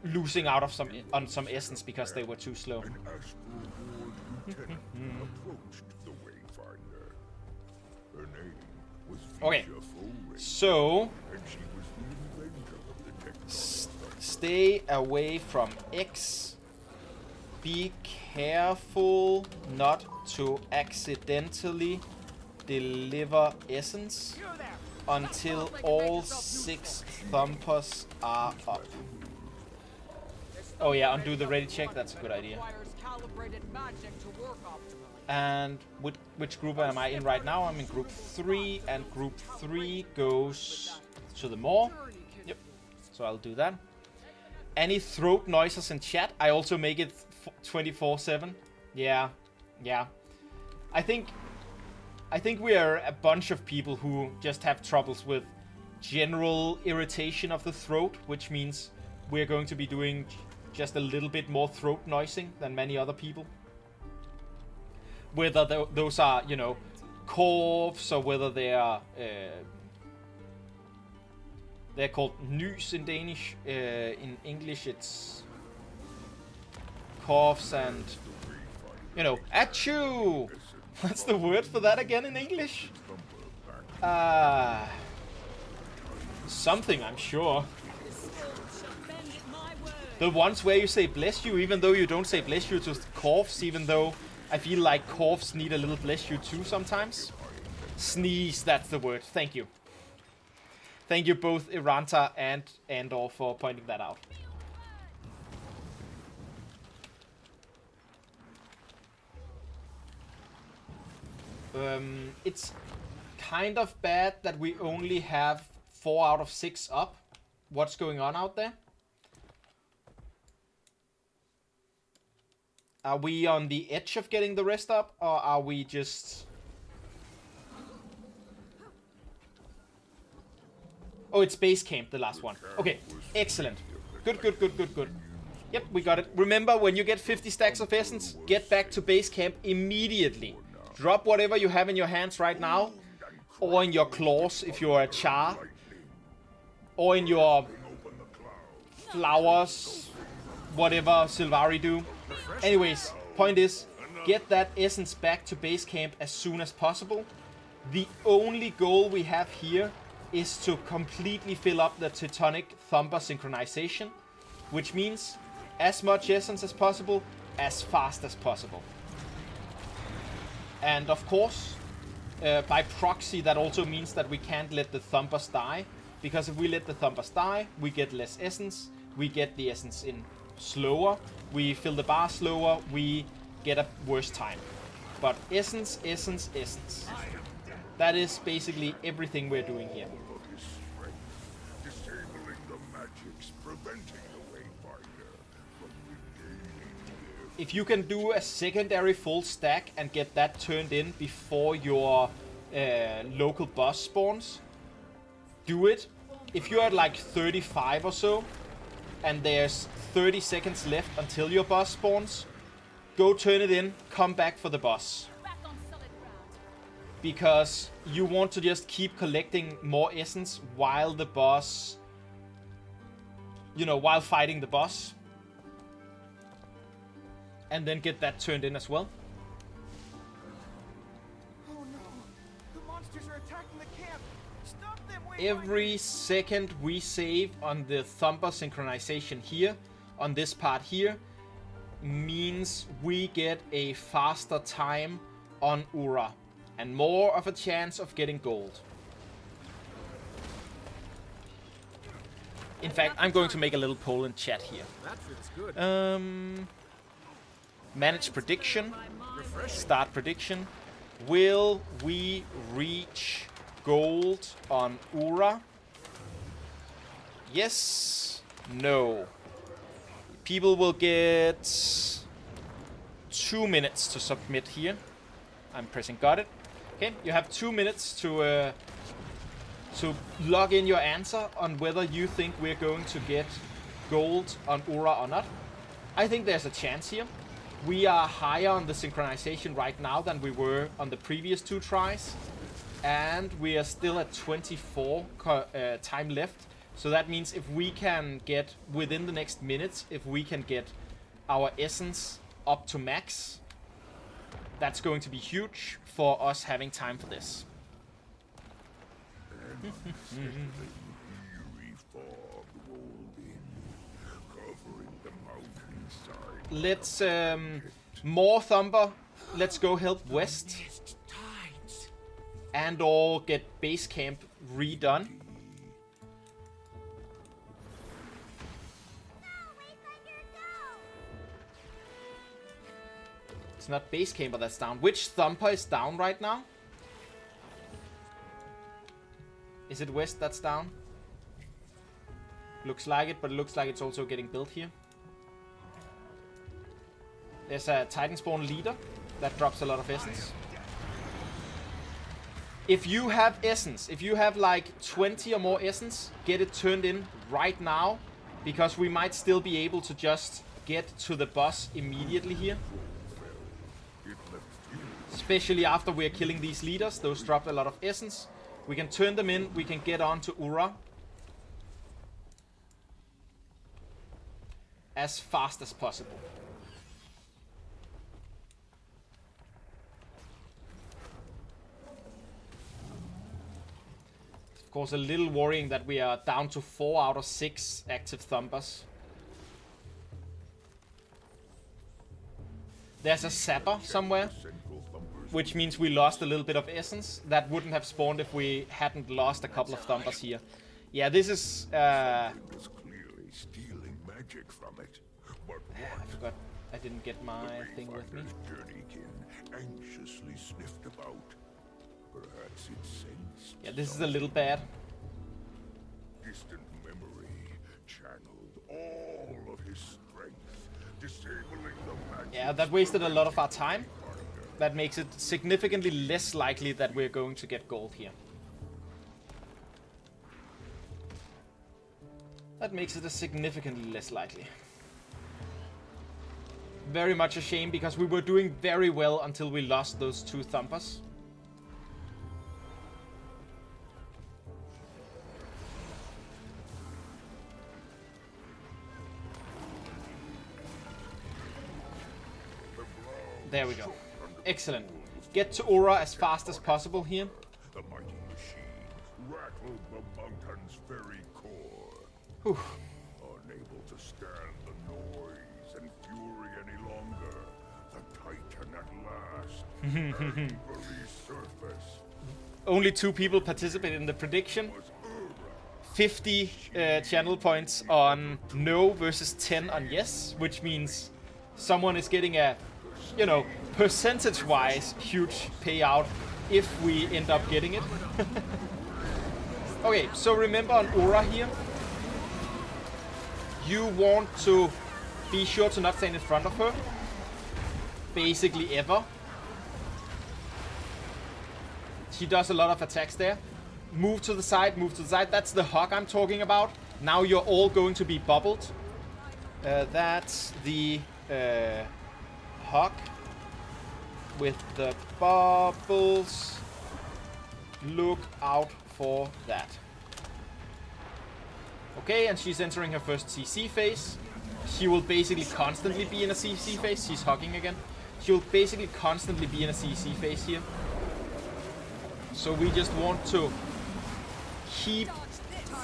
losing out of on some essence because they were too slow. An astral ward lieutenant approached the wayfinder. Her name was Okay, Visha Foley, so and she was the inventor of the technology. stay away from X. Be careful not to accidentally deliver essence until all 6 thumpers are up. Oh yeah, undo the ready check, that's a good idea. And which group am I in right now? I'm in group 3, and group 3 goes to the maw. Yep, so I'll do that. Any throat noises in chat? I also make it 24/7. Yeah. I think we are a bunch of people who just have troubles with general irritation of the throat, which means we're going to be doing just a little bit more throat noising than many other people. Whether those are, you know, coughs or whether they are they're called nys in Danish. In English it's coughs and, you know, achoo! What's the word for that again in English? Something, I'm sure. The ones where you say bless you, even though you don't say bless you to coughs, even though I feel like coughs need a little bless you too sometimes. Sneeze, that's the word. Thank you. Thank you both Iranta and Andor for pointing that out. It's kind of bad that we only have 4 out of 6 up. What's going on out there? Are we on the edge of getting the rest up, or are we just... Oh, it's base camp, the last one. Okay, excellent. Good. Yep, we got it. Remember, when you get 50 stacks of essence, get back to base camp immediately. Drop whatever you have in your hands right now, or in your claws if you're a char, or in your flowers, whatever Sylvari do. Anyways, point is, get that essence back to base camp as soon as possible. The only goal we have here is to completely fill up the Teutonic Thumper synchronization, which means as much essence as possible, as fast as possible. And of course, by proxy, that also means that we can't let the thumpers die. Because if we let the thumpers die, we get less essence. We get the essence in slower. We fill the bar slower. We get a worse time. But essence, essence, essence. That is basically everything we're doing here. All of his strength, disabling the magics, preventing the Wayfinder from regaining their If you can do a secondary full stack and get that turned in before your local boss spawns, do it. If you're at like 35 or so, and there's 30 seconds left until your boss spawns, go turn it in, come back for the boss. Back on solid ground. Because you want to just keep collecting more essence while the boss, you know, while fighting the boss. And then get that turned in as well. Oh no! The monsters are attacking the camp! Stop them, Wayfinder! Every second we save on the thumper synchronization here, on this part here, means we get a faster time on Ura and more of a chance of getting gold. In fact, I'm going to make a little poll in chat here. That feels good. Manage prediction, Refreshing. start prediction. Will we reach gold on Ura? Yes, no. People will get 2 minutes to submit here. I'm pressing got it. Okay, you have 2 minutes to log in your answer on whether you think we're going to get gold on Ura or not. I think there's a chance here. We are higher on the synchronization right now than we were on the previous 2 tries. And we are still at 24 time left. So that means if we can get, within the next minutes, if we can get our essence up to max, that's going to be huge for us having time for this. eerie fog rolled in, covering the mountainside. Let's, more Thumper. Let's go help West. And or get base camp redone. It's not base camper that's down. Which Thumper is down right now? Is it West that's down? Looks like it, but it looks like it's also getting built here. There's a Titan spawn leader that drops a lot of essence. If you have essence, if you have like 20 or more essence, get it turned in right now, because we might still be able to just get to the boss immediately here. Especially after we're killing these leaders, those drop a lot of essence. We can turn them in, we can get on to Ura as fast as possible. Of course, a little worrying that we are down to 4 out of 6 active Thumpers. There's a Zapper somewhere, which means we lost a little bit of essence. That wouldn't have spawned if we hadn't lost a couple of Thumpers here. Yeah, this is... It was clearly stealing magic from it. But I forgot I didn't get my thing with me. Journeykin anxiously sniffed about. Perhaps it sensed Yeah, this is a little bad. distant memory, channeled all of his strength, disabling the magic. Yeah, that wasted a lot of our time. That makes it significantly less likely that we're going to get gold here. That makes it a significantly less likely. Very much a shame, because we were doing very well until we lost those 2 Thumpers. There we go. Excellent. Get to Ura as fast as possible here. The mighty machine rattled the mountain's very core. Whew. Unable to stand the noise and fury any longer, the Titan at last, her ivory surface only 2 people participated in the prediction. 50 channel points on no versus 10 on yes, which means someone is getting a, you know, percentage-wise huge payout if we end up getting it. Okay, so remember on Aura here, you want to be sure to not stand in front of her, basically ever. She does a lot of attacks there. Move to the side, move to the side. That's the hog I'm talking about. Now you're all going to be bubbled. That's the hog with the bubbles. Look out for that. Okay, and she's entering her first CC phase. She will basically constantly be in a CC phase. She's hogging again. She will basically constantly be in a CC phase here. So we just want to keep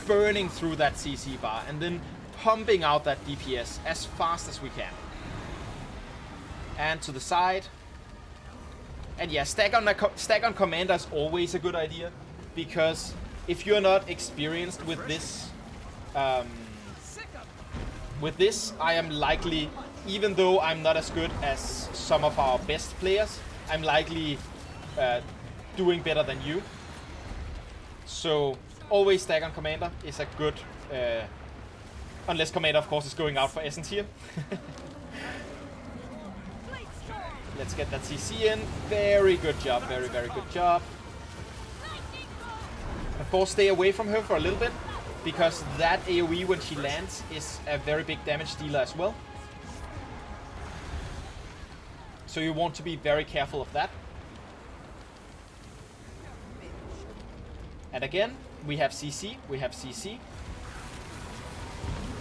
burning through that CC bar and then pumping out that DPS as fast as we can. And to the side. And yeah, stack on commander is always a good idea, because if you're not experienced with this, I am likely, even though I'm not as good as some of our best players, I'm likely doing better than you. So always stack on commander is a good, unless commander of course is going out for essence here. Let's get that CC in. Very good job, very good job. Of course, stay away from her for a little bit, because that AoE when she lands is a very big damage dealer as well. So you want to be very careful of that. And again, we have CC, we have CC.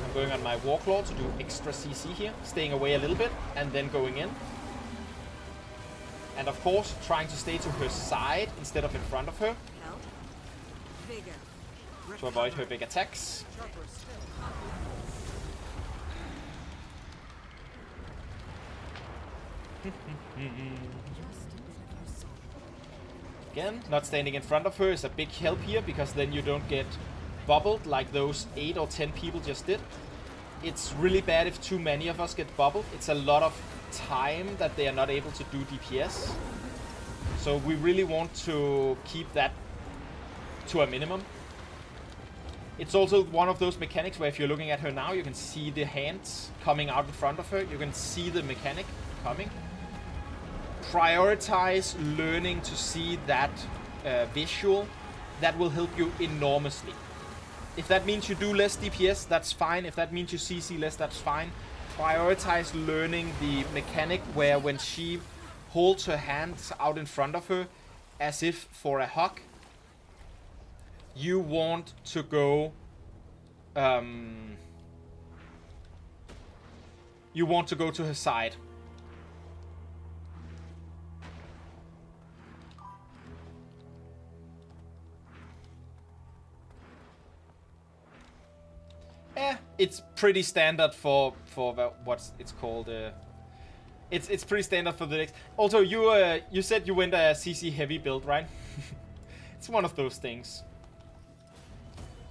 I'm going on my Warclaw to do extra CC here, staying away a little bit and then going in. And of course, trying to stay to her side instead of in front of her, to avoid her big attacks. Again, not standing in front of her is a big help here, because then you don't get bubbled like those 8 or 10 people just did. It's really bad if too many of us get bubbled. It's a lot of time that they are not able to do DPS. So we really want to keep that to a minimum. It's also one of those mechanics where if you're looking at her now, you can see the hands coming out in front of her. You can see the mechanic coming. Prioritize learning to see that visual. That will help you enormously. If that means you do less DPS, that's fine. If that means you CC less, that's fine. Prioritize learning the mechanic where when she holds her hands out in front of her as if for a hug, you want to go to her side. It's pretty standard for what's it's called. It's pretty standard for the decks. Also, you said you went a CC heavy build, right? It's one of those things.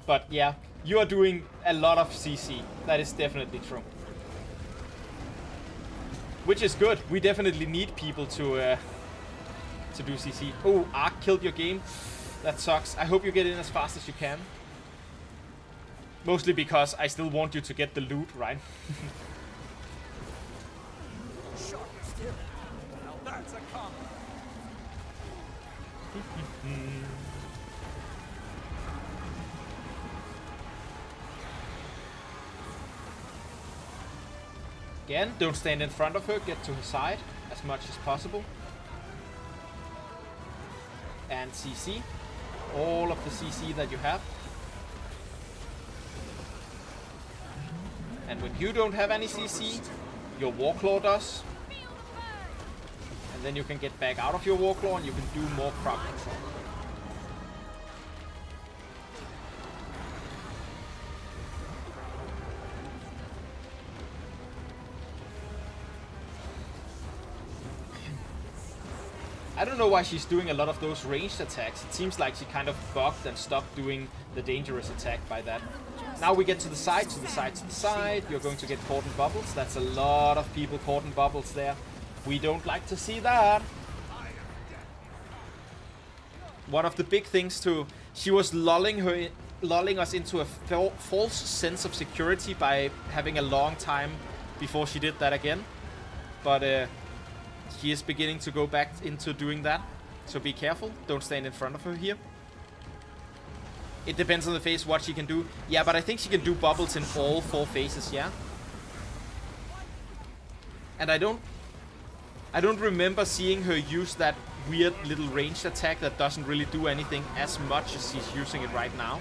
But yeah, you are doing a lot of CC. That is definitely true. Which is good. We definitely need people to do CC. Oh, Ark killed your game. That sucks. I hope you get in as fast as you can. Mostly because I still want you to get the loot, right? Sharper still. Now that's a combo. Again, don't stand in front of her, get to her side as much as possible. And CC. All of the CC that you have. And when you don't have any CC, your Warclaw does. And then you can get back out of your Warclaw and you can do more crowd control. I don't know why she's doing a lot of those ranged attacks. It seems like she kind of bugged and stopped doing the dangerous attack by that. Now we get to the side, to the side, to the side. You're going to get caught in bubbles. That's a lot of people caught in bubbles there. We don't like to see that. One of the big things too, she was lulling us into a false sense of security by having a long time before she did that again. But she is beginning to go back into doing that. So be careful. Don't stand in front of her here. It depends on the phase what she can do. Yeah, but I think she can do bubbles in all 4 phases, yeah? And I don't remember seeing her use that weird little ranged attack that doesn't really do anything as much as she's using it right now.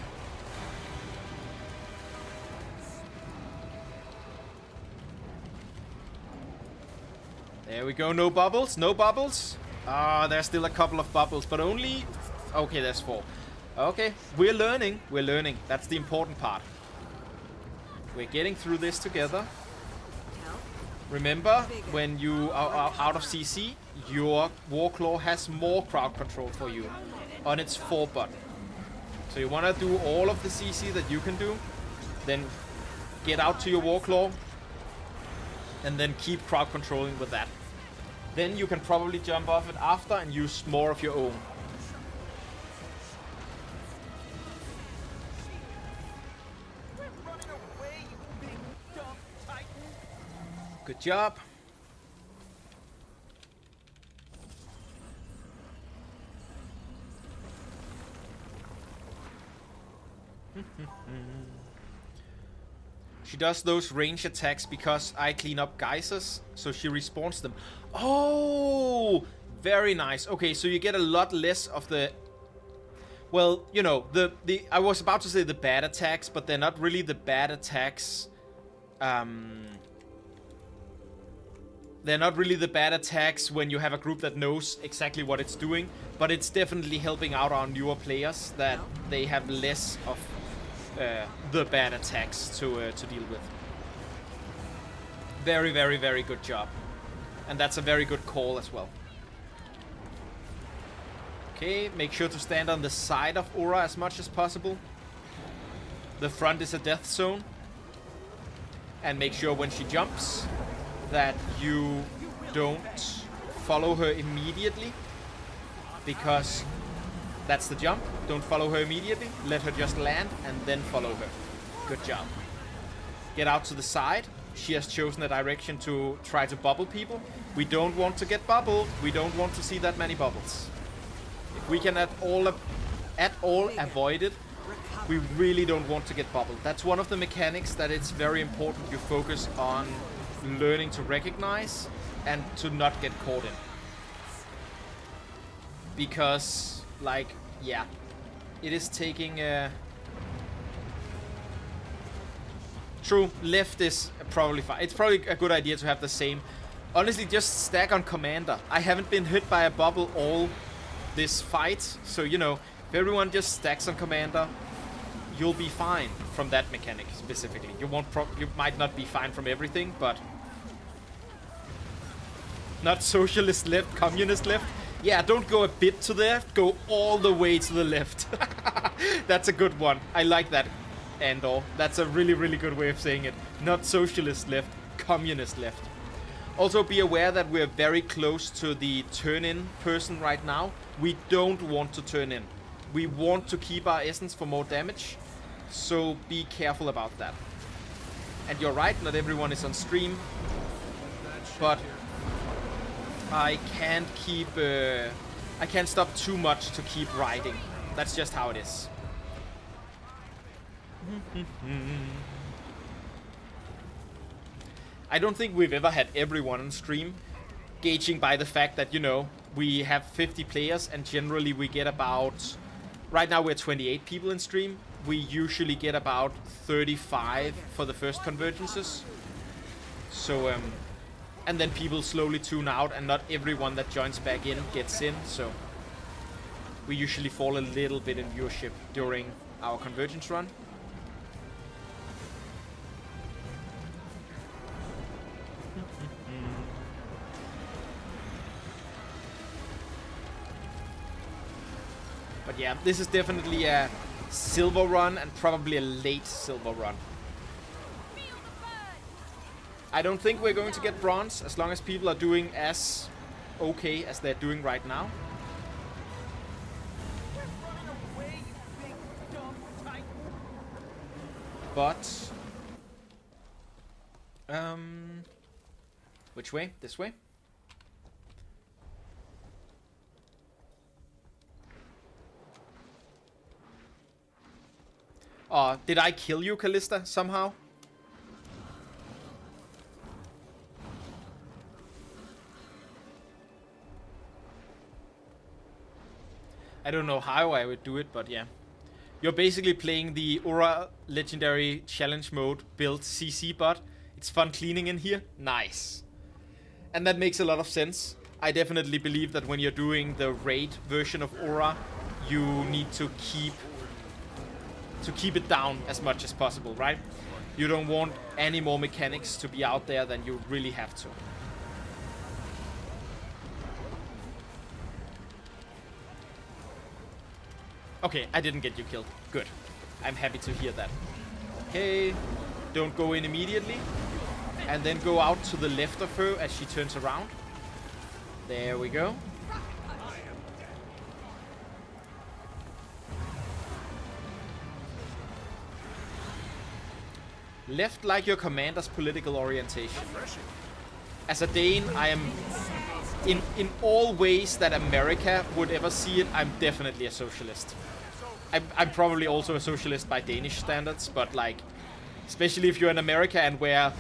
There we go, no bubbles, no bubbles. Ah, there's still a couple of bubbles, but only... Okay, there's 4. Okay, we're learning, That's the important part. We're getting through this together. Remember, when you are out of CC, your Warclaw has more crowd control for you on its 4 button. So you want to do all of the CC that you can do, then get out to your Warclaw, and then keep crowd controlling with that. Then you can probably jump off it after and use more of your own. Good job. She does those range attacks because I clean up geysers, so she respawns them. Oh, very nice. Okay, so you get a lot less of the... Well, you know, I was about to say the bad attacks, but they're not really the bad attacks. They're not really the bad attacks when you have a group that knows exactly what it's doing, but it's definitely helping out our newer players that they have less of the bad attacks to deal with. Very, very, very good job. And that's a very good call as well. Okay, make sure to stand on the side of Aura as much as possible. The front is a death zone. And make sure when she jumps that you don't follow her immediately, because that's the jump. Don't follow her immediately. Let her just land and then follow her. Good job. Get out to the side. She has chosen a direction to try to bubble people. We don't want to get bubbled. We don't want to see that many bubbles. If we can at all avoid it, we really don't want to get bubbled. That's one of the mechanics that it's very important you focus on learning to recognize and to not get caught in. Because, like, yeah, it is taking True, left is probably fine. It's probably a good idea to have the same. Honestly, just stack on Commander. I haven't been hit by a bubble all this fight, so you know, if everyone just stacks on Commander, you'll be fine from that mechanic specifically. You might not be fine from everything, but not socialist left, communist left. Yeah, don't go a bit to the left, go all the way to the left. That's a good one. I like that, Andor. That's a really, really good way of saying it. Not socialist left, communist left. Also be aware that we're very close to the turn-in person right now. We don't want to turn in. We want to keep our essence for more damage, so be careful about that. And you're right, not everyone is on stream, but I can't stop too much to keep riding. That's just how it is. I don't think we've ever had everyone on stream, gauging by the fact that, you know, we have 50 players and generally we get about... Right now we're 28 people in stream. We usually get about 35 for the first convergences. So, and then people slowly tune out and not everyone that joins back in gets in. So we usually fall a little bit in viewership during our convergence run. But yeah, this is definitely a silver run and probably a late silver run. I don't think we're going to get bronze as long as people are doing as okay as they're doing right now. You're running away, you big dumb titan. But which way? This way? Did I kill you, Callista, somehow? I don't know how I would do it, but yeah. You're basically playing the Aura Legendary Challenge Mode build CC bot. It's fun cleaning in here. Nice. And that makes a lot of sense. I definitely believe that when you're doing the raid version of Aura, you need to keep it down as much as possible, right? You don't want any more mechanics to be out there than you really have to. Okay, I didn't get you killed. Good. I'm happy to hear that. Okay, don't go in immediately. And then go out to the left of her as she turns around. There we go. Left like your commander's political orientation. As a Dane, I am in all ways that America would ever see it, I'm definitely a socialist. I'm probably also a socialist by Danish standards, but like, especially if you're in America and where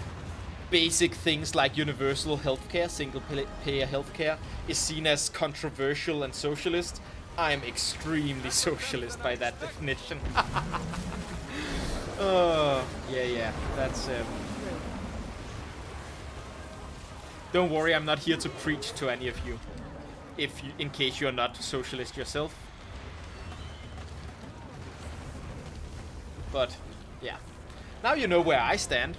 basic things like universal healthcare, single-payer healthcare, is seen as controversial and socialist, I'm extremely socialist by that definition. Yeah, that's... Don't worry, I'm not here to preach to any of you, in case you're not socialist yourself. But, yeah. Now you know where I stand.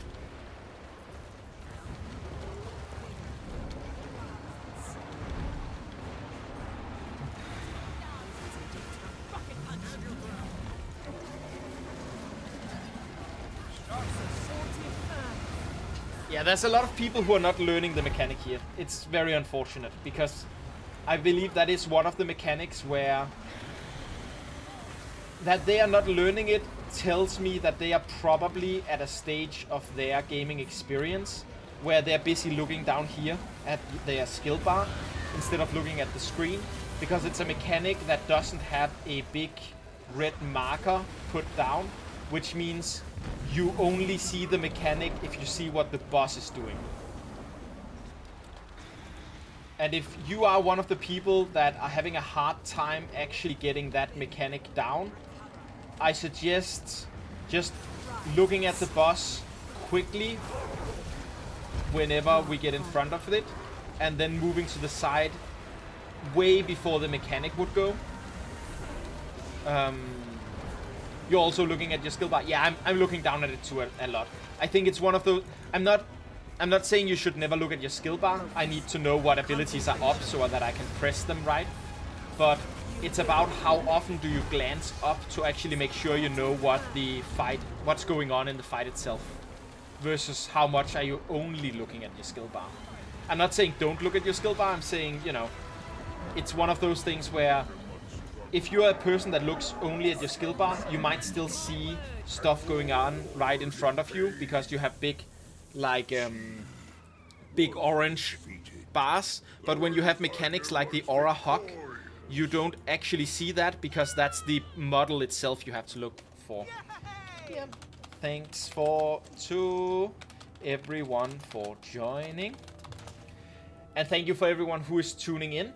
Yeah, there's a lot of people who are not learning the mechanic here. It's very unfortunate, because I believe that is one of the mechanics where that they are not learning it tells me that they are probably at a stage of their gaming experience where they're busy looking down here at their skill bar instead of looking at the screen, because it's a mechanic that doesn't have a big red marker put down, which means you only see the mechanic if you see what the boss is doing. And if you are one of the people that are having a hard time actually getting that mechanic down, I suggest just looking at the boss quickly whenever we get in front of it, and then moving to the side way before the mechanic would go. You're also looking at your skill bar. Yeah, I'm looking down at it too a lot. I think it's one of those... I'm not saying you should never look at your skill bar. I need to know what abilities are up so that I can press them right. But it's about how often do you glance up to actually make sure you know what's going on in the fight itself, versus how much are you only looking at your skill bar. I'm not saying don't look at your skill bar. I'm saying, you know, it's one of those things where if you're a person that looks only at your skill bar, you might still see stuff going on right in front of you because you have big, like, big orange bars. But when you have mechanics like the Aura Hawk, you don't actually see that because that's the model itself you have to look for. Yeah. Thanks to everyone for joining. And thank you for everyone who is tuning in.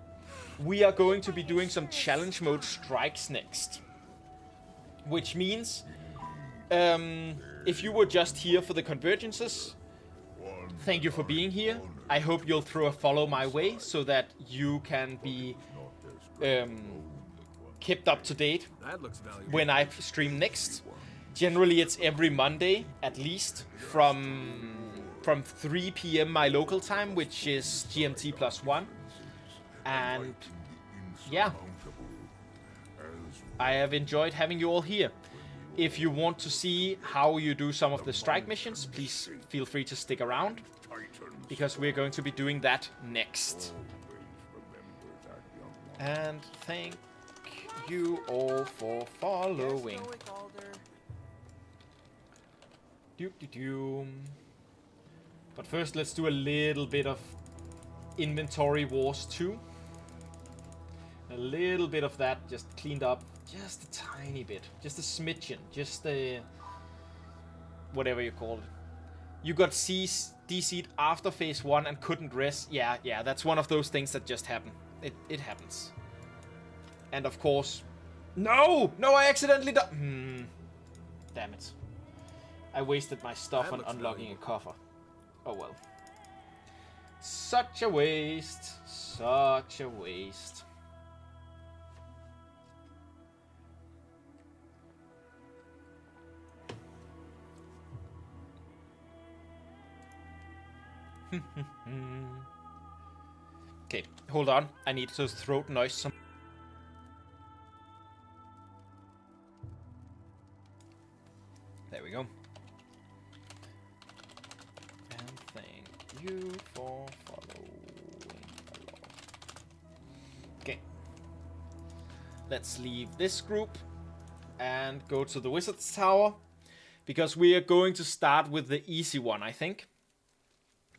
We are going to be doing some challenge mode strikes next. Which means, if you were just here for the convergences, thank you for being here. I hope you'll throw a follow my way so that you can be kept up to date when I stream next. Generally, it's every Monday, at least, from 3 p.m. my local time, which is GMT +1. And yeah, I have enjoyed having you all here. If you want to see how you do some of the strike missions, please feel free to stick around, because we're going to be doing that next. And thank you all for following. But first, let's do a little bit of Inventory Wars 2. A little bit of that, just cleaned up, just a tiny bit, just a smidgen, just a whatever you call it. You got DC'd after phase 1 and couldn't rest. Yeah, that's one of those things that just happen. It happens. And of course, no, I accidentally damn it. I wasted my stuff on unlocking a coffer. Oh well. Such a waste. Such a waste. Okay, hold on. I need to throat noise some. There we go. And thank you for following along. Okay. Let's leave this group and go to the Wizard's Tower, because we are going to start with the easy one, I think.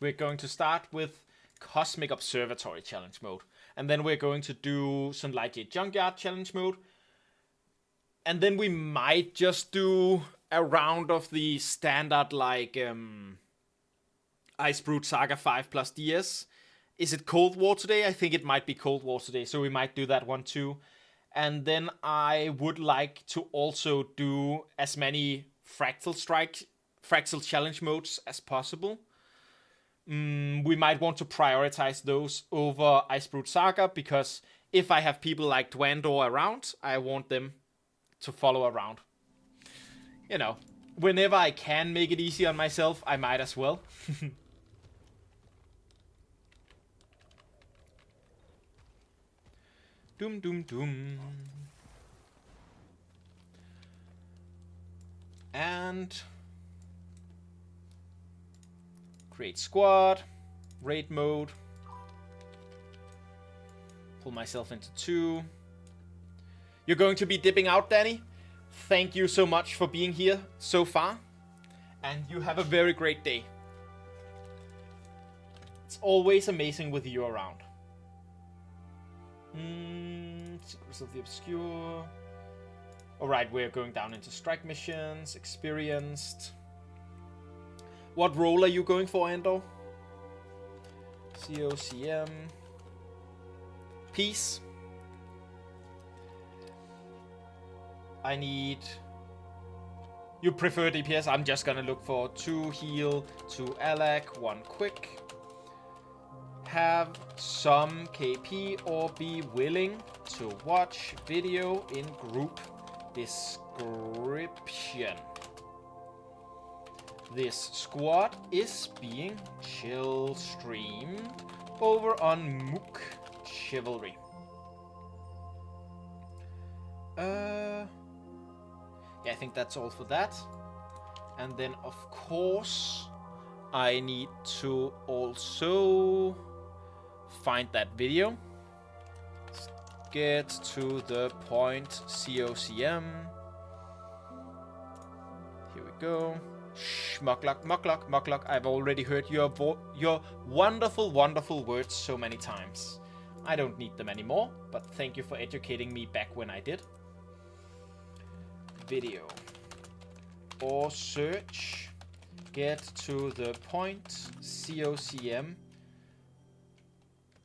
We're going to start with Cosmic Observatory Challenge Mode. And then we're going to do some Lightyear Junkyard Challenge Mode. And then we might just do a round of the standard, like, Icebrute Saga 5 plus DS. Is it Cold War today? I think it might be Cold War today, so we might do that one too. And then I would like to also do as many Fractal Challenge Modes as possible. We might want to prioritize those over Icebrute Saga, because if I have people like Dwandor around, I want them to follow around. You know, whenever I can make it easy on myself, I might as well. Doom, doom, doom. And create squad, raid mode, pull myself into 2. You're going to be dipping out, Danny. Thank you so much for being here so far, and you have a very great day. It's always amazing with you around. Secrets of the Obscure. Alright, we're going down into strike missions, experienced. What role are you going for, Endo? SotO. Peace. I need... You prefer DPS? I'm just gonna look for 2 heal, 2 Alak, 1 quick. Have some KP or be willing to watch video in group description. This squad is being chill streamed over on Mook Chivalry. Yeah, I think that's all for that. And then, of course, I need to also find that video. Let's get to the point. SotOCM. Here we go. Shh, Muckluck. I've already heard your wonderful, wonderful words so many times. I don't need them anymore, but thank you for educating me back when I did. Video. Or search. Get to the point. SotOCM.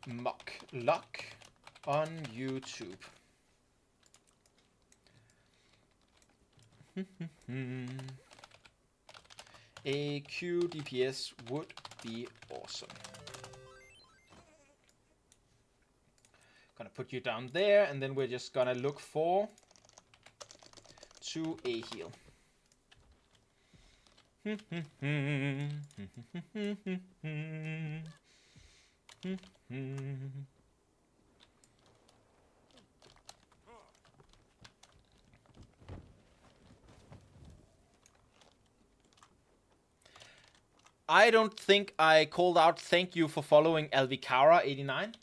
Muckluck on YouTube. A Q DPS would be awesome. Gonna put you down there, and then we're just gonna look for 2 A heal. I don't think I called out thank you for following Alvicara89.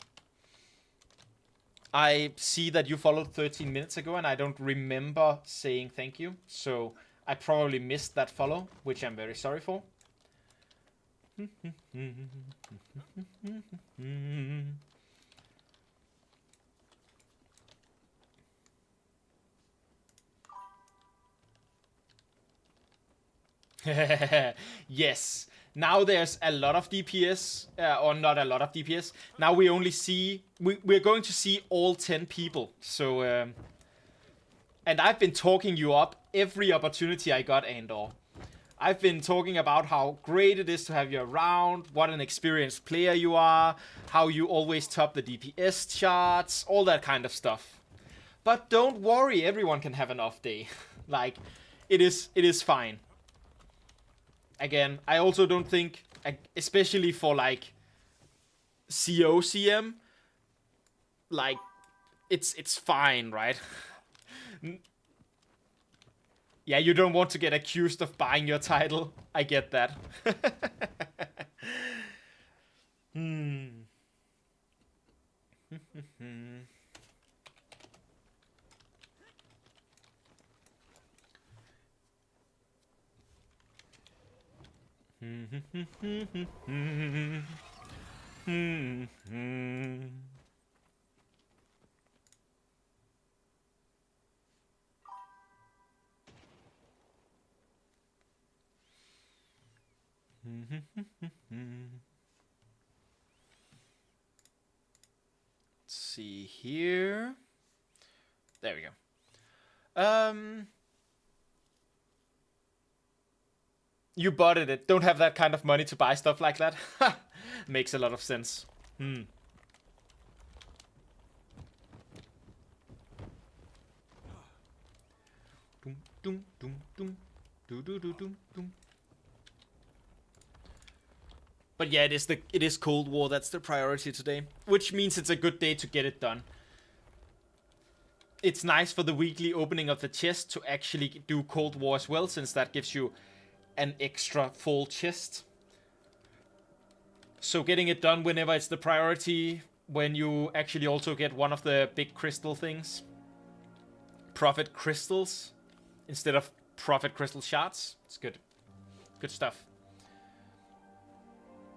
I see that you followed 13 minutes ago, and I don't remember saying thank you. So I probably missed that follow, which I'm very sorry for. Yes. Now there's a lot of DPS, or not a lot of DPS. Now we only see, we're going to see all 10 people. So, and I've been talking you up every opportunity I got, Andor. I've been talking about how great it is to have you around, what an experienced player you are, how you always top the DPS charts, all that kind of stuff. But don't worry, everyone can have an off day. Like, it is fine. Again, I also don't think, especially for like SotO like it's fine, right? Yeah, you don't want to get accused of buying your title. I get that. Let's see here. There we go. You botted it. Don't have that kind of money to buy stuff like that. Makes a lot of sense. Dum, dum, dum, dum. Dum. But yeah, it is Cold War. That's the priority today, which means it's a good day to get it done. It's nice for the weekly opening of the chest to actually do Cold War as well, since that gives you an extra full chest. So getting it done whenever it's the priority, when you actually also get one of the big crystal things. Prophet crystals instead of prophet crystal shards. It's good. Good stuff.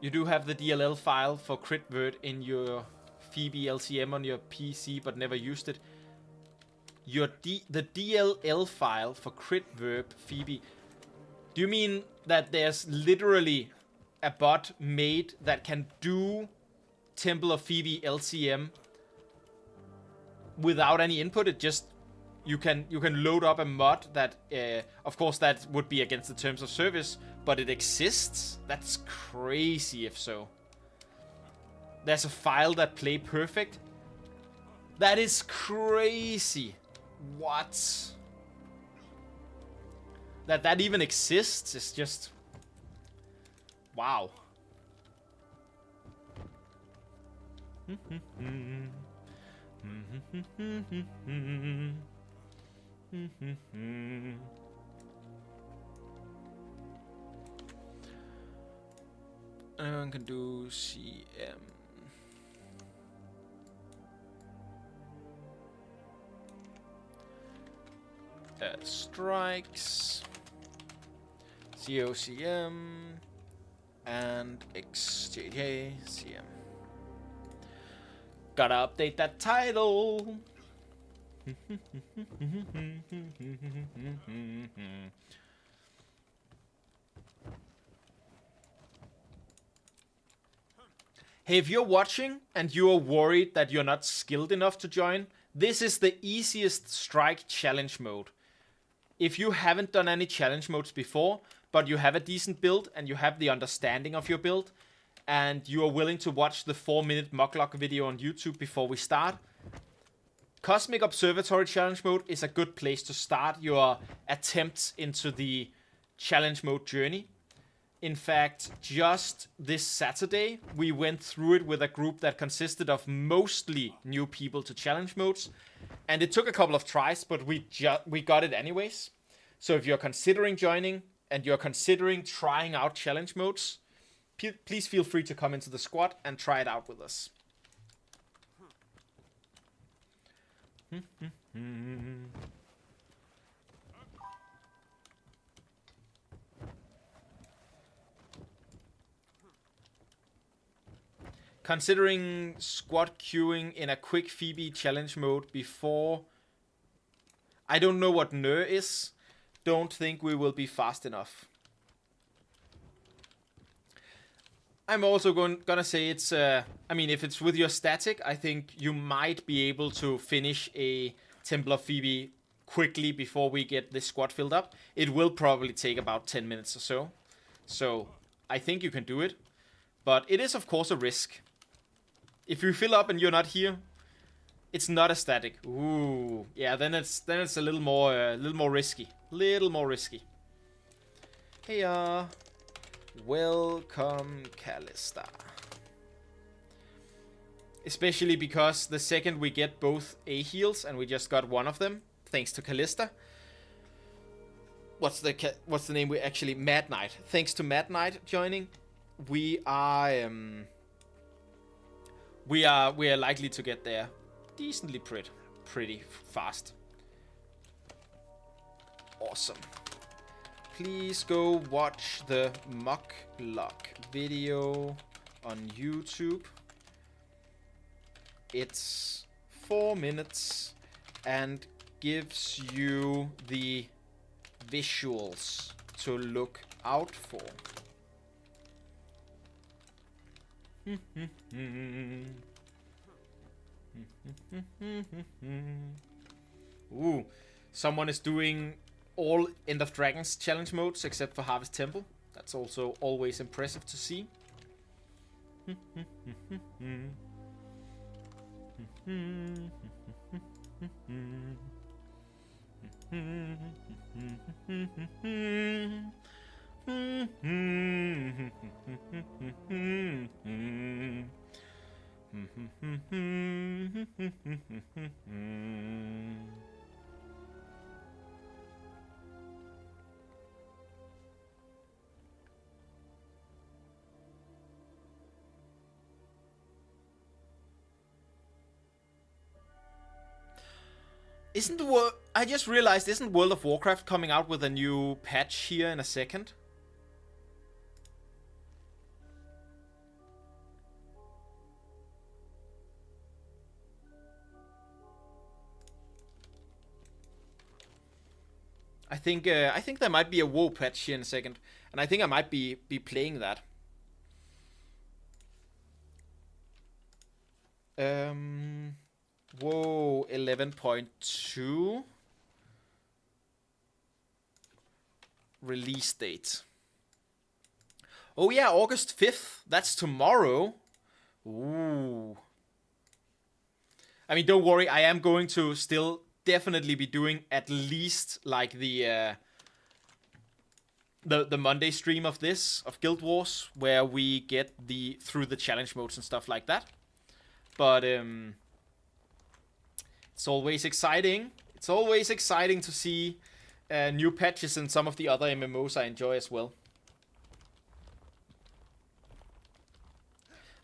You do have the DLL file for crit word in your Phoebe LCM on your PC, but never used it. The DLL file for crit verb Phoebe. Do you mean that there's literally a bot made that can do Temple of Phoebe LCM without any input? It just you can load up a mod that of course that would be against the terms of service, but it exists? That's crazy if so. There's a file that play perfect? That is crazy. What? That even exists is just wow. Anyone can do CM. Strikes, COCM, and XJJ CM. Gotta update that title. Hey, if you're watching and you're worried that you're not skilled enough to join, this is the easiest strike challenge mode. If you haven't done any challenge modes before, but you have a decent build and you have the understanding of your build, and you are willing to watch the 4-minute Muglock video on YouTube before we start, Cosmic Observatory challenge mode is a good place to start your attempts into the challenge mode journey. In fact, just this Saturday, we went through it with a group that consisted of mostly new people to challenge modes. And it took a couple of tries, but we got it anyways. So if you're considering joining and you're considering trying out challenge modes, please feel free to come into the squad and try it out with us. Considering squad queuing in a quick Phoebe challenge mode before... I don't know what Ner is. Don't think we will be fast enough. I'm also gonna say it's... I mean, if it's with your static, I think you might be able to finish a Temple of Phoebe quickly before we get this squad filled up. It will probably take about 10 minutes or so. So, I think you can do it. But it is, of course, a risk. If you fill up and you're not here, it's not a static. Ooh, yeah. Then it's a little more risky. Little more risky. Hey, welcome, Callista. Especially because the second we get both A heals and we just got one of them, thanks to Callista. What's the name? We actually Mad Knight. Thanks to Mad Knight joining, we are likely to get there decently pretty fast. Awesome. Please go watch the Muck Luck video on YouTube. It's 4 minutes and gives you the visuals to look out for. Ooh, someone is doing all End of Dragons challenge modes except for Harvest Temple. That's also always impressive to see. I just realized, isn't World of Warcraft coming out with a new patch here in a second? I think there might be a WoW patch here in a second, and I think I might be playing that. WoW 11.2 release date. Oh yeah, August 5th. That's tomorrow. Ooh. I mean, don't worry. I am going to still definitely be doing at least like the Monday stream of Guild Wars, where we get through the challenge modes and stuff like that. But it's always exciting. It's always exciting to see new patches in some of the other MMOs I enjoy as well.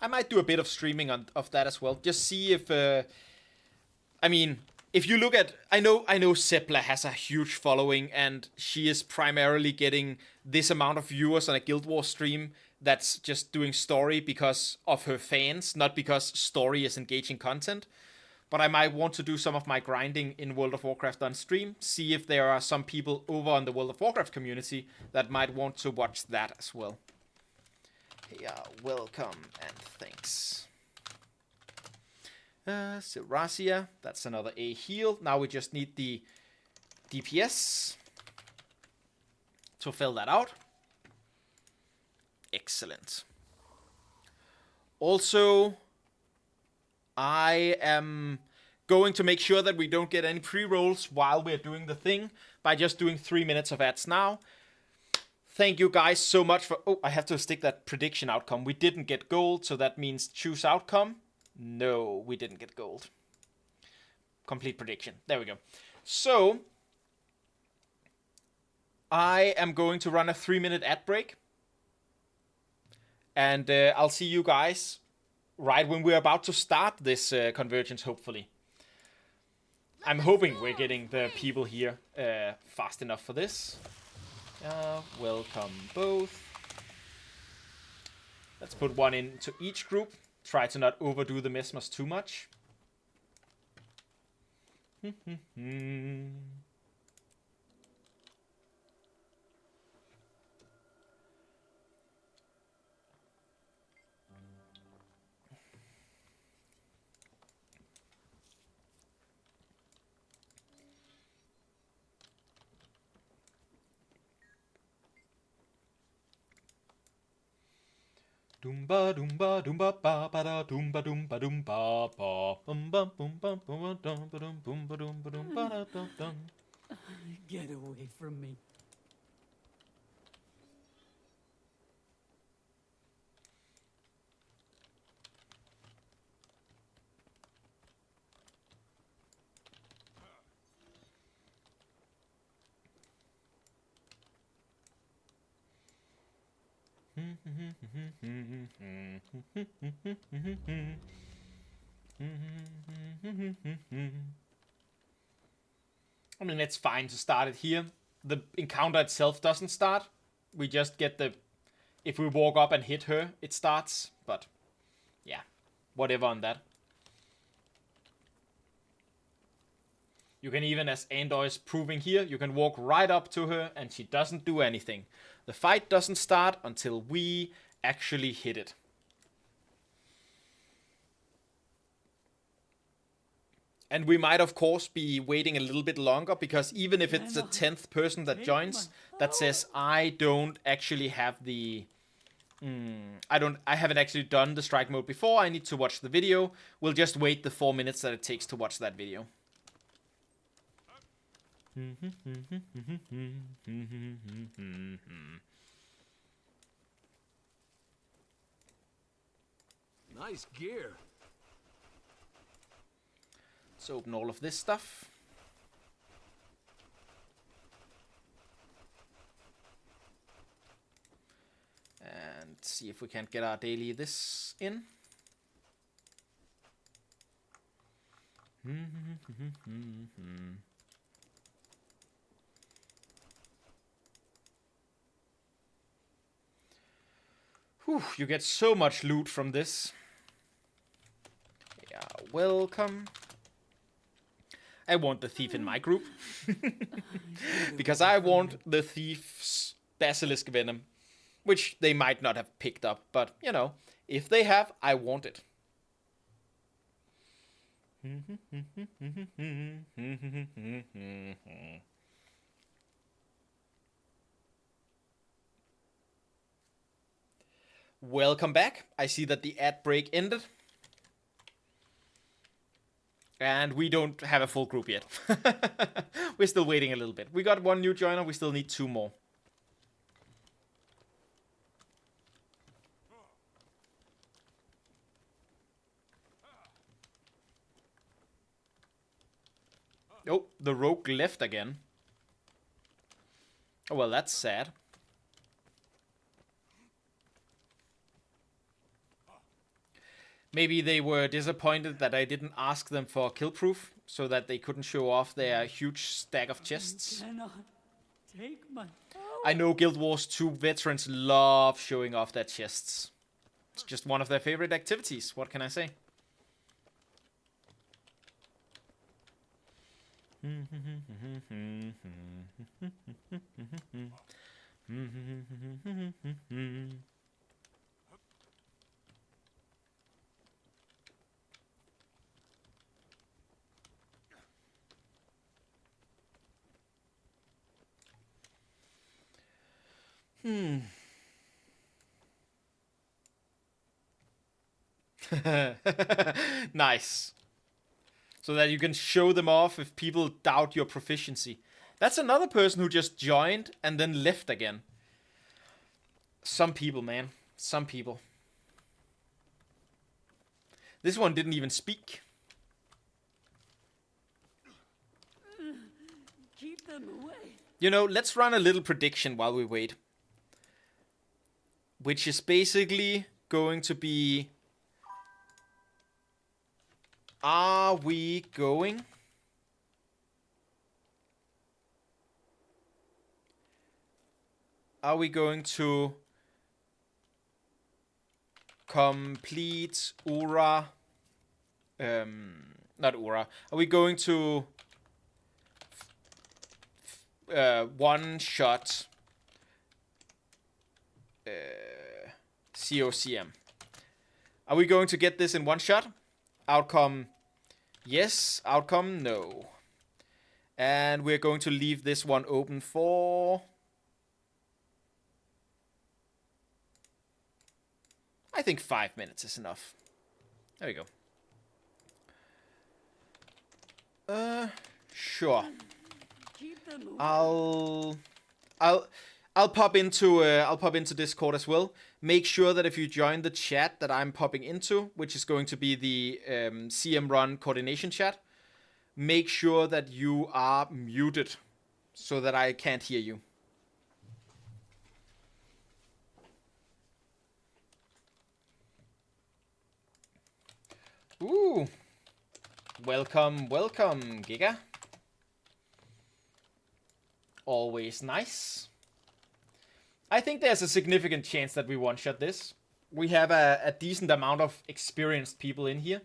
I might do a bit of streaming of that as well. Just see if... I mean, if you look at... I know Sepla has a huge following, and she is primarily getting this amount of viewers on a Guild Wars stream that's just doing story because of her fans, not because story is engaging content. But I might want to do some of my grinding in World of Warcraft on stream. See if there are some people over on the World of Warcraft community that might want to watch that as well. Yeah, welcome and thanks. Serasia, that's another A heal. Now we just need the DPS to fill that out. Excellent. Also, I am going to make sure that we don't get any pre-rolls while we're doing the thing by just doing 3 minutes of ads now. Thank you guys so much for... Oh, I have to stick that prediction outcome. We didn't get gold, so that means choose outcome. No, we didn't get gold. Complete prediction. There we go. So, I am going to run a 3-minute ad break. And I'll see you guys right when we're about to start this convergence, hopefully. I'm hoping we're getting the people here fast enough for this. Welcome both. Let's put one into each group. Try to not overdo the mesmers too much. Doomba doomba doomba ba ba da doomba doomba doomba ba bum bum bum bum bum dum ba dum bum ba dum ba dum ba da dum dum. Get away from me. I mean, it's fine to start it here. The encounter itself doesn't start. We just get the... If we walk up and hit her, it starts. But, yeah. Whatever on that. You can even, as Andor is proving here, you can walk right up to her and she doesn't do anything. The fight doesn't start until we actually hit it. And we might, of course, be waiting a little bit longer, because even if it's the 10th person that joins, that says, I don't actually have the... I haven't actually done the strike mode before, I need to watch the video. We'll just wait the 4 minutes that it takes to watch that video. Nice gear. Let's open all of this stuff. And see if we can't get our daily this in. Whew, you get so much loot from this. Yeah, welcome. I want the thief in my group. Because I want the thief's basilisk venom. Which they might not have picked up. But, you know, if they have, I want it. Welcome back. I see that the ad break ended. And we don't have a full group yet. We're still waiting a little bit. We got one new joiner. We still need 2 more. Oh, the rogue left again. Oh, well, that's sad. Maybe they were disappointed that I didn't ask them for kill proof, so that they couldn't show off their huge stack of chests. Cannot take my I know Guild Wars 2 veterans love showing off their chests. It's just one of their favorite activities, what can I say? Nice. So that you can show them off if people doubt your proficiency. That's another person who just joined and then left again. Some people, man. Some people. This one didn't even speak. keep them away. You know, let's run a little prediction while we wait. which is basically going to be, are we going to complete Ura, not Ura, are we going to one-shot SotOCM? Are we going to get this in one shot? Outcome, yes. Outcome, no. And we're going to leave this one open for, I think 5 minutes is enough. There we go. Sure. Keep them away. I'll pop into Discord as well. Make sure that if you join the chat that I'm popping into, which is going to be the CM Run coordination chat, make sure that you are muted so that I can't hear you. Ooh. Welcome, welcome, Giga. Always nice. I think there's a significant chance that we one-shot this. We have a decent amount of experienced people in here.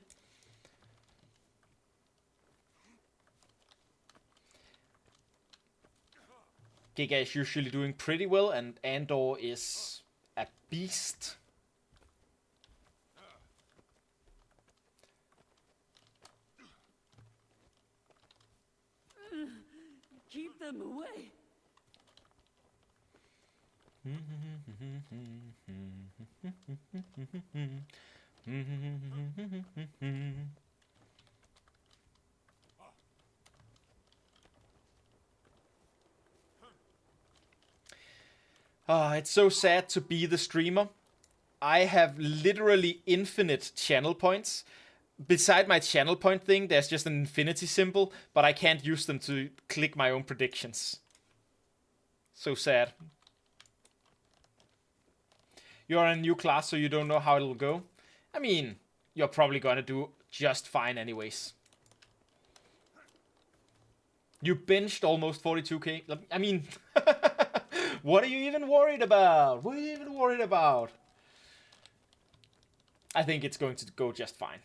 Giga is usually doing pretty well, and Andor is a beast. Keep them away. It's so sad to be the streamer. I have literally infinite channel points. Beside my channel point thing, there's just an infinity symbol, but I can't use them to click my own predictions. So sad. You're in a new class, so you don't know how it'll go. I mean, you're probably gonna do just fine anyways. You binged almost 42k. I mean, what are you even worried about? What are you even worried about? I think it's going to go just fine.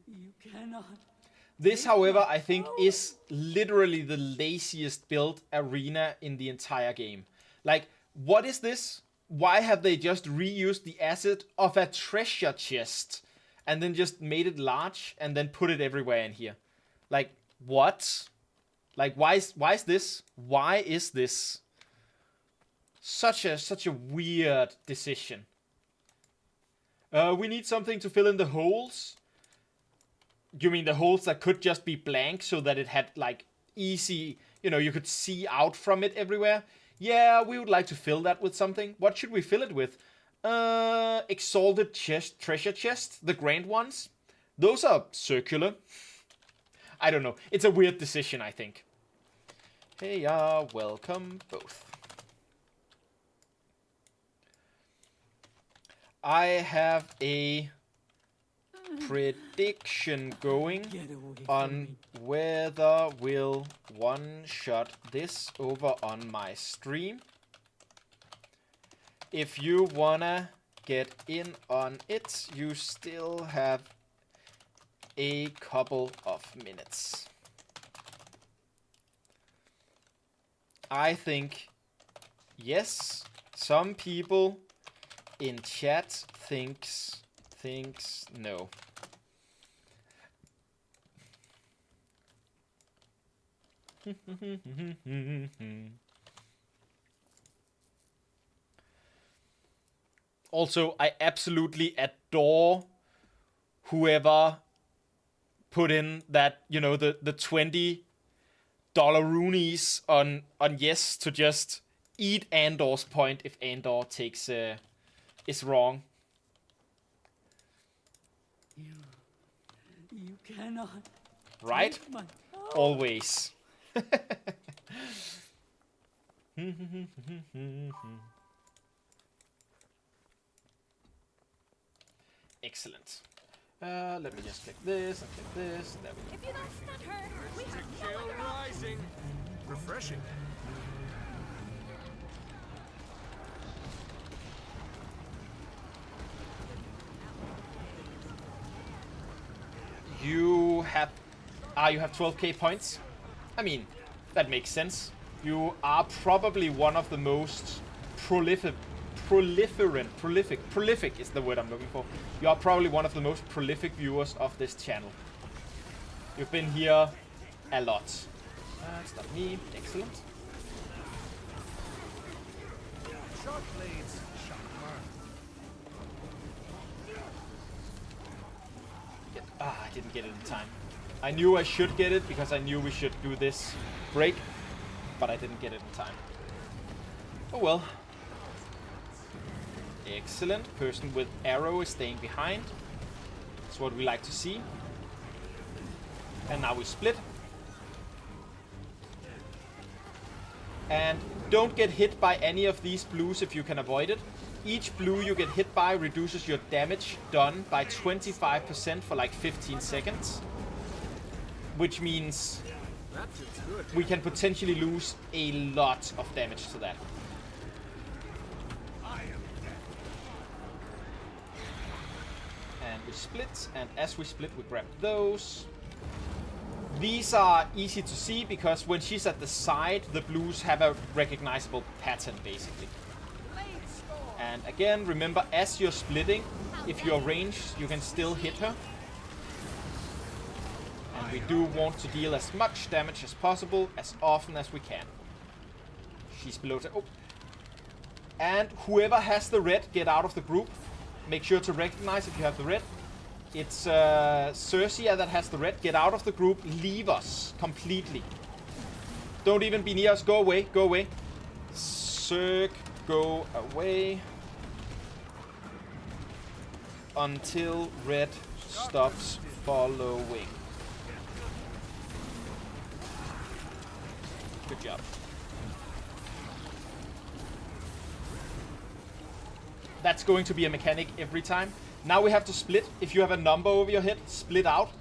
You cannot. This, however, I think is literally the laziest built arena in the entire game. Like, what is this? Why have they just reused the asset of a treasure chest and then just made it large and then put it everywhere in here? Like, what? Like, why is this? Why is this? Such a weird decision. We need something to fill in the holes. You mean the holes that could just be blank so that it had, like, easy, you know, you could see out from it everywhere? Yeah, we would like to fill that with something. What should we fill it with? Exalted treasure chest, the grand ones. Those are circular. I don't know. It's a weird decision, I think. Hey, welcome both. I have a prediction going on whether we'll one-shot this over on my stream. If you wanna get in on it, you still have a couple of minutes. I think yes, some people in chat thinks no. Also, I absolutely adore whoever put in that, you know, the $20 roonies on yes to just eat Andor's point if Andor takes is wrong. You cannot. Right? Take my power. Always. Excellent. Let me just click this and click this. And there we go. If you don't stun her, we have no Kill other option. rising. Refreshing. You have 12k points. I mean, that makes sense. You are probably one of the most prolific is the word I'm looking for. You are probably one of the most prolific viewers of this channel. You've been here a lot. That's not me. Excellent. Sharp blades. Sharp I didn't get it in time. I knew I should get it because I knew we should do this break, but I didn't get it in time. Oh well. Excellent. Person with arrow is staying behind. That's what we like to see. And now we split. And don't get hit by any of these blues if you can avoid it. Each blue you get hit by reduces your damage done by 25% for like 15 seconds. Which means That feels good. we can potentially lose a lot of damage to that. And we split, and as we split we grab those. These are easy to see because when she's at the side, the blues have a recognizable pattern basically. And again, remember as you're splitting, if you're ranged, you can still hit her. And we do want to deal as much damage as possible, as often as we can. She's below oh. And whoever has the red, get out of the group. Make sure to recognize if you have the red. It's Cersei that has the red. Get out of the group. Leave us completely. Don't even be near us. Go away. Go away. Circ, go away. Until red stops following. Good job. That's going to be a mechanic every time. Now we have to split. If you have a number over your head, split out.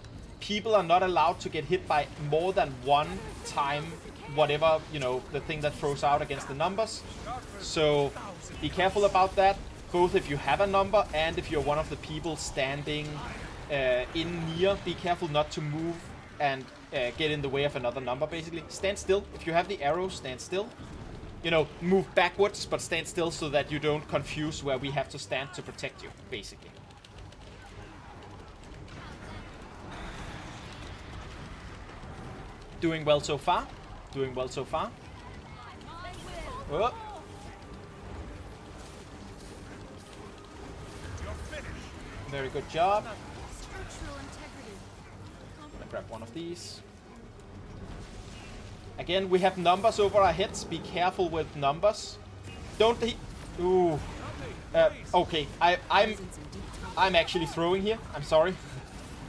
People are not allowed to get hit by more than one time whatever, you know, the thing that throws out against the numbers. So be careful about that, both if you have a number and if you're one of the people standing in near. Be careful not to move and get in the way of another number, basically. Stand still. If you have the arrow, stand still. You know, move backwards, but stand still so that you don't confuse where we have to stand to protect you, basically. Doing well so far. Doing well so far. Oh. Very good job. I'm gonna grab one of these. Again, we have numbers over our heads. Be careful with numbers. Don't hit. Ooh. Okay, I'm actually throwing here. I'm sorry.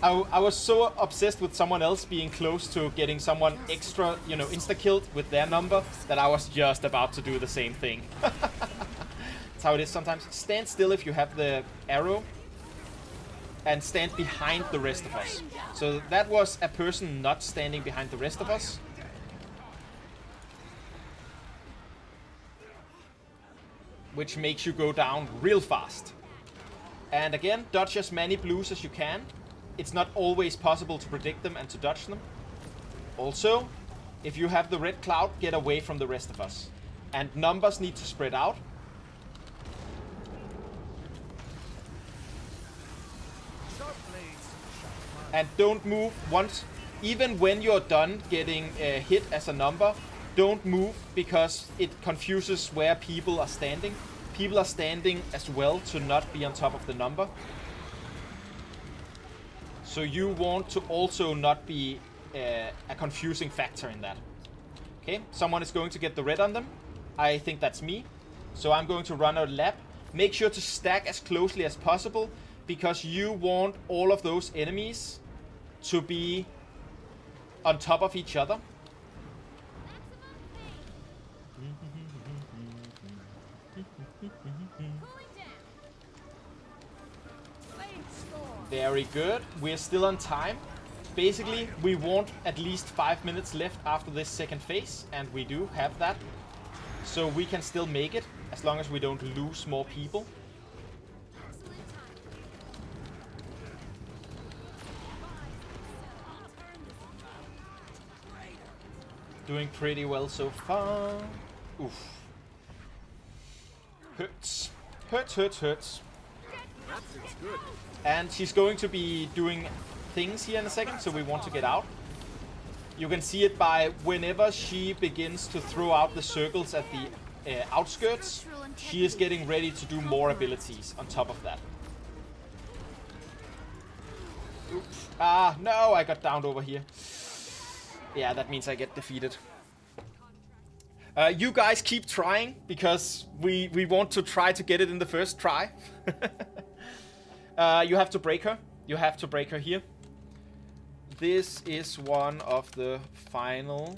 I was so obsessed with someone else being close to getting someone extra, you know, insta-killed with their number that I was just about to do the same thing. That's how it is sometimes. Stand still if you have the arrow. And stand behind the rest of us. So that was a person not standing behind the rest of us. Which makes you go down real fast. And again, dodge as many blues as you can. It's not always possible to predict them and to dodge them. Also, if you have the red cloud, get away from the rest of us. And numbers need to spread out. And don't move once. Even when you're done getting hit as a number, don't move because it confuses where people are standing. People are standing as well to not be on top of the number. So you want to also not be a confusing factor in that. Okay, someone is going to get the red on them. I think that's me. So I'm going to run a lap. Make sure to stack as closely as possible because you want all of those enemies to be on top of each other. Very good. We're still on time. Basically, we want at least 5 minutes left after this second phase, and we do have that. So we can still make it, as long as we don't lose more people. Doing pretty well so far. Oof. Hurts. Hurts, hurts, hurts. That feels good. And she's going to be doing things here in a second, so we want to get out. You can see it by whenever she begins to throw out the circles at the outskirts, she is getting ready to do more abilities on top of that. Oops. Ah, no, I got downed over here. Yeah, that means I get defeated. You guys keep trying, because we want to try to get it in the first try. You have to break her. You have to break her here. This is one of the final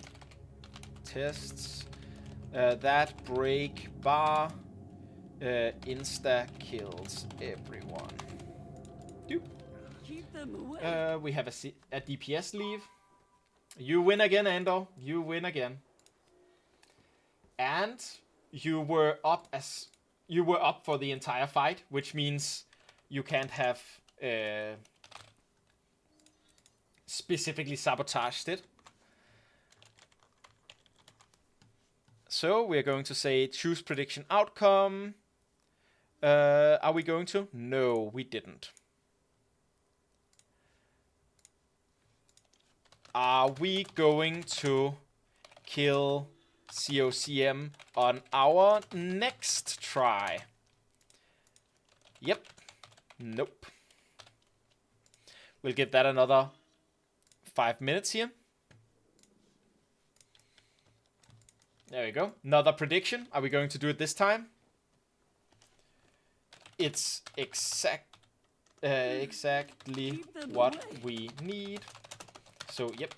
tests. That break bar insta kills everyone. Doop. Keep them away. We have a DPS leave. You win again, Andor. You win again. And you were up for the entire fight, which means you can't have specifically sabotaged it. So we're going to say choose prediction outcome. Are we going to? No, we didn't. Are we going to kill SotOCM on our next try? Yep. Nope. We'll give that another 5 minutes here. There we go. Another prediction. Are we going to do it this time? It's exactly what we need. So, yep.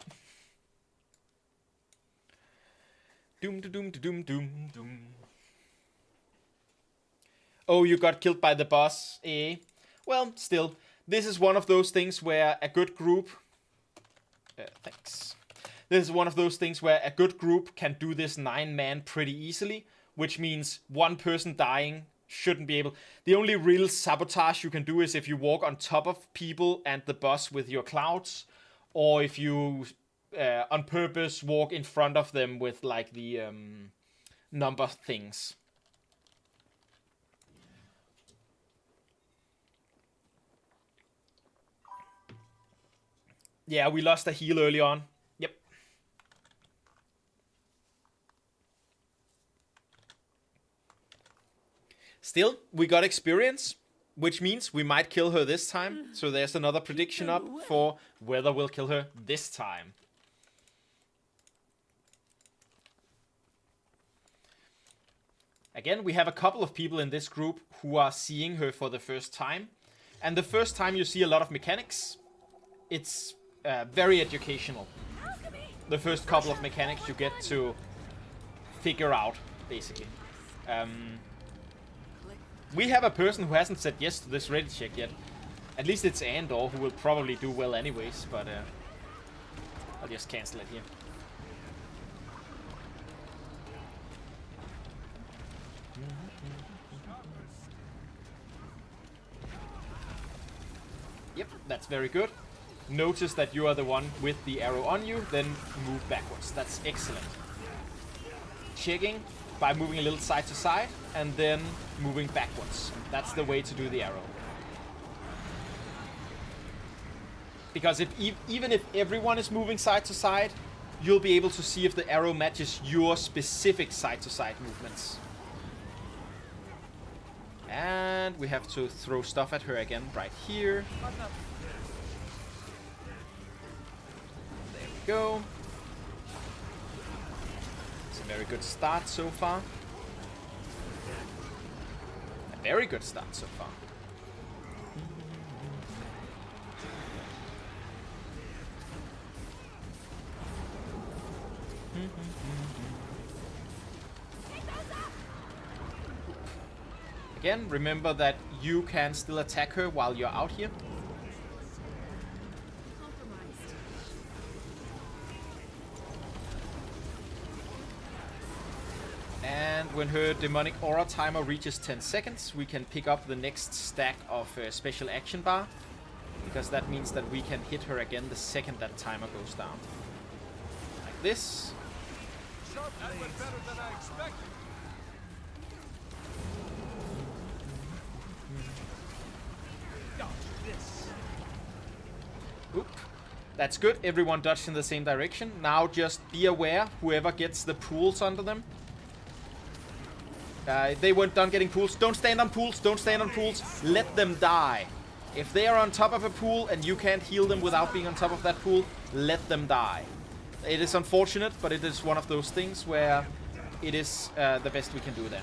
Doom, doom, doom, doom, doom. Oh, you got killed by the boss, eh? Well, still, this is one of those things where a good group... thanks. This is one of those things where a good group can do this 9-man pretty easily, which means one person dying shouldn't be able... The only real sabotage you can do is if you walk on top of people and the boss with your clouds, or if you on purpose walk in front of them with like the number things. Yeah, we lost a heal early on. Yep. Still, we got experience, which means we might kill her this time. So there's another prediction up for whether we'll kill her this time. Again, we have a couple of people in this group who are seeing her for the first time. And the first time you see a lot of mechanics, it's very educational. The first couple of mechanics you get to figure out, basically. We have a person who hasn't said yes to this ready check yet. At least it's Andor, who will probably do well anyways, but I'll just cancel it here. Yep, that's very good. Notice that you are the one with the arrow on you, then move backwards. That's excellent. Checking by moving a little side to side, and then moving backwards. That's the way to do the arrow. Because even if everyone is moving side to side, you'll be able to see if the arrow matches your specific side to side movements. And we have to throw stuff at her again right here. There we go. It's a very good start so far. A very good start so far. Again, remember that you can still attack her while you're out here. And when her demonic aura timer reaches 10 seconds, we can pick up the next stack of special action bar. Because that means that we can hit her again the second that timer goes down. Like this. That went better than I expected. Oop. That's good. Everyone dodged in the same direction. Now just be aware, whoever gets the pools under them. They weren't done getting pools. Don't stand on pools. Don't stand on pools. Let them die. If they are on top of a pool and you can't heal them without being on top of that pool, let them die. It is unfortunate, but it is one of those things where it is the best we can do there.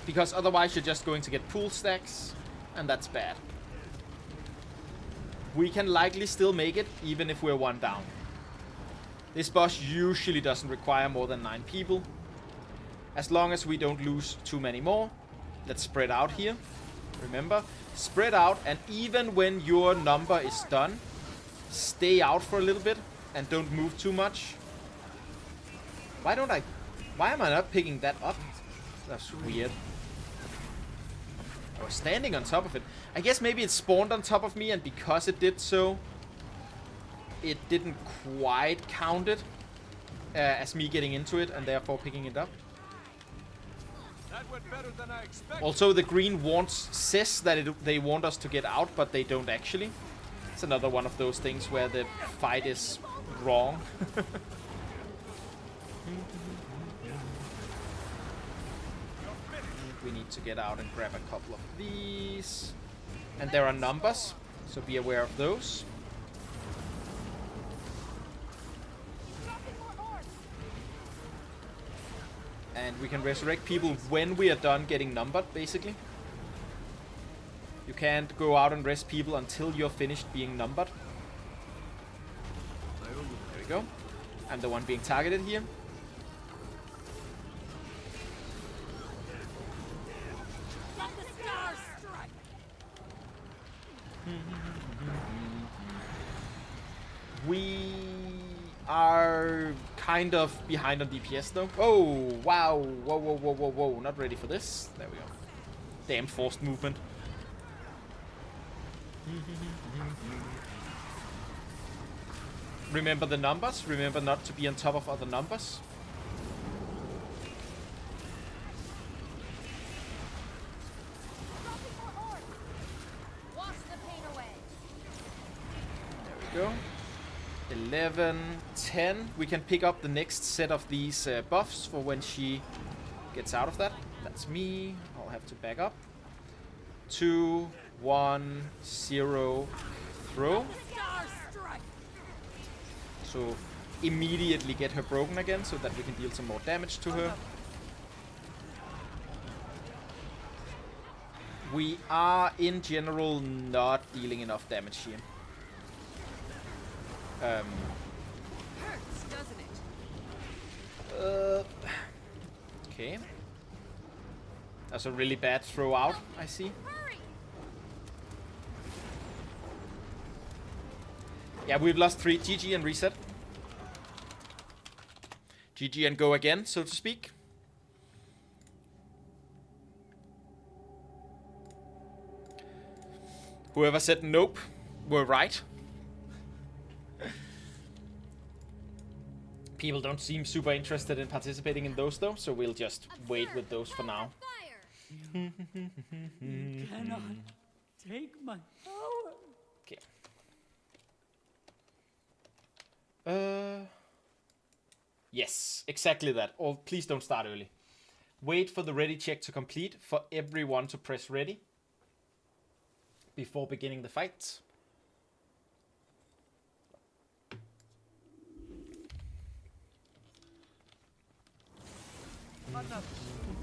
Because otherwise you're just going to get pool stacks, and that's bad. We can likely still make it, even if we're one down. This boss usually doesn't require more than 9 people. As long as we don't lose too many more. Let's spread out here. Remember, spread out, and even when your number is done, stay out for a little bit and don't move too much. Why am I not picking that up? That's weird. I was standing on top of it. I guess maybe it spawned on top of me, and because it did so, it didn't quite count it as me getting into it and therefore picking it up. That went better than I expected. Also, the green says that they want us to get out, but they don't actually. It's another one of those things where the fight is wrong. We need to get out and grab a couple of these. And there are numbers, so be aware of those. And we can resurrect people when we are done getting numbered, basically. You can't go out and rest people until you're finished being numbered. There we go. I'm the one being targeted here. We are kind of behind on DPS though. Oh, wow. Whoa, whoa, whoa, whoa, whoa. Not ready for this. There we go. Damn forced movement. Remember the numbers. Remember not to be on top of other numbers. There we go. 11, 10. We can pick up the next set of these buffs for when she gets out of that. That's me. I'll have to back up. 2, 1, 0, throw. So immediately get her broken again so that we can deal some more damage to her. We are in general not dealing enough damage here. Hurts, doesn't it? Okay. That's a really bad throw out, I see. Yeah, we've lost 3. GG and reset. GG and go again, so to speak. Whoever said nope were right. People don't seem super interested in participating in those though, so we'll just wait with those for now. You cannot take my power. Okay. Yes, exactly that. Or please don't start early. Wait for the ready check to complete for everyone to press ready before beginning the fight.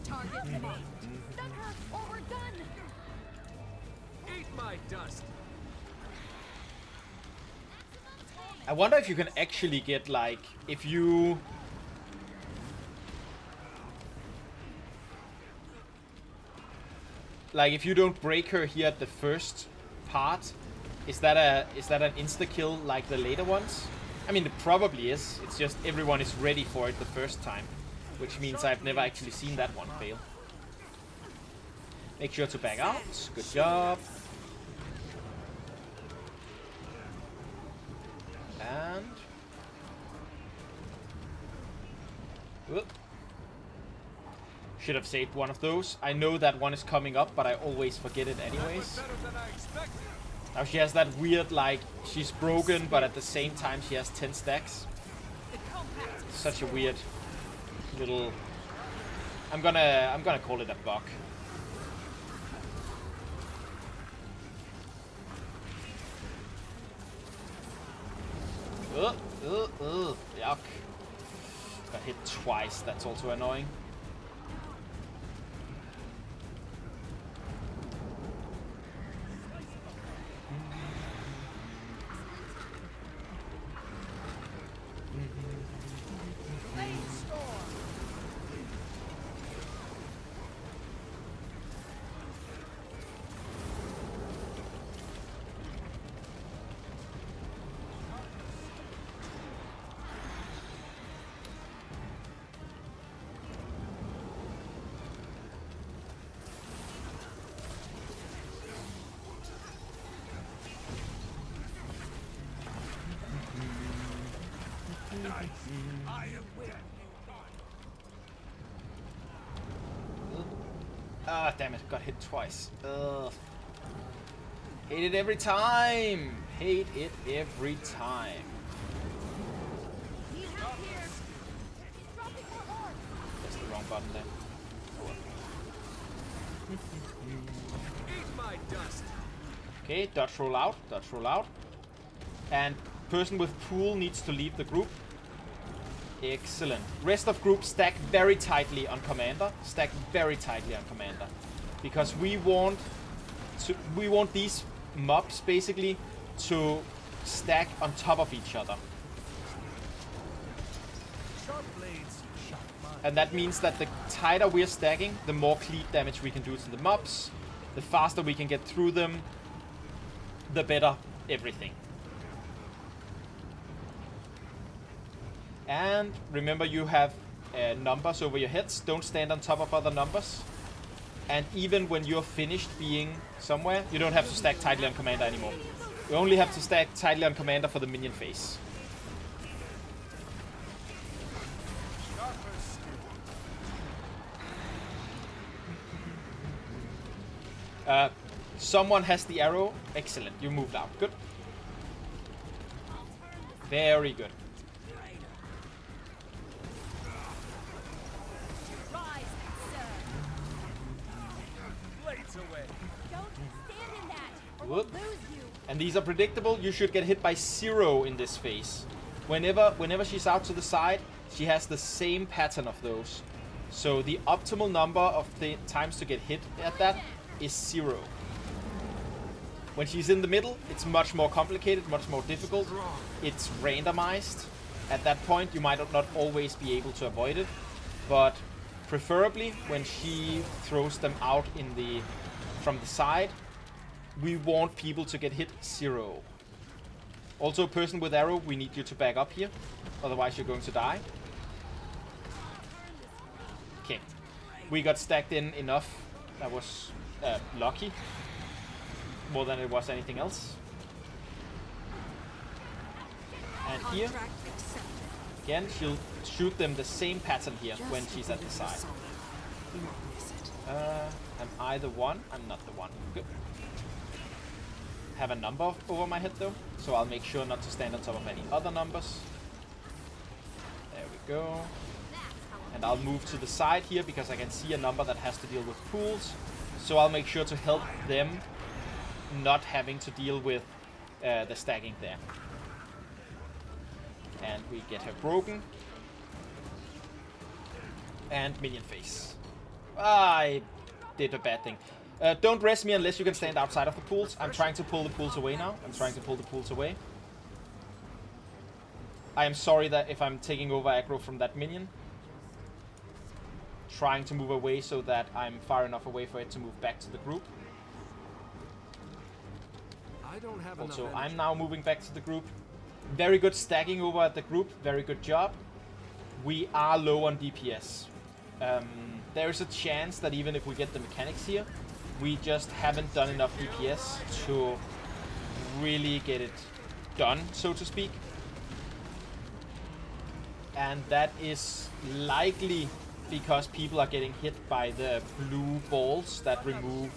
Target marked. Stun her, or we're done. Eat my dust. I wonder if you can actually get, like, if you... Like, if you don't break her here at the first part, is that an insta-kill like the later ones? I mean, it probably is. It's just everyone is ready for it the first time, which means I've never actually seen that one fail. Make sure to back out. Good job. And... Whoop. Should have saved one of those. I know that one is coming up, but I always forget it anyways. Now she has that weird, like, she's broken, but at the same time she has 10 stacks. Such a weird little... I'm gonna call it a bug. Yuck. Got hit twice, that's also annoying. Ah, damn it, got hit twice. Ugh. Hate it every time! Hate it every time. That's the wrong button there. Okay, dodge roll out, dodge roll out. And person with pool needs to leave the group. Excellent. Rest of group stack very tightly on commander. Stack very tightly on commander, because we want these mobs basically to stack on top of each other. And that means that the tighter we're stacking, the more cleat damage we can do to the mobs. The faster we can get through them, the better everything. And remember, you have numbers over your heads. Don't stand on top of other numbers. And even when you're finished being somewhere, you don't have to stack tightly on commander anymore. You only have to stack tightly on commander for the minion phase. Someone has the arrow. Excellent. You moved out. Good. Very good. Whoop. And these are predictable. You should get hit by 0 in this phase. Whenever she's out to the side, she has the same pattern of those. So the optimal number of the times to get hit at that is 0. When she's in the middle, it's much more complicated, much more difficult. It's randomized. At that point, you might not always be able to avoid it, but preferably when she throws them out from the side, we want people to get hit 0. Also, person with arrow, we need you to back up here. Otherwise, you're going to die. Okay. We got stacked in enough. That was lucky. More than it was anything else. And here, again, she'll shoot them the same pattern here when she's at the side. Am I the one? I'm not the one. Good. Have a number over my head though, so I'll make sure not to stand on top of any other numbers. There we go. And I'll move to the side here because I can see a number that has to deal with pools. So I'll make sure to help them not having to deal with the stacking there. And we get her broken. And minion face. I did a bad thing. Don't rest me unless you can stand outside of the pools. I'm trying to pull the pools away now. I am sorry that if I'm taking over aggro from that minion. Trying to move away so that I'm far enough away for it to move back to the group. I don't have Also, I'm now moving back to the group. Very good stacking over at the group. Very good job. We are low on DPS. There is a chance that even if we get the mechanics here, we just haven't done enough DPS to really get it done, so to speak. And that is likely because people are getting hit by the blue balls that remove...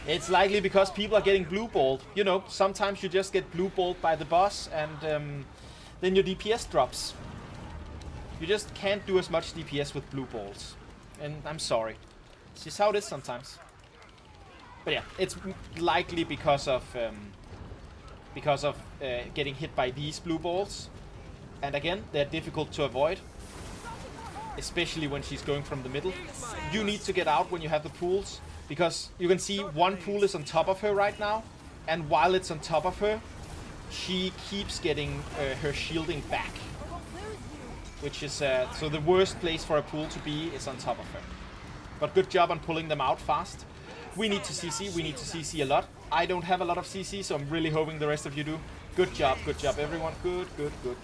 it's likely because people are getting blue balled. You know, sometimes you just get blue balled by the boss and then your DPS drops. You just can't do as much DPS with blue balls. And I'm sorry. It's just how it is sometimes. But yeah, it's likely because of getting hit by these blue balls. And again, they're difficult to avoid. Especially when she's going from the middle. You need to get out when you have the pools. Because you can see one pool is on top of her right now. And while it's on top of her, she keeps getting her shielding back. Which is, so the worst place for a pool to be is on top of her. But good job on pulling them out fast. We need to CC, we need to CC a lot. I don't have a lot of CC, so I'm really hoping the rest of you do. Good job everyone. Good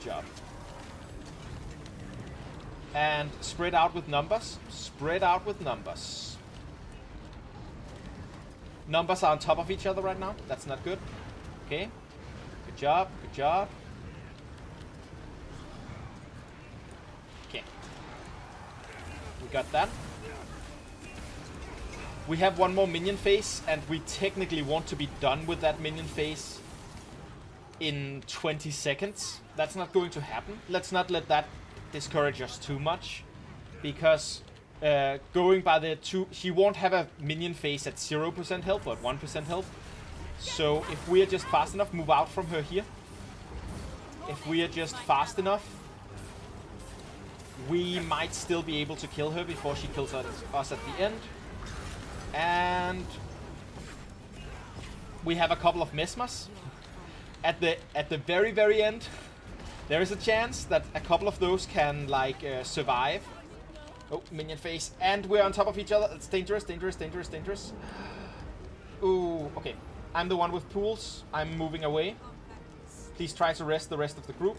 job. And spread out with numbers. Spread out with numbers. Numbers are on top of each other right now. That's not good. Okay. Good job, good job. Okay. We got that. We have one more minion phase, and we technically want to be done with that minion phase in 20 seconds. That's not going to happen. Let's not let that discourage us too much, because going by the two, she won't have a minion phase at 0% health or at 1% health. So if we are just fast enough, move out from her here. If we are just fast enough, we might still be able to kill her before she kills us at the end. And we have a couple of mesmers at the very end. There is a chance that a couple of those can like survive. Oh, minion phase, and we're on top of each other. It's dangerous. Ooh, okay. I'm the one with pools. I'm moving away. Please try to rest the rest of the group.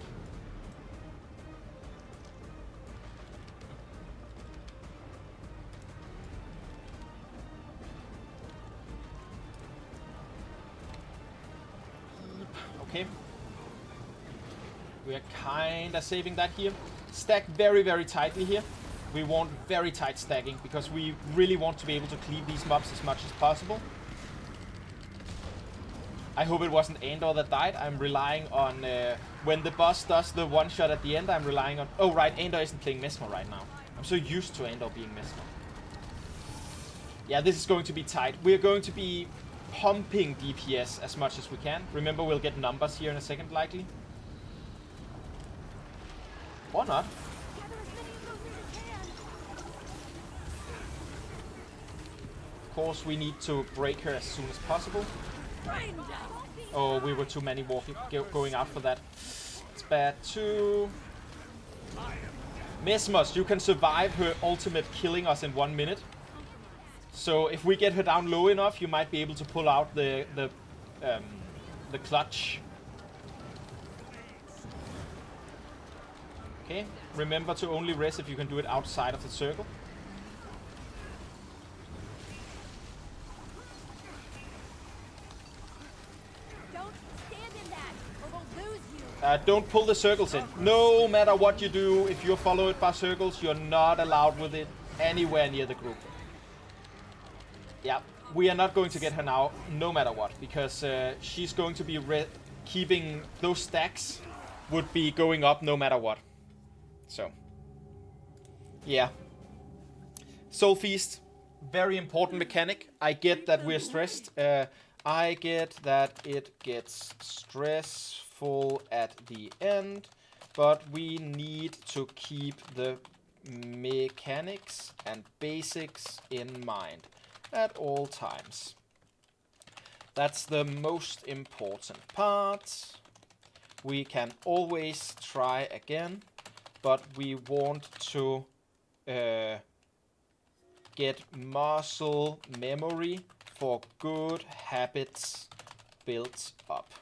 Okay. We are kinda saving that here. Stack very tightly here. We want very tight stacking because we really want to be able to cleave these mobs as much as possible. I hope it wasn't Andor that died. I'm relying on when the boss does the one shot at the end. I'm relying on. Oh right, Andor isn't playing Mesmer right now. I'm so used to Andor being Mesmer. Yeah, this is going to be tight. We're going to be pumping DPS as much as we can. Remember, we'll get numbers here in a second, likely. Or not. Of course, we need to break her as soon as possible. Oh, we were too many going out for that. It's bad too. Mesmers, you can survive her ultimate killing us in 1 minute. So if we get her down low enough, you might be able to pull out the clutch. Okay, remember to only res if you can do it outside of the circle. Don't stand in that, or we'll lose you. Don't pull the circles in. No matter what you do, if you're followed by circles, you're not allowed with it anywhere near the group. Yeah, we are not going to get her now, no matter what, because she's going to be keeping those stacks would be going up no matter what. So, yeah. Soul Feast, very important mechanic. I get that we're stressed. I get that it gets stressful at the end, but we need to keep the mechanics and basics in mind at all times. That's the most important part. We can always try again, but we want to get muscle memory for good habits built up.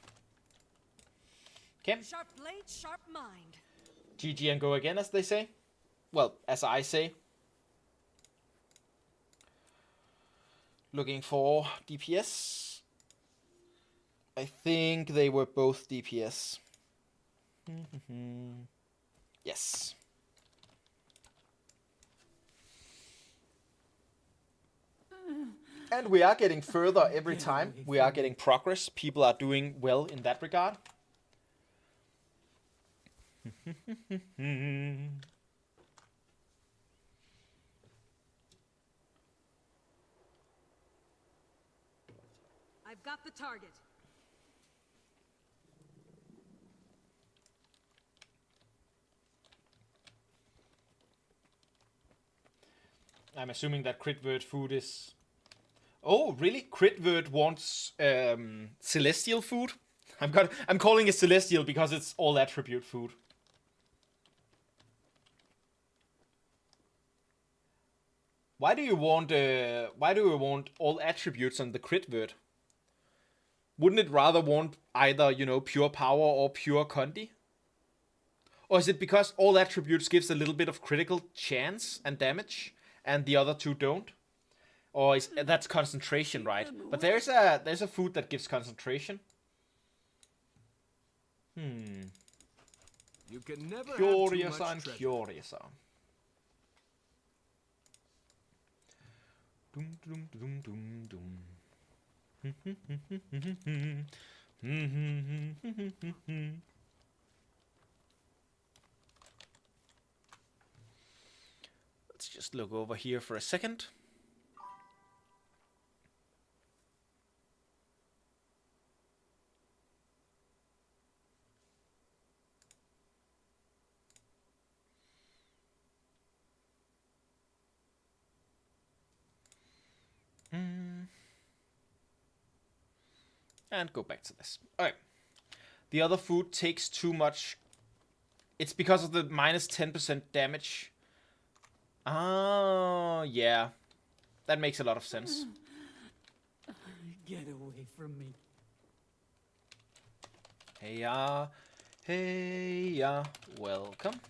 Okay. Sharp blade, sharp mind. GG and go again, as they say. Well, as I say. Looking for DPS. I think they were both DPS. Yes. And we are getting further every time. We are getting progress. People are doing well in that regard. I've got the target. I'm assuming that Critvert food is... Oh, really? Critvert wants celestial food? I'm calling it celestial because it's all attribute food. Why do you want all attributes on the Critvert? Wouldn't it rather want either, you know, pure power or pure condi? Or is it because all attributes gives a little bit of critical chance and damage, and the other two don't? Or is that's concentration, right? But there's a food that gives concentration. You can never Curious have too and much treasure. curious on. Dum dum dum dum dum. Let's just look over here for a second. And go back to this. Okay. The other food takes too much. It's because of the minus 10% damage. Ah, yeah. That makes a lot of sense. Get away from me. Hey, welcome.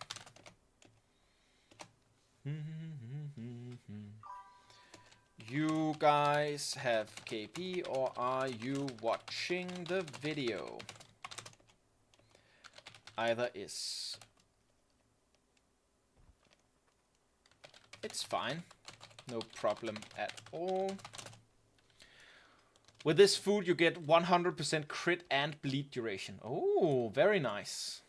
You guys have KP or are you watching the video? Either is. It's fine. No problem at all. With this food you get 100% crit and bleed duration. Oh, very nice.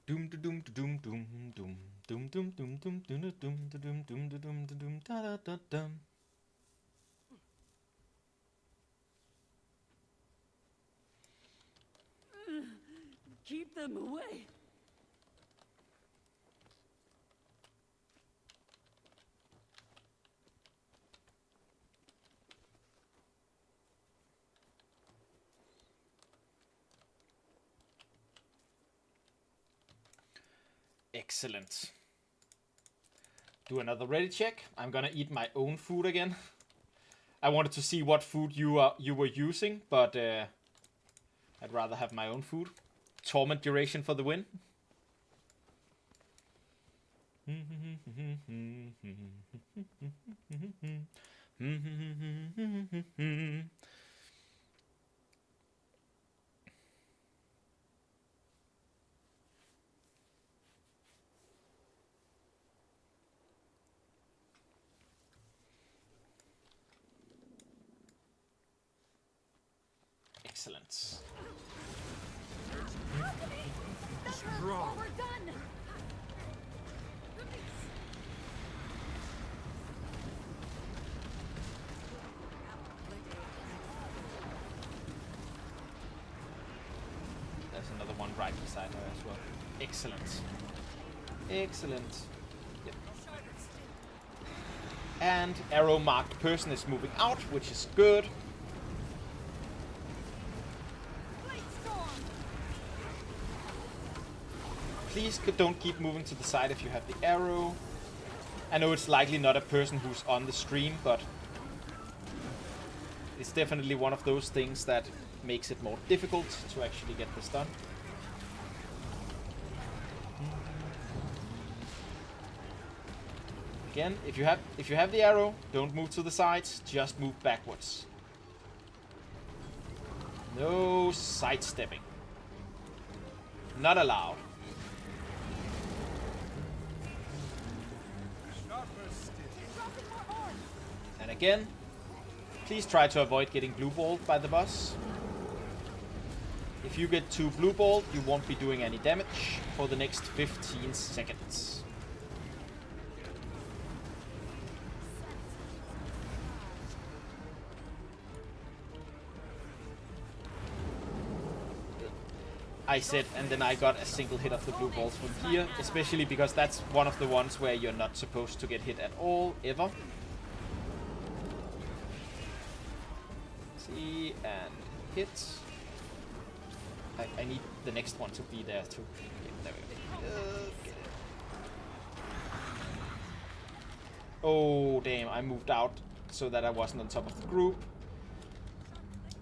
Doom doom doom doom doom doom doom doom doom doom doom doom doom doom doom doom da da da dum. Keep them away. Excellent. Do another ready check. I'm gonna eat my own food again. I wanted to see what food you were using, but I'd rather have my own food. Torment duration for the win. Excellent. Strong. We're done. There's another one right beside her as well. Excellent. Excellent. Yep. And arrow marked person is moving out, which is good. please don't keep moving to the side if you have the arrow. I know it's likely not a person who's on the stream, but it's definitely one of those things that makes it more difficult to actually get this done. Again, if you have the arrow, don't move to the sides, just move backwards. No sidestepping. Not allowed. And again, please try to avoid getting blue balled by the boss. If you get too blue balled, you won't be doing any damage for the next 15 seconds. I said, and then I got a single hit of the blue balls from here, especially because that's one of the ones where you're not supposed to get hit at all, ever. See, and hit. I need the next one to be there too. Okay, there we go. Get it. Oh, damn, I moved out so that I wasn't on top of the group.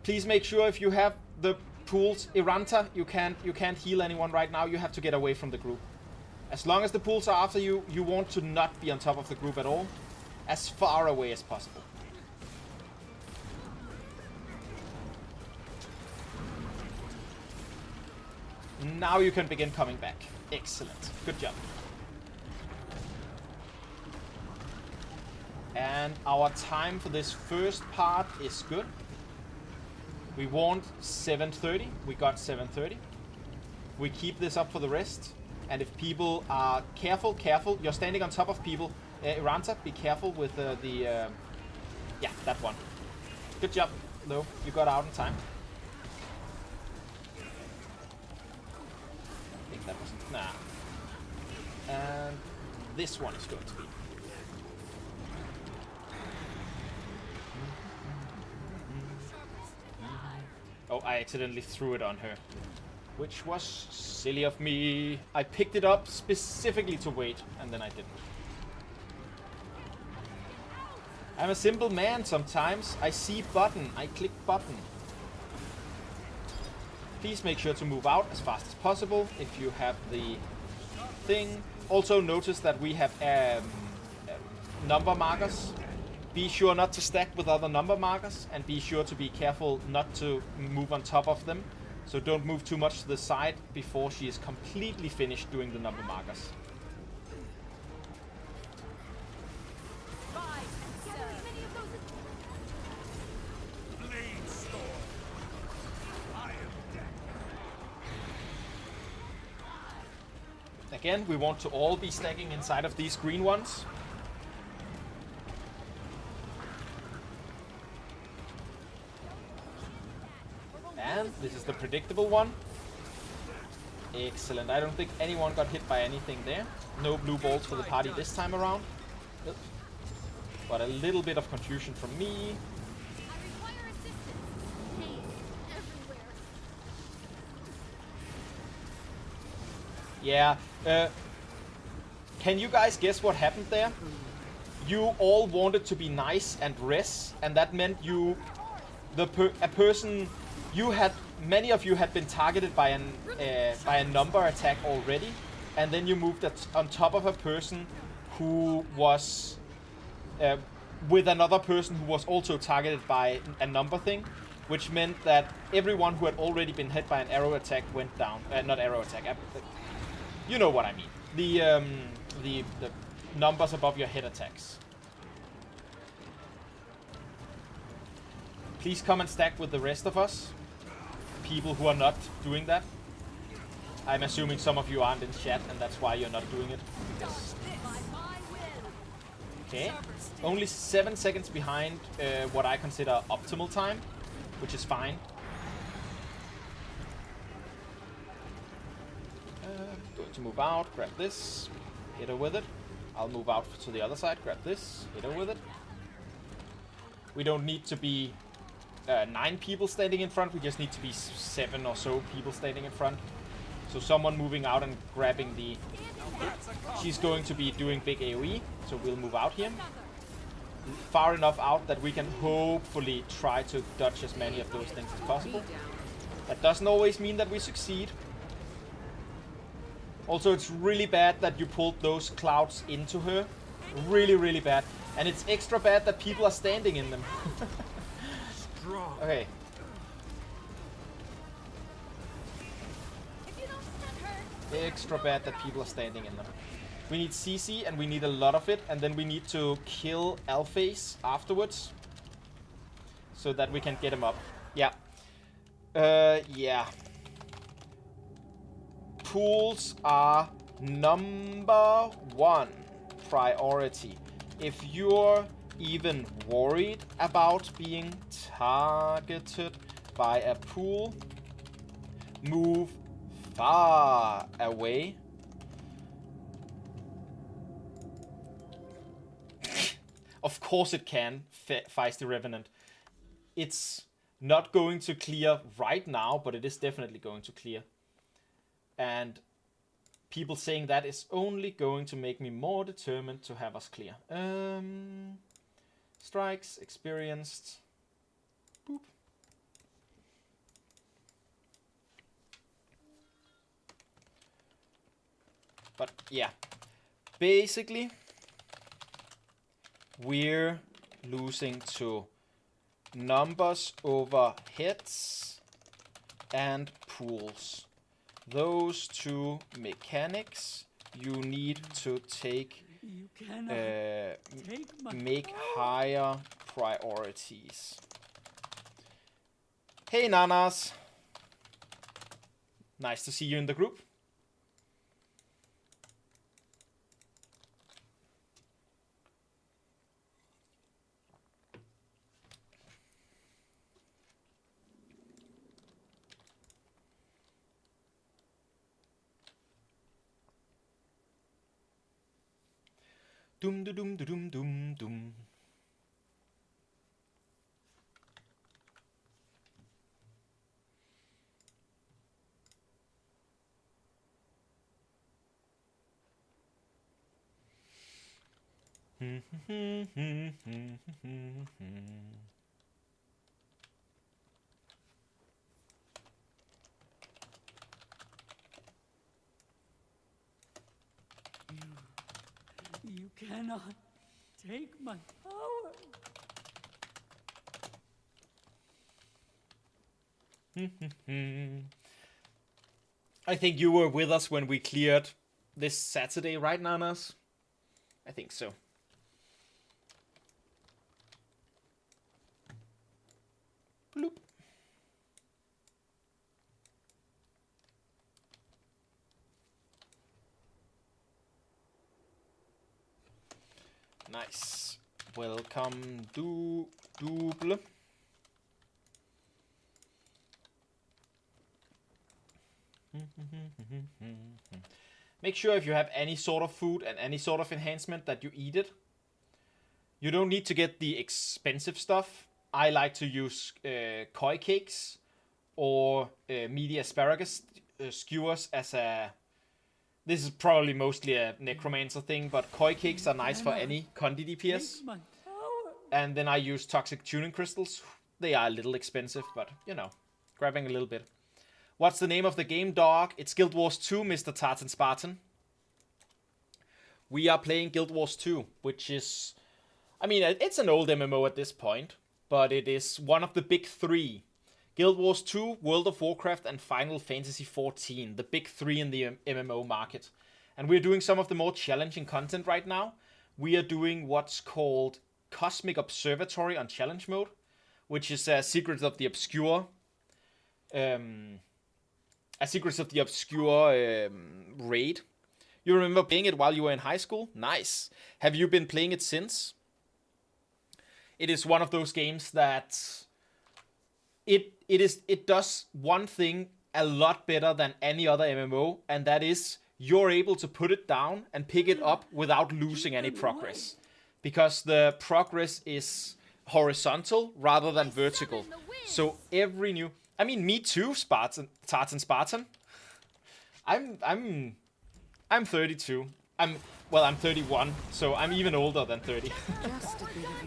Please make sure if you have the pools, Iranta, you can't heal anyone right now. You have to get away from the group. As long as the pools are after you, you want to not be on top of the group at all. As far away as possible. Now you can begin coming back. Excellent. Good job. And our time for this first part is good. We want 7:30. We got 7:30. We keep this up for the rest. And if people are careful, you're standing on top of people. Iranta, be careful with yeah, that one. Good job, though. You got out in time. I think that wasn't. Nah. And this one is going to be. Oh, I accidentally threw it on her. Which was silly of me. I picked it up specifically to wait, and then I didn't. I'm a simple man sometimes. I see button. I click button. Please make sure to move out as fast as possible if you have the thing. Also notice that we have number markers. Be sure not to stack with other number markers, and be sure to be careful not to move on top of them. So don't move too much to the side before she is completely finished doing the number markers. Again, we want to all be stacking inside of these green ones. And this is the predictable one. Excellent. I don't think anyone got hit by anything there. No blue balls for the party this time around. Nope. But a little bit of confusion from me. Yeah. Can you guys guess what happened there? You all wanted to be nice and res, and that meant you, a person, you had, many of you had been targeted by a number attack already, and then you moved on top of a person who was with another person who was also targeted by a number thing, which meant that everyone who had already been hit by an arrow attack went down. Not arrow attack. You know what I mean. The numbers above your head attacks. Please come and stack with the rest of us. People who are not doing that. I'm assuming some of you aren't in chat, and that's why you're not doing it. Because... Okay. Only 7 seconds behind what I consider optimal time, which is fine. Going to move out, grab this, hit her with it. I'll move out to the other side, grab this, hit her with it. We don't need to be 9 people standing in front, we just need to be 7 or so people standing in front. So someone moving out and grabbing the... She's going to be doing big AoE, so we'll move out here. Far enough out that we can hopefully try to dodge as many of those things as possible. That doesn't always mean that we succeed. Also, it's really bad that you pulled those clouds into her. Really, really bad. And it's extra bad that people are standing in them. Okay. Extra bad that people are standing in them. We need CC and we need a lot of it, and then we need to kill Alphase afterwards so that we can get him up. Yeah. Yeah. Pools are number 1 priority. If you're even worried about being targeted by a pool, move far away. Of course it can, Feisty Revenant. It's not going to clear right now, but it is definitely going to clear. And people saying that is only going to make me more determined to have us clear. Strikes, experienced. Boop. But yeah, basically, we're losing to numbers over heads and pools. Those two mechanics you need to take, make higher priorities. Hey Nanas! Nice to see you in the group. Dum dum dum dum dum dum. You cannot take my power. I think you were with us when we cleared this Saturday, right, Nanas? I think so. Bloop. Nice. Welcome, double. Make sure if you have any sort of food and any sort of enhancement that you eat it. You don't need to get the expensive stuff. I like to use koi cakes or meaty asparagus skewers as a... This is probably mostly a necromancer thing, but koi cakes are nice for any Condi DPS. And then I use toxic tuning crystals. They are a little expensive, but you know, grabbing a little bit. What's the name of the game, dog? It's Guild Wars 2, Mr. Tartan Spartan. We are playing Guild Wars 2, which is... I mean, it's an old MMO at this point, but it is one of the big three. Guild Wars 2, World of Warcraft, and Final Fantasy XIV, the big three in the MMO market. And we're doing some of the more challenging content right now. We are doing what's called Cosmic Observatory on Challenge Mode, which is a Secrets of the Obscure... raid. You remember playing it while you were in high school? Nice. Have you been playing it since? It is one of those games that... It does one thing a lot better than any other MMO, and that is you're able to put it down and pick it up without losing any progress. Because the progress is horizontal rather than vertical. So every new... I mean, me too, Tartan Spartan. I'm 32. I'm 31, so I'm even older than 30.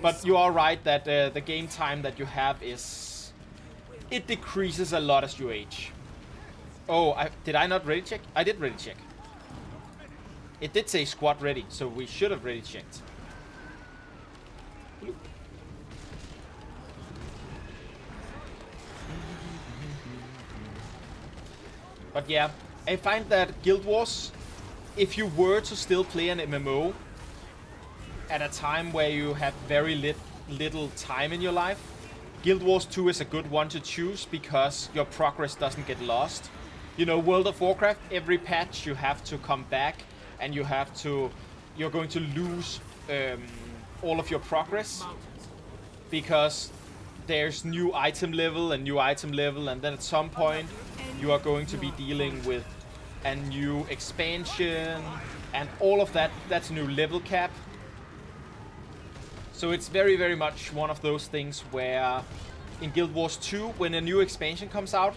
But you are right that the game time that you have it decreases a lot as you age. Oh, did I not ready check? I did ready check. It did say squad ready, so we should have ready checked. But yeah, I find that Guild Wars, if you were to still play an MMO at a time where you have very little time in your life, Guild Wars 2 is a good one to choose because your progress doesn't get lost. You know, World of Warcraft, every patch you have to come back and you're going to lose all of your progress because there's new item level, and then at some point you are going to be dealing with a new expansion and all of that. That's a new level cap. So it's very, very much one of those things where in Guild Wars 2, when a new expansion comes out,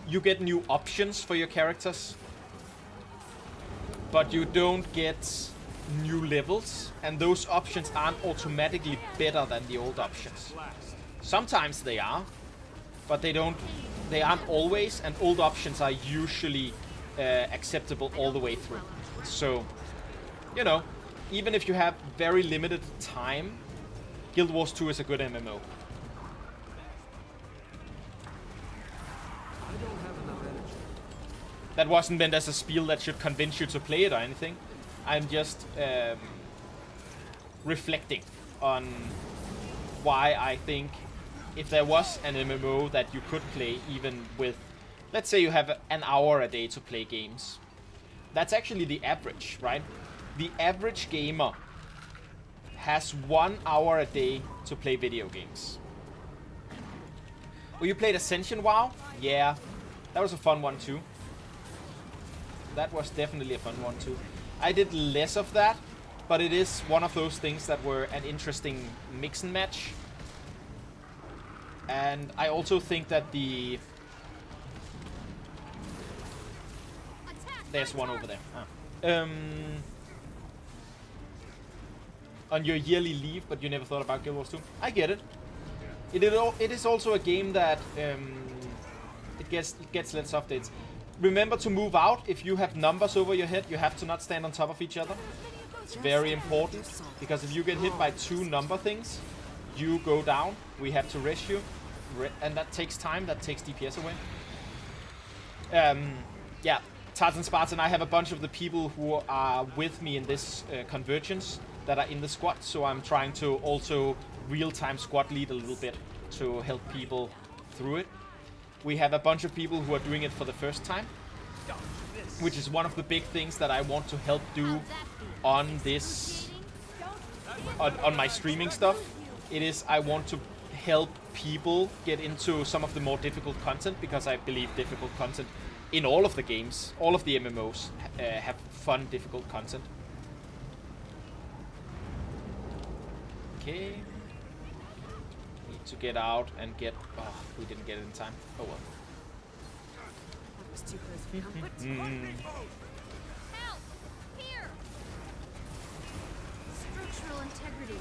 you get new options for your characters, but you don't get new levels, and those options aren't automatically better than the old options. Sometimes they are, but they aren't always, and old options are usually acceptable all the way through. So, you know, even if you have very limited time, Guild Wars 2 is a good MMO. That wasn't meant as a spiel that should convince you to play it or anything. I'm just reflecting on why I think if there was an MMO that you could play even with, let's say you have an hour a day to play games. That's actually the average, right? The average gamer has 1 hour a day to play video games. Oh, you played Ascension WoW? Yeah, that was a fun one too. That was definitely a fun one too. I did less of that, but it is one of those things that were an interesting mix and match. And I also think that there's one over there. On your yearly leave, but you never thought about Guild Wars 2. I get it. It is also a game that it gets less updates. Remember to move out. If you have numbers over your head, you have to not stand on top of each other. It's very important, because if you get hit by 2 number things, you go down. We have to rescue, and that takes time. That takes DPS away. Yeah, Tarzan Spartan, I have a bunch of the people who are with me in this convergence that are in the squad, so I'm trying to also real-time squad lead a little bit to help people through it. We have a bunch of people who are doing it for the first time, which is one of the big things that I want to help do on this, on my streaming stuff. It is, I want to help people get into some of the more difficult content, because I believe difficult content in all of the games, all of the MMOs have fun, difficult content. Okay. Need to get out and get... Oh, we didn't get it in time. Oh well. That was too close for comfort. Help! Here! Structural integrity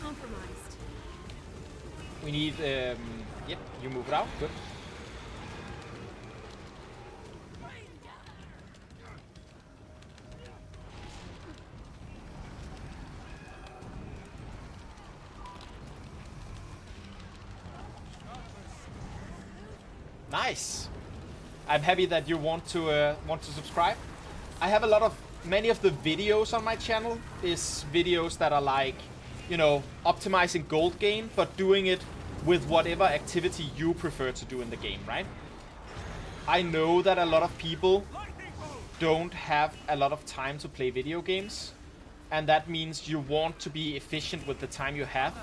compromised. We need... Yep, you move it out. Good. Nice. I'm happy that you want to subscribe. I have many of the videos on my channel is videos that are like, you know, optimizing gold gain, but doing it with whatever activity you prefer to do in the game, right? I know that a lot of people don't have a lot of time to play video games, and that means you want to be efficient with the time you have,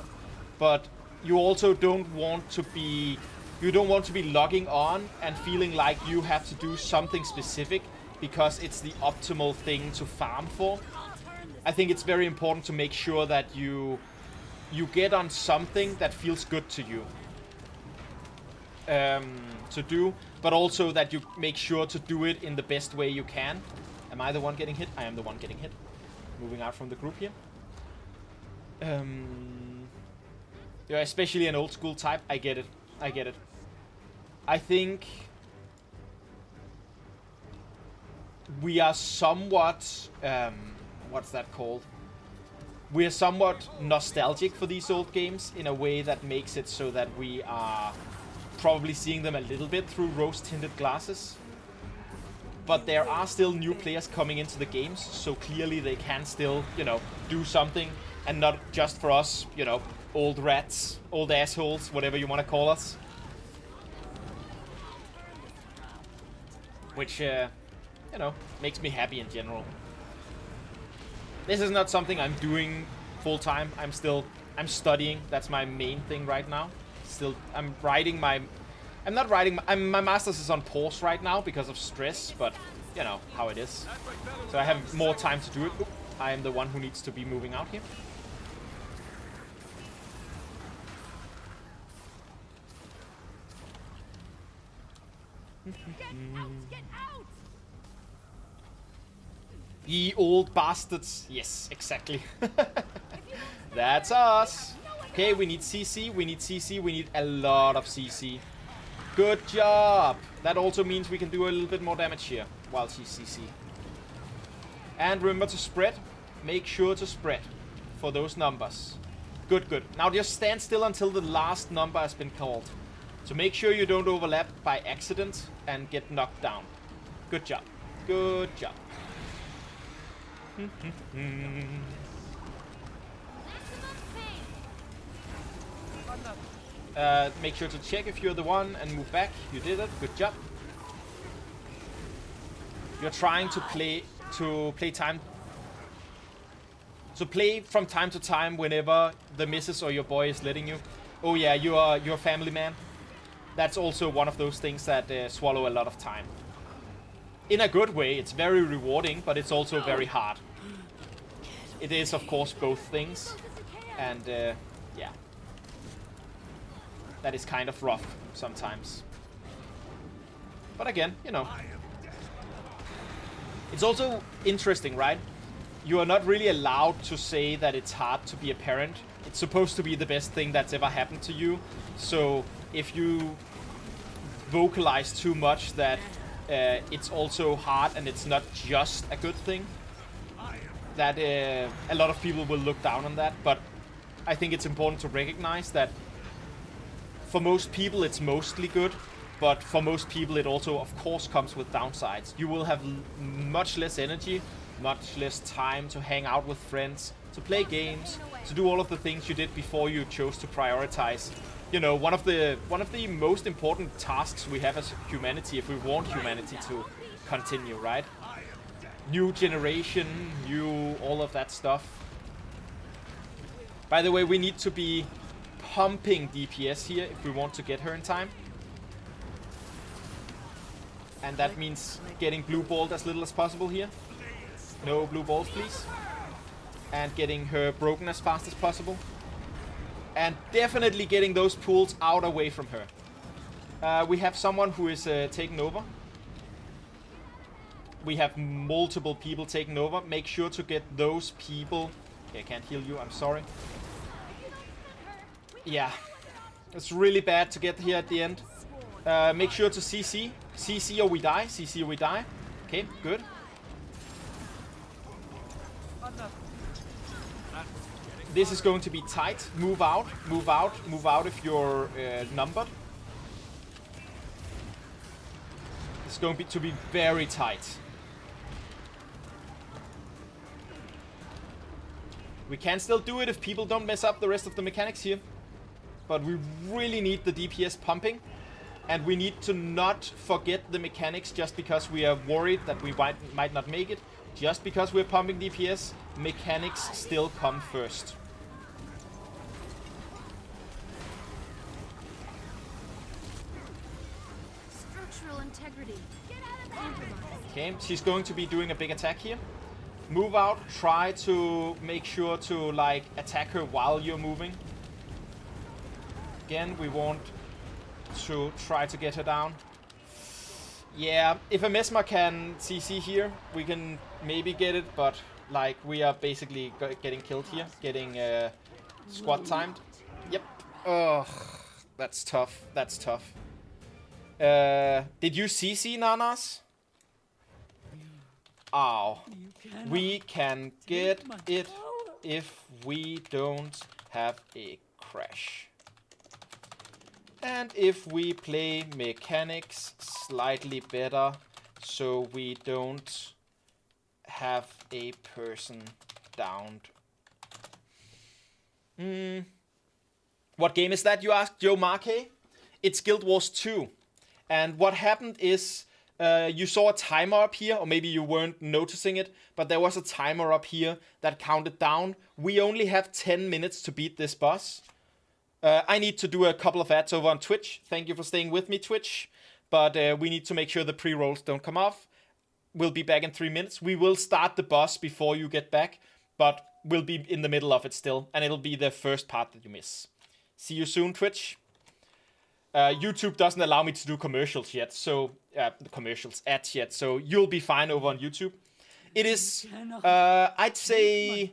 but you also don't want to be logging on and feeling like you have to do something specific because it's the optimal thing to farm for. I think it's very important to make sure that you get on something that feels good to you. to do, but also that you make sure to do it in the best way you can. Am I the one getting hit? I am the one getting hit. Moving out from the group here. Yeah, especially an old school type. I get it. I get it. I think we are somewhat what's that called? We are somewhat nostalgic for these old games in a way that makes it so that we are probably seeing them a little bit through rose-tinted glasses. But there are still new players coming into the games, so clearly they can still, you know, do something, and not just for us, you know, old rats, old assholes, whatever you want to call us. Which, you know, makes me happy in general. This is not something I'm doing full time. I'm studying. That's my main thing right now. I'm not writing, my master's is on pause right now because of stress, but you know how it is. So I have more time to do it. Oop, I am the one who needs to be moving out here. Get out! Ye old bastards. Yes, exactly. That's us. Okay, we need CC, we need CC, we need a lot of CC. Good job. That also means we can do a little bit more damage here while she's CC. And remember to spread. Make sure to spread for those numbers. Good, good. Now just stand still until the last number has been called. So make sure you don't overlap by accident and get knocked down. Good job. Good job. Make sure to check if you're the one and move back. You did it. Good job. You're trying to play time. So play from time to time whenever the missus or your boy is letting you. Oh yeah, you're a family man. That's also one of those things that swallow a lot of time. In a good way, it's very rewarding, but it's also very hard. It is, of course, both things. And yeah. That is kind of rough sometimes. But again, you know. It's also interesting, right? You are not really allowed to say that it's hard to be a parent. It's supposed to be the best thing that's ever happened to you. So if you vocalize too much that it's also hard and it's not just a good thing, that a lot of people will look down on that. But I think it's important to recognize that for most people it's mostly good, but for most people it also of course comes with downsides. You will have much less energy, much less time to hang out with friends, to play games, to do all of the things you did before you chose to prioritize. You know, one of the most important tasks we have as humanity, if we want humanity to continue, right? New generation, new all of that stuff. By the way, we need to be pumping DPS here if we want to get her in time. And that means getting blue balled as little as possible here. No blue balls, please. And getting her broken as fast as possible. And definitely getting those pools out away from her. We have someone who is taking over. We have multiple people taking over. Make sure to get those people... Okay, I can't heal you, I'm sorry. Yeah, it's really bad to get here at the end. Make sure to CC. CC or we die. CC or we die. Okay, good. This is going to be tight. Move out, move out, move out if you're numbered. It's going to be very tight. We can still do it if people don't mess up the rest of the mechanics here. But we really need the DPS pumping. And we need to not forget the mechanics just because we are worried that we might not make it. Just because we're pumping DPS, mechanics still come first. Structural integrity. Get out of there! Okay, she's going to be doing a big attack here. Move out, try to make sure to like attack her while you're moving. Again, we want to try to get her down. Yeah, if a Mesmer can CC here, we can maybe get it, but like we are basically getting killed here, getting squad timed. Yep. Ugh, that's tough. That's tough. Did you CC, Nanas? Ow. We can get it if we don't have a crash. And if we play mechanics slightly better, so we don't have a person downed. What game is that, you asked, Joe Marque? It's Guild Wars 2. And what happened is, you saw a timer up here, or maybe you weren't noticing it, but there was a timer up here that counted down. We only have 10 minutes to beat this boss. I need to do a couple of ads over on Twitch. Thank you for staying with me, Twitch. But we need to make sure the pre-rolls don't come off. We'll be back in 3 minutes. We will start the boss before you get back, but we'll be in the middle of it still, and it'll be the first part that you miss. See you soon, Twitch. YouTube doesn't allow me to do commercials yet, so ads yet, so you'll be fine over on YouTube. It is, I'd say,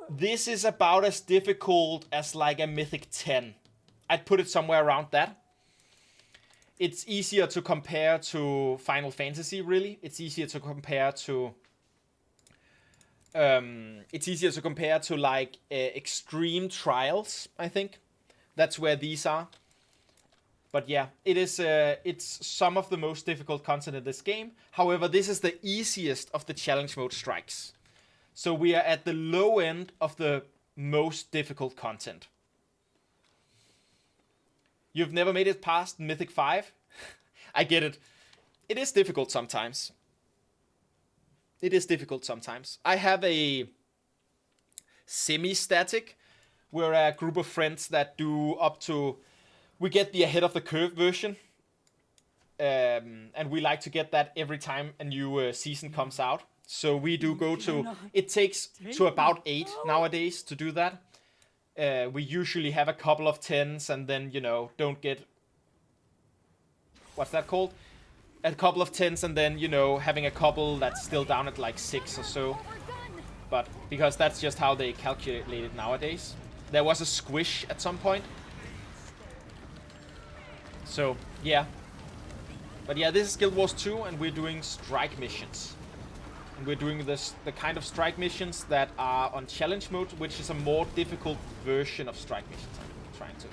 this is about as difficult as like a Mythic 10. I'd put it somewhere around that. It's easier to compare to Final Fantasy, really. It's easier to compare to like Extreme Trials, I think. That's where these are. But yeah, it is. It's some of the most difficult content in this game. However, this is the easiest of the challenge mode strikes. So we are at the low end of the most difficult content. You've never made it past Mythic 5? I get it. It is difficult sometimes. It is difficult sometimes. I have a semi-static. We're a group of friends that do up to... We get the ahead of the curve version. And we like to get that every time a new season comes out. So we do go to... It takes to about 8 nowadays to do that. We usually have a couple of 10s and then, you know, don't get... What's that called? A couple of 10s and then, you know, having a couple that's still down at like 6 or so. But because that's just how they calculate it nowadays. There was a squish at some point. So, yeah. But yeah, this is Guild Wars 2 and we're doing strike missions. And we're doing the kind of strike missions that are on challenge mode, which is a more difficult version of strike missions. I'm trying to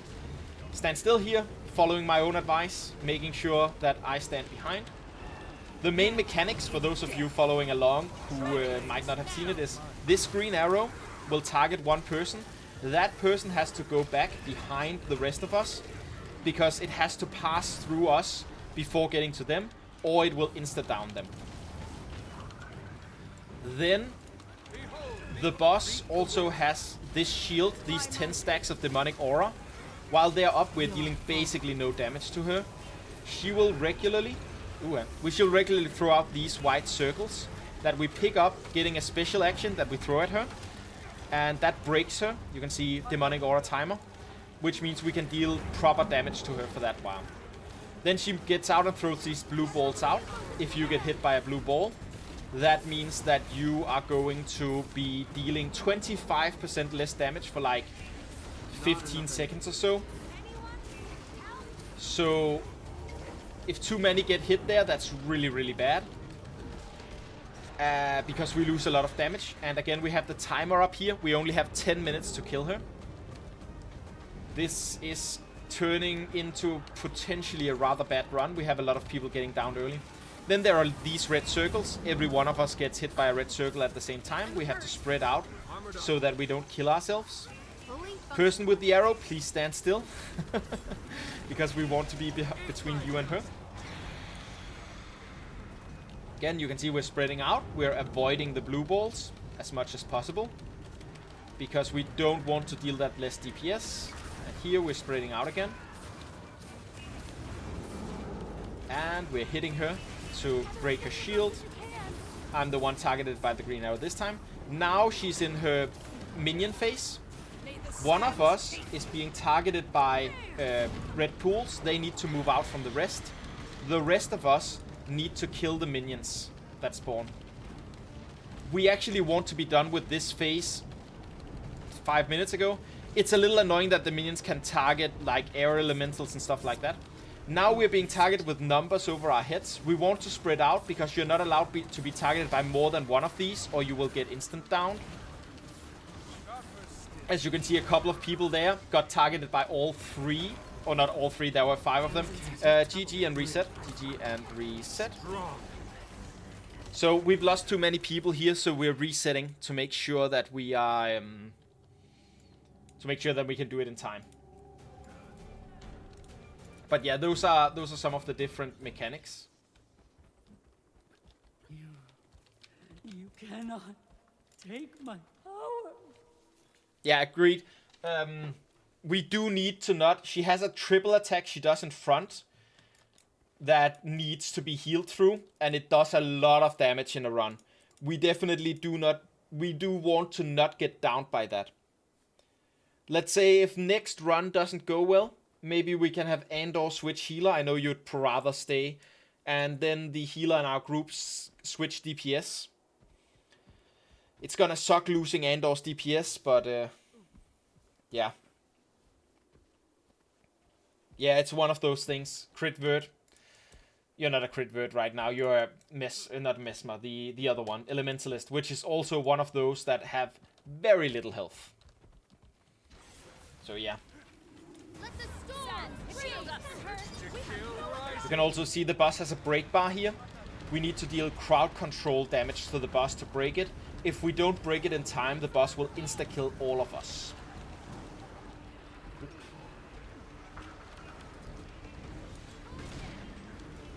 stand still here, following my own advice, making sure that I stand behind. The main mechanics, for those of you following along who might not have seen it, is this green arrow will target one person. That person has to go back behind the rest of us, because it has to pass through us before getting to them, or it will insta-down them. Then, the boss also has this shield, these 10 stacks of demonic aura. While they're up, we're dealing basically no damage to her. She will regularly... we shall regularly throw out these white circles that we pick up, getting a special action that we throw at her. And that breaks her. You can see demonic aura timer, which means we can deal proper damage to her for that while. Then she gets out and throws these blue balls out. If you get hit by a blue ball, that means that you are going to be dealing 25% less damage for like 15 seconds or so. So if too many get hit there, that's really, really bad. Because we lose a lot of damage. And again, we have the timer up here. We only have 10 minutes to kill her. This is turning into potentially a rather bad run. We have a lot of people getting down early. Then there are these red circles. Every one of us gets hit by a red circle at the same time. We have to spread out so that we don't kill ourselves. Person with the arrow, please stand still. Because we want to be between you and her. Again, you can see we're spreading out. We're avoiding the blue balls as much as possible, because we don't want to deal that less DPS. And here we're spreading out again. And we're hitting her to break her shield. I'm the one targeted by the green arrow this time. Now she's in her minion phase. One of us is being targeted by red pools. They need to move out from the rest. The rest of us need to kill the minions that spawn. We actually want to be done with this phase 5 minutes ago. It's a little annoying that the minions can target like air elementals and stuff like that. Now we're being targeted with numbers over our heads. We want to spread out because you're not allowed to be targeted by more than one of these or you will get instant down. As you can see, a couple of people there got targeted by all three. Or not all three, there were 5 of them. GG and reset. GG and reset. So we've lost too many people here, so we're resetting to make sure that we are... to make sure that we can do it in time. But yeah, those are some of the different mechanics. You cannot take my power. Yeah, agreed. We do need to not... She has a triple attack she does in front that needs to be healed through, and it does a lot of damage in a run. We definitely do not... We do want to not get downed by that. Let's say if next run doesn't go well, maybe we can have Andor switch healer. I know you'd rather stay. And then the healer in our groups switch DPS. It's gonna suck losing Andor's DPS, but yeah. Yeah, it's one of those things. Crit vert. You're not a crit vert right now. You're a not Mesmer, the other one, Elementalist, which is also one of those that have very little health. So yeah. Let the storm shield us. You can also see the boss has a break bar here. We need to deal crowd control damage to the boss to break it. If we don't break it in time, the boss will insta-kill all of us.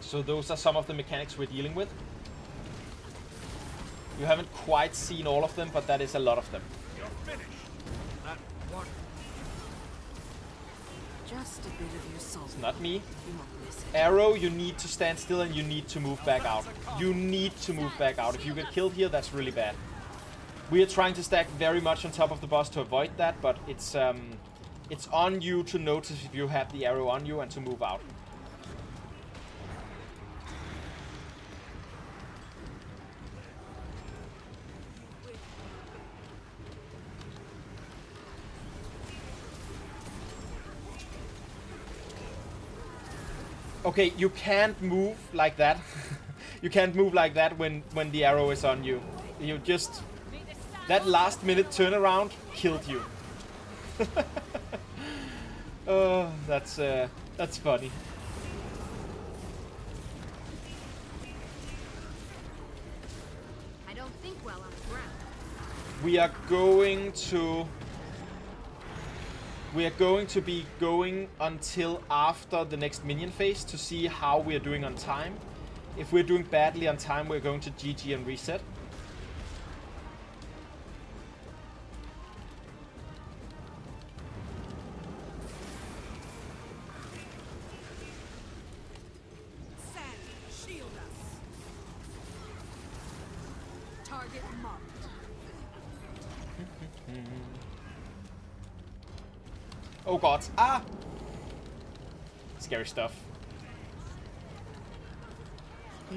So those are some of the mechanics we're dealing with. You haven't quite seen all of them, but that is a lot of them. You're finished. That one. Just a bit of your soul. It's not me. You won't miss it. Arrow, you need to stand still and you need to move back out. You need to move back out. If you get killed here, that's really bad. We are trying to stack very much on top of the boss to avoid that, but it's on you to notice if you have the arrow on you and to move out. Okay, you can't move like that. You can't move like that when the arrow is on you. You just... That last minute turnaround killed you. Oh, that's funny. I don't think well on the ground. We are going to be going until after the next minion phase to see how we are doing on time. If we're doing badly on time, we're going to GG and reset. Shield us. Target marked. Oh god. Ah! Scary stuff. I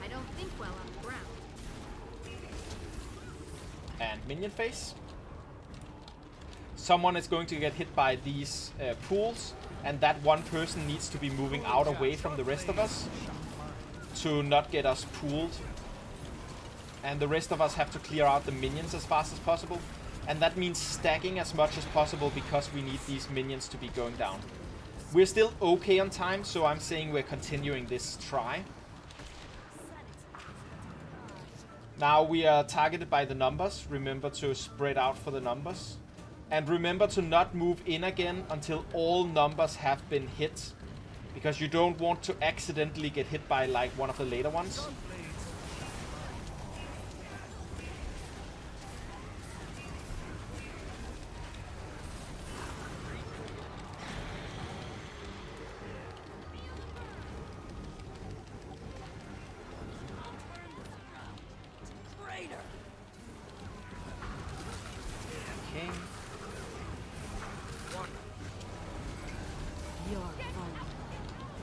don't think well on the ground. And minion phase. Someone is going to get hit by these pools, and that one person needs to be moving out away from the rest of us to not get us pooled. And the rest of us have to clear out the minions as fast as possible. And that means stacking as much as possible because we need these minions to be going down. We're still okay on time, so I'm saying we're continuing this try. Now we are targeted by the numbers. Remember to spread out for the numbers. And remember to not move in again until all numbers have been hit. Because you don't want to accidentally get hit by like one of the later ones.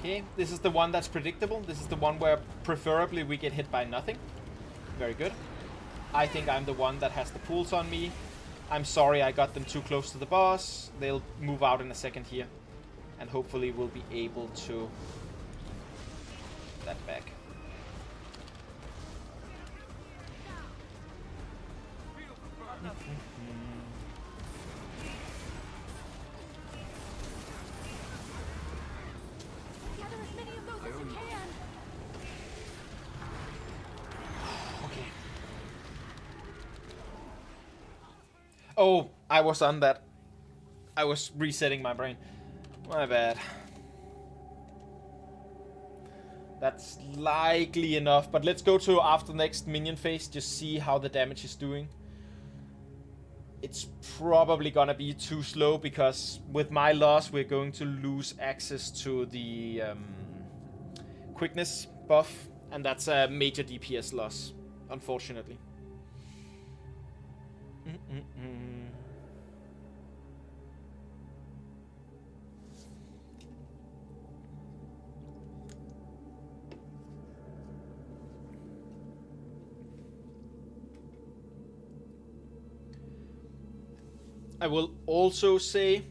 Okay, this is the one that's predictable. This is the one where preferably we get hit by nothing. Very good. I think I'm the one that has the pools on me. I'm sorry I got them too close to the boss. They'll move out in a second here. And hopefully we'll be able to... that back. Gather as many of those as you can. Okay. Oh, I was on that. I was resetting my brain. My bad. That's likely enough, but let's go to after the next minion phase, just see how the damage is doing. It's probably gonna be too slow, because with my loss, we're going to lose access to the quickness buff, and that's a major DPS loss, unfortunately. I will also say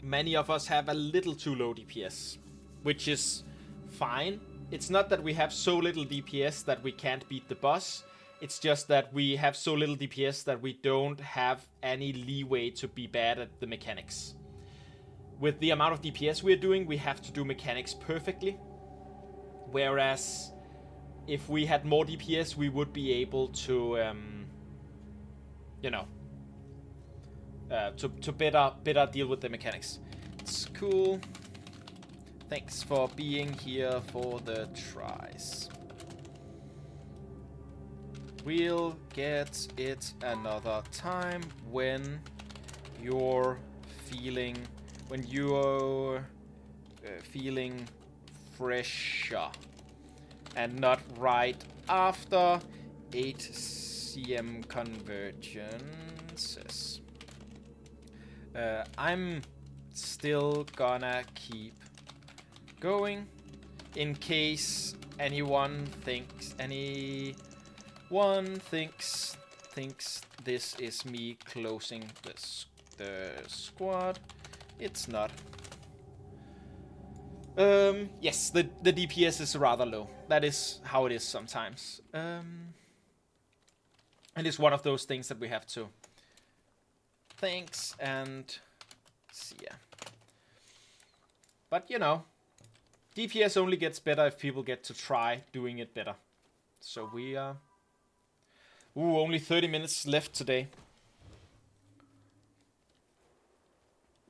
many of us have a little too low DPS, which is fine. It's not that we have so little DPS that we can't beat the boss. It's just that we have so little DPS that we don't have any leeway to be bad at the mechanics. With the amount of DPS we're doing, we have to do mechanics perfectly. Whereas if we had more DPS, we would be able to, you know, to better deal with the mechanics. It's cool. Thanks for being here for the tries. We'll get it another time when you're feeling feeling fresher, and not right after 8 CM convergences. I'm still gonna keep going in case anyone thinks this is me closing the squad. It's not. Yes, the DPS is rather low. That is how it is sometimes. And it's one of those things that we have to. Thanks and see ya. But you know, DPS only gets better if people get to try doing it better. So we are... Ooh, only 30 minutes left today.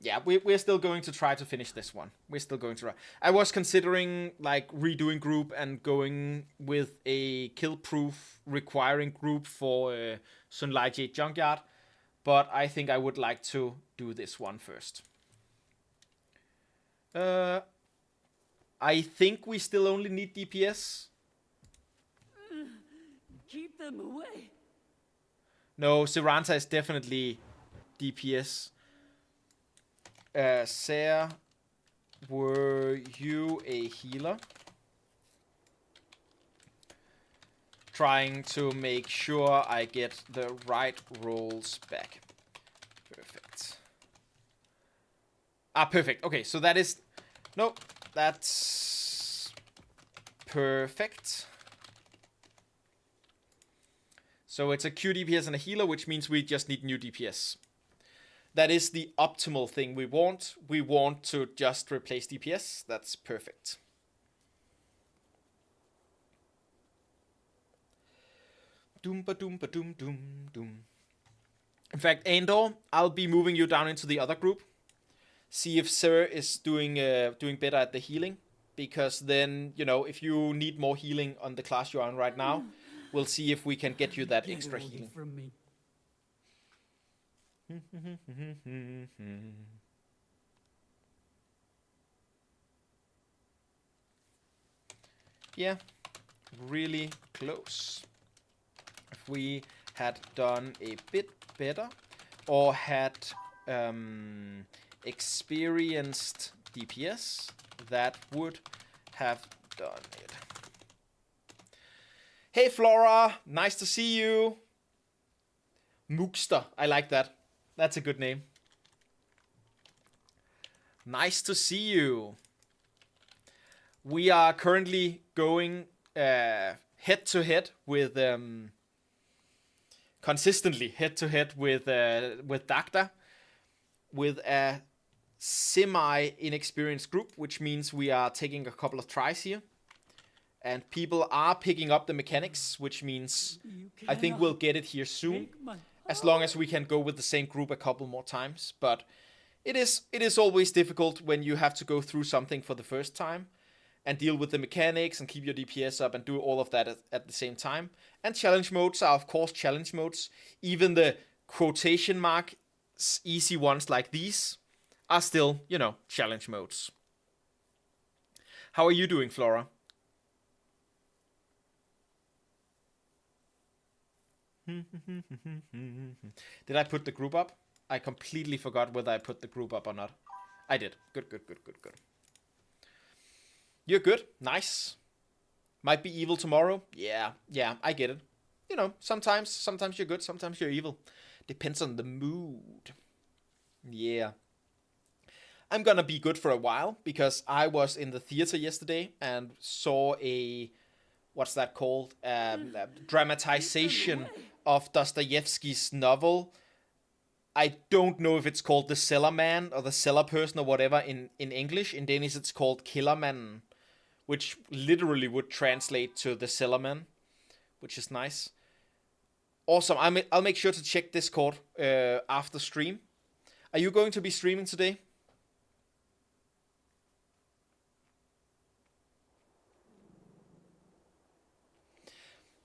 Yeah, we're still going to try to finish this one. We're still going to try. I was considering like redoing group and going with a kill-proof requiring group for Sunlight Junkyard. But I think I would like to do this one first. I think we still only need DPS. Keep them away. No, Seranta is definitely DPS. Sarah, were you a healer? Trying to make sure I get the right rolls back. Perfect. Ah, perfect. Okay, so that is... No, that's... perfect. So it's a Q DPS and a healer, which means we just need new DPS. That is the optimal thing we want. We want to just replace DPS. That's perfect. Doomba doomba doom doom doom. In fact, Andor, I'll be moving you down into the other group. See if Sir is doing better at the healing. Because then, you know, if you need more healing on the class you're on right now, we'll see if we can get you that extra healing. From me. Yeah, really close. If we had done a bit better, or had experienced DPS, that would have done it. Hey Flora, nice to see you. Mookster, I like that. That's a good name. Nice to see you. We are currently going head to head with consistently head to head with Dagda, with a semi-inexperienced group, which means we are taking a couple of tries here. And people are picking up the mechanics, which means I think we'll get it here soon. As long as we can go with the same group a couple more times. But it is always difficult when you have to go through something for the first time and deal with the mechanics and keep your DPS up and do all of that at the same time. And challenge modes are, of course, challenge modes. Even the quotation mark easy ones like these are still, you know, challenge modes. How are you doing, Flora? Did I put the group up? I completely forgot whether I put the group up or not. I did. Good. You're good. Nice. Might be evil tomorrow. Yeah, I get it. You know, sometimes you're good, sometimes you're evil. Depends on the mood. Yeah. I'm gonna be good for a while, because I was in the theater yesterday and saw a... What's that called? A dramatization of Dostoevsky's novel. I don't know if it's called The Cellar Man or The Cellar Person or whatever in English. In Danish it's called Killerman, which literally would translate to The Cellar Man, which is nice. Awesome. I'll make sure to check Discord after stream. Are you going to be streaming today?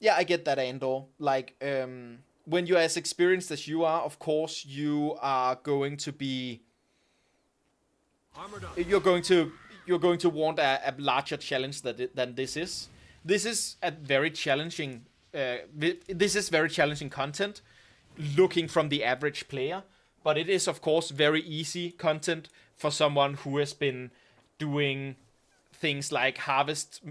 Yeah, I get that, Andor. Like, when you're as experienced as you are, of course, you are going to be... You're going to want a larger challenge than this is. This is a very challenging... this is very challenging content, looking from the average player. But it is, of course, very easy content for someone who has been doing... things like Harvest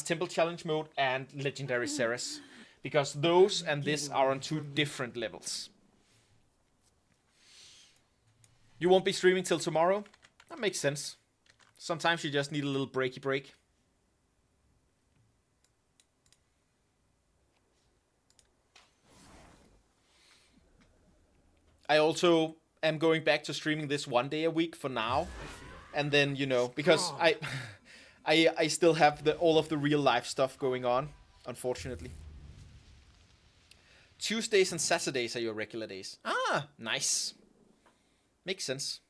Temple Challenge Mode and Legendary Ceres. Because those and this are on two different levels. You won't be streaming till tomorrow? That makes sense. Sometimes you just need a little breaky break. I also am going back to streaming this 1 day a week for now. And then, you know, because I still have all of the real life stuff going on, unfortunately. Tuesdays and Saturdays are your regular days. Ah, nice. Makes sense.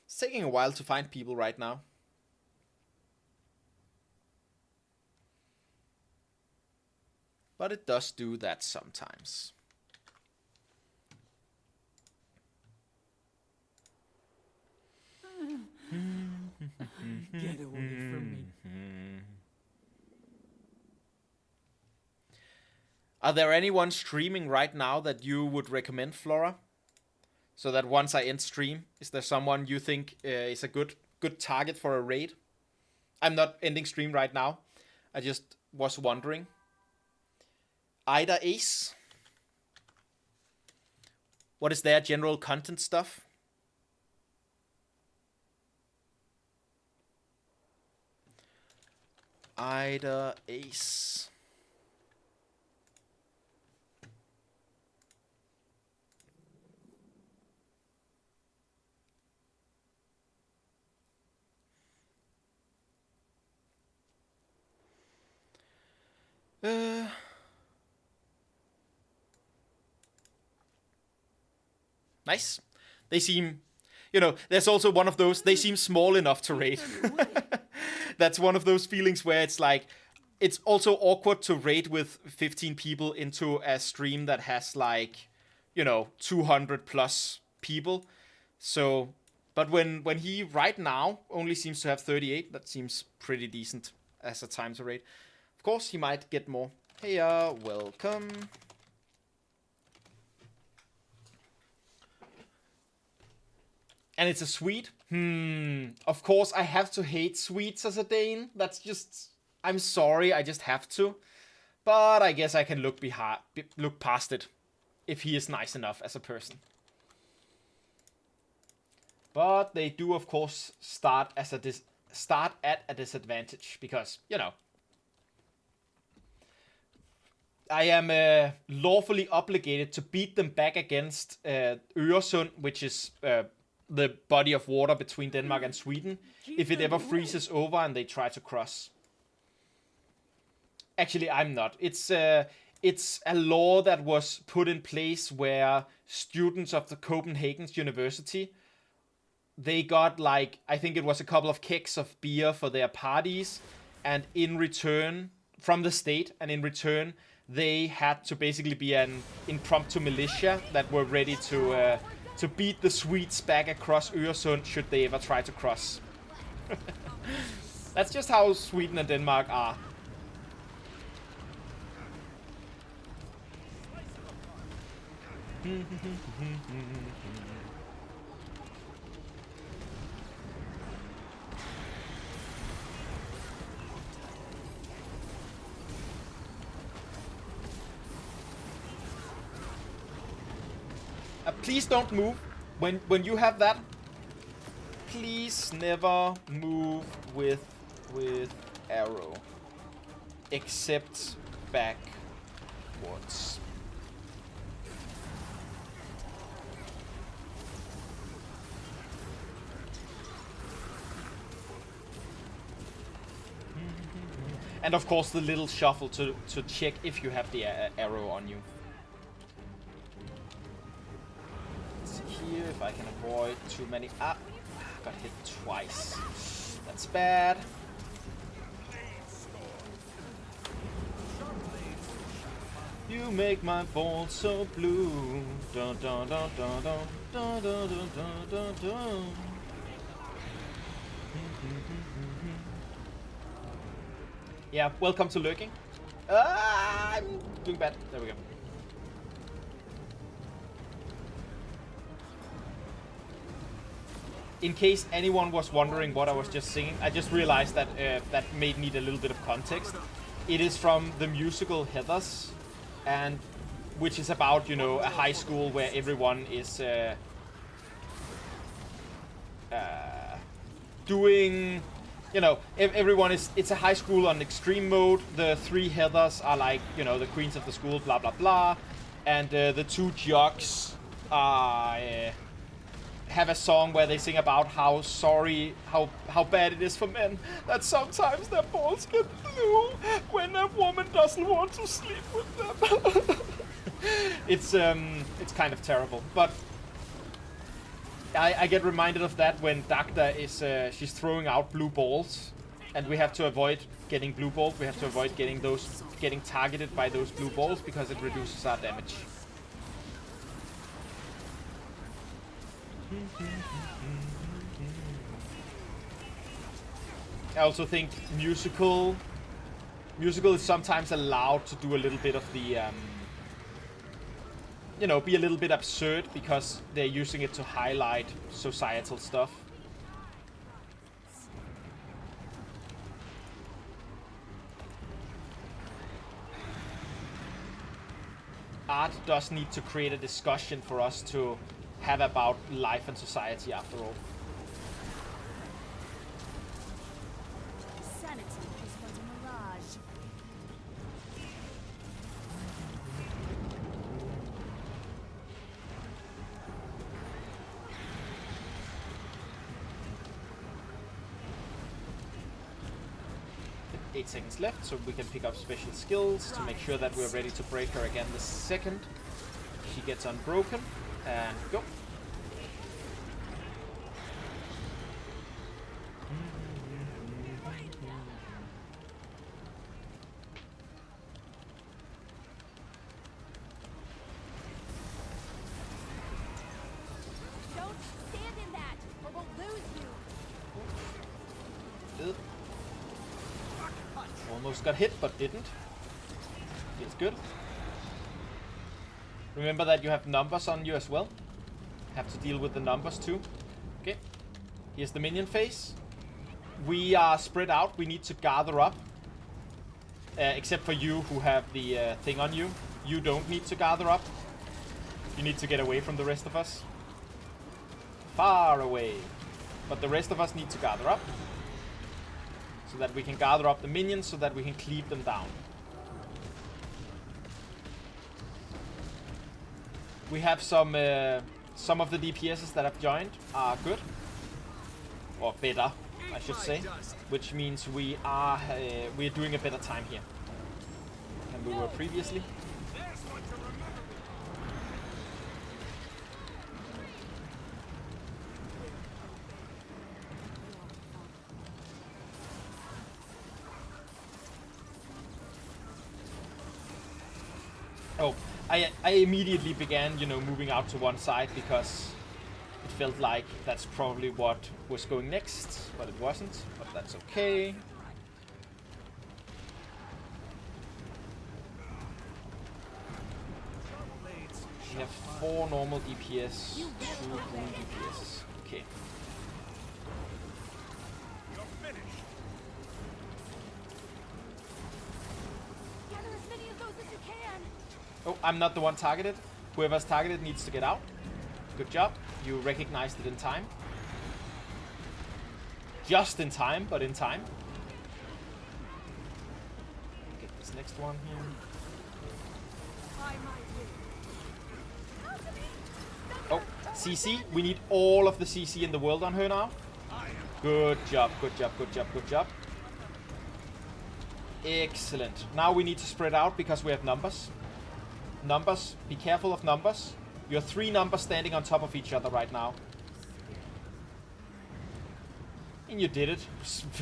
It's taking a while to find people right now. But it does do that sometimes. Get away from me. Are there anyone streaming right now that you would recommend, Flora? So that once I end stream, is there someone you think is a good target for a raid? I'm not ending stream right now. I just was wondering. Ida Ace. What is their general content stuff? Ida Ace. Nice. They seem, you know, there's also one of those, they seem small enough to raid. That's one of those feelings where it's like, it's also awkward to raid with 15 people into a stream that has like, you know, 200 plus people. So, but when he right now only seems to have 38, that seems pretty decent as a time to raid. Of course, he might get more. Hey, welcome. And it's a Swede. Of course, I have to hate Swedes as a Dane. That's just... I'm sorry, I just have to. But I guess I can look past it. If he is nice enough as a person. But they do, of course, start at a disadvantage. Because, you know... I am lawfully obligated to beat them back against Øresund, which is the body of water between Denmark and Sweden, if it ever freezes over and they try to cross. Actually, I'm not. It's a law that was put in place where students of the Copenhagen's University, they got like, I think it was a couple of kegs of beer for their parties, and in return, from the state, and in return, they had to basically be an impromptu militia that were ready to beat the Swedes back across Øresund should they ever try to cross. That's just how Sweden and Denmark are. Please don't move when you have that. Please never move with arrow, except backwards. And of course the little shuffle to check if you have the arrow on you. Here, if I can avoid too many. Got hit twice. That's bad. You make my balls so blue. Dun dun dun dun dun dun dun dun dun dun. Yeah, welcome to lurking. I'm doing bad. There we go. In case anyone was wondering what I was just singing, I just realized that that may need a little bit of context. It is from the musical Heathers, and which is about, you know, a high school where everyone is doing, you know, everyone is. It's a high school on extreme mode. The three Heathers are like, you know, the queens of the school, blah blah blah, and the two jocks are. Have a song where they sing about how sorry, how bad it is for men that sometimes their balls get blue when a woman doesn't want to sleep with them. It's kind of terrible, but I get reminded of that when Dagda is she's throwing out blue balls, and we have to avoid getting blue balls. We have to avoid getting targeted by those blue balls because it reduces our damage. I also think musical is sometimes allowed to do a little bit of the, you know, be a little bit absurd because they're using it to highlight societal stuff. Art does need to create a discussion for us to have about life and society after all. Sanity is but a mirage. Eight seconds left, so we can pick up special skills to make sure that we're ready to break her again the second she gets unbroken. And go. Don't stand in that, or we'll lose you. Almost got hit, but didn't. Feels good. Remember that you have numbers on you as well. Have to deal with the numbers too. Okay. Here's the minion phase. We are spread out. We need to gather up. Except for you who have the thing on you. You don't need to gather up. You need to get away from the rest of us. Far away. But the rest of us need to gather up. So that we can gather up the minions so that we can cleave them down. We have some of the DPSs that have joined are good. Or better, I should say. Which means we are doing a better time here than we were previously. Oh, I immediately began, you know, moving out to one side because it felt like that's probably what was going next, but it wasn't. But that's okay. We have 4 normal DPS, 2 green DPS. Okay. Gather as many of those as you can. Oh, I'm not the one targeted. Whoever's targeted needs to get out. Good job. You recognized it in time. Just in time, but in time. Get this next one here. Oh, CC. We need all of the CC in the world on her now. Good job, good job, good job, good job. Excellent. Now we need to spread out because we have numbers. Numbers. Be careful of numbers. You're 3 numbers standing on top of each other right now. And you did it.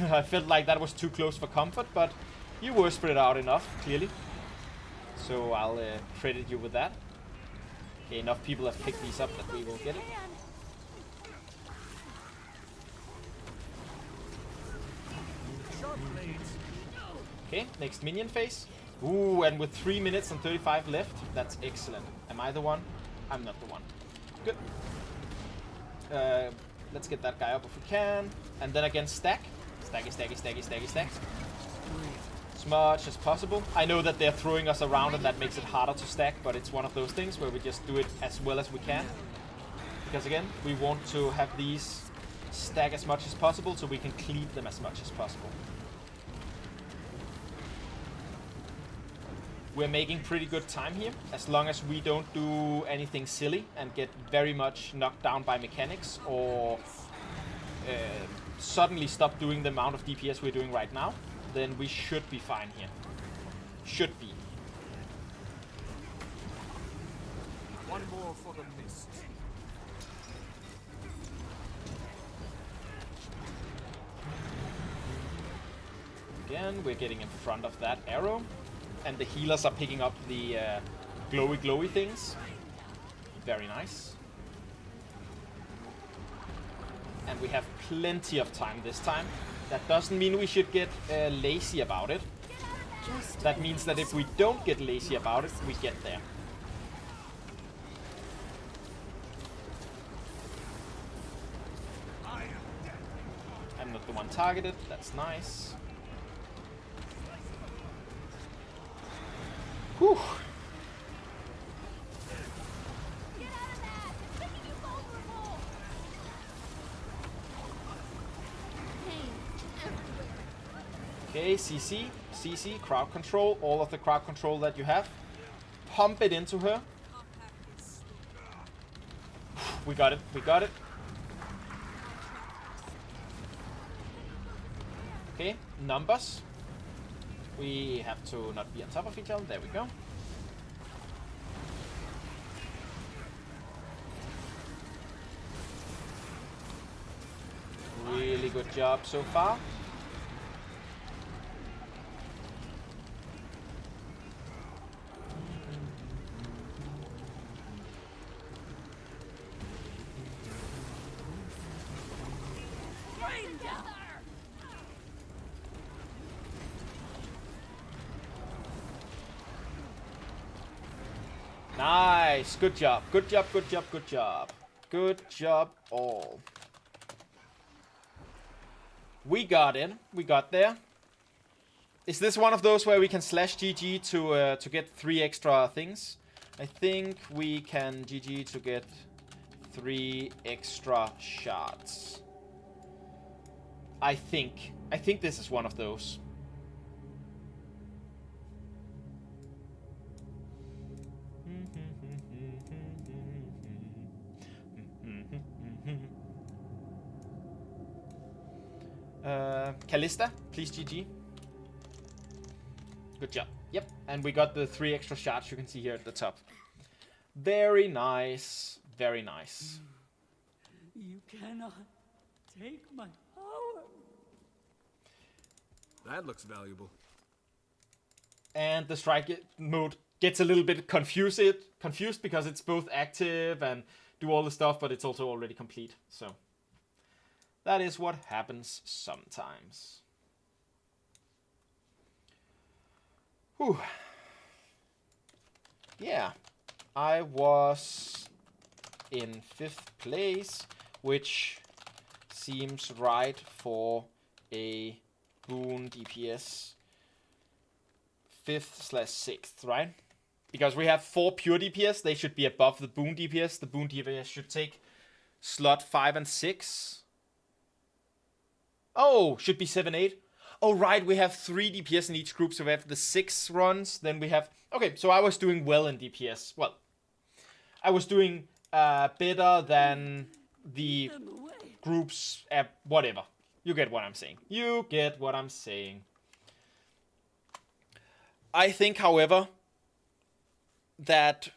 I felt like that was too close for comfort, but you were spread out enough, clearly. So I'll credit you with that. Okay, enough people have picked these up that we will get it. Okay, next minion phase. Ooh, and with 3 minutes and 35 left, that's excellent. Am I the one? I'm not the one. Good. Let's get that guy up if we can. And then again, stack. Stacky, stacky, stacky, stacky, stack. As much as possible. I know that they're throwing us around and that makes it harder to stack, but it's one of those things where we just do it as well as we can. Because again, we want to have these stack as much as possible so we can cleave them as much as possible. We're making pretty good time here, as long as we don't do anything silly and get very much knocked down by mechanics or suddenly stop doing the amount of DPS we're doing right now, then we should be fine here. Should be. One more for the mist. Again, we're getting in front of that arrow. And the healers are picking up the glowy things. Very nice. And we have plenty of time this time. That doesn't mean we should get lazy about it. That means that if we don't get lazy about it, we get there. I'm not the one targeted. That's nice. Whew. Get out of that! It's making you vulnerable! Pain everywhere. Okay, CC, crowd control, all of the crowd control that you have. Pump it into her. We got it, we got it. Okay, numbers. We have to not be on top of each other. There we go. Really good job so far. Nice. Good job. Good job. Good job. Good job. Good job all. We got in. We got there. Is this one of those where we can slash GG to get 3 extra things? I think we can GG to get 3 extra shards. I think this is one of those. Callista, please GG. Good job. Yep, and we got the 3 extra shards you can see here at the top. Very nice. Very nice. You cannot take my power. That looks valuable. And the strike mode gets a little bit confused because it's both active and do all the stuff, but it's also already complete. So that is what happens sometimes. Whew. Yeah, I was in 5th place, which seems right for a boon DPS 5th/6th, right? Because we have 4 pure DPS, they should be above the boon DPS. The boon DPS should take slot 5 and 6. Oh, should be 7, 8. Oh, right, we have 3 DPS in each group, so we have the 6 runs, then we have... Okay, so I was doing well in DPS. Well, I was doing better than the groups, whatever. You get what I'm saying. You get what I'm saying. I think, however, that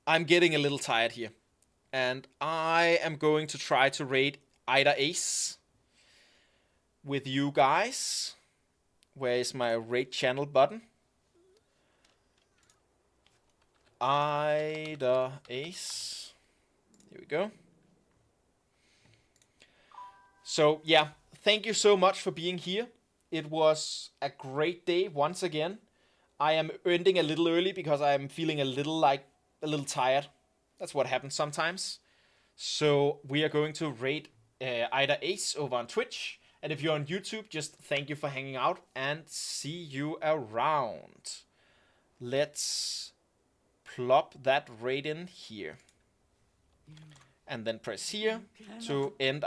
I'm getting a little tired here. And I am going to try to raid either Ace with you guys. Where is my raid channel button? Either Ace. Here we go. So, yeah, thank you so much for being here. It was a great day once again. I am ending a little early because I'm feeling a little tired. That's what happens sometimes. So we are going to raid either Ace over on Twitch. And if you're on YouTube, just thank you for hanging out and see you around. Let's plop that raid in here. And then press here to end our